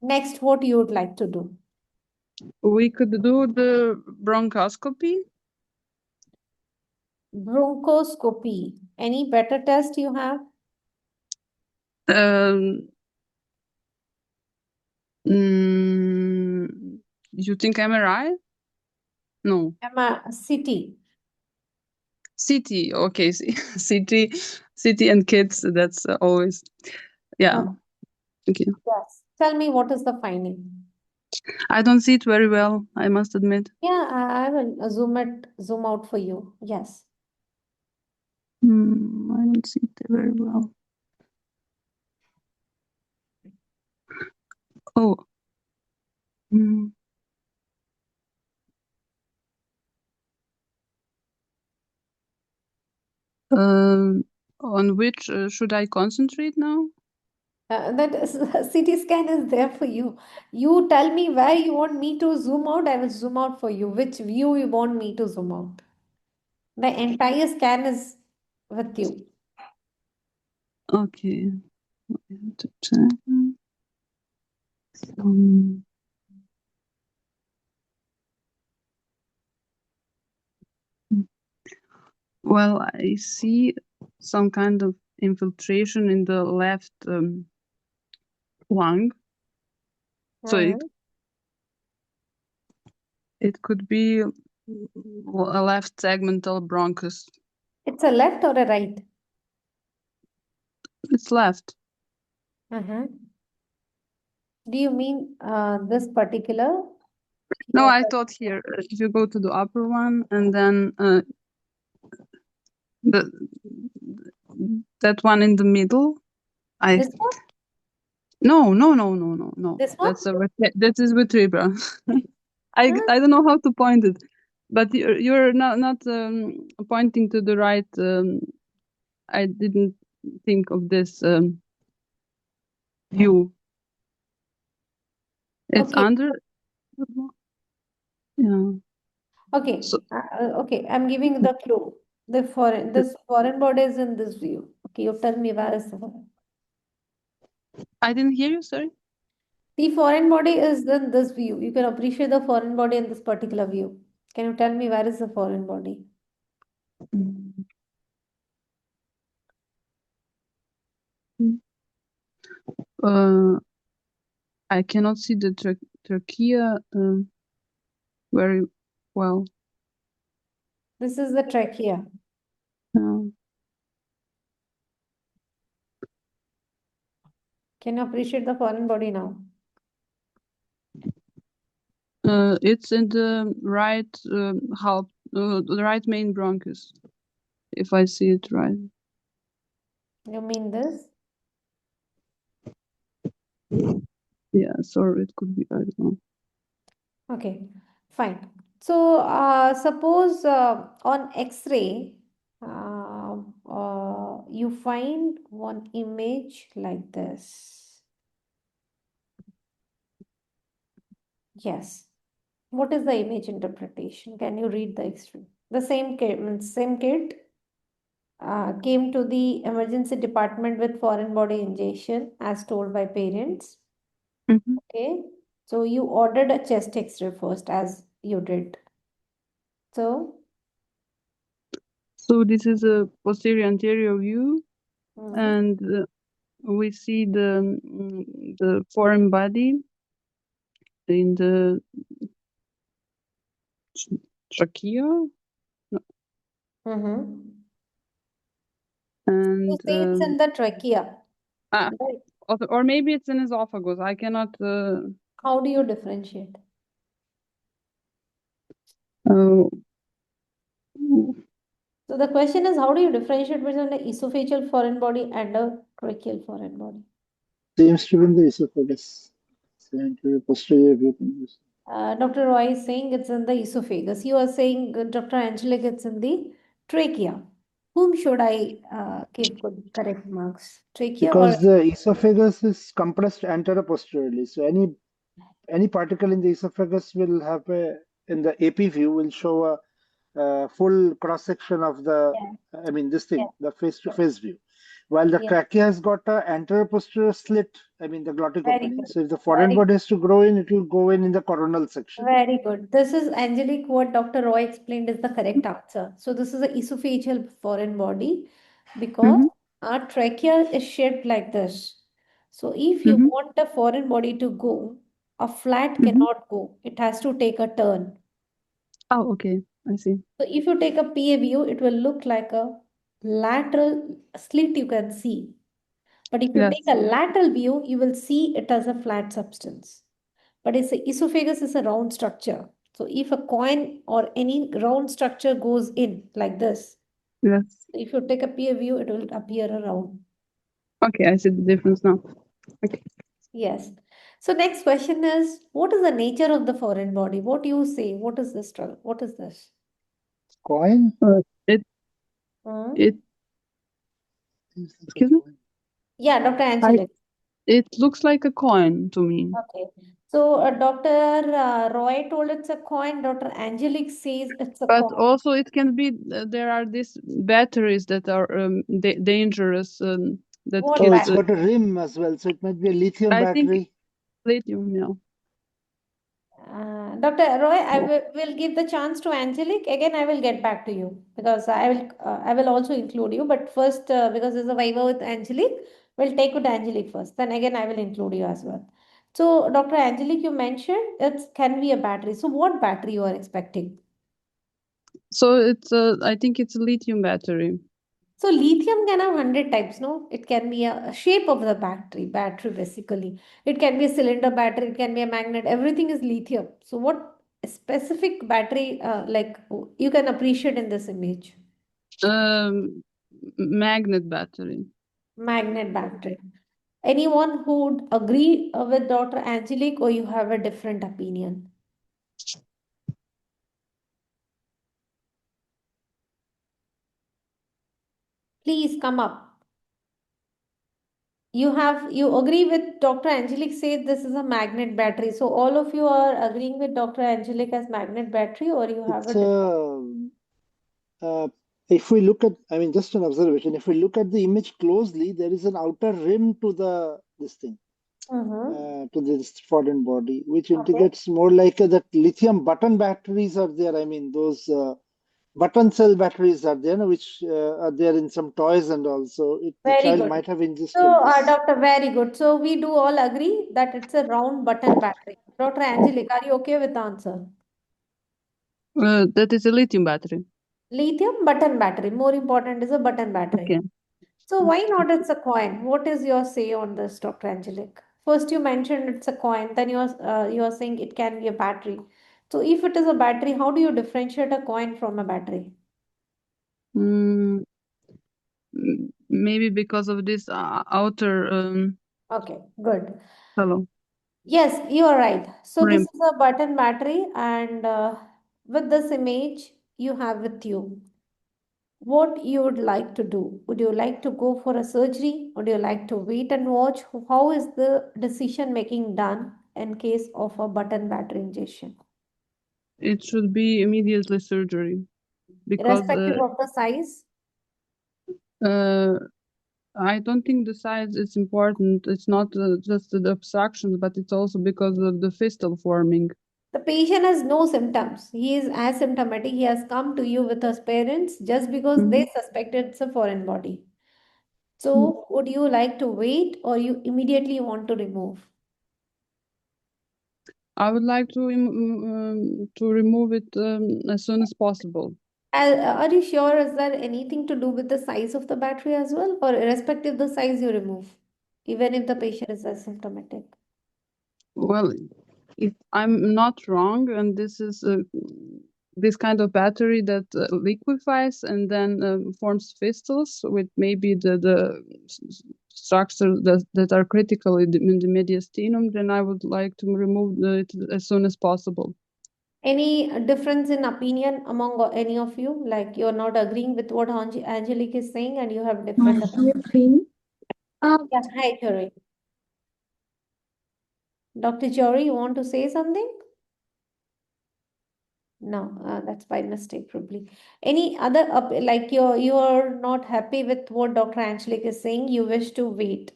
Speaker 9: Next, what you would like to do?
Speaker 6: We could do the bronchoscopy.
Speaker 9: Bronchoscopy. Any better test you have?
Speaker 6: You think MRI? No.
Speaker 9: CT.
Speaker 6: CT, okay. CT and kids, that's always, yeah. Okay.
Speaker 9: Yes. Tell me, what is the finding?
Speaker 6: I don't see it very well, I must admit.
Speaker 9: Yeah, I will zoom out for you. Yes.
Speaker 6: I don't see it very well. Oh. On which should I concentrate now?
Speaker 9: That CT scan is there for you. You tell me where you want me to zoom out, I will zoom out for you. Which view you want me to zoom out? The entire scan is with you.
Speaker 6: Okay. I have to check. Well, I see some kind of infiltration in the left lung. So it could be a left segmental bronchus.
Speaker 9: It's a left or a right?
Speaker 6: It's left.
Speaker 9: Do you mean this particular?
Speaker 6: No, I thought here, if you go to the upper one and then that one in the middle.
Speaker 9: This one?
Speaker 6: No.
Speaker 9: This one?
Speaker 6: That is vertebra. I don't know how to point it, but you're not pointing to the right. I didn't think of this view. It's under. Yeah.
Speaker 9: Okay. So, okay. I'm giving the clue. This foreign body is in this view. Okay, you tell me where is the foreign.
Speaker 6: I didn't hear you. Sorry.
Speaker 9: The foreign body is in this view. You can appreciate the foreign body in this particular view. Can you tell me where is the foreign body?
Speaker 6: I cannot see the trachea very well.
Speaker 9: This is the trachea. Can you appreciate the foreign body now?
Speaker 6: It's in the right half, the right main bronchus, if I see it right.
Speaker 9: You mean this?
Speaker 6: Yeah, sorry, it could be, I don't know.
Speaker 9: Okay, fine. So suppose on X-ray, you find one image like this. Yes. What is the image interpretation? Can you read the X-ray? The same kid came to the emergency department with foreign body ingestion as told by parents. Okay. So you ordered a chest X-ray first as you did. So
Speaker 6: this is a posterior anterior view, and we see the foreign body in the trachea. And
Speaker 9: you say it's in the trachea.
Speaker 6: Or maybe it's in esophagus. I cannot.
Speaker 9: How do you differentiate? So the question is, how do you differentiate between an esophageal foreign body and a tracheal foreign body?
Speaker 2: Seems to be in the esophagus. Posterior view.
Speaker 9: Dr. Roy is saying it's in the esophagus. You are saying, Dr. Angelic, it's in the trachea. Whom should I give correct marks? Trachea
Speaker 2: because
Speaker 9: or...
Speaker 2: the esophagus is compressed anteroposteriorly. So any particle in the esophagus will have in the AP view will show a full cross section of the, the face-to-face view. While the trachea has got an anteroposterior slit, the glottic opening. So if the foreign body has to grow in, it will go in the coronal section.
Speaker 9: Very good. This is, Angelique, what Dr. Roy explained is the correct answer. So this is an esophageal foreign body because our trachea is shaped like this. So if you want a foreign body to go, a flat cannot go. It has to take a turn.
Speaker 6: Oh, okay. I see.
Speaker 9: So if you take a PA view, it will look like a lateral slit you can see. But if you take a lateral view, you will see it as a flat substance. But esophagus is a round structure. So if a coin or any round structure goes in like this, if you take a PA view, it will appear around.
Speaker 6: Okay, I see the difference now. Okay.
Speaker 9: Yes. So next question is, what is the nature of the foreign body? What do you say? What is this? What is this?
Speaker 2: Coin?
Speaker 6: Excuse me?
Speaker 9: Yeah, Dr. Angelic.
Speaker 6: It looks like a coin to me.
Speaker 9: Okay. So Dr. Roy told it's a coin. Dr. Angelic says it's a coin.
Speaker 6: But also it can be, there are these batteries that are dangerous.
Speaker 2: It's got a rim as well. So it might be a lithium battery.
Speaker 6: I think lithium, yeah.
Speaker 9: Dr. Roy, I will give the chance to Angelic. Again, I will get back to you because I will also include you. But first, because there's a Viva with Angelic, we'll take with Angelic first. Then again, I will include you as well. So, Dr. Angelic, you mentioned it can be a battery. So, what battery you are expecting?
Speaker 6: So it's I think it's a lithium battery.
Speaker 9: So lithium can have 100 types, no? It can be a shape of the battery basically. It can be a cylinder battery, it can be a magnet, everything is lithium. So what specific battery like you can appreciate in this image?
Speaker 6: Magnet battery.
Speaker 9: Magnet battery. Anyone who would agree with Dr. Angelique, or you have a different opinion? Please come up. you agree with Dr. Angelique said this is a magnet battery. So all of you are agreeing with Dr. Angelique as magnet battery, or you have
Speaker 2: if we look at, I mean, just an observation, if we look at the image closely, there is an outer rim to this thing, to this foreign body, which indicates more like that lithium button batteries are there. I mean, those button cell batteries are there, which are there in some toys and also the child might have ingested
Speaker 9: So,
Speaker 2: this.
Speaker 9: Doctor, very good. So we do all agree that it's a round button battery. Dr. Angelique, are you okay with the answer?
Speaker 6: That is a lithium battery.
Speaker 9: Lithium button battery. More important is a button battery.
Speaker 6: Okay.
Speaker 9: So why not it's a coin? What is your say on this, Dr. Angelique? First you mentioned it's a coin, then you're saying it can be a battery. So if it is a battery, how do you differentiate a coin from a battery?
Speaker 6: Maybe because of this outer.
Speaker 9: Okay, good.
Speaker 6: Hello.
Speaker 9: Yes, you are right. So this is a button battery, and with this image you have with you, what you would like to do? Would you like to go for a surgery? Would you like to wait and watch? How is the decision making done in case of a button battery injection?
Speaker 6: It should be immediately surgery, because
Speaker 9: irrespective of the size.
Speaker 6: I don't think the size is important. It's not just the obstructions, but it's also because of the fistula forming.
Speaker 9: The patient has no symptoms. He is asymptomatic. He has come to you with his parents just because they suspected it's a foreign body. So, would you like to wait or you immediately want to remove?
Speaker 6: I would like to remove it as soon as possible.
Speaker 9: Are you sure? Is there anything to do with the size of the battery as well, or irrespective of the size you remove, even if the patient is asymptomatic?
Speaker 6: Well, if I'm not wrong, and this is this kind of battery that liquefies and then forms fistulas with maybe the structures that are critical in the mediastinum, then I would like to remove it as soon as possible.
Speaker 9: Any difference in opinion among any of you? Like you're not agreeing with what Angelique is saying and you have different opinion? Yeah, hi, Jory. Dr. Jory, you want to say something? No, that's by mistake probably. Any other, like you're not happy with what Dr. Angelique is saying, you wish to wait.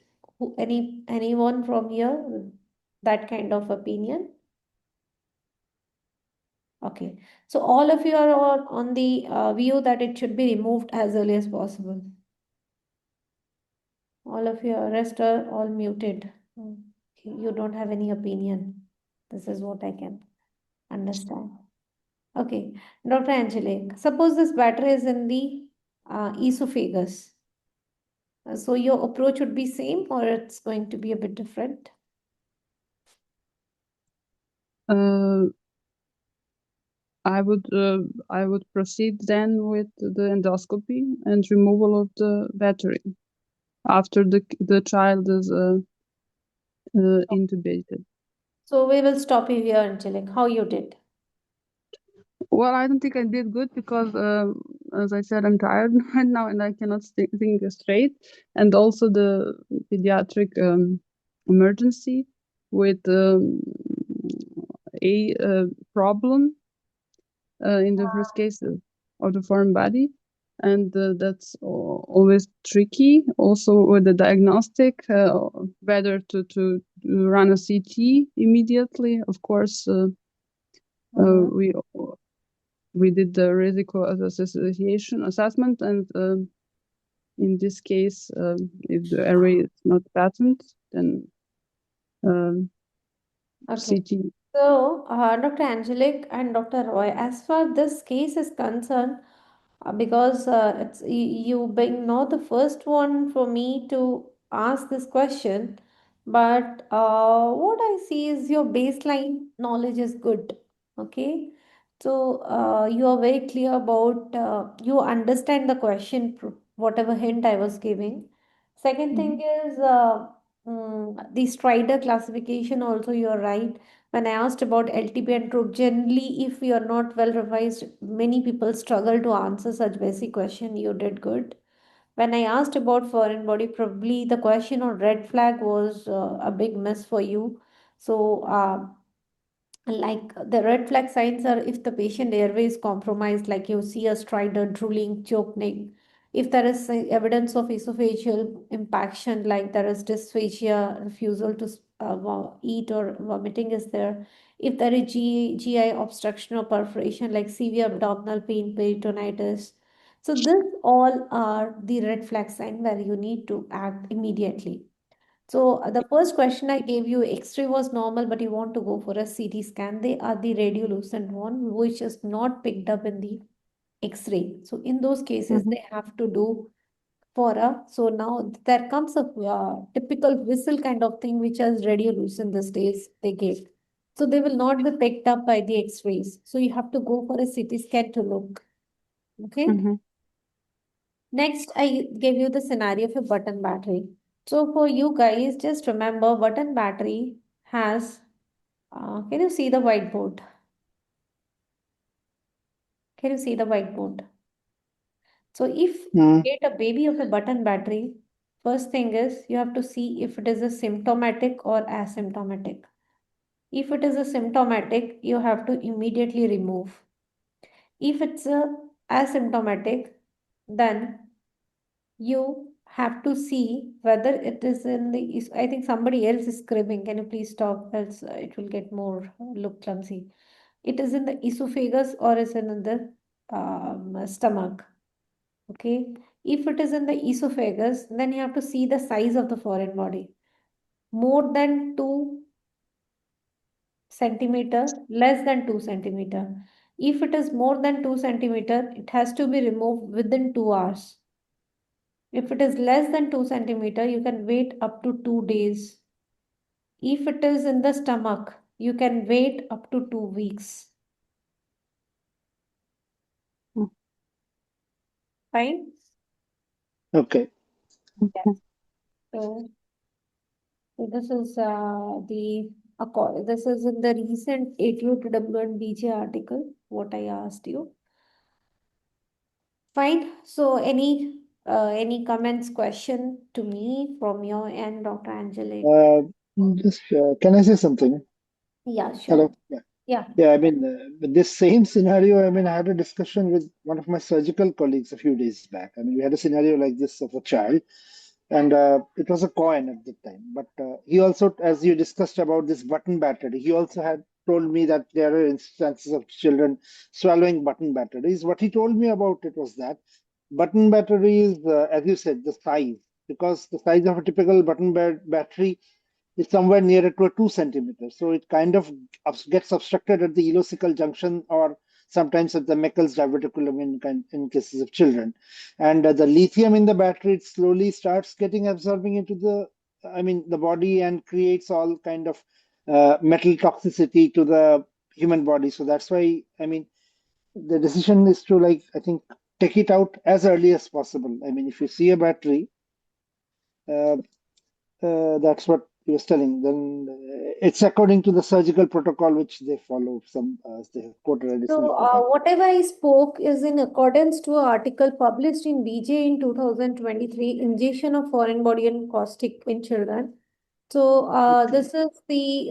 Speaker 9: Anyone from here, that kind of opinion? Okay, so all of you are on the view that it should be removed as early as possible. All of you, rest are all muted. You don't have any opinion. This is what I can understand. Okay, Dr. Angelique, suppose this battery is in the esophagus. So your approach would be same or it's going to be a bit different?
Speaker 6: I would proceed then with the endoscopy and removal of the battery after the child is intubated.
Speaker 9: So we will stop you here, Angelique. How you did?
Speaker 6: Well, I don't think I did good because, as I said, I'm tired right now and I cannot think straight. And also the pediatric emergency with a problem in the first case of the foreign body. And that's always tricky. Also with the diagnostic, better to run a CT immediately. Of course, we did the residual association assessment, and in this case, if the array is not patent, then CT.
Speaker 9: So, Dr. Angelique and Dr. Roy, as far this case is concerned, because it's you being not the first one for me to ask this question, but what I see is your baseline knowledge is good. Okay, so you are very clear about you understand the question, whatever hint I was giving. Second thing is the Strider classification. Also, you are right. When I asked about LTP and troop, generally, if you are not well revised, many people struggle to answer such basic question. You did good. When I asked about foreign body, probably the question on red flag was a big miss for you. So, like the red flag signs are if the patient airway is compromised, like you see a stridor, drooling, choking, if there is evidence of esophageal impaction, like there is dysphagia, refusal to eat or vomiting is there, if there is GI obstruction or perforation, like severe abdominal pain, peritonitis. So this all are the red flag sign where you need to act immediately. So the first question I gave you, X-ray was normal, but you want to go for a CT scan. They are the radiolucent one, which is not picked up in the X-ray. So in those cases, they have to do for a. So now there comes a typical whistle kind of thing, which has radiolucent these days they give. So they will not be picked up by the X-rays. So you have to go for a CT scan to look. Okay. Next, I gave you the scenario of a button battery. So for you guys, just remember button battery has, can you see the whiteboard? Can you see the whiteboard? So if you get a baby of a button battery, first thing is you have to see if it is a symptomatic or asymptomatic. If it is a symptomatic, you have to immediately remove. If it's a asymptomatic, then you have to see whether it is in the, I think somebody else is scribbling. Can you please stop? Else it will get more look clumsy. It is in the esophagus or is it in the stomach. Okay. If it is in the esophagus, then you have to see the size of the foreign body. More than 2 centimeter, less than 2 centimeter. If it is more than 2 centimeter, it has to be removed within 2 hours. If it is less than 2 centimeter, you can wait up to 2 days. If it is in the stomach, you can wait up to 2 weeks. Fine?
Speaker 2: Okay.
Speaker 9: Yes. So this is this is in the recent ATO2W and BJ article, what I asked you. Fine. So any comments, question to me from your end, Dr. Angelique?
Speaker 2: Just can I say something?
Speaker 9: Yeah, sure.
Speaker 2: Hello. Yeah.
Speaker 9: Yeah.
Speaker 2: Yeah. I mean, with this same scenario, I mean, I had a discussion with one of my surgical colleagues a few days back. I mean, we had a scenario like this of a child, and it was a coin at the time. But he also, as you discussed about this button battery, he also had told me that there are instances of children swallowing button batteries. What he told me about it was that button batteries, as you said, the size, because the size of a typical button battery is somewhere nearer to a 2 centimeters. So it kind of gets obstructed at the ileocecal junction or sometimes at the Meckel's diverticulum in cases of children. And the lithium in the battery, it slowly starts getting absorbing into the body and creates all kind of metal toxicity to the human body. So that's why, I mean, the decision is to, like, I think, take it out as early as possible. I mean, if you see a battery, that's what he was telling. Then it's according to the surgical protocol which they follow. Some they have quoted.
Speaker 9: So whatever I spoke is in accordance to an article published in BJ in 2023, ingestion of foreign body and caustic in children. So this is the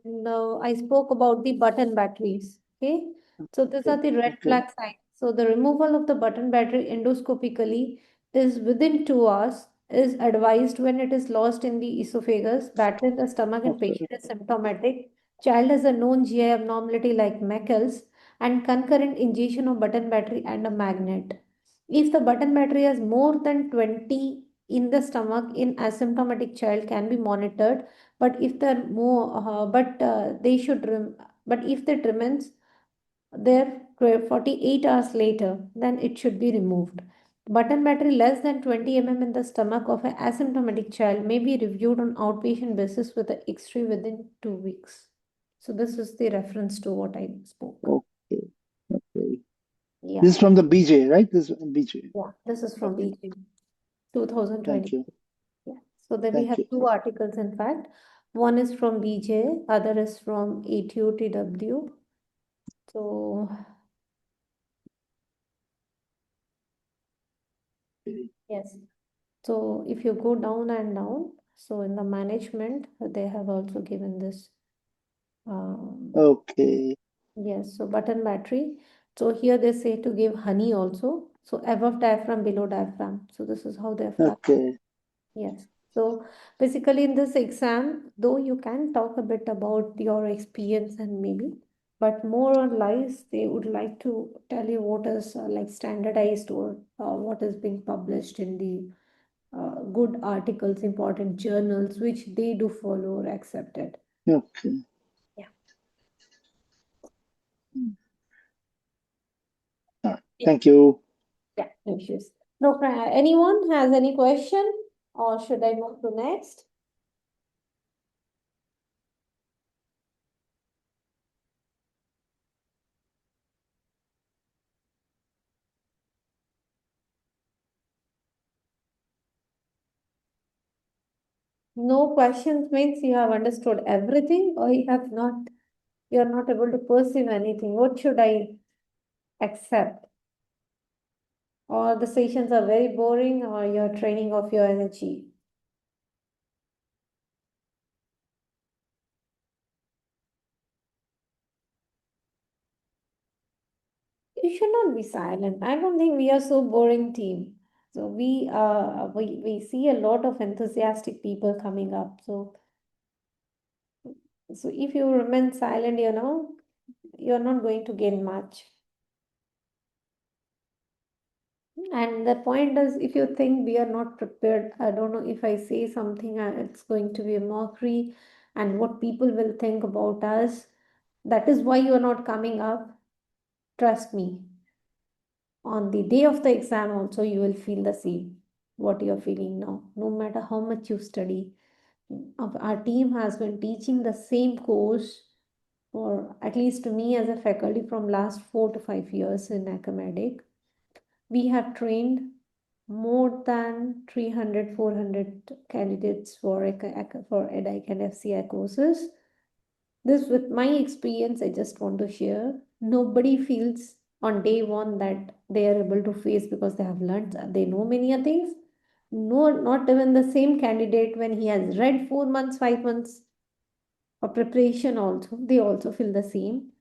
Speaker 9: no, I spoke about the button batteries. Okay, so these are the red flag signs. So the removal of the button battery endoscopically is within 2 hours. Is advised when it is lost in the esophagus, battery in the stomach, and patient is symptomatic. Child has a known GI abnormality like Meckel's and concurrent ingestion of button battery and a magnet. If the button battery has more than 20 in the stomach in asymptomatic child can be monitored, but if they're more, they should, but if that remains there 48 hours later, then it should be removed. Button battery less than 20 mm in the stomach of an asymptomatic child may be reviewed on outpatient basis with an X-ray within 2 weeks. So this is the reference to what I spoke.
Speaker 2: Okay. Okay.
Speaker 9: Yeah.
Speaker 2: This is from the BJ, right? This is BJ.
Speaker 9: Yeah, this is from BJ 2020.
Speaker 2: Thank you.
Speaker 9: Yeah. So then we have 2 articles, in fact. One is from BJ, other is from ATOTW. So Yes. So if you go down and down, so in the management, they have also given this.
Speaker 2: Okay.
Speaker 9: Yes, so button battery. So here they say to give honey also. So above diaphragm, below diaphragm. So this is how they have done.
Speaker 2: Okay.
Speaker 9: Yes. So basically in this exam, though you can talk a bit about your experience and maybe, but more or less they would like to tell you what is like standardized or what is being published in the good articles, important journals, which they do follow or accepted.
Speaker 2: Okay.
Speaker 9: Yeah.
Speaker 2: Thank you.
Speaker 9: Yeah, no issues. No, anyone has any question or should I move to next? No questions means you have understood everything or you have not, you are not able to perceive anything. What should I accept? Or the sessions are very boring or you're training off your energy? You should not be silent. I don't think we are so boring team. So we see a lot of enthusiastic people coming up. So if you remain silent, you're not going to gain much. And the point is, if you think we are not prepared, I don't know if I say something, it's going to be a mockery, and what people will think about us. That is why you are not coming up. Trust me. On the day of the exam, also, you will feel the same, what you are feeling now, no matter how much you study. Our team has been teaching the same course for at least to me as a faculty from last 4 to 5 years in Akamedics. We have trained more than 300, 400 candidates for EDAIC and FCI courses. This, with my experience, I just want to share. Nobody feels on day one that they are able to face because they have learned, they know many things. No, not even the same candidate when he has read 4 months, 5 months of preparation also, they also feel the same.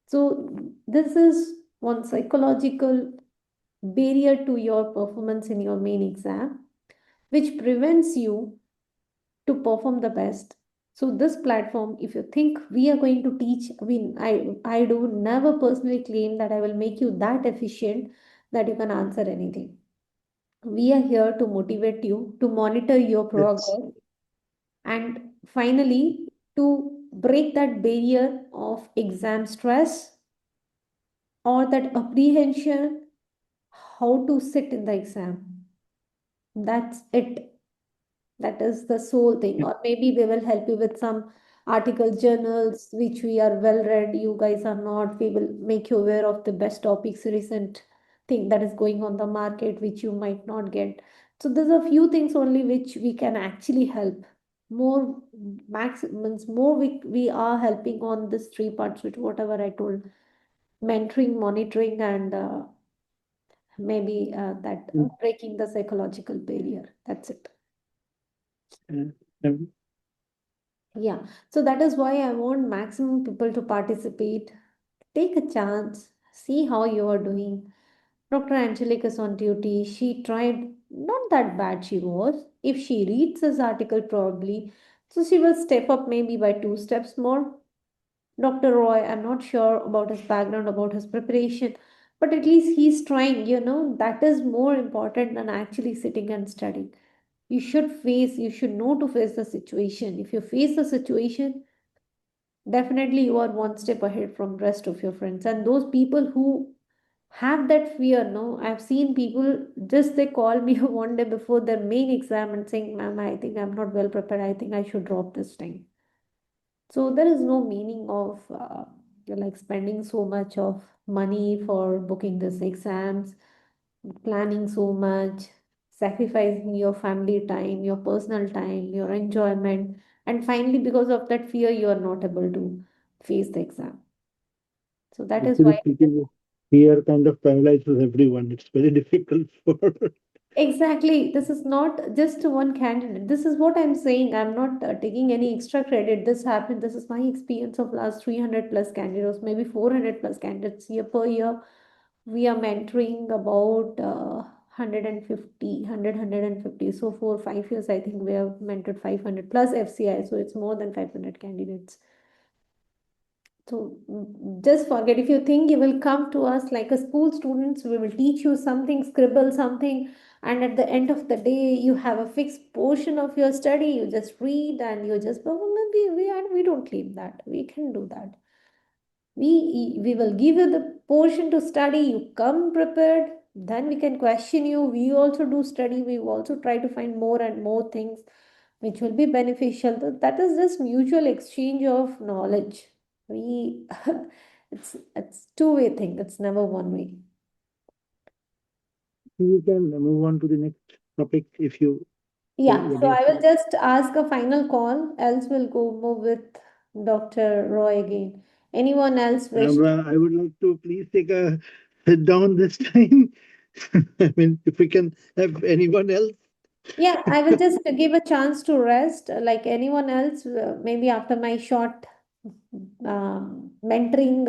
Speaker 9: So this is one psychological barrier to your performance in your main exam, which prevents you to perform the best. So this platform, if you think we are going to teach, I do never personally claim that I will make you that efficient that you can answer anything. We are here to motivate you, to monitor your progress, and finally to break that barrier of exam stress or that apprehension how to sit in the exam. That's it. That is the sole thing. Or maybe we will help you with some article journals which we are well read. You guys are not. We will make you aware of the best topics, recent thing that is going on the market which you might not get. So there's a few things only which we can actually help. More maximums, more we are helping on this 3 parts, which whatever I told, mentoring, monitoring, and maybe that breaking the psychological barrier. That's it. Yeah, so that is why I want maximum people to participate. Take a chance, see how you are doing. Dr. Angelique is on duty. She tried, not that bad she was. If she reads this article, probably, so she will step up maybe by 2 steps more. Dr. Roy, I'm not sure about his background, about his preparation, but at least he's trying, that is more important than actually sitting and studying. You should know to face the situation. If you face the situation, definitely you are one step ahead from rest of your friends. And those people who have that fear, no, I've seen people just they call me one day before their main exam and saying, ma'am, I think I'm not well prepared. I think I should drop this time. So there is no meaning of like spending so much of money for booking these exams, planning so much, sacrificing your family time, your personal time, your enjoyment, and finally, because of that fear, you are not able to face the exam. So that is why
Speaker 11: fear kind of paralyzes everyone. It's very difficult for
Speaker 9: Exactly. This is not just one candidate. This is what I'm saying. I'm not taking any extra credit. This happened. This is my experience of last 300 plus candidates, maybe 400 plus candidates year per year. We are mentoring about 150, 150. So for 5 years, I think we have mentored 500 plus FCI. So it's more than 500 candidates. So just forget, if you think you will come to us like a school students, we will teach you something, scribble something, and at the end of the day, you have a fixed portion of your study, you just read and you just, maybe we don't claim that. We can do that. We will give you the portion to study, you come prepared, then we can question you. We also do study, we also try to find more and more things which will be beneficial. That is just mutual exchange of knowledge. We it's two-way thing, it's never one way.
Speaker 11: We can move on to the next topic if you.
Speaker 9: Yeah, so I will just ask a final call, else we'll go move with Dr. Roy again. Anyone else wish?
Speaker 11: I would like to please take a sit down this time. I mean, if we can have anyone else.
Speaker 9: Yeah, I will just give a chance to rest, like anyone else, maybe after my short mentoring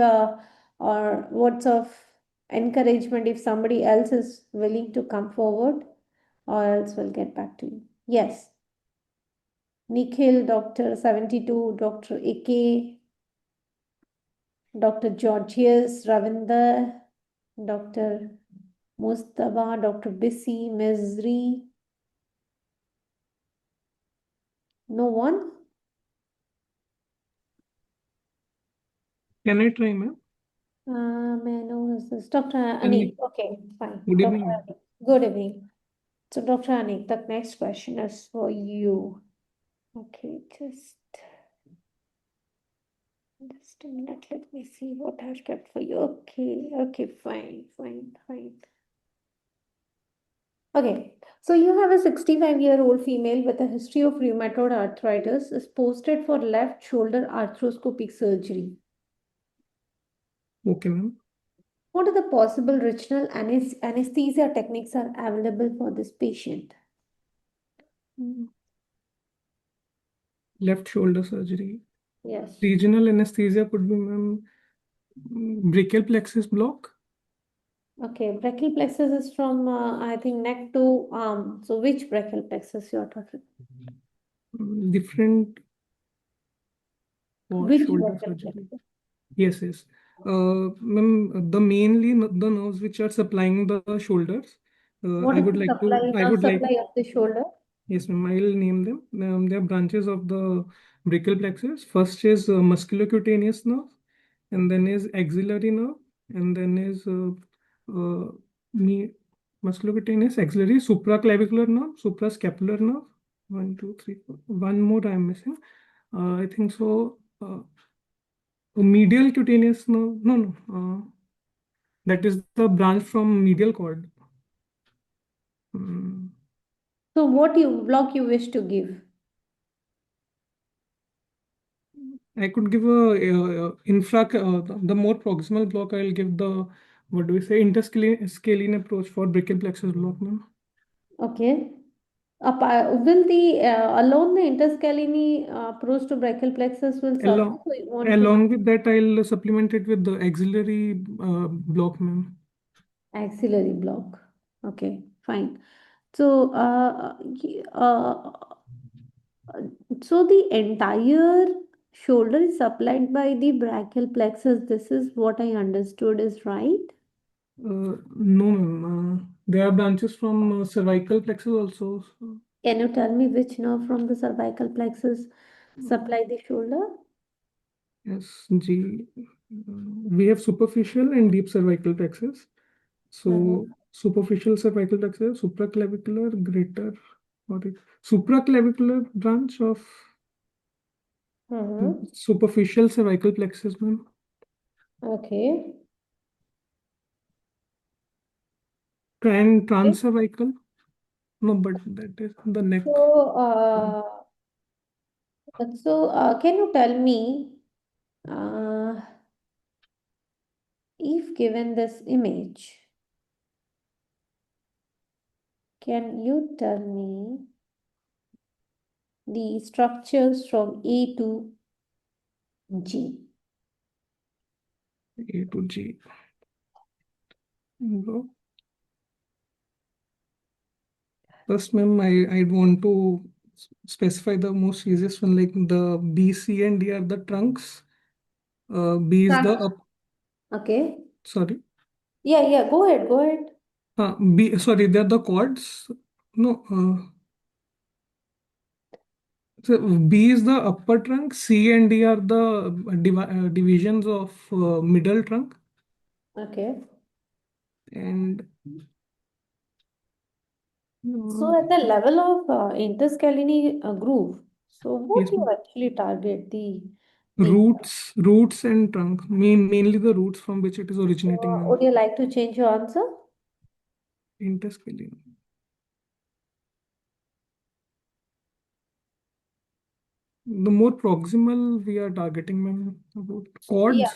Speaker 9: or words of encouragement, if somebody else is willing to come forward, or else we'll get back to you. Yes. Nikhil, Dr. 72, Dr. AK, Dr. Georgius, Ravinder, Dr. Mustafa, Dr. Bissy, Mizri. No one?
Speaker 5: Can I try, ma'am?
Speaker 9: May I know who's this? Dr. Anik. Okay, fine.
Speaker 5: Good
Speaker 9: Dr.
Speaker 5: evening.
Speaker 9: Anik. Good evening. So, Dr. Anik, the next question is for you. Okay, just a minute. Let me see what I've kept for you. Okay, fine. Okay, so you have a 65-year-old female with a history of rheumatoid arthritis is posted for left shoulder arthroscopic surgery.
Speaker 5: Okay, ma'am.
Speaker 9: What are the possible regional anesthesia techniques are available for this patient?
Speaker 5: Left shoulder surgery.
Speaker 9: Yes.
Speaker 5: Regional anesthesia could be, ma'am, brachial plexus block.
Speaker 9: Okay, brachial plexus is from, I think, neck to arm. So which brachial plexus you are talking?
Speaker 5: Different
Speaker 9: Which
Speaker 5: shoulder
Speaker 9: brachial
Speaker 5: surgery.
Speaker 9: plexus?
Speaker 5: Yes. Ma'am, mainly the nerves which are supplying the shoulders.
Speaker 9: What
Speaker 5: I
Speaker 9: is
Speaker 5: would
Speaker 9: the
Speaker 5: like
Speaker 9: supply,
Speaker 5: to.
Speaker 9: of the shoulder?
Speaker 5: Yes, ma'am. I will name them. They are branches of the brachial plexus. First is musculocutaneous nerve, and then is axillary nerve, and then is musculocutaneous, axillary, supraclavicular nerve, suprascapular nerve. 1, 2, 3, 4. One more I am missing. I think so. Medial cutaneous nerve. No. That is the branch from medial cord.
Speaker 9: So what block you wish to give?
Speaker 5: I could give a the more proximal block. I'll give the, what do we say, interscalene approach for brachial plexus block, ma'am.
Speaker 9: Okay. Will the alone the interscalene approach to brachial plexus will suffice?
Speaker 5: Along with that, I'll supplement it with the axillary block, ma'am.
Speaker 9: Axillary block. Okay, fine. So, so the entire shoulder is supplied by the brachial plexus. This is what I understood is right?
Speaker 5: No, ma'am. There are branches from cervical plexus also. So.
Speaker 9: Can you tell me which nerve from the cervical plexus supply the shoulder?
Speaker 5: Yes, we have superficial and deep cervical plexus. So superficial cervical plexus, supraclavicular, greater, supraclavicular branch of superficial cervical plexus, ma'am.
Speaker 9: Okay.
Speaker 5: Transcervical? No, but that is the neck.
Speaker 9: So, can you tell me, if given this image, can you tell me the structures from A to G?
Speaker 5: A to G. Go. First, ma'am, I'd want to specify the most easiest one, like the B, C, and D are the trunks. B is the up.
Speaker 9: Okay.
Speaker 5: Sorry.
Speaker 9: Yeah. Go ahead.
Speaker 5: B. Sorry, they're the chords. No. So B is the upper trunk. C and D are the divisions of middle trunk.
Speaker 9: Okay.
Speaker 5: And
Speaker 9: so at the level of interscalene groove, so what
Speaker 5: yes,
Speaker 9: do you actually target? The
Speaker 5: roots and trunk, mainly the roots from which it is originating.
Speaker 9: would you like to change your answer?
Speaker 5: Interscalene. The more proximal we are targeting, ma'am, about chords.
Speaker 9: Yeah.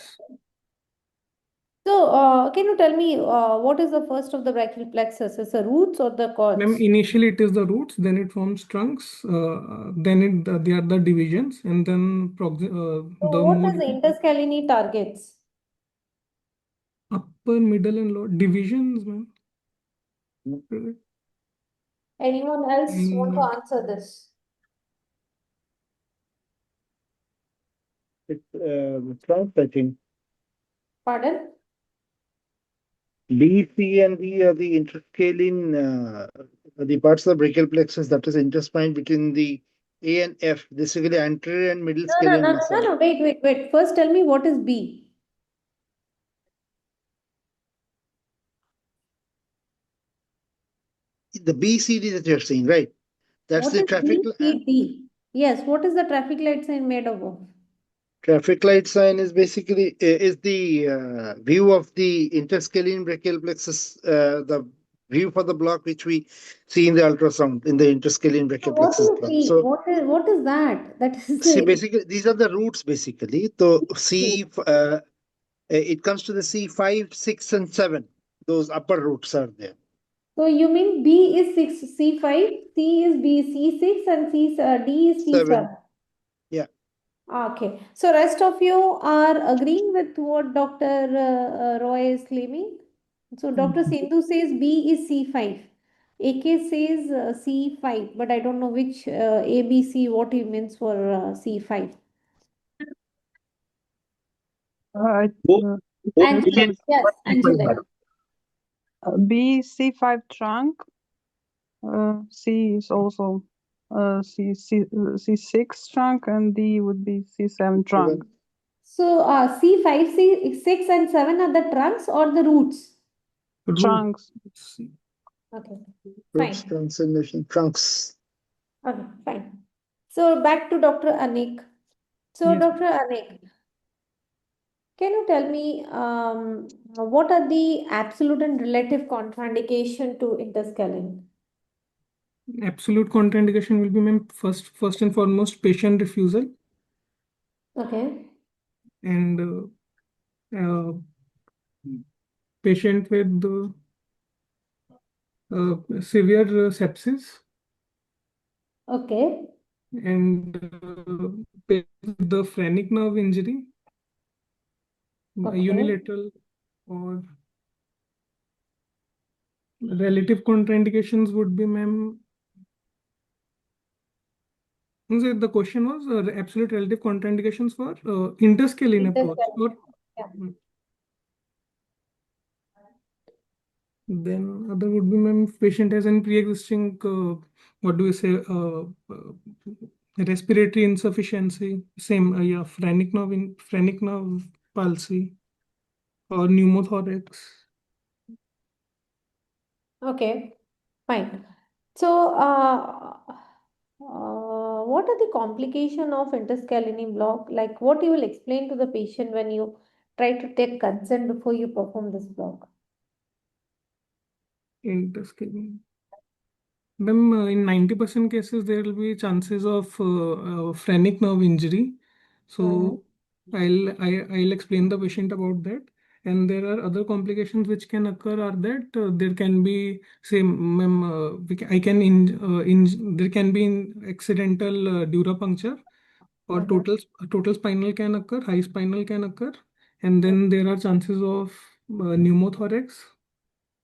Speaker 9: So, can you tell me what is the first of the brachial plexus? Is the roots or the chords?
Speaker 5: Ma'am, initially it is the roots, then it forms trunks, then they are the divisions, and then
Speaker 9: so what is the interscalene targets?
Speaker 5: Upper, middle, and lower divisions, ma'am.
Speaker 9: Anyone else want to answer this?
Speaker 11: It's trunks, I think.
Speaker 9: Pardon?
Speaker 11: B, C, and D are the interscalene, the parts of the brachial plexus that is interspine between the A and F, basically anterior and middle scalene muscle.
Speaker 9: No. Wait. First, tell me what is B.
Speaker 11: The BCD that you're saying, right? That's the traffic.
Speaker 9: BCD? Yes. What is the traffic light sign made of?
Speaker 11: Traffic light sign is basically the view of the interscalene brachial plexus, the view for the block which we see in the ultrasound in the interscalene brachial plexus block. So
Speaker 9: what is that? That is
Speaker 11: see, basically these are the roots basically. So C, it comes to the C5, 6, and 7. Those upper roots are there.
Speaker 9: So you mean B is C5, C is B, C6, and D is C7.
Speaker 11: Yeah.
Speaker 9: Okay. So rest of you are agreeing with what Dr. Roy is claiming. So Dr. Sindhu says B is C5. AK says C5, but I don't know which ABC, what he means for C5. Yes, Angela.
Speaker 6: B C5 trunk. C is also C6 trunk, and D would be C7 trunk.
Speaker 9: So C5, C6, and 7 are the trunks or the roots?
Speaker 6: Trunks.
Speaker 9: Okay.
Speaker 11: Roots,
Speaker 9: Fine.
Speaker 11: transformation, trunks.
Speaker 9: Okay, fine. So back to Dr. Anik. So
Speaker 5: Yes.
Speaker 9: Dr. Anik, can you tell me what are the absolute and relative contraindication to interscalene?
Speaker 5: Absolute contraindication will be, ma'am, first and foremost, patient refusal.
Speaker 9: Okay.
Speaker 5: And patient with severe sepsis.
Speaker 9: Okay.
Speaker 5: And the phrenic nerve injury, unilateral or relative contraindications would be, ma'am. The question was absolute relative contraindications for interscalene approach. Then other would be, ma'am, patient has any pre-existing, what do we say, respiratory insufficiency, same, phrenic nerve palsy or pneumothorax.
Speaker 9: Okay, fine. So, what are the complications of interscalene block? Like, what you will explain to the patient when you try to take consent before you perform this block?
Speaker 5: Interscalene. Then in 90% cases, there will be chances of phrenic nerve injury. So I'll explain the patient about that. And there are other complications which can occur are that there can be there can be accidental dura puncture, or total spinal can occur, high spinal can occur, and then there are chances of pneumothorax,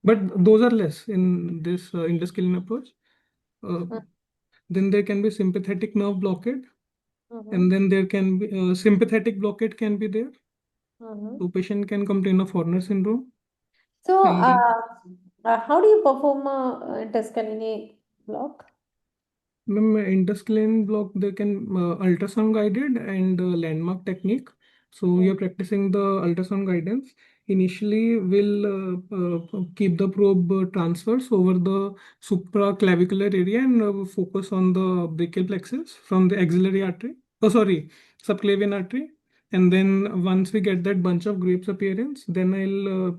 Speaker 5: but those are less in this Interscalene approach. Then there can be sympathetic nerve blockade, and then there can be sympathetic blockade can be there. So patient can complain of Horner syndrome.
Speaker 9: So, how do you perform a interscalene block?
Speaker 5: Interscalene block, they can ultrasound guided and landmark technique. So we are practicing the ultrasound guidance. Initially, we'll keep the probe transfers over the supraclavicular area and focus on the brachial plexus from the axillary artery. Oh, sorry, subclavian artery. And then once we get that bunch of grapes appearance, then I'll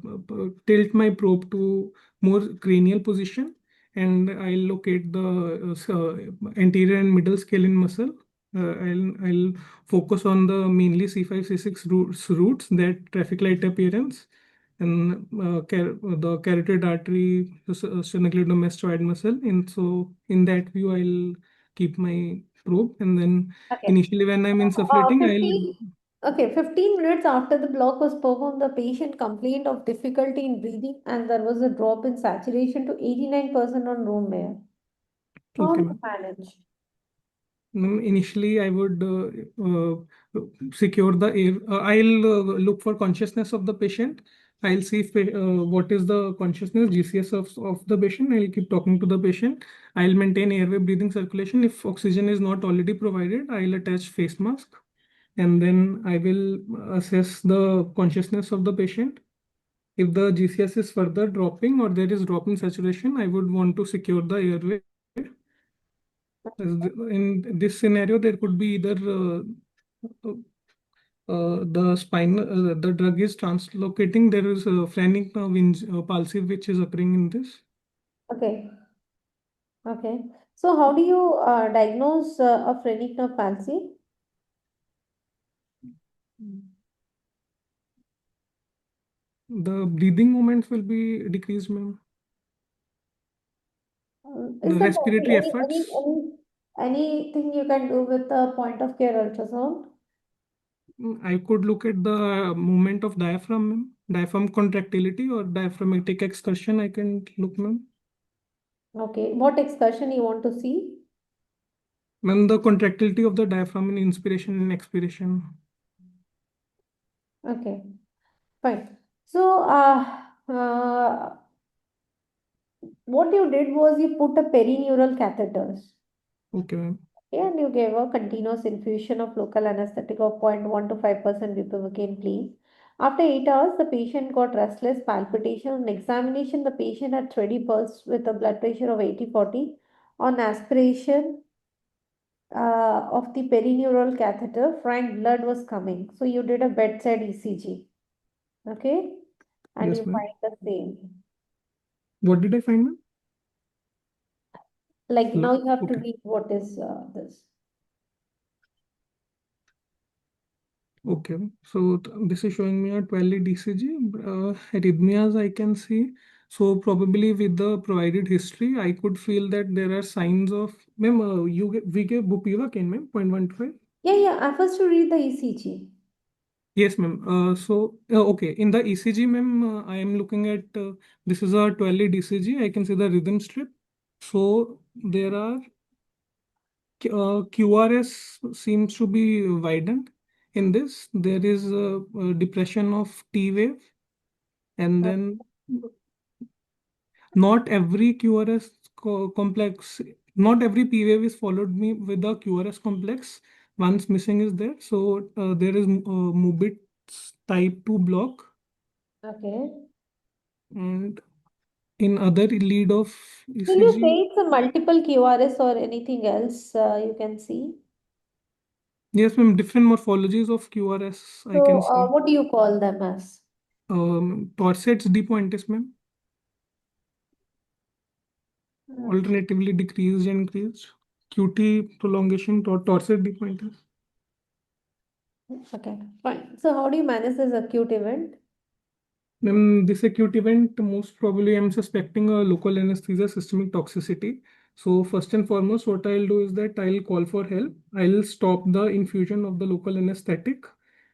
Speaker 5: tilt my probe to more cranial position, and I'll locate the anterior and middle scalene muscle. I'll focus on the mainly C5, C6 roots, that traffic light appearance, and the carotid artery, sternocleidomastoid muscle. And so in that view, I'll keep my probe. And then initially when I'm insufflating,
Speaker 9: Okay, 15 minutes after the block was performed, the patient complained of difficulty in breathing and there was a drop in saturation to 89% on room air. How do you manage?
Speaker 5: Initially, I would secure the air. I'll look for consciousness of the patient. I'll see if, what is the consciousness, GCS of the patient. I'll keep talking to the patient. I'll maintain airway breathing circulation. If oxygen is not already provided, I'll attach face mask. And then I will assess the consciousness of the patient. If the GCS is further dropping or there is drop in saturation, I would want to secure the airway. In this scenario, there could be either the spine, the drug is translocating. There is a phrenic palsy which is occurring in this.
Speaker 9: Okay. Okay. So how do you diagnose a phrenic nerve palsy?
Speaker 5: The breathing movements will be decreased, ma'am. The respiratory efforts.
Speaker 9: Anything you can do with the point of care ultrasound?
Speaker 5: I could look at the movement of diaphragm, diaphragm contractility or diaphragmatic excursion. I can look, ma'am.
Speaker 9: Okay. What excursion you want to see?
Speaker 5: Ma'am, the contractility of the diaphragm in inspiration and expiration.
Speaker 9: Okay, fine. So, what you did was you put a perineural catheters.
Speaker 5: Okay, ma'am.
Speaker 9: And you gave a continuous infusion of local anesthetic of 0.1 to 5% bupivacaine, please. After 8 hours, the patient got restless palpitation. On examination, the patient had steady pulse with a blood pressure of 80/40. On aspiration of the perineural catheter, frank blood was coming. So you did a bedside ECG. Okay? And
Speaker 5: yes,
Speaker 9: you find the same.
Speaker 5: What did I find, ma'am?
Speaker 9: Like now you have to read what is this.
Speaker 5: Okay, so this is showing me a 12-lead ECG. Arrhythmias I can see. So probably with the provided history, I could feel that there are signs of, ma'am, we gave bupivacaine, ma'am, 0.15.
Speaker 9: Yeah, I first to read the ECG.
Speaker 5: Yes, ma'am. Okay, in the ECG, ma'am, I am looking at, this is a 12-lead ECG. I can see the rhythm strip. So there are, QRS seems to be widened. In this, there is a depression of T wave, and then not every QRS complex, not every P wave is followed me with a QRS complex. Once missing is there. So there is Mubit type 2 block.
Speaker 9: Okay.
Speaker 5: And in other lead of ECG.
Speaker 9: Will you say it's a multiple QRS or anything else you can see?
Speaker 5: Yes, ma'am. Different morphologies of QRS
Speaker 9: So,
Speaker 5: I can see.
Speaker 9: what do you call them as?
Speaker 5: Torsades depointes, ma'am. Alternatively decreased and increased. QT prolongation to torsade
Speaker 9: Okay, fine. So how do you manage this acute event?
Speaker 5: This acute event, most probably I'm suspecting a local anesthesia systemic toxicity. So first and foremost, what I'll do is that I'll call for help. I'll stop the infusion of the local anesthetic.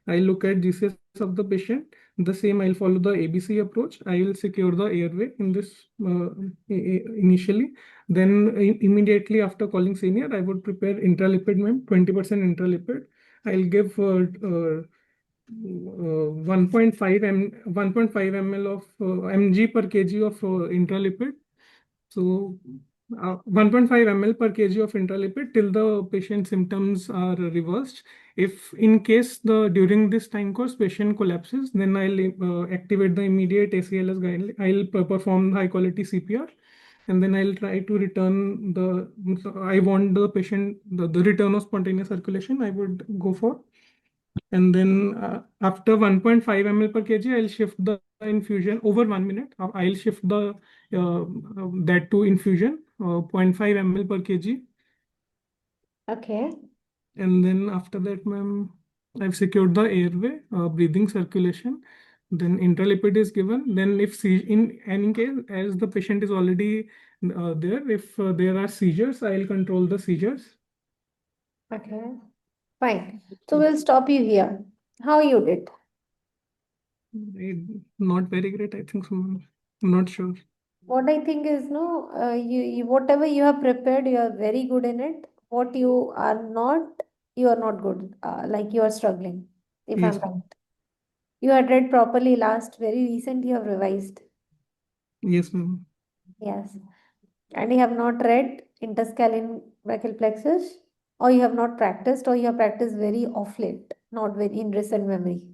Speaker 5: I'll look at GCS of the patient. The same, I'll follow the ABC approach. I will secure the airway in this initially. Then immediately after calling senior, I would prepare intralipid, 20% intralipid. I'll give 1.5 ml of mg per kg of intralipid. So 1.5 ml per kg of intralipid till the patient symptoms are reversed. If in case during this time course patient collapses, then I'll activate the immediate ACLS guideline. I'll perform high quality CPR. And then I'll try to return I want the patient, the return of spontaneous circulation I would go for. And then after 1.5 ml per kg, I'll shift the infusion over 1 minute. I'll shift that to infusion, 0.5 ml per kg.
Speaker 9: Okay.
Speaker 5: And then after that, ma'am, I've secured the airway, breathing circulation. Then intralipid is given. Then if in any case, as the patient is already there, if there are seizures, I'll control the seizures.
Speaker 9: Okay. Fine. So we'll stop you here. How you did?
Speaker 5: Not very great, I think so. I'm not sure.
Speaker 9: What I think is, no, you whatever you have prepared, you are very good in it. What you are not good. Like you are struggling, if
Speaker 5: Yes.
Speaker 9: I'm right. You had read properly last, very recent, you have revised.
Speaker 5: Yes, ma'am.
Speaker 9: Yes. And you have not read interscalene brachial plexus, or you have not practiced, or you have practiced very off late, not very in recent memory.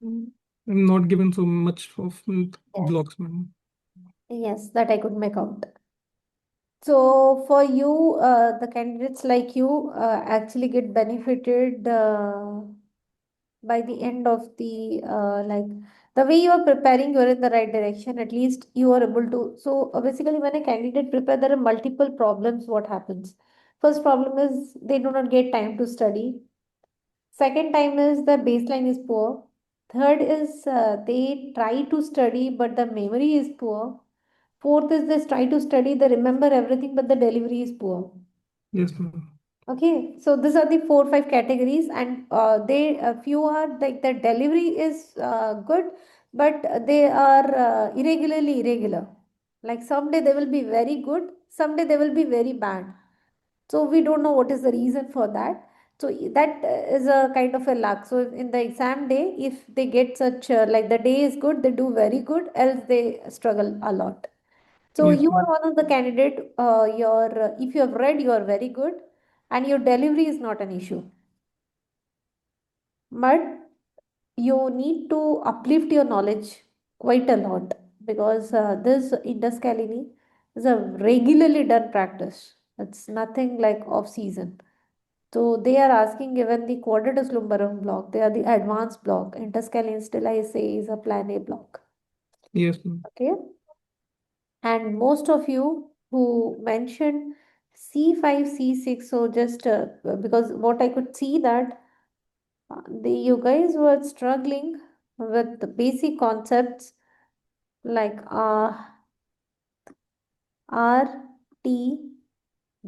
Speaker 5: I'm not given so much of
Speaker 9: Yes.
Speaker 5: blocks, ma'am.
Speaker 9: Yes, that I could make out. So for you, the candidates like you actually get benefited by the end of the like the way you are preparing, you are in the right direction. At least you are able to. So basically, when a candidate prepare, there are multiple problems. What happens? First problem is they do not get time to study. Second time is the baseline is poor. Third is they try to study, but the memory is poor. Fourth is they try to study, they remember everything, but the delivery is poor.
Speaker 5: Yes, ma'am.
Speaker 9: Okay, so these are the 4 5 categories, and they few are like the delivery is good, but they are irregularly irregular. Like someday they will be very good, someday they will be very bad. So we don't know what is the reason for that. So that is a kind of a luck. So in the exam day, if they get such like the day is good, they do very good, else they struggle a lot. So
Speaker 5: Yes,
Speaker 9: you are
Speaker 5: ma'am.
Speaker 9: one of the candidate. If you have read, you are very good, and your delivery is not an issue. But you need to uplift your knowledge quite a lot, because this Interscalene is a regularly done practice. It's nothing like off season. So they are asking given the quadratus lumborum block, they are the advanced block. Interscalene still I say is a plan A block.
Speaker 5: Yes, ma'am.
Speaker 9: Okay. And most of you who mentioned C5, C6, so just because what I could see that you guys were struggling with the basic concepts like R, T,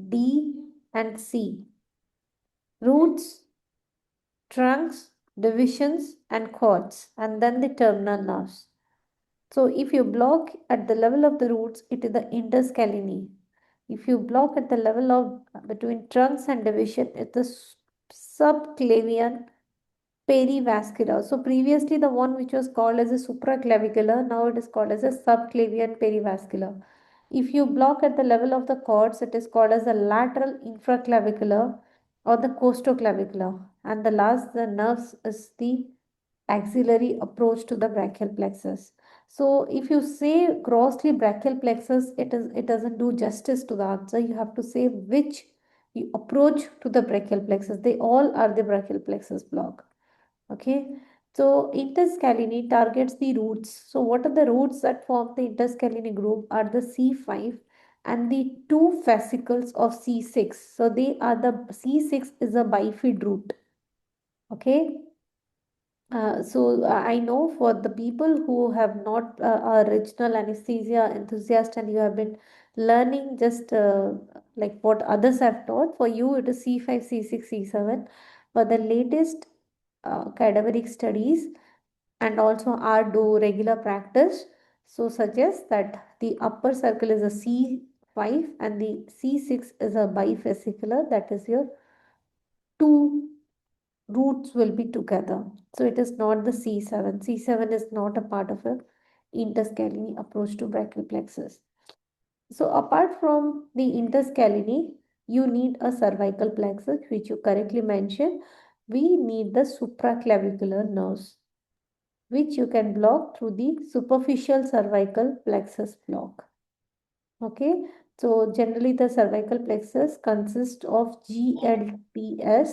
Speaker 9: D, and C. Roots, trunks, divisions, and chords, and then the terminal nerves. So if you block at the level of the roots, it is the interscalene. If you block at the level of between trunks and division, it's the subclavian perivascular. So previously the one which was called as a supraclavicular, now it is called as a subclavian perivascular. If you block at the level of the cords, it is called as a lateral infraclavicular or the costoclavicular. And the last, the nerves is the axillary approach to the brachial plexus. So if you say grossly brachial plexus, it doesn't do justice to the answer. You have to say which you approach to the brachial plexus. They all are the brachial plexus block. Okay. So interscalene targets the roots. So what are the roots that form the interscalene group are the C5 and the two fascicles of C6. So they are the C6 is a bifid root. Okay. I know for the people who have not a regional anesthesia enthusiast and you have been learning just like what others have taught, for you it is C5, C6, C7. But the latest cadaveric studies and also our do regular practice so suggests that the upper circle is a C5 and the C6 is a bifascicular, that is your two roots will be together. So it is not the C7. C7 is not a part of a interscalene approach to brachial plexus. So apart from the interscalene, you need a cervical plexus, which you correctly mentioned. We need the supraclavicular nerves, which you can block through the superficial cervical plexus block. Okay, so generally the cervical plexus consists of GLPS,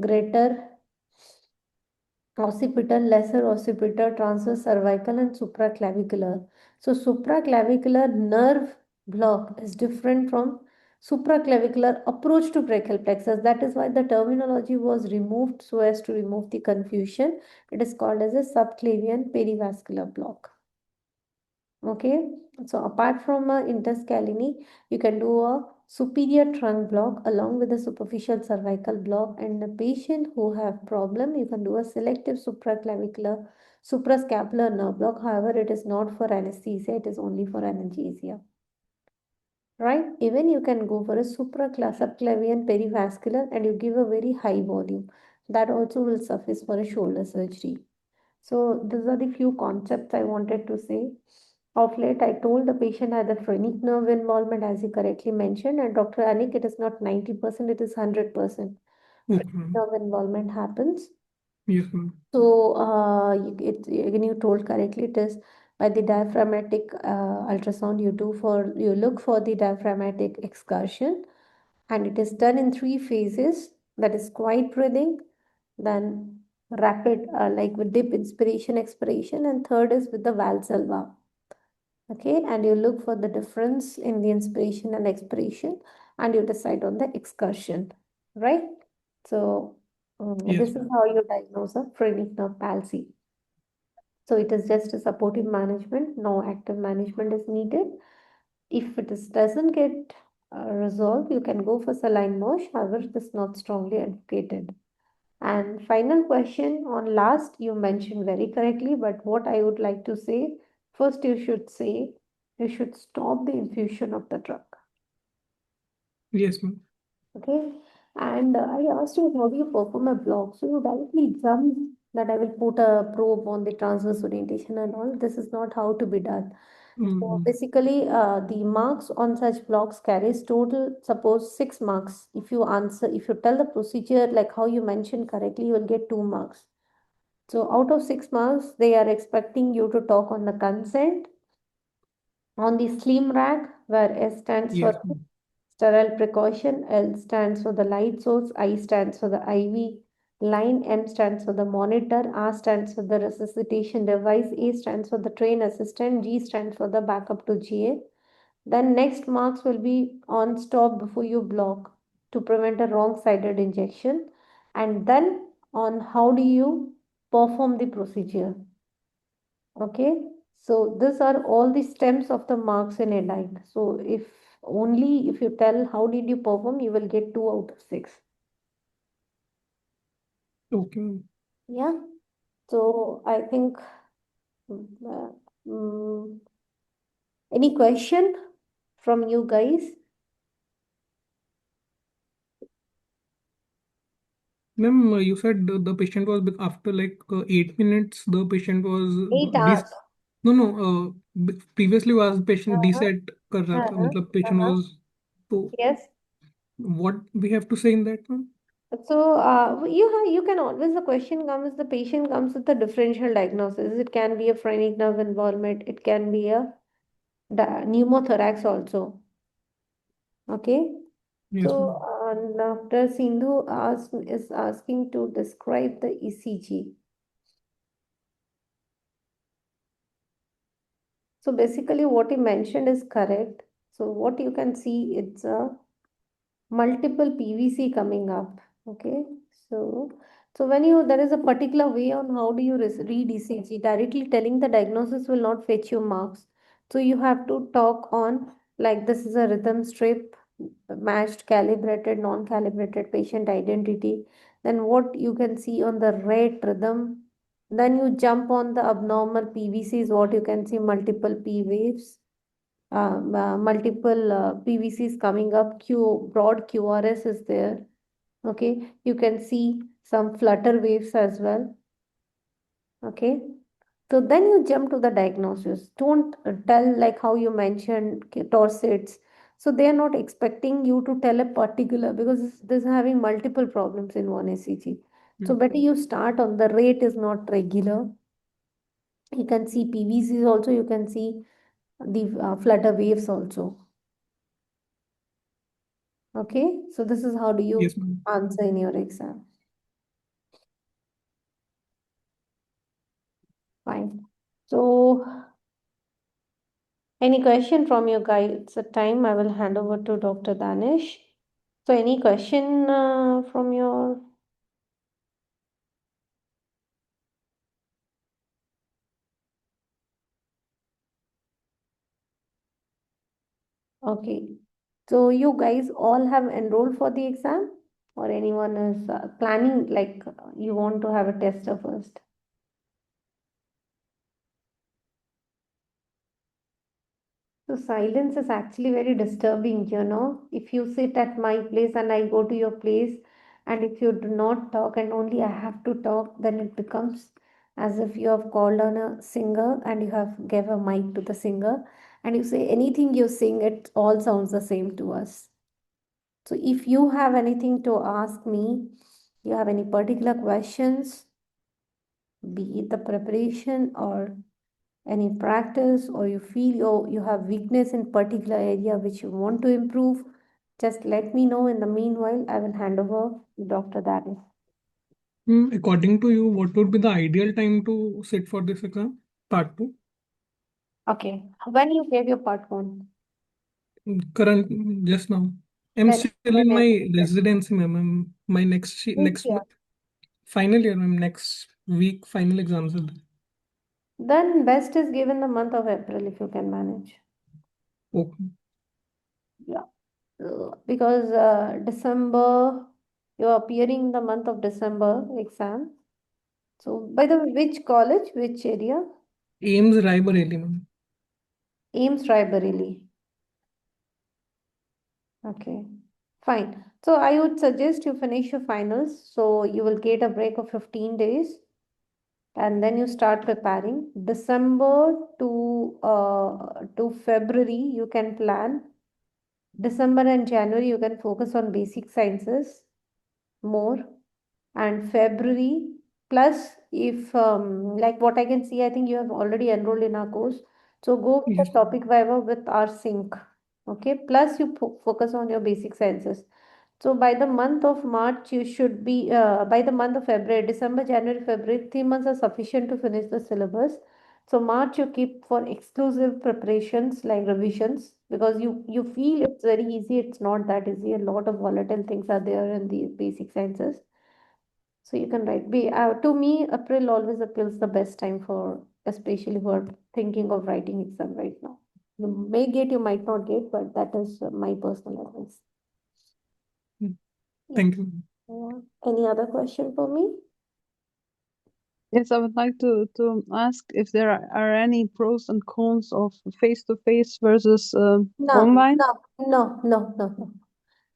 Speaker 9: greater occipital, lesser occipital, transverse cervical, and supraclavicular. So supraclavicular nerve block is different from supraclavicular approach to brachial plexus. That is why the terminology was removed so as to remove the confusion. It is called as a subclavian perivascular block. Okay, so apart from interscalene, you can do a superior trunk block along with a superficial cervical block, and the patient who have problem, you can do a selective supraclavicular, suprascapular nerve block. However, it is not for anesthesia, it is only for analgesia. Right? Even you can go for a subclavian perivascular and you give a very high volume. That also will suffice for a shoulder surgery. So these are the few concepts I wanted to say. Of late, I told the patient had the phrenic nerve involvement, as you correctly mentioned, and Dr. Anik, it is not 90%, it is 100%. Nerve involvement happens.
Speaker 5: Yes, ma'am.
Speaker 9: So, again, you told correctly, it is by the diaphragmatic ultrasound you look for the diaphragmatic excursion, and it is done in 3 phases. That is quiet breathing, then rapid, like with dip inspiration, expiration, and third is with the Valsalva. Okay, and you look for the difference in the inspiration and expiration, and you decide on the excursion, right? So
Speaker 5: Yes,
Speaker 9: this is how you diagnose a phrenic nerve palsy. So it is just a supportive management, no active management is needed. If it doesn't get resolved, you can go for saline wash. However, it is not strongly advocated. And final question on last, you mentioned very correctly, but what I would like to say, first you should stop the infusion of the drug.
Speaker 5: Yes, ma'am.
Speaker 9: Okay. And I asked you, how do you perform a block? So you directly jump that I will put a probe on the transverse orientation and all. This is not how to be done. So basically, the marks on such blocks carries total, suppose 6 marks. If you tell the procedure like how you mentioned correctly, you will get 2 marks. So out of 6 marks, they are expecting you to talk on the consent, on the slim rag, where S stands for sterile precaution, L stands for the light source, I stands for the IV line, M stands for the monitor, R stands for the resuscitation device, A stands for the train assistant, G stands for the backup to GA. Then next marks will be on stop before you block to prevent a wrong-sided injection, and then on how do you perform the procedure. Okay, so these are all the stems of the marks in EDAIC. So if you tell how did you perform, you will get 2 out of 6.
Speaker 5: Okay.
Speaker 9: Yeah. So I think any question from you guys?
Speaker 5: Ma'am, you said the patient was after like 8 minutes, the patient was
Speaker 9: 8 hours.
Speaker 5: No, previously was patient reset कर रहा था, मतलब patient was, so
Speaker 9: yes.
Speaker 5: What we have to say in that one?
Speaker 9: So you can always, the question comes, the patient comes with a differential diagnosis. It can be a phrenic nerve involvement. It can be a pneumothorax also. Okay.
Speaker 5: Yes,
Speaker 9: so Dr. Sindhu is asking to describe the ECG. So basically what he mentioned is correct. So what you can see, it's a multiple PVC coming up. Okay. So So when there is a particular way on how do you read ECG, directly telling the diagnosis will not fetch you marks. So you have to talk on like this is a rhythm strip, matched, calibrated, non-calibrated patient identity. Then what you can see on the rate rhythm. Then you jump on the abnormal PVCs, what you can see multiple P waves, multiple PVCs coming up, broad QRS is there. Okay, you can see some flutter waves as well. Okay, so then you jump to the diagnosis. Don't tell like how you mentioned torsades. So they are not expecting you to tell a particular because this is having multiple problems in one ECG. So better you start on the rate is not regular. You can see PVCs also. You can see the flutter waves also. Okay, so this is how do you
Speaker 5: Yes, ma'am.
Speaker 9: answer in your exam. Fine. So any question from you guys? It's a time I will hand over to Dr. Danish. So any question from your? Okay. So you guys all have enrolled for the exam or anyone is planning like you want to have a tester first? So silence is actually very disturbing, you know. If you sit at my place and I go to your place, and if you do not talk and only I have to talk, then it becomes as if you have called on a singer and you have gave a mic to the singer and you say anything you sing, it all sounds the same to us. So if you have anything to ask me, you have any particular questions, be it the preparation or any practice, or you feel you have weakness in particular area which you want to improve, just let me know. In the meanwhile, I will hand over to Dr. Danish.
Speaker 5: According to you, what would be the ideal time to sit for this exam, part 2?
Speaker 9: Okay, when you gave your part 1?
Speaker 5: Just now. I'm
Speaker 9: When
Speaker 5: still in my residency, ma'am. My next month, final year, ma'am. Next week, final exams are there.
Speaker 9: Then best is given the month of April if you can manage.
Speaker 5: Okay.
Speaker 9: Yeah, because December, you're appearing in the month of December exam. So by the way, which college, which area?
Speaker 5: AIMS Raebareli, ma'am.
Speaker 9: AIMS Raebareli. Okay, fine. So I would suggest you finish your finals. So you will get a break of 15 days and then you start preparing. December to February, you can plan. December and January, you can focus on basic sciences more. And February, plus if like what I can see, I think you have already enrolled in our course. So go with the topic Viva with our sync. Okay, plus you focus on your basic sciences. So by the month of March, you should be, by the month of February, December, January, February, 3 months are sufficient to finish the syllabus. So March you keep for exclusive preparations like revisions because you feel it's very easy. It's not that easy. A lot of volatile things are there in the basic sciences. So you can write. To me, April always appeals the best time for, especially for thinking of writing exam right now. You may get, you might not get, but that is my personal advice.
Speaker 5: Thank you.
Speaker 9: Any other question for me?
Speaker 6: Yes, I would like to ask if there are any pros and cons of face-to-face versus online?
Speaker 9: No.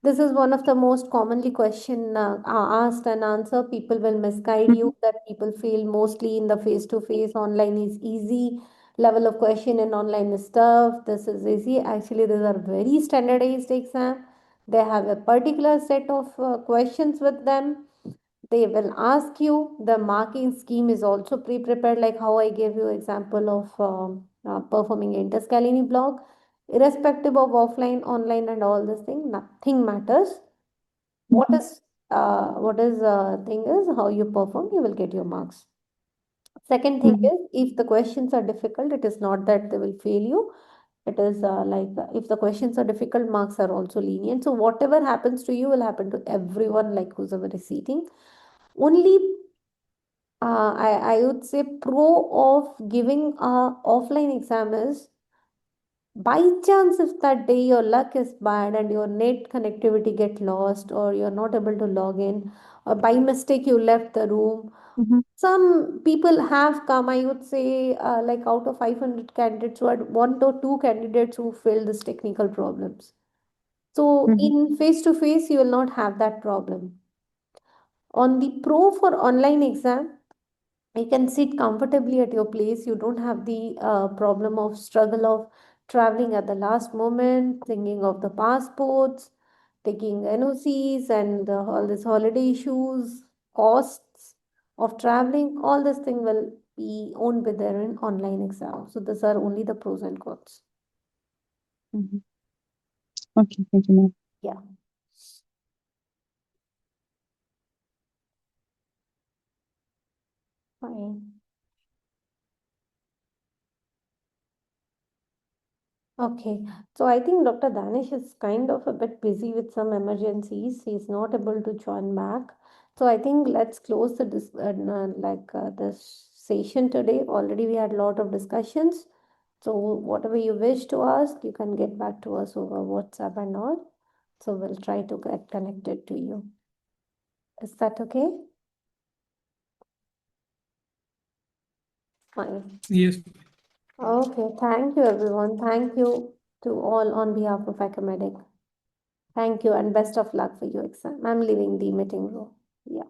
Speaker 9: This is one of the most commonly asked and answered. People will misguide you that people feel mostly in the face-to-face online is easy. Level of question in online is tough. This is easy. Actually, these are very standardized exam. They have a particular set of questions with them. They will ask you. The marking scheme is also pre-prepared, like how I gave you example of performing Interscalene block. Irrespective of offline, online, and all this thing, nothing matters. What is thing is how you perform, you will get your marks. Second thing is, if the questions are difficult, it is not that they will fail you. It is if the questions are difficult, marks are also lenient. So whatever happens to you will happen to everyone, like who's ever is seating. Only I would say pro of giving a offline exam is, by chance if that day your luck is bad and your net connectivity get lost, or you're not able to log in, or by mistake you left the room. Some people have come, I would say, like out of 500 candidates, who had 1 or 2 candidates who failed this technical problems. So in face to face you will not have that problem. On the pro for online exam, you can sit comfortably at your place. You don't have the problem of struggle of traveling at the last moment, thinking of the passports, taking NOCs, and all these holiday issues, costs of traveling. All this thing will be owned by their online exam. So these are only the pros and cons.
Speaker 6: Okay, thank you, ma'am.
Speaker 9: Yeah. Fine. Okay, so I think Dr. Danish is kind of a bit busy with some emergencies. He's not able to join back. So I think let's close this session today. Already we had a lot of discussions. So whatever you wish to ask, you can get back to us over WhatsApp and all. So we'll try to get connected to you. Is that okay? Fine.
Speaker 5: Yes.
Speaker 9: Okay, thank you everyone. Thank you to all on behalf of Akamedics. Thank you and best of luck for your exam. I'm leaving the meeting room. Yeah.